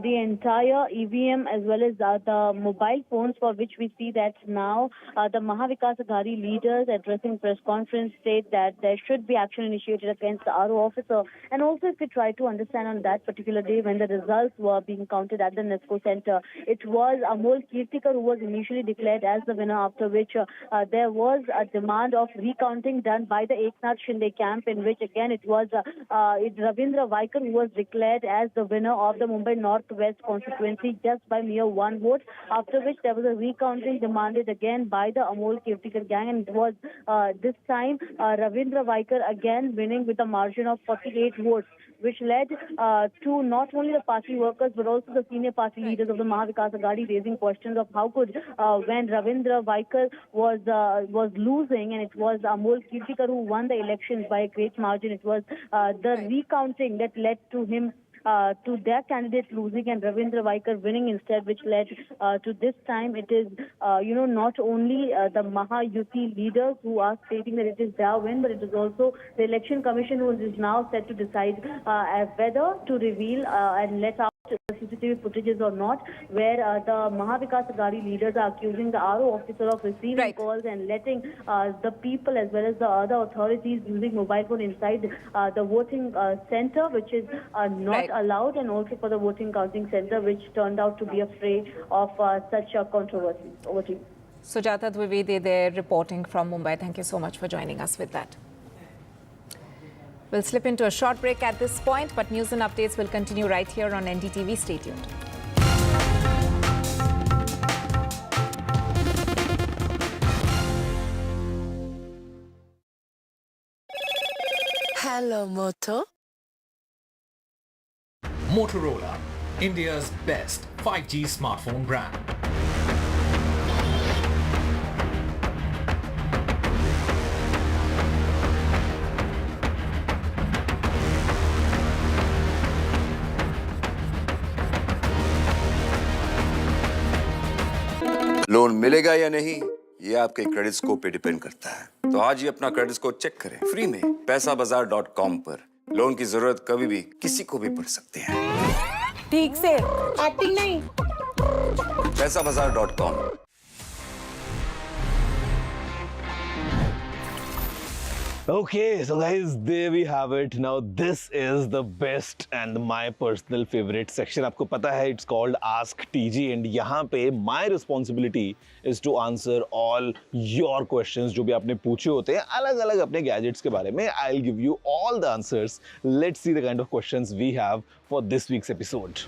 the entire EVM as well as the mobile phones, for which we see that now the Mahavikas Aghadi leaders addressing press conference state that there should be action initiated against the RO officer. And also, if we try to understand on that particular day when the results were being counted at the NESCO center, it was Amol Kirtikar who was initially declared as the winner, after which there was a demand of recounting done by the Eknath Shinde camp, in which again it was Ravindra Vaikar who was declared as the winner of the Mumbai Northwest constituency just by mere one vote, after which there was a recounting demanded again by the Amol Kirtikar gang, and it was this time Ravindra Vaikar again winning with a margin of 48 votes, which led to not only the party workers but also the senior party leaders of the Mahavikas Aghadi raising questions of how could, when Ravindra Vaikar was losing and it was Amol Kirtikar who won the elections by a great margin, it was the recounting that led to him to their candidate losing and Ravindra Vaikar winning instead, which led to this time it is, not only the Mahayuti leaders who are stating that it is their win, but it is also the Election Commission who is now set to decide whether to reveal and let out the CCTV footages or not, where the Mahavikas Aghadi leaders are accusing the RO officer of receiving calls and letting the people as well as the other authorities using mobile phone inside the voting center, which is not allowed, and also for the voting counting center, which turned out to be a fray of such a controversy. Over to you. Sujata Dwivedi there reporting from Mumbai. Thank you so much for joining us with that. We'll slip into a short break at this point, but news and updates will continue right here on NDTV. Stay tuned. Hello, Moto. Motorola, India's best 5G smartphone brand. Loan मिलेगा या नहीं, ये आपके credit score पे depend करता है। तो आज ही अपना क्रेडिट स्कोर चेक करें फ्री में पैसाबाजार.com पर। लोन की जरूरत कभी भी किसी को भी पड़ सकती है। ठीक से एक्टिंग नहीं। पैसाबाजार.com। Okay, so guys, there we have it. Now this is the best and my personal favorite section. आपको पता है, it's called Ask TG, and यहाँ पे my responsibility is to answer all your questions जो भी आपने पूछे होते हैं अलग-अलग अपने gadgets के बारे में. I'll give you all the answers. Let's see the kind of questions we have for this week's episode.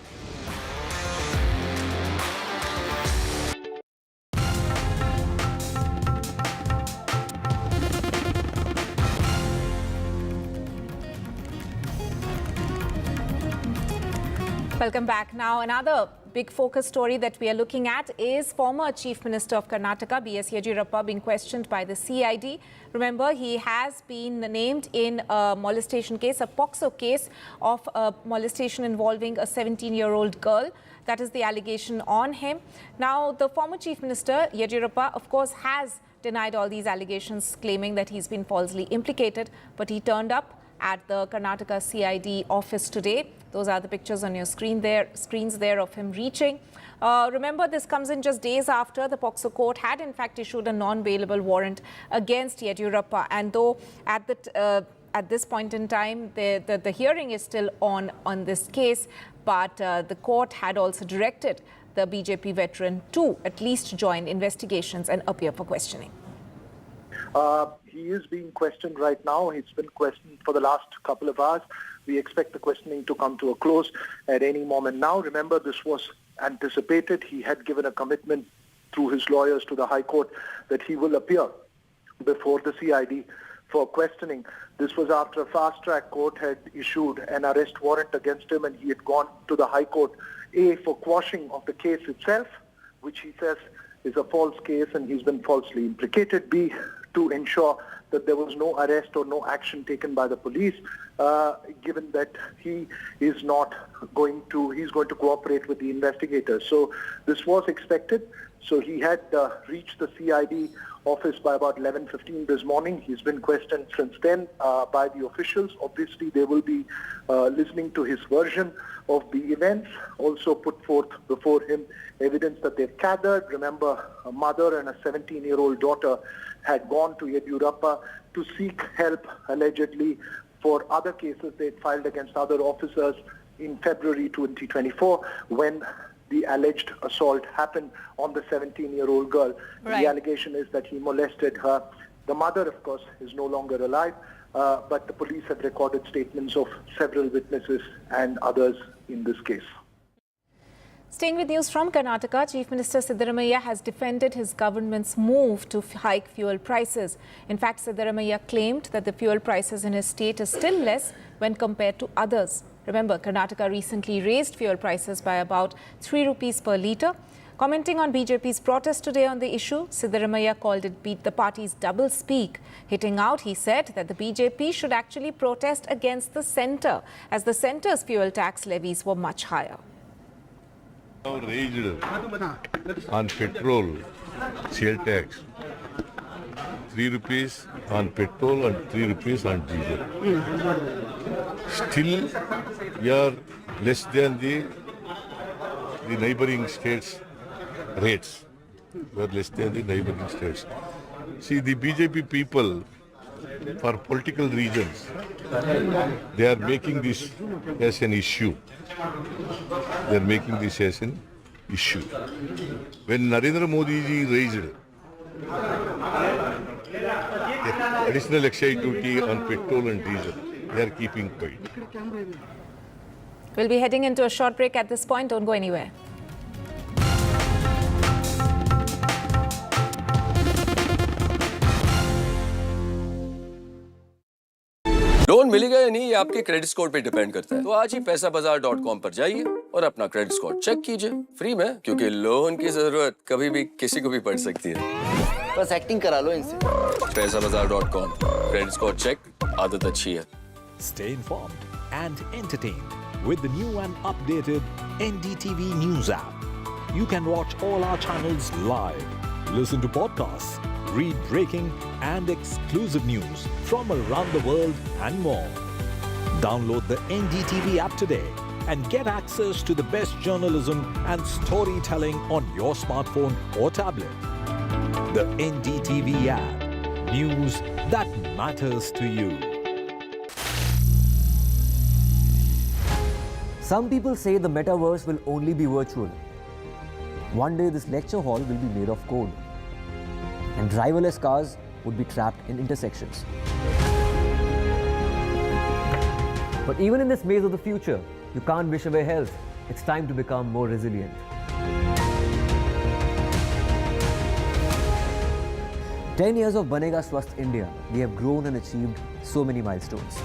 Welcome back. Now, another big focus story that we are looking at is former Chief Minister of Karnataka, B.S. Yediyurappa, being questioned by the CID. Remember, he has been named in a molestation case, a POCSO case of molestation involving a 17-year-old girl. That is the allegation on him. Now, the former Chief Minister, Yediyurappa, of course, has denied all these allegations, claiming that he's been falsely implicated, but he turned up at the Karnataka CID office today. Those are the pictures on your screens there of him reaching. Remember, this comes in just days after the POCSO court had in fact issued a non-bailable warrant against Yediyurappa, and though at this point in time the hearing is still on this case, but the court had also directed the BJP veteran to at least join investigations and appear for questioning. He is being questioned right now. He's been questioned for the last couple of hours. We expect the questioning to come to a close at any moment now. Remember, this was anticipated. He had given a commitment through his lawyers to the High Court that he will appear before the CID for questioning. This was after a fast-track court had issued an arrest warrant against him, and he had gone to the High Court, A, for quashing of the case itself, which he says is a false case and he's been falsely implicated, B, to ensure that there was no arrest or no action taken by the police, given that he's going to cooperate with the investigators. So this was expected. So he had reached the CID office by about 11:15 this morning. He's been questioned since then by the officials. Obviously, they will be listening to his version of the events, also put forth before him evidence that they've gathered. Remember, a mother and a 17-year-old daughter had gone to Yediyurappa to seek help, allegedly, for other cases they'd filed against other officers in February 2024 when the alleged assault happened on the 17-year-old girl. Right. The allegation is that he molested her. The mother, of course, is no longer alive, but the police have recorded statements of several witnesses and others in this case. Staying with news from Karnataka, Chief Minister Siddaramaiah has defended his government's move to hike fuel prices. In fact, Siddaramaiah claimed that the fuel prices in his state is still less when compared to others. Remember, Karnataka recently raised fuel prices by about 3 rupees per litre. Commenting on BJP's protest today on the issue, Siddaramaiah called it the party's double speak. Hitting out, he said that the BJP should actually protest against the centre, as the centre's fuel tax levies were much higher. Raised on petrol, sale tax, 3 rupees on petrol and 3 rupees on diesel. Still, we are less than the neighboring states' rates. We are less than the neighboring states. See, the BJP people, for political reasons, they are making this as an issue. They are making this as an issue. When Narendra Modi ji raised additional excise duty on petrol and diesel, they are keeping quiet. We'll be heading into a short break at this point. Don't go anywhere. Loan मिलेगा या नहीं, ये आपके credit score पे depend करता है। तो आज ही पैसाबाजार.com पर जाइए और अपना क्रेडिट स्कोर चेक कीजिए फ्री में, क्योंकि लोन की जरूरत कभी भी किसी को भी पड़ सकती है। बस एक्टिंग करा लो इनसे। पैसाबाजार.com, क्रेडिट स्कोर चेक, आदत अच्छी है। Stay informed and entertained with the new and updated NDTV News app. You can watch all our channels live, listen to podcasts, read breaking and exclusive news from around the world and more. Download the NDTV app today and get access to the best journalism and storytelling on your smartphone or tablet. The NDTV app. News that matters to you. Some people say the metaverse will only be virtual. One day this lecture hall will be made of code, and driverless cars would be trapped in intersections. But even in this maze of the future, you can't wish away health. It's time to become more resilient. "10 years of Banega Swasth India, we have grown and achieved so many milestones.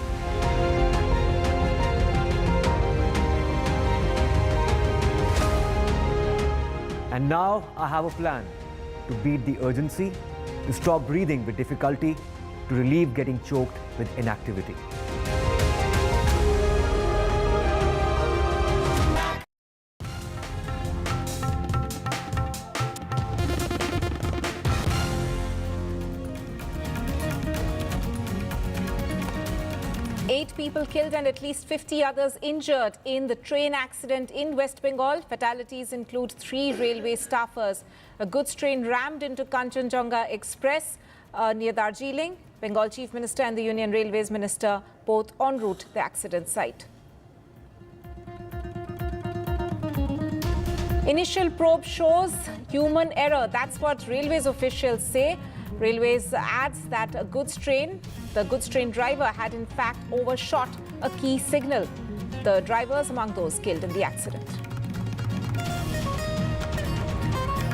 And now I have a plan to beat the urgency, to stop breathing with difficulty, to relieve getting choked with inactivity." 8 people killed and at least 50 others injured in the train accident in West Bengal. Fatalities include 3 railway staffers. A goods train rammed into Kanchanjunga Express near Darjeeling. Bengal Chief Minister and the Union Railways Minister both en route to the accident site. Initial probe shows human error. That's what Railways officials say. Railways adds that the goods train driver had in fact overshot a key signal. The drivers among those killed in the accident.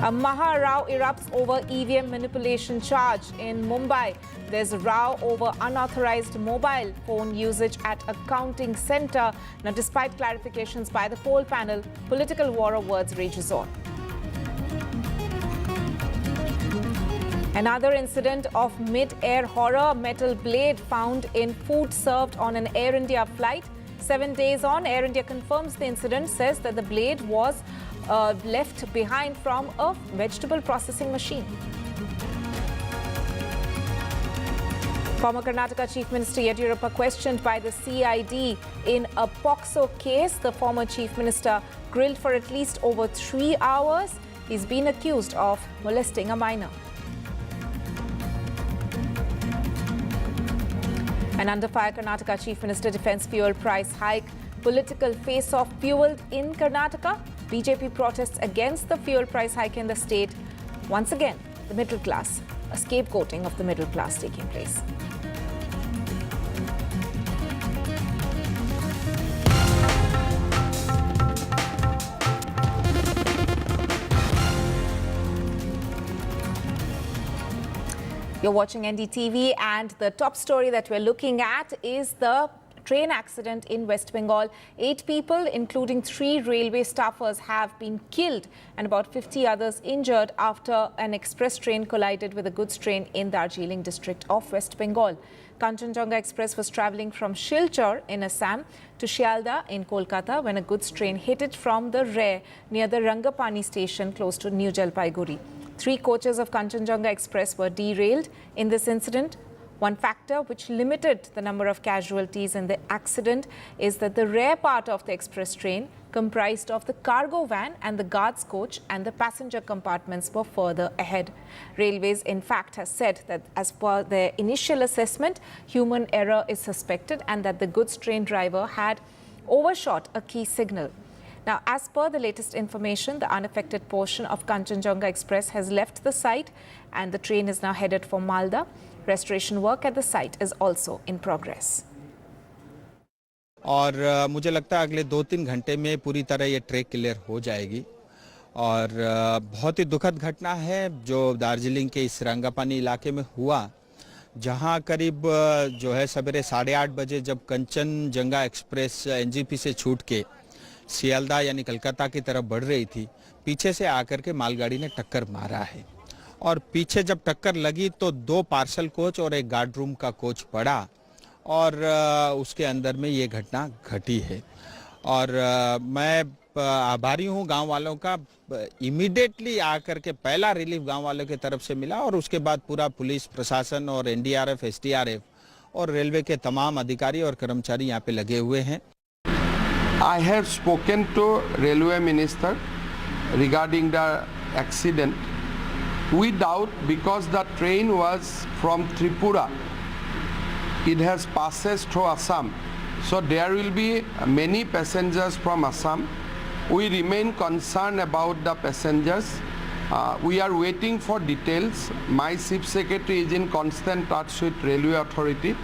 A Maha row erupts over EVM manipulation charge in Mumbai. There's a row over unauthorized mobile phone usage at a counting center. Now, despite clarifications by the poll panel, political war of words rages on. Another incident of mid-air horror, metal blade found in food served on an Air India flight. 7 days on, Air India confirms the incident, says that the blade was left behind from a vegetable processing machine. Former Karnataka Chief Minister Yediyurappa questioned by the CID in a POXO case. The former Chief Minister grilled for at least over 3 hours. He's been accused of molesting a minor. And under fire, Karnataka Chief Minister defends fuel price hike. Political face-off fueled in Karnataka. BJP protests against the fuel price hike in the state. Once again, the middle class, a scapegoating of the middle class taking place. You're watching NDTV, and the top story that we're looking at is the train accident in West Bengal. 8 people, including 3 railway staffers, have been killed and about 50 others injured after an express train collided with a goods train in Darjeeling district of West Bengal. Kanchanjunga Express was travelling from Silchar in Assam to Sealdah in Kolkata when a goods train hit it from the rear near the Rangapani station close to New Jalpaiguri. 3 coaches of Kanchanjunga Express were derailed in this incident. One factor which limited the number of casualties in the accident is that the rear part of the express train comprised of the cargo van and the guards coach, and the passenger compartments were further ahead. Railways, in fact, has said that as per their initial assessment, human error is suspected and that the goods train driver had overshot a key signal. Now, as per the latest information, the unaffected portion of Kanchanjunga Express has left the site and the train is now headed for Malda. Restoration work at the site is also in progress. और मुझे लगता है अगले 2-3 घंटे में पूरी तरह ये ट्रैक क्लियर हो जाएगी और बहुत ही दुखद घटना है जो दार्जिलिंग के इस रंगापानी इलाके में हुआ, जहां करीब जो है सवेरे 8:30 बजे जब कंचनजंगा एक्सप्रेस एनजीपी से छूट के सियालदा यानी कलकत्ता की तरफ बढ़ रही थी, पीछे से आकर के मालगाड़ी ने टक्कर मारा है और पीछे जब टक्कर लगी तो 2 पार्सल कोच और एक गार्ड रूम का कोच पड़ा और उसके अंदर में ये घटना घटी है। और मैं आभारी हूँ गांव वालों का, इमीडिएटली आकर के पहला रिलीफ गांव वालों की तरफ से मिला और उसके बाद पूरा पुलिस प्रशासन और एनडीआरएफ, एसडीआरएफ और रेलवे के तमाम अधिकारी और कर्मचारी यहाँ पे लगे हुए हैं। I have spoken to Railway Minister regarding the accident. We doubt because the train was from Tripura. It has passes through Assam. So there will be many passengers from Assam. We remain concerned about the passengers. We are waiting for details. My Chief Secretary is in constant touch with Railway Authority.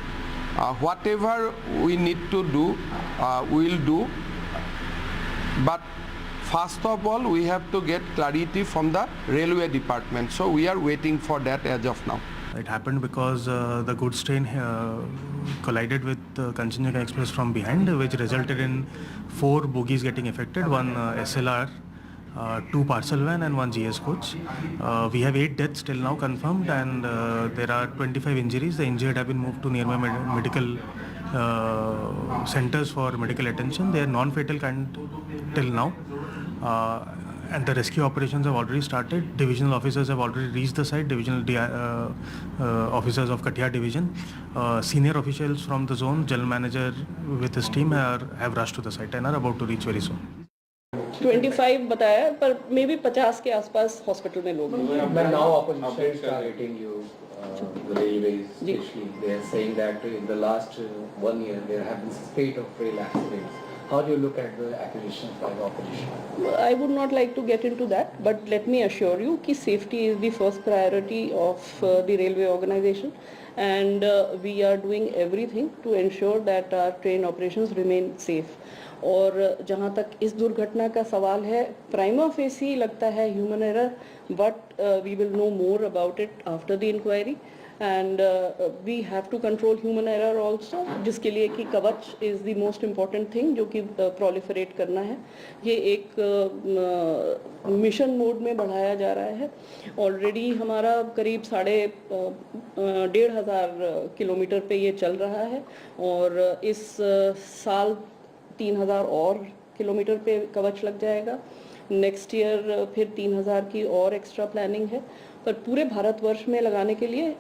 Whatever we need to do, we will do. But first of all, we have to get clarity from the Railway Department. So we are waiting for that as of now. It happened because the goods train collided with Kanchanjunga Express from behind, which resulted in 4 bogies getting affected, 1 SLR, 2 parcel van and 1 GS coach. We have 8 deaths till now confirmed, and there are 25 injuries. The injured have been moved to nearby medical centers for medical attention. They are non-fatal till now. and the rescue operations have already started. Divisional officers have already reached the site. Divisional officers of Katia division, senior officials from the zone, general manager with his team have rushed to the site and are about to reach very soon. 25 बताया पर may be 50 के आसपास hospital में लोग हैं. But now opposition is targeting you, the railways especially. They are saying that in the last 1 year there have been spate of rail accidents. How do you look at the accusations by the opposition? I would not like to get into that, but let me assure you कि safety is the first priority of the railway organization, and we are doing everything to ensure that our train operations remain safe. और जहाँ तक इस दुर्घटना का सवाल है, prima facie लगता है human error, but we will know more about it after the inquiry, and we have to control human error also, जिसके लिए कि Kavach is the most important thing जो कि प्रोलिफरेट करना है. ये एक मिशन मोड में बढ़ाया जा रहा है. ऑलरेडी हमारा करीब 1,500 किलोमीटर पे ये चल रहा है, और इस साल 3,000 और किलोमीटर पे कवच लग जाएगा. नेक्स्ट ईयर फिर 3,000 की और एक्स्ट्रा प्लानिंग है, पर पूरे भारतवर्ष में लगाने के लिए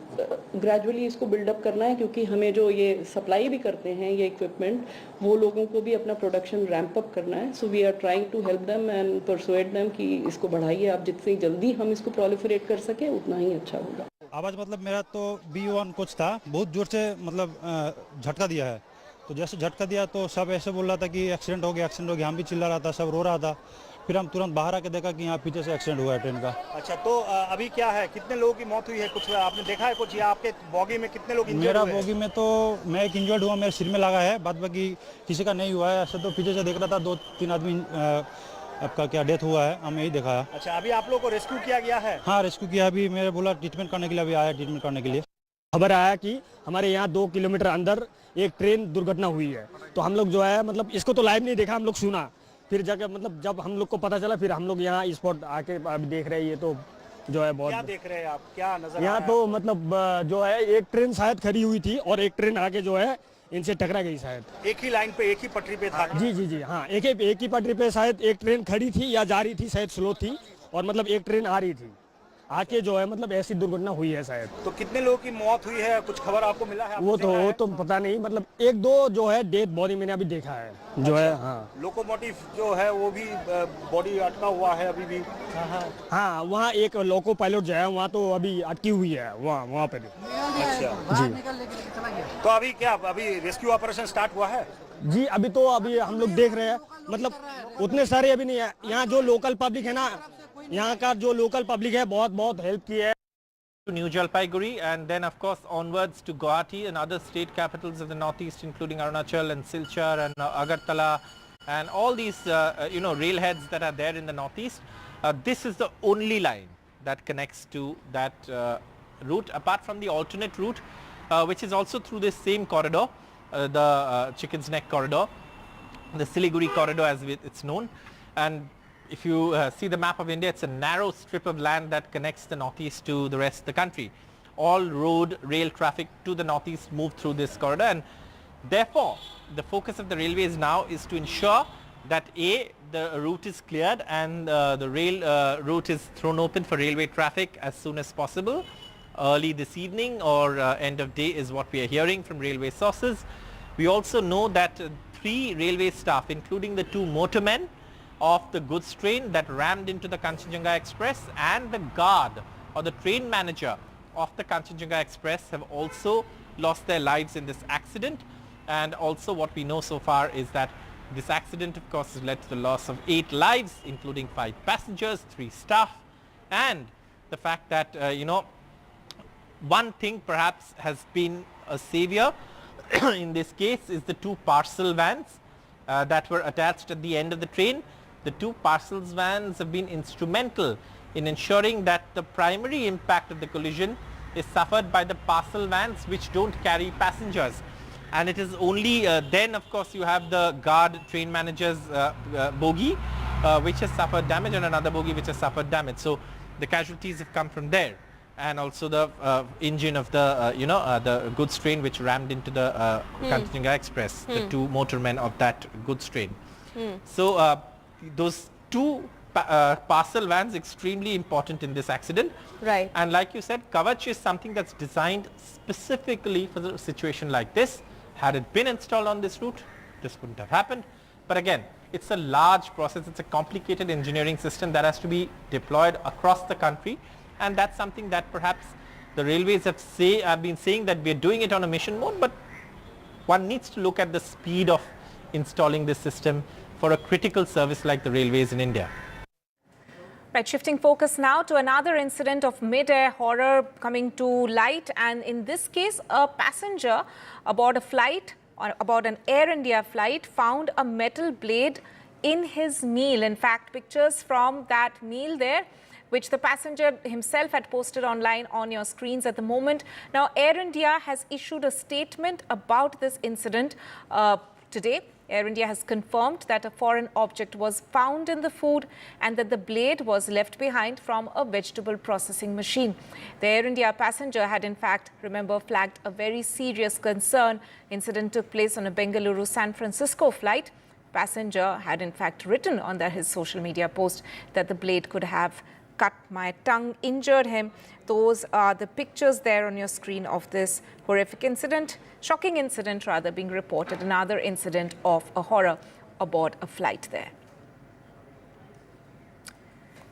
ग्रेजुअली इसको बिल्डअप करना है, क्योंकि हमें जो ये सप्लाई भी करते हैं ये इक्विपमेंट, वो लोगों को भी अपना प्रोडक्शन रैंप अप करना है. So we are trying to help them and persuade them कि इसको बढ़ाइए आप, जितनी जल्दी हम इसको प्रोलिफरेट कर सके उतना ही अच्छा होगा. आवाज़ मतलब मेरा तो B1 कुछ था, बहुत जोर से मतलब झटका दिया है. तो जैसे झटका दिया तो सब ऐसे बोल रहा था कि एक्सीडेंट हो गया, हम भी चिल्ला रहा था, सब रो रहा था. फिर हम तुरंत बाहर आके देखा कि यहाँ पीछे से एक्सीडेंट हुआ है ट्रेन का. अच्छा, तो अभी क्या है, कितने लोगों की मौत हुई है, कुछ आपने देखा है कुछ, या आपके बॉगी में कितने लोग इंजर्ड हुए? मेरा बॉगी में तो मैं एक इंजर्ड हुआ, मेरे सिर में लगा है, बाद बाकी किसी का नहीं हुआ है. ऐसे तो पीछे से देख रहा था 2-3 आदमी आपका क्या डेथ हुआ है, हमें यही देखा है. अच्छा, अभी आप लोग को रेस्क्यू किया गया है? हाँ, रेस्क्यू किया. अभी मेरे बोला ट्रीटमेंट करने के लिए, अभी आया ट्रीटमेंट करने के लिए. खबर आया कि हमारे यहाँ 2 किलोमीटर अंदर एक ट्रेन दुर्घटना हुई है. तो हम लोग जो है मतलब इसको तो लाइव नहीं देखा, हम लोग सुना, फिर जाकर मतलब जब हम लोग को पता चला फिर हम लोग यहाँ स्पॉट आके अभी देख रहे हैं. ये तो जो है बहुत, क्या देख रहे हैं आप, क्या नजर यहाँ तो मतलब जो है एक ट्रेन शायद खड़ी हुई थी और एक ट्रेन आगे जो है इनसे टकरा गई शायद. एक ही लाइन पे, एक ही पटरी पे था? जी जी जी हाँ, एक ही पटरी पे शायद एक ट्रेन खड़ी थी या जा रही थी, शायद स्लो थी, और मतलब एक ट्रेन आ रही थी, आके जो है मतलब ऐसी दुर्घटना हुई है शायद. तो कितने लोगों की मौत हुई है, कुछ खबर आपको मिला है? वो तो पता नहीं, मतलब 1-2 जो है डेड बॉडी मैंने अभी देखा है. जो है हाँ, लोकोमोटिव जो है वो भी बॉडी अटका हुआ है अभी भी. हाँ, वहाँ एक लोको पायलट जो है वहाँ तो अभी अटकी हुई है वहाँ पे भी. अच्छा जी. तो अभी क्या, अभी रेस्क्यू ऑपरेशन स्टार्ट हुआ है? जी, अभी हम लोग देख रहे हैं, मतलब उतने सारे अभी नहीं है. यहाँ जो लोकल पब्लिक है ना, यहाँ का जो लोकल पब्लिक है बहुत हेल्प की है. To New Jalpaiguri, and then of course onwards to Guwahati and other state capitals of the northeast, including Arunachal and Silchar and Agartala and all these railheads that are there in the northeast. This is the only line that connects to that route, apart from the alternate route which is also through this same corridor, the Chicken's Neck corridor, the Siliguri corridor as it's known. And if you see the map of India, it's a narrow strip of land that connects the northeast to the rest of the country. All road, rail traffic to the northeast move through this corridor, and therefore the focus of the railways now is to ensure that A, the route is cleared and the rail route is thrown open for railway traffic as soon as possible. Early this evening or end of day is what we are hearing from railway sources. We also know that 3 railway staff, including the 2 motormen of the goods train that rammed into the Kanchanjunga Express, and the guard or the train manager of the Kanchanjunga Express, have also lost their lives in this accident. And also what we know so far is that this accident of course has led to the loss of 8 lives, including 5 passengers, 3 staff, and the fact that one thing perhaps has been a savior in this case is the 2 parcel vans that were attached at the end of the train. The 2 parcels vans have been instrumental in ensuring that the primary impact of the collision is suffered by the parcel vans which don't carry passengers. And it is only then of course you have the guard train manager's bogie which has suffered damage, and another bogie which has suffered damage. So the casualties have come from there, and also the engine of the the goods train which rammed into the Kanchanjunga Express, the 2 motormen of that goods train. So those 2 parcel vans extremely important in this accident. Right. And like you said, Kavach is something that's designed specifically for a situation like this. Had it been installed on this route, this wouldn't have happened. But again, it's a large process. It's a complicated engineering system that has to be deployed across the country. And that's something that perhaps the railways have been saying that we're doing it on a mission mode, but one needs to look at the speed of installing this system for a critical service like the railways in India. Right, shifting focus now to another incident of mid-air horror coming to light, and in this case, a passenger aboard a flight, or aboard an Air India flight, found a metal blade in his meal. In fact, pictures from that meal there, which the passenger himself had posted online on your screens at the moment. Now, Air India has issued a statement about this incident today. Air India has confirmed that a foreign object was found in the food and that the blade was left behind from a vegetable processing machine. The Air India passenger had in fact, remember, flagged a very serious concern. Incident took place on a Bengaluru-San Francisco flight. Passenger had in fact written on his social media post that the blade could have cut my tongue, injured him. Those are the pictures there on your screen of this horrific incident, shocking incident rather, being reported, another incident of a horror aboard a flight there.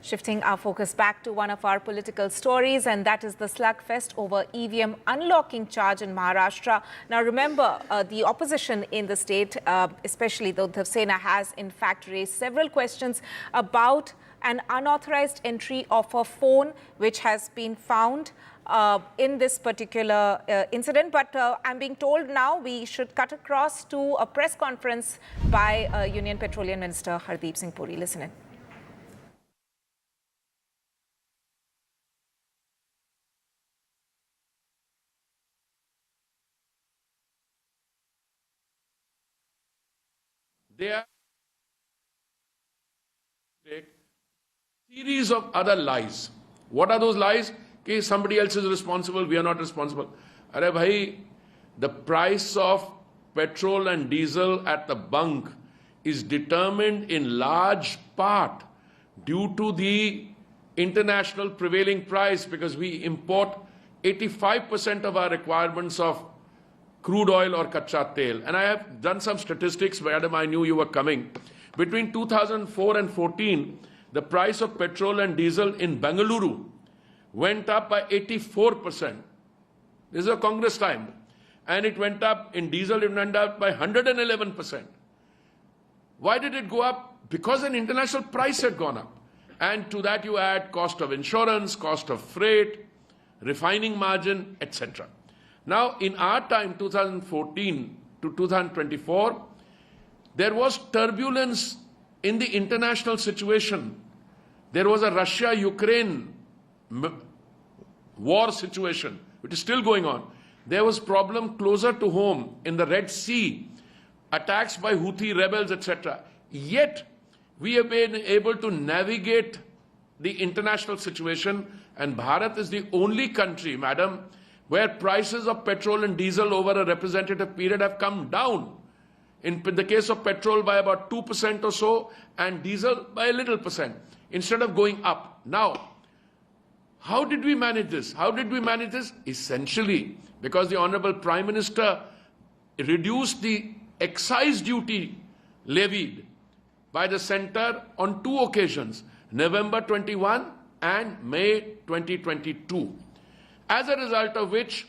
Shifting our focus back to one of our political stories, and that is the slugfest over EVM unlocking charge in Maharashtra. Now remember, the opposition in the state, especially the Uddhav Sena, has in fact raised several questions about an unauthorized entry of a phone which has been found in this particular incident. But I'm being told now we should cut across to a press conference by Union Petroleum Minister Hardeep Singh Puri. Listen in. They are series of other lies. What are those lies? That somebody else is responsible, we are not responsible. Arey bhai, the price of petrol and diesel at the bunk is determined in large part due to the international prevailing price, because we import 85% of our requirements of crude oil or kacha tel. And I have done some statistics, madam, I knew you were coming. Between 2004 and 14, the price of petrol and diesel in Bengaluru went up by 84%. This is a Congress time. And it went up, in diesel it went up by 111%. Why did it go up? Because an international price had gone up. And to that you add cost of insurance, cost of freight, refining margin, etc. Now, in our time, 2014 to 2024, there was turbulence in the international situation. There was a Russia-Ukraine war situation, which is still going on. There was problem closer to home in the Red Sea, attacks by Houthi rebels, etc. Yet, we have been able to navigate the international situation, and Bharat is the only country, madam, where prices of petrol and diesel over a representative period have come down. In the case of petrol by about 2% or so, and diesel by a little percent, instead of going up. Now, how did we manage this? How did we manage this? Essentially, because the Honorable Prime Minister reduced the excise duty levied by the centre on two occasions, November 21 and May 2022. As a result of which,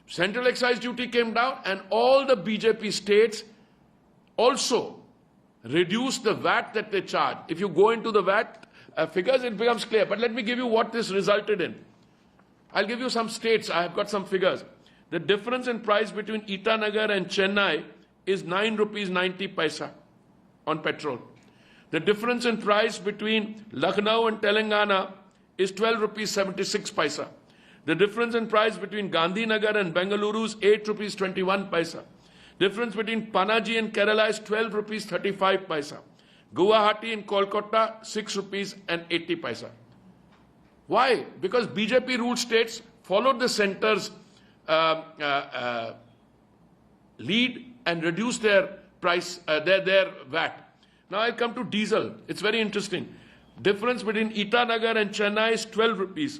central excise duty came down, and all the BJP states also reduced the VAT that they charge. If you go into the VAT figures, it becomes clear. But let me give you what this resulted in. I'll give you some states. I have got some figures. The difference in price between Itanagar and Chennai is 9 rupees 90 paisa on petrol. The difference in price between Lucknow and Telangana is 12 rupees 76 paisa. The difference in price between Gandhinagar and Bengaluru is 8 rupees 21 paisa. Difference between Panaji and Kerala is 12 rupees 35 paisa. Guwahati and Kolkata, 6 rupees and 80 paisa. Why? Because BJP ruled states followed the centre's lead and reduced their price, their VAT. Now I come to diesel. It's very interesting. Difference between Itanagar and Chennai is 12 rupees.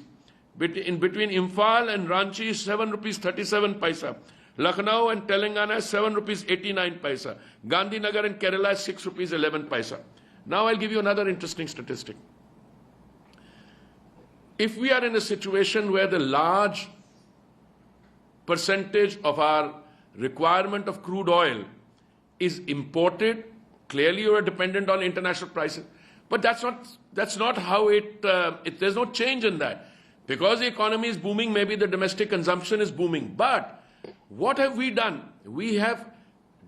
In between Imphal and Ranchi is 7 rupees 37 paisa. Lucknow and Telangana is 7 rupees 89 paisa. Gandhinagar and Kerala is 6 rupees 11 paisa. Now I'll give you another interesting statistic. If we are in a situation where the large percentage of our requirement of crude oil is imported, clearly you are dependent on international prices. But that's not how there's no change in that. Because the economy is booming, maybe the domestic consumption is booming. But what have we done? We have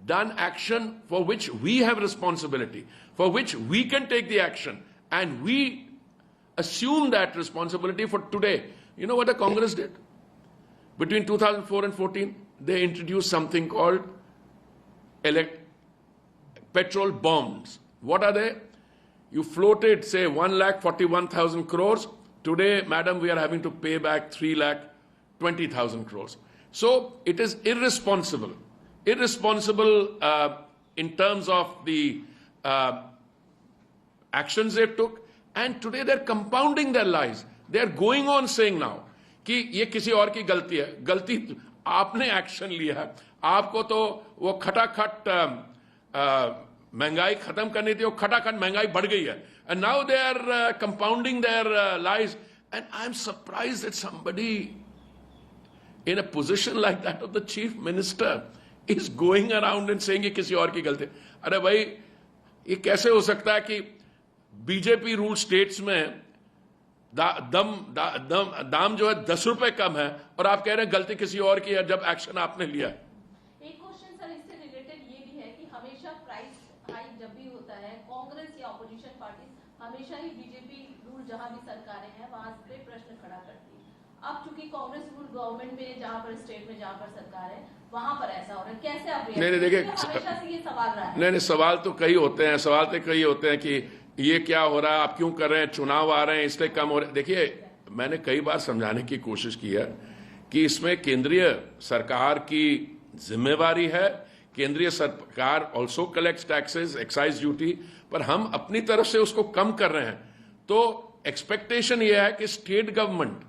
done action for which we have responsibility, for which we can take the action. And we assume that responsibility for today. You know what the Congress did? Between 2004 and 14, they introduced something called petrol bonds. What are they? You floated, say, 1,41,000 crores. Today, madam, we are having to pay back 3,20,000 crores. So it is irresponsible. Irresponsible in terms of the actions they took. And today they're compounding their lies. They're going on saying now कि ये किसी और की गलती है. गलती आपने action लिया है. आपको तो वो खटाखट महंगाई खत्म करनी थी, वो खटाखट महंगाई बढ़ गई है. And now they are compounding their lies. And I'm surprised that somebody in a position like that of the chief minister is going around and saying ये किसी और की गलती है. अरे भाई, ये कैसे हो सकता है कि बीजेपी रूल स्टेट्स में दाम जो है 10 रुपए कम है और आप कह रहे हैं गलती किसी और की है जब एक्शन आपने लिया है. एक क्वेश्चन सर इससे रिलेटेड ये भी है कि हमेशा प्राइस हाइक जब भी होता है, कांग्रेस या ऑपोजिशन पार्टी हमेशा ही बीजेपी रूल जहां भी सरकारें हैं वहां पे प्रश्न खड़ा करती है. अब चूंकि कांग्रेस रूल गवर्नमेंट में जहां पर स्टेट में जहां पर सरकार है वहां पर ऐसा हो रहा है, कैसे आप नहीं देखिए, हमेशा से ये सवाल रहा है. नहीं सवाल तो कई होते हैं. सवाल तो कई होते हैं कि ये क्या हो रहा है, आप क्यों कर रहे हैं, चुनाव आ रहे हैं इसलिए कम हो रहे हैं. देखिए, मैंने कई बार समझाने की कोशिश की है कि इसमें केंद्रीय सरकार की जिम्मेवारी है. केंद्रीय सरकार also collects taxes, excise duty, पर हम अपनी तरफ से उसको कम कर रहे हैं. तो एक्सपेक्टेशन ये है कि state government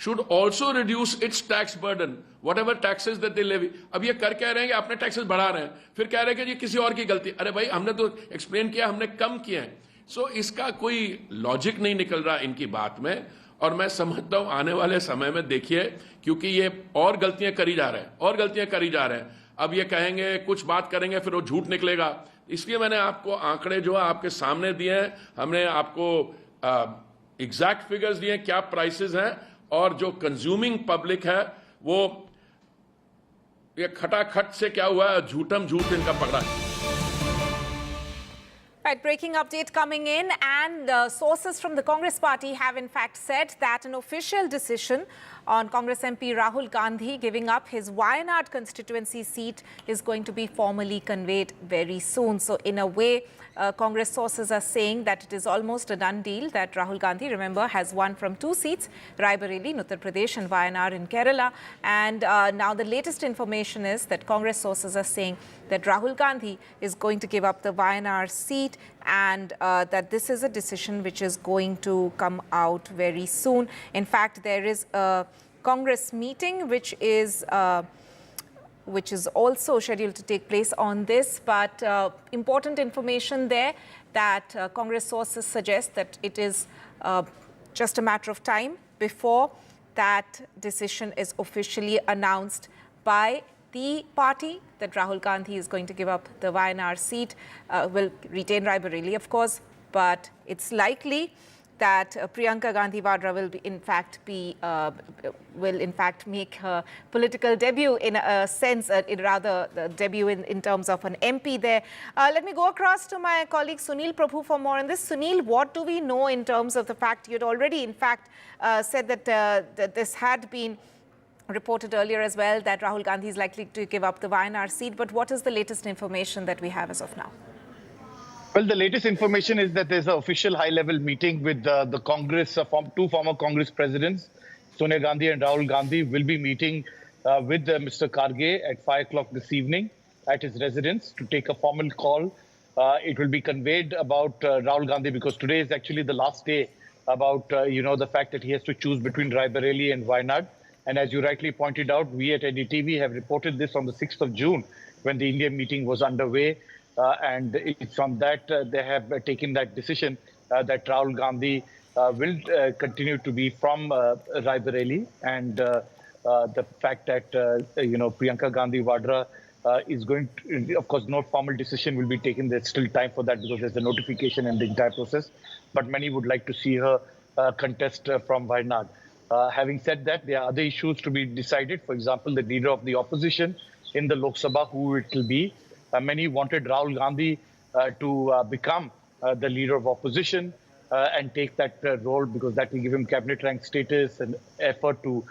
should also reduce its tax burden, whatever taxes that they levy. अब ये कर कह रहे हैं कि आपने टैक्सेस बढ़ा रहे हैं, फिर कह रहे हैं कि ये किसी और की गलती. अरे भाई, हमने तो एक्सप्लेन किया, हमने कम किया है. सो इसका कोई लॉजिक नहीं निकल रहा इनकी बात में. और मैं समझता हूं आने वाले समय में देखिए, क्योंकि ये और गलतियां करी जा रहे हैं, और गलतियां करी जा रहे हैं. अब ये कहेंगे, कुछ बात करेंगे, फिर वो झूठ निकलेगा. इसलिए मैंने आपको आंकड़े जो है आपके सामने दिए हैं. हमने आपको एग्जैक्ट फिगर्स दिए, क्या प्राइसेस हैं, और जो कंज्यूमिंग पब्लिक है वो ये खटाखट से क्या हुआ है, झूठम झूठ इनका पकड़ा है. Right, breaking update coming in, and sources from the Congress party have in fact said that an official decision on Congress MP Rahul Gandhi giving up his Wayanad constituency seat is going to be formally conveyed very soon. So in a way, Congress sources are saying that it is almost a done deal, that Rahul Gandhi, remember, has won from 2 seats, Raebareli in Uttar Pradesh and Wayanad in Kerala. And now the latest information is that Congress sources are saying that Rahul Gandhi is going to give up the Wayanad seat, and that this is a decision which is going to come out very soon. In fact, there is a Congress meeting which is also scheduled to take place on this, but important information there that Congress sources suggest that it is just a matter of time before that decision is officially announced by the party, that Rahul Gandhi is going to give up the Wayanad seat, will retain Raebareli, of course, but it's likely that Priyanka Gandhi Vadra will in fact make her political debut in a sense, rather the debut in terms of an MP there. Let me go across to my colleague Sunil Prabhu for more on this. Sunil, what do we know in terms of the fact you had already in fact said that, that this had been reported earlier as well, that Rahul Gandhi is likely to give up the Wayanad seat, but what is the latest information that we have as of now? Well, the latest information is that there's an official high-level meeting with the Congress, two former Congress presidents, Sonia Gandhi and Rahul Gandhi, will be meeting with Mr. Karge at 5 o'clock this evening at his residence to take a formal call it will be conveyed about Rahul Gandhi, because today is actually the last day, about the fact that he has to choose between Raebareli and Wayanad. And as you rightly pointed out, we at NDTV have reported this on the 6th of June when the India meeting was underway. And it's on that they have taken that decision that Rahul Gandhi will continue to be from Raebareli. And the fact that, Priyanka Gandhi Vadra is going to, of course, no formal decision will be taken. There's still time for that because there's a notification and the entire process. But many would like to see her contest from Wayanad. Having said that, there are other issues to be decided. For example, the leader of the opposition in the Lok Sabha, who it will be. Many wanted Rahul Gandhi to become the leader of opposition and take that role, because that will give him cabinet rank status and effort to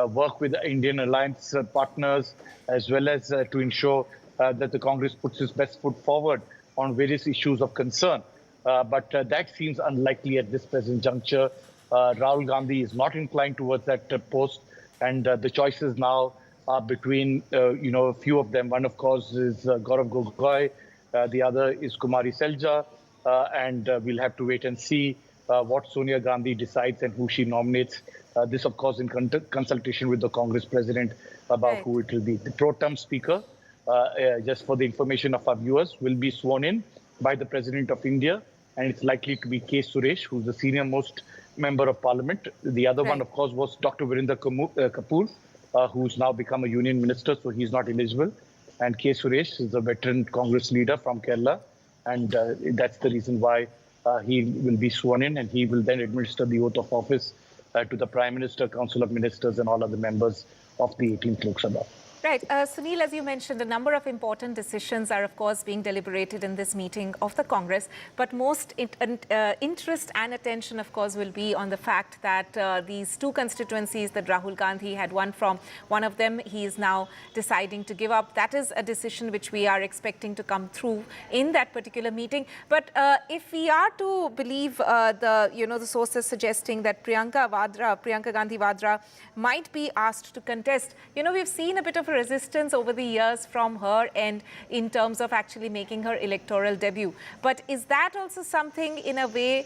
work with Indian alliance partners, as well as to ensure that the Congress puts its best foot forward on various issues of concern. But that seems unlikely at this present juncture. Rahul Gandhi is not inclined towards that post, and the choices now are between, a few of them. One, of course, is Gaurav Gogoi. The other is Kumari Sealdah. And we'll have to wait and see what Sonia Gandhi decides and who she nominates. This, of course, in consultation with the Congress president about who it will be. The pro-term speaker, just for the information of our viewers, will be sworn in by the President of India. And it's likely to be K. Suresh, who's the senior most member of parliament. The other one, of course, was Dr. Virendra Kapoor, who's now become a union minister, so he's not eligible. And K. Suresh is a veteran Congress leader from Kerala. And that's the reason why he will be sworn in, and he will then administer the oath of office to the Prime Minister, Council of Ministers, and all other members of the 18th Lok Sabha. Right. Sunil, as you mentioned, a number of important decisions are, of course, being deliberated in this meeting of the Congress. But most interest and attention, of course, will be on the fact that these two constituencies that Rahul Gandhi had won from, one of them he is now deciding to give up. That is a decision which we are expecting to come through in that particular meeting. But if we are to believe the sources suggesting that Priyanka Gandhi Vadra might be asked to contest, we've seen a bit of a resistance over the years from her end in terms of actually making her electoral debut. But is that also something in a way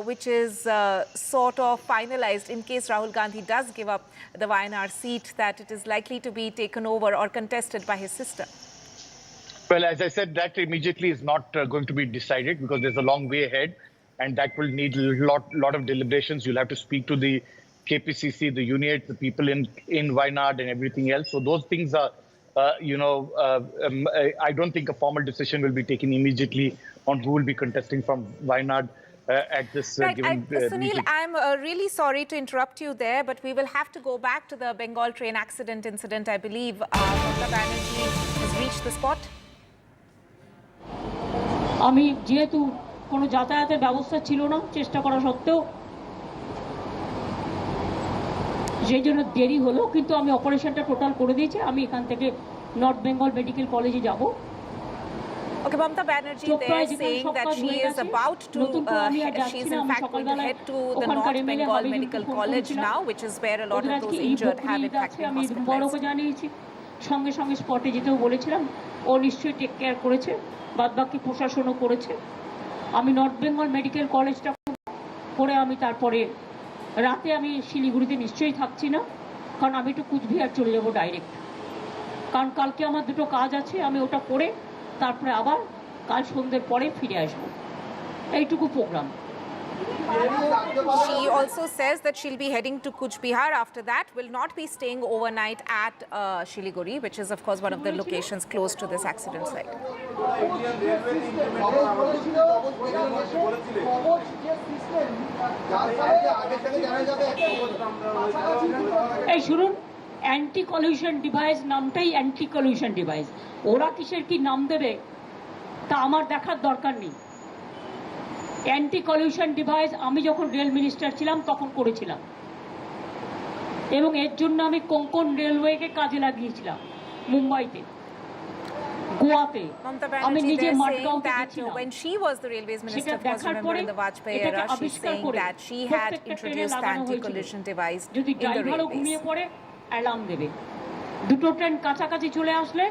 which is sort of finalized in case Rahul Gandhi does give up the Wayanad seat, that it is likely to be taken over or contested by his sister? Well, as I said, that immediately is not going to be decided, because there's a long way ahead, and that will need a lot of deliberations. You'll have to speak to the KPCC, the unit, the people in Wayanad and everything else. So those things are, I don't think a formal decision will be taken immediately on who will be contesting from Wayanad at this given Sunil, meeting. I'm really sorry to interrupt you there, but we will have to go back to the Bengal train incident, I believe. Mamata Banerjee has reached the spot. আমি যেহেতু কোনো যাতায়াতের ব্যবস্থা ছিল না, চেষ্টা করা সত্ত্বেও সেই জন্য দেরি হলো, কিন্তু আমি অপারেশনটা টোটাল করে দিয়েছি। আমি এখান থেকে নর্থ বেঙ্গল মেডিকেল কলেজে যাব। Okay, Mamata Banerjee there saying that she is about to, she is in fact going to head to the North Bengal Medical College now, which is where a lot of those injured have in fact been hospitalized. জানিয়েছি, সঙ্গে সঙ্গে স্পটে যেতেও বলেছিলাম, ও নিশ্চয়ই take care করেছে, বাদবাকি প্রশাসনও করেছে। আমি নর্থ বেঙ্গল মেডিকেল কলেজটা করে আমি তারপরে রাতে আমি শিলিগুড়িতে নিশ্চয়ই থাকছি না, কারণ আমি একটু কুচবিহার চলে যাব ডাইরেক্ট, কারণ কালকে আমার দুটো কাজ আছে, আমি ওটা করে তারপরে আবার কাল সন্ধ্যের পরে ফিরে আসবো, এইটুকু programme. She also says that she'll be heading to Kuch Bihar after that, will not be staying overnight at Siliguri, which is of course one of the locations close to this accident site. এই শুনুন, anti collision device নামটাই anti collision device, ওরা কিসের কি নাম দেবে তা আমার দেখার দরকার নেই। অ্যান্টি কলিউশন ডিভাইস আমি যখন রেল মিনিস্টার ছিলাম তখন করেছিলাম, এবং এর জন্য আমি কোঙ্কণ রেলওয়েকে কাজে লাগিয়েছিলাম মুম্বাইতে, গোয়াতে, আমি নিজে মাডগাঁওতে গেছিলাম। When she was the railways minister, of course, remember in the Vajpayee era, she's saying that she had introduced the anti-collision device in যদি the ড্রাইভারও ঘুমিয়ে railways. পড়ে অ্যালার্ম দেবে, দুটো ট্রেন কাছাকাছি চলে আসলে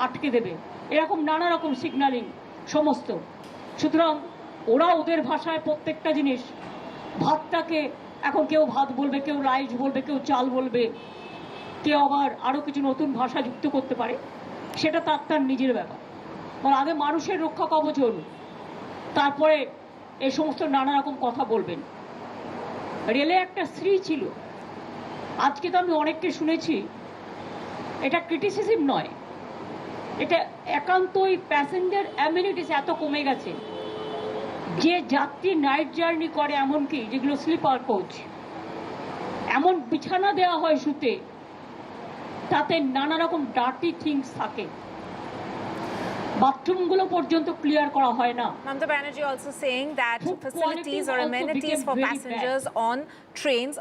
আটকে দেবে, এরকম নানা রকম সিগন্যালিং সমস্ত। সুতরাং ওরা ওদের ভাষায় প্রত্যেকটা জিনিস, ভাতটাকে এখন কেউ ভাত বলবে, কেউ রাইস বলবে, কেউ চাল বলবে, কেউ আবার আরও কিছু নতুন ভাষা যুক্ত করতে পারে, সেটা তার নিজের ব্যাপার। মানে আগে মানুষের রক্ষা কবচ হল, তারপরে এই সমস্ত নানা রকম কথা বলবেন। রেলে একটা শ্রী ছিল, আজকে তো আমি অনেককে শুনেছি, এটা ক্রিটিসিজম নয়, এটা একান্তই প্যাসেঞ্জার অ্যামিনিটিস এত কমে গেছে যে যাত্রী নাইট জার্নি করে, এমনকি যেগুলো স্লিপার কোচ, এমন বিছানা দেওয়া হয় শুতে, তাতে নানা রকম ডার্টি থিংস থাকে, বাথরুমগুলো পর্যন্ত ক্লিয়ার করা হয় না। Mamata Banerjee also saying that facilities or amenities for passengers on trains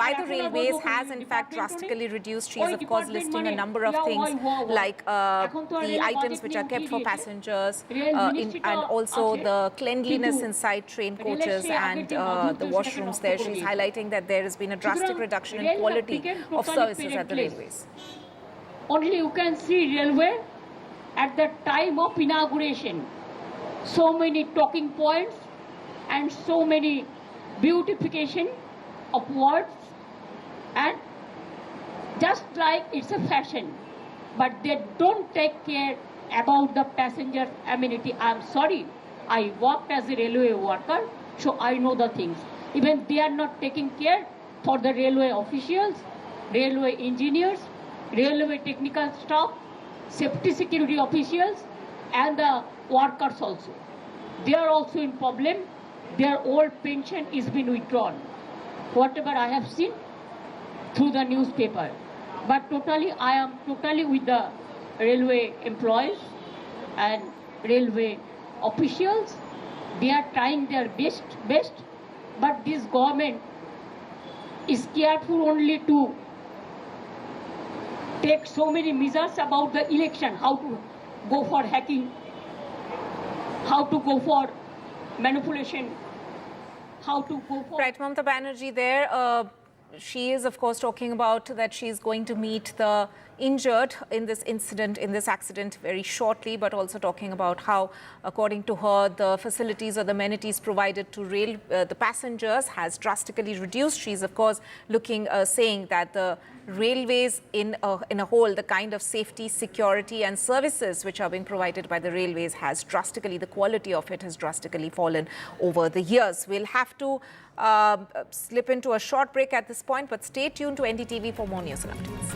by the railways has in fact drastically reduced. She is of course listing a number of things like the items which are kept for passengers and also the cleanliness inside train coaches and the washrooms there. She's highlighting that there has been a drastic reduction in quality of services at the railways. Only you can see railway at the time of inauguration, so many talking points and so many beautification of words, and just like it's a fashion, but they don't take care about the passenger amenity. I'm sorry, I worked as a railway worker, so I know the things. Even they are not taking care for the railway officials, railway engineers, railway technical staff, safety security officials, and the workers also. They are also in problem. Their old pension is being withdrawn, whatever I have seen through the newspaper. But totally, I am totally with the railway employees and railway officials. They are trying their best, but this government is careful only to take so many measures about the election, how to go for hacking, how to go for manipulation, how to go for... Right, Mamata Banerjee there. She is, of course, talking about that she is going to meet the injured in this incident, in this accident very shortly, but also talking about how, according to her, the facilities or the amenities provided to the passengers has drastically reduced. She's, of course, saying that the railways in a whole, the kind of safety, security and services which are being provided by the railways has drastically, the quality of it has drastically fallen over the years. We'll have to slip into a short break at this point, but stay tuned to NDTV for more news and updates.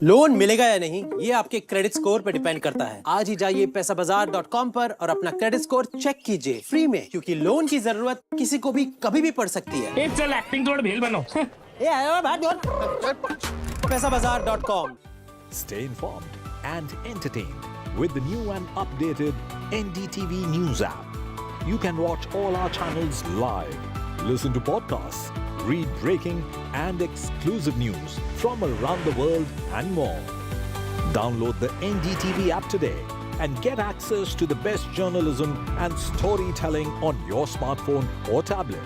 Loan मिलेगा या नहीं ये आपके credit score पर depend करता है। आज ही जाइए पैसाबाजार.com पर और अपना क्रेडिट स्कोर चेक कीजिए फ्री में, क्योंकि लोन की जरूरत किसी को भी कभी भी पड़ सकती है। चल एक्टिंग थोड़ा भेल बनो। पैसाबाजार.com। Stay informed and entertained with the new and updated NDTV News app. You can watch all our channels live, listen to podcasts, read breaking and exclusive news from around the world and more. Download the NDTV app today and get access to the best journalism and storytelling on your smartphone or tablet.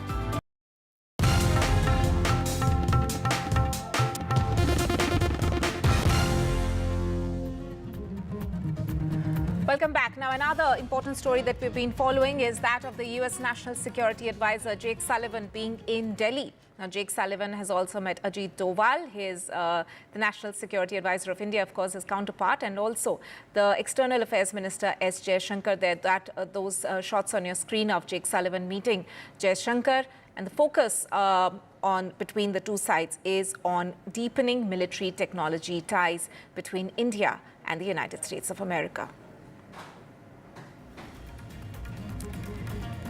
Welcome back. Now, another important story that we've been following is that of the U.S. National Security Advisor Jake Sullivan being in Delhi. Now, Jake Sullivan has also met Ajit Doval, the National Security Advisor of India, of course, his counterpart, and also the External Affairs Minister S. Jaishankar. There, those shots on your screen of Jake Sullivan meeting Jaishankar, and the focus between the two sides is on deepening military technology ties between India and the United States of America.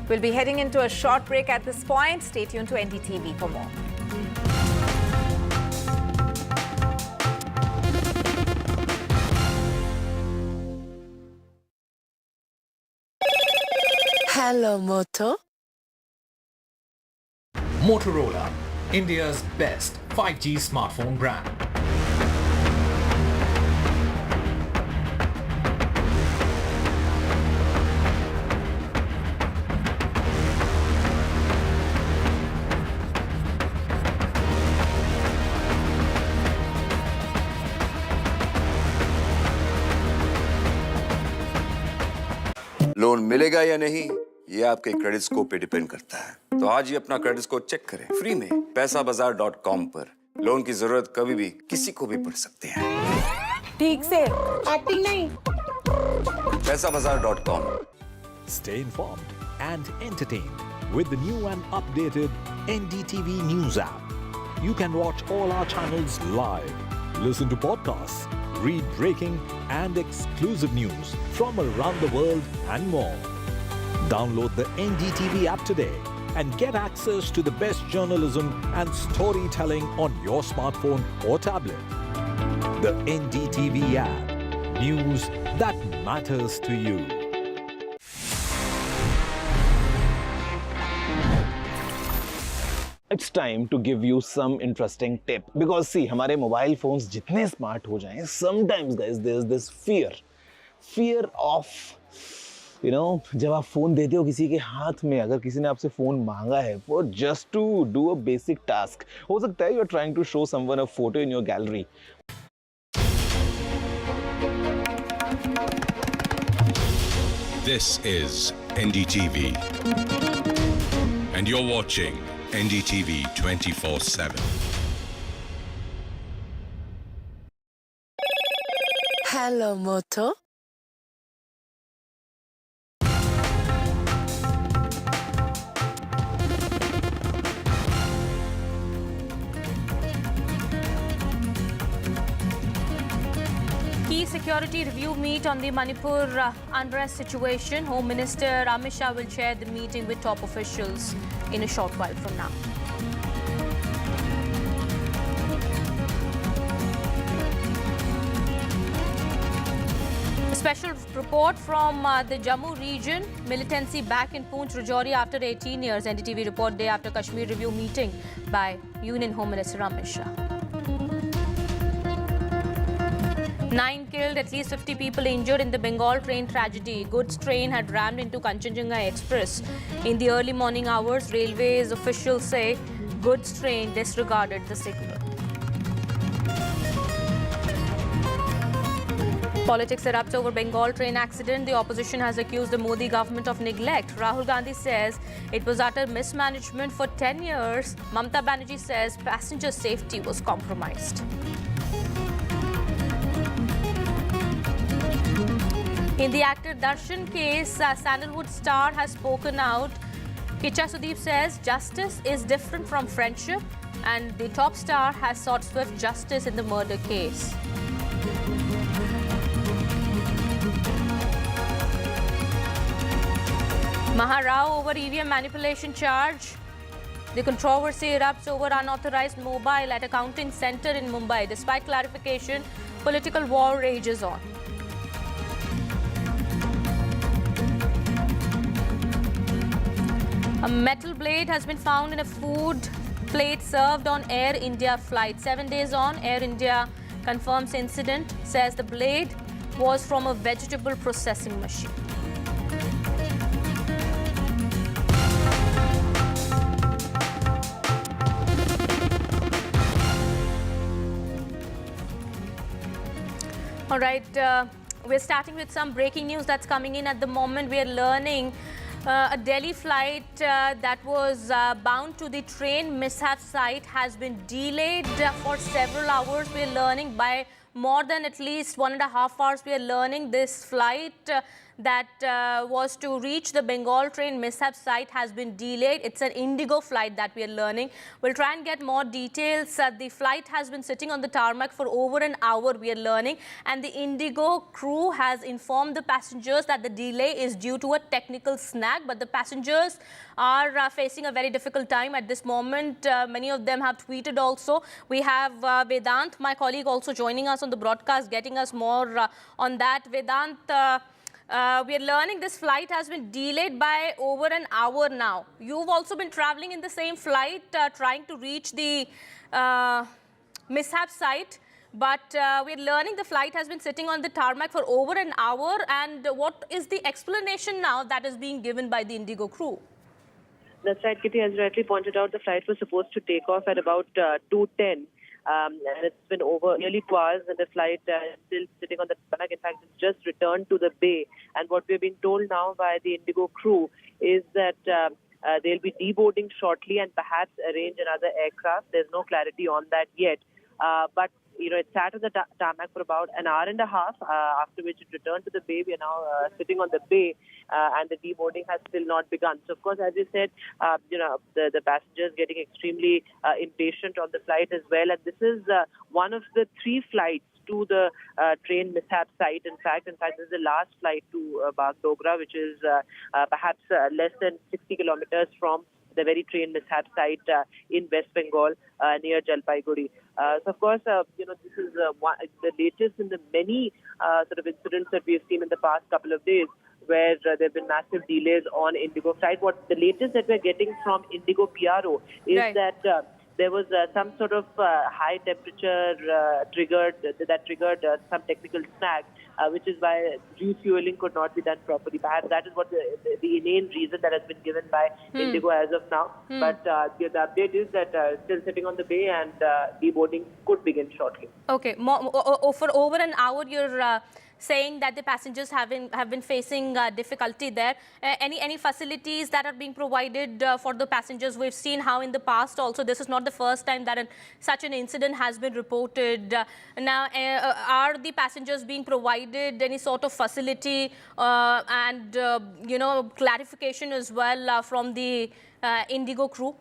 We'll be heading into a short break at this point. Stay tuned to NDTV for more. Hello, Moto. Motorola, India's best 5G smartphone brand. Loan मिलेगा या नहीं ये आपके credit score पे depend करता है। तो आज ही अपना क्रेडिट स्कोर चेक करें फ्री में पैसाबाजार.com पर। लोन की जरूरत कभी भी किसी को भी पड़ सकती है। ठीक से एक्टिंग नहीं। पैसाबाजार.com। Stay informed and entertained with the new and updated NDTV News app. You can watch all our channels live, listen to podcasts, read breaking and exclusive news from around the world and more. Download the NDTV app today and get access to the best journalism and storytelling on your smartphone or tablet. The NDTV app. News that matters to you. It's time to give you some interesting tip because see हमारे mobile phones जितने smart हो जाएं sometimes guys there's this fear of जब आप phone देते हो किसी के हाथ में, अगर किसी ने आपसे फोन मांगा है for just to do a basic task, हो सकता है you're trying to show someone a photo in your gallery. This is NDTV and you're watching NDTV 24/7. Hello, Moto. Key security review meet on the Manipur unrest situation. Home Minister Amit Shah will chair the meeting with top officials in a short while from now. A special report from the Jammu region. Militancy back in Poonch, Rajouri after 18 years. NDTV report day after Kashmir review meeting by Union Home Minister Amit Shah. 9 killed, at least 50 people injured in the Bengal train tragedy. Goods train had rammed into Kanchanjunga Express. In the early morning hours, railways officials say goods train disregarded the signal. Politics erupts over Bengal train accident. The opposition has accused the Modi government of neglect. Rahul Gandhi says it was utter mismanagement for 10 years. Mamata Banerjee says passenger safety was compromised. In the actor Darshan case, Sandalwood star has spoken out. Kicha Sudeep says justice is different from friendship, and the top star has sought swift justice in the murder case. Maharao over EVM manipulation charge. The controversy erupts over unauthorized mobile at a counting center in Mumbai. Despite clarification, political war rages on. A metal blade has been found in a food plate served on Air India flight. 7 days on, Air India confirms incident, says the blade was from a vegetable processing machine. All right, we're starting with some breaking news that's coming in at the moment. We are learning a Delhi flight that was bound to the train mishap site has been delayed for several hours. We are learning by more than at least 1.5 hours. We are learning this flight that was to reach the Bengal train mishap site has been delayed. It's an Indigo flight that we are learning. We'll try and get more details. The flight has been sitting on the tarmac for over an hour, we are learning, and the Indigo crew has informed the passengers that the delay is due to a technical snag, but the passengers are facing a very difficult time at this moment. Many of them have tweeted also. We have Vedant, my colleague, also joining us on the broadcast, getting us more on that. Vedant, we are learning this flight has been delayed by over an hour now. You've also been traveling in the same flight, trying to reach the mishap site. But we're learning the flight has been sitting on the tarmac for over an hour. And what is the explanation now that is being given by the Indigo crew? That's right, Kitty. As rightly pointed out, the flight was supposed to take off at about 2:10. And it's been over nearly 2 hours, and the flight is still sitting on the tarmac. In fact, it's just returned to the bay And what we're being told now by the Indigo crew is that they'll be deboarding shortly and perhaps arrange another aircraft. There's no clarity on that yet. But it sat on the tarmac for about an hour and a half, after which it returned to the bay. We are now sitting on the bay, and the deboarding has still not begun. So, of course, as you said, the passengers getting extremely impatient on the flight as well. And this is one of the 3 flights to the train mishap site. In fact, this is the last flight to Bagdogra, which is perhaps less than 60 kilometers from the very train mishap site in West Bengal near Jalpaiguri. So, of course, this is the latest in the many sort of incidents that we have seen in the past couple of days, where there have been massive delays on Indigo flight. What the latest that we're getting from Indigo PRO is that there was some sort of high temperature triggered some technical snag, which is why refueling could not be done properly. Perhaps that is what the inane reason that has been given by Indigo as of now. But the update is that still sitting on the bay, and deboarding could begin shortly. Okay, for over an hour, you're saying that the passengers have been facing difficulty there. Any facilities that are being provided for the passengers? We've seen how in the past also, this is not the first time that such an incident has been reported. Now, are the passengers being provided any sort of facility and clarification as well from the Indigo crew?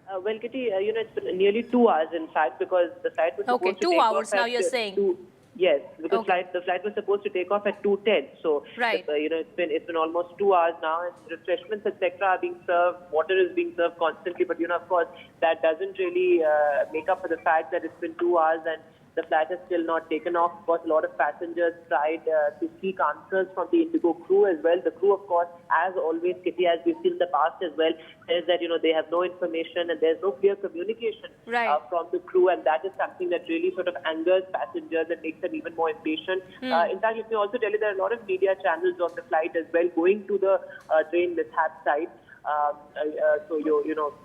Well, Kitty, it's been nearly 2 hours, in fact, because the flight was supposed to take 2 hours off now, you're saying? Yes, because the flight was supposed to take off at 2:10. So, it's been almost 2 hours now, and refreshments, etc., are being served. Water is being served constantly, but of course, that doesn't really make up for the fact that it's been 2 hours and the flight has still not taken off. Of course, a lot of passengers tried to seek answers from the Indigo crew as well. The crew, of course, as always, Kitty, as we've seen in the past as well, says that they have no information and there's no clear communication from the crew, and that is something that really sort of angers passengers and makes them even more impatient. In fact, let me also tell you there are a lot of media channels on the flight as well going to the train mishap site. So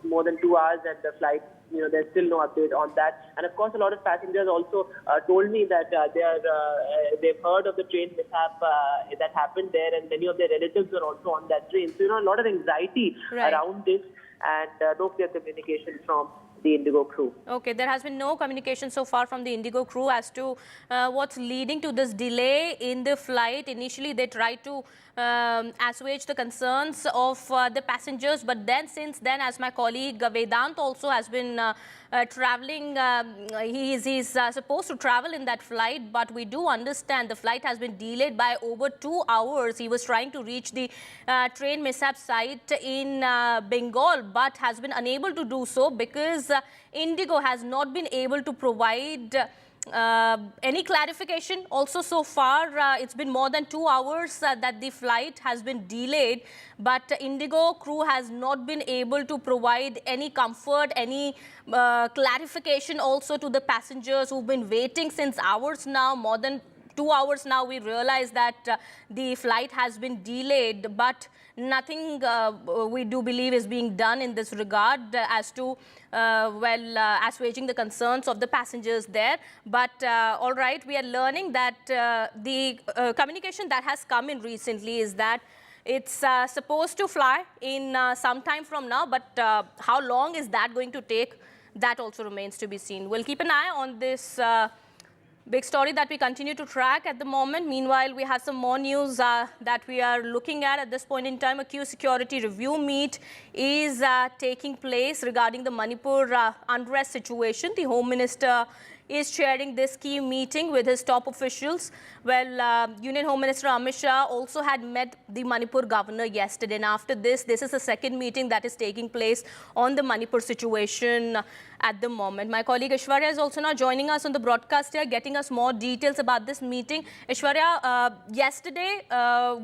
more than 2 hours and the flight, there's still no update on that. And of course, a lot of passengers also told me that they've heard of the train mishap that happened there, and many of their relatives are also on that train. So a lot of anxiety around this, and no clear communication from the Indigo crew. Okay, there has been no communication so far from the Indigo crew as to what's leading to this delay in the flight. Initially, they tried to assuage the concerns of the passengers, but then since then, as my colleague Vedant also has been traveling, he's supposed to travel in that flight, but we do understand the flight has been delayed by over 2 hours. He was trying to reach the train mishap site in Bengal, but has been unable to do so because Indigo has not been able to provide any clarification. Also, so far, it's been more than 2 hours that the flight has been delayed, but Indigo crew has not been able to provide any comfort, any clarification also to the passengers who've been waiting since hours now, more than 2 hours now. We realize that the flight has been delayed, but nothing we do believe is being done in this regard as to assuaging the concerns of the passengers there. But all right, we are learning that the communication that has come in recently is that it's supposed to fly in some time from now, but how long is that going to take? That also remains to be seen. We'll keep an eye on this big story that we continue to track at the moment. Meanwhile, we have some more news that we are looking at this point in time. A Q security review meet is taking place regarding the Manipur unrest situation. The Home Minister is chairing this key meeting with his top officials. Well, Union Home Minister Amit Shah also had met the Manipur governor yesterday. And after this is the second meeting that is taking place on the Manipur situation at the moment. My colleague Aishwarya is also now joining us on the broadcast here, getting us more details about this meeting. Aishwarya, yesterday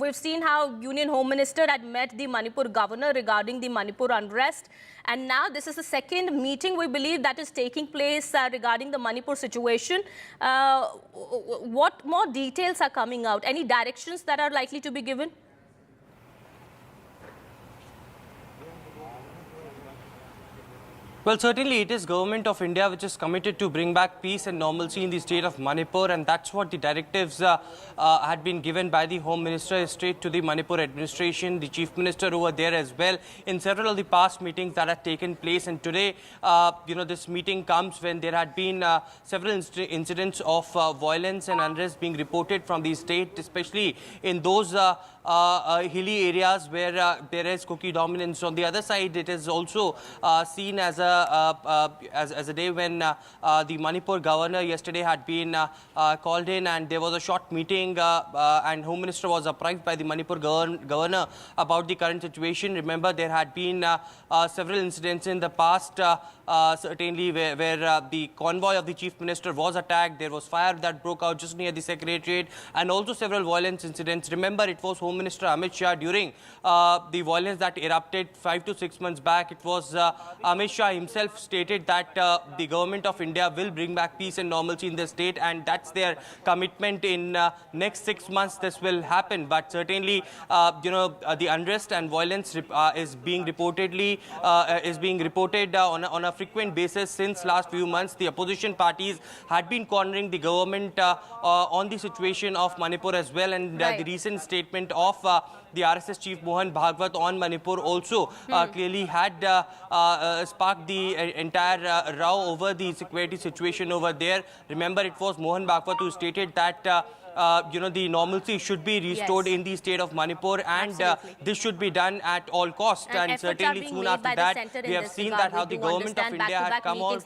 we've seen how Union Home Minister had met the Manipur governor regarding the Manipur unrest. And now this is the second meeting, we believe, that is taking place regarding the Manipur situation. What more details are coming out? Any directions that are likely to be given? Well, certainly it is Government of India which is committed to bring back peace and normalcy in the state of Manipur, and that's what the directives had been given by the Home Minister straight to the Manipur administration, the Chief Minister over there as well, in several of the past meetings that had taken place. And today, this meeting comes when there had been several incidents of violence and unrest being reported from the state, especially in those hilly areas where there is Kuki dominance. On the other side, it is also seen as a day when the Manipur governor yesterday had been called in, and there was a short meeting, and Home Minister was apprised by the Manipur governor about the current situation. Remember, there had been several incidents in the past, certainly where the convoy of the Chief Minister was attacked. There was fire that broke out just near the Secretariat, and also several violence incidents. Remember, it was Home Minister Amit Shah during the violence that erupted 5 to 6 months back. It was Amit Shah himself stated that the Government of India will bring back peace and normalcy in the state, and that's their commitment. In next 6 months this will happen. But certainly the unrest and violence is being reported on a frequent basis since last few months. The opposition parties had been cornering the government on the situation of Manipur as well, and the recent statement of the RSS chief Mohan Bhagwat on Manipur also clearly had sparked the entire row over the security situation over there. Remember, it was Mohan Bhagwat who stated that the normalcy should be restored in the state of Manipur, and this should be done at all costs. And certainly soon after that, we have seen that how the Government of India had come out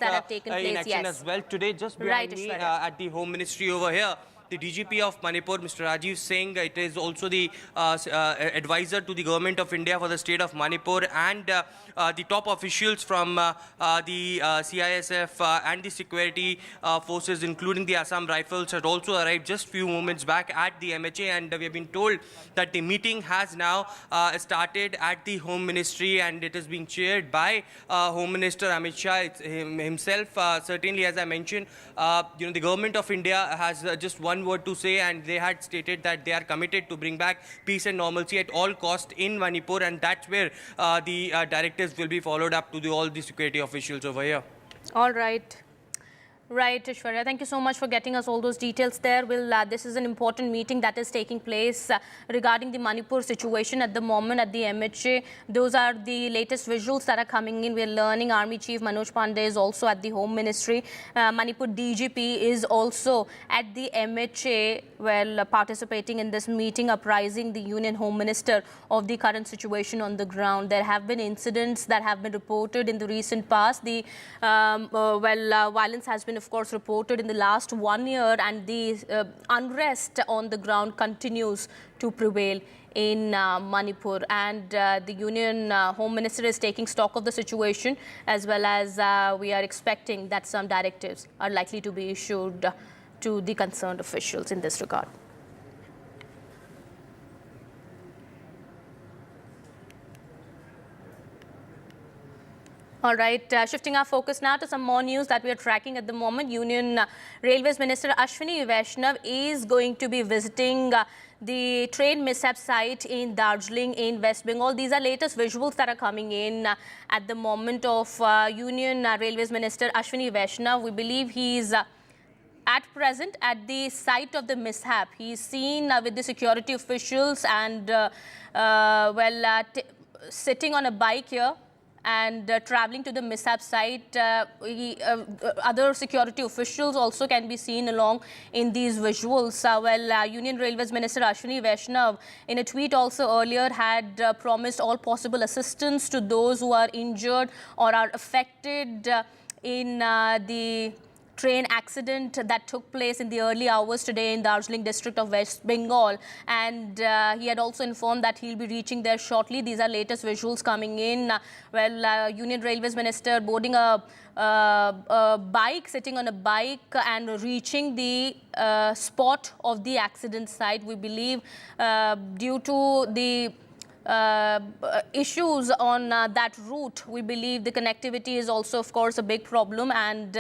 in action as well. Today, just behind me at the Home Ministry over here, the DGP of Manipur, Mr. Rajiv Singh, it is also the advisor to the Government of India for the state of Manipur, and the top officials from the CISF and the security forces, including the Assam Rifles, had also arrived just few moments back at the MHA, and we have been told that the meeting has now started at the Home Ministry, and it is being chaired by Home Minister Amit Shah himself. Certainly, as I mentioned, the Government of India has just one word to say, and they had stated that they are committed to bring back peace and normalcy at all costs in Manipur, and that's where the directives will be followed up to all the security officials over here. All right. Right, Ishwarya. Thank you so much for getting us all those details there. This is an important meeting that is taking place regarding the Manipur situation at the moment at the MHA. Those are the latest visuals that are coming in. We are learning Army Chief Manoj Pandey is also at the Home Ministry. Manipur DGP is also at the MHA, participating in this meeting, apprising the Union Home Minister of the current situation on the ground. There have been incidents that have been reported in the recent past. The violence has been, of course, reported in the last 1 year, and the unrest on the ground continues to prevail in Manipur, and the Union Home Minister is taking stock of the situation, as well as we are expecting that some directives are likely to be issued to the concerned officials in this regard. All right, shifting our focus now to some more news that we are tracking at the moment. Union Railways Minister Ashwini Vaishnav is going to be visiting the train mishap site in Darjeeling in West Bengal. These are latest visuals that are coming in at the moment of Union Railways Minister Ashwini Vaishnav. We believe he is at present at the site of the mishap. He is seen with the security officials and sitting on a bike here and traveling to the mishap site. Other security officials also can be seen along in these visuals. Union Railways Minister Ashwini Vaishnav in a tweet also earlier had promised all possible assistance to those who are injured or are affected in the train accident that took place in the early hours today in Darjeeling district of West Bengal, and he had also informed that he'll be reaching there shortly. These are latest visuals coming in. Union Railways Minister boarding a bike, sitting on a bike and reaching the spot of the accident site. We believe due to the issues on that route, we believe the connectivity is also, of course, a big problem, and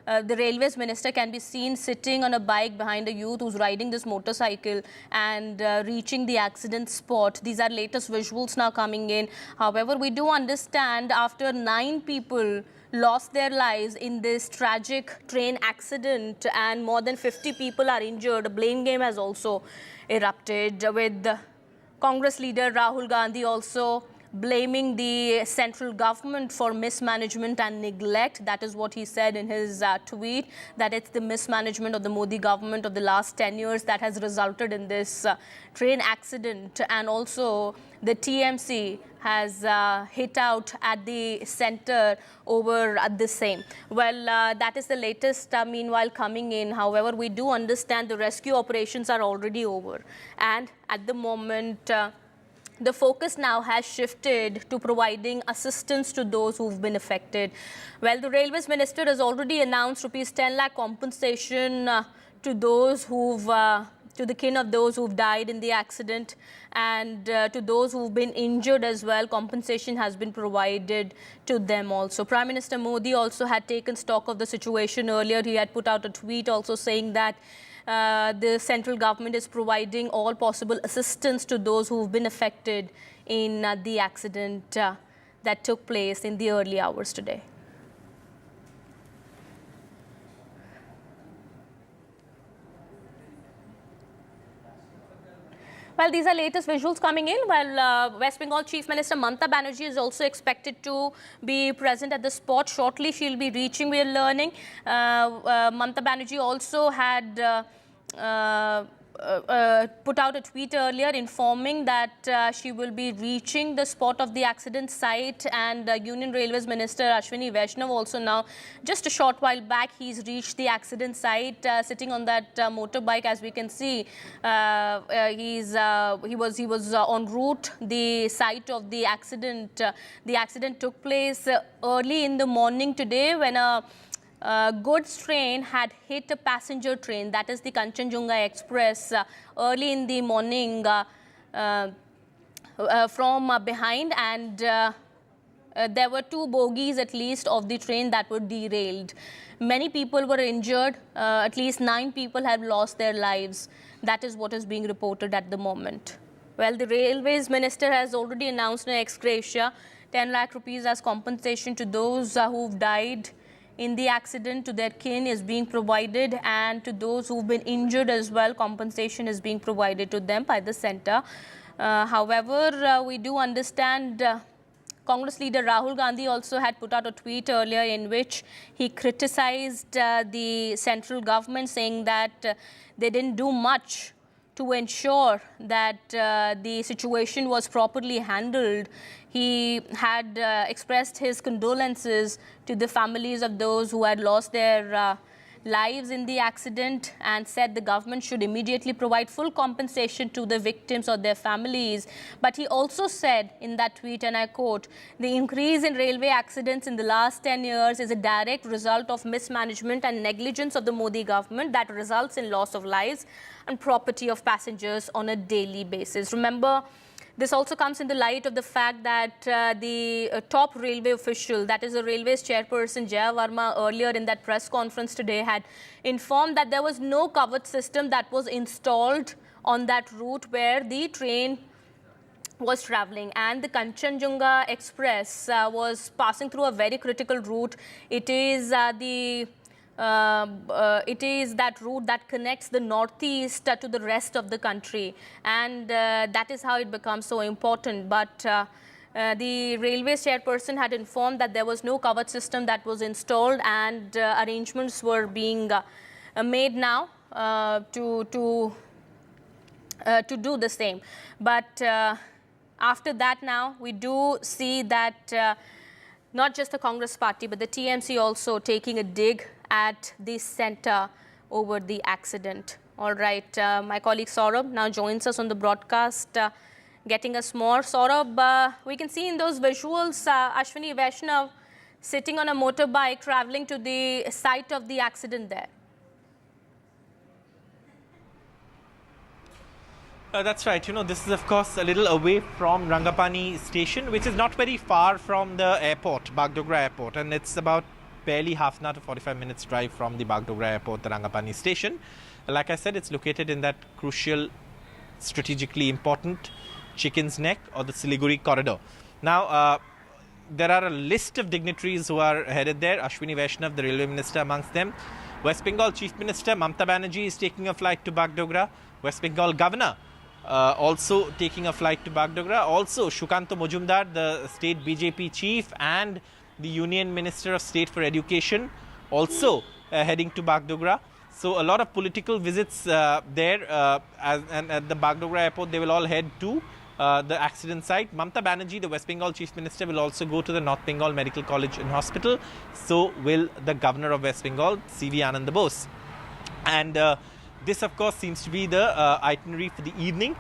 the Railways Minister can be seen sitting on a bike behind a youth who's riding this motorcycle and reaching the accident spot. These are latest visuals now coming in. However, we do understand after 9 people lost their lives in this tragic train accident, and more than 50 people are injured. A blame game has also erupted, with Congress leader Rahul Gandhi also blaming the central government for mismanagement and neglect. That is what he said in his tweet, that it's the mismanagement of the Modi government of the last 10 years that has resulted in this train accident. And also the TMC has hit out at the center over the same. Well, that is the latest meanwhile coming in. However, we do understand the rescue operations are already over. And at the moment, the focus now has shifted to providing assistance to those who've been affected. Well, the Railways Minister has already announced rupees 10 lakh compensation to those who've to the kin of those who've died in the accident, and to those who've been injured as well. Compensation has been provided to them also. Prime Minister Modi also had taken stock of the situation earlier. He had put out a tweet also saying that the central government is providing all possible assistance to those who've been affected in the accident that took place in the early hours today. Well, these are latest visuals coming in. Well, West Bengal Chief Minister Mamata Banerjee is also expected to be present at the spot shortly. She'll be reaching, we are learning. Mamata Banerjee also had put out a tweet earlier informing that she will be reaching the spot of the accident site, and Union Railways Minister Ashwini Vaishnav also now, just a short while back, he's reached the accident site sitting on that motorbike. As we can see, he was en route the site of the accident. The accident took place early in the morning today when a goods train had hit a passenger train, that is the Kanchanjunga Express, early in the morning from behind, and there were 2 bogies at least of the train that were derailed. Many people were injured. At least 9 people have lost their lives. That is what is being reported at the moment. Well, the Railways Minister has already announced an ex gratia, 10 lakh rupees as compensation to those who've died in the accident, to their kin is being provided, and to those who've been injured as well, compensation is being provided to them by the centre. However, we do understand Congress leader Rahul Gandhi also had put out a tweet earlier in which he criticized the central government, saying that they didn't do much to ensure that the situation was properly handled. He had expressed his condolences to the families of those who had lost their lives in the accident, and said the government should immediately provide full compensation to the victims or their families. But he also said in that tweet, and I quote, "The increase in railway accidents in the last 10 years is a direct result of mismanagement and negligence of the Modi government that results in loss of lives and property of passengers on a daily basis." Remember, this also comes in the light of the fact that the top railway official, that is the Railways chairperson Jaya Verma, earlier in that press conference today had informed that there was no covered system that was installed on that route where the train was traveling, and the Kanchanjunga Express was passing through a very critical route. It is that route that connects the northeast to the rest of the country, and that is how it becomes so important. But the Railways chairperson had informed that there was no covered system that was installed, and arrangements were being made now to do the same. But after that, now we do see that not just the Congress party but the TMC also taking a dig at the centre over the accident. All right, my colleague Saurabh now joins us on the broadcast, getting us more. Saurabh, we can see in those visuals Ashwini Vaishnav sitting on a motorbike travelling to the site of the accident there. That's right. You know, this is, of course, a little away from Rangapani station, which is not very far from the airport, Bagdogra Airport. And it's about barely half an hour to 45 minutes drive from the Bagdogra Airport, the Rangapani station. Like I said, it's located in that crucial, strategically important Chicken's Neck or the Siliguri corridor. Now, there are a list of dignitaries who are headed there. Ashwini Vaishnav, the Railway Minister, amongst them. West Bengal Chief Minister Mamata Banerjee is taking a flight to Bagdogra. West Bengal Governor also taking a flight to Bagdogra. Also, Shukanto Mojumdar, the state BJP chief, and the Union Minister of State for Education, also heading to Bagdogra. So, a lot of political visits there, and at the Bagdogra airport, they will all head to the accident site. Mamata Banerjee, the West Bengal Chief Minister, will also go to the North Bengal Medical College and Hospital. So will the Governor of West Bengal, C.V. Ananda Bose. And this, of course, seems to be the itinerary for the evening.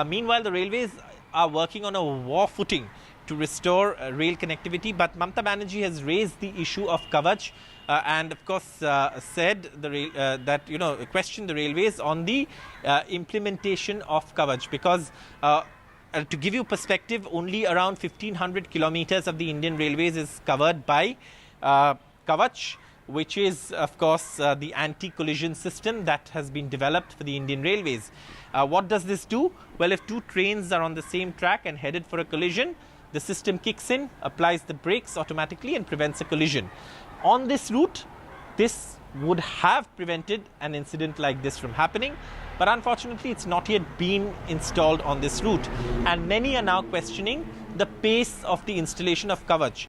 Meanwhile, the railways are working on a war footing to restore rail connectivity. But Mamata Banerjee has raised the issue of Kavach and, of course, said that, questioned the railways on the implementation of Kavach, because to give you perspective, only around 1,500 kilometers of the Indian Railways is covered by Kavach, which is, of course, the anti-collision system that has been developed for the Indian Railways. What does this do? Well, if two trains are on the same track and headed for a collision, the system kicks in, applies the brakes automatically and prevents a collision. On this route, this would have prevented an incident like this from happening. But unfortunately, it's not yet been installed on this route. And many are now questioning the pace of the installation of Kavach.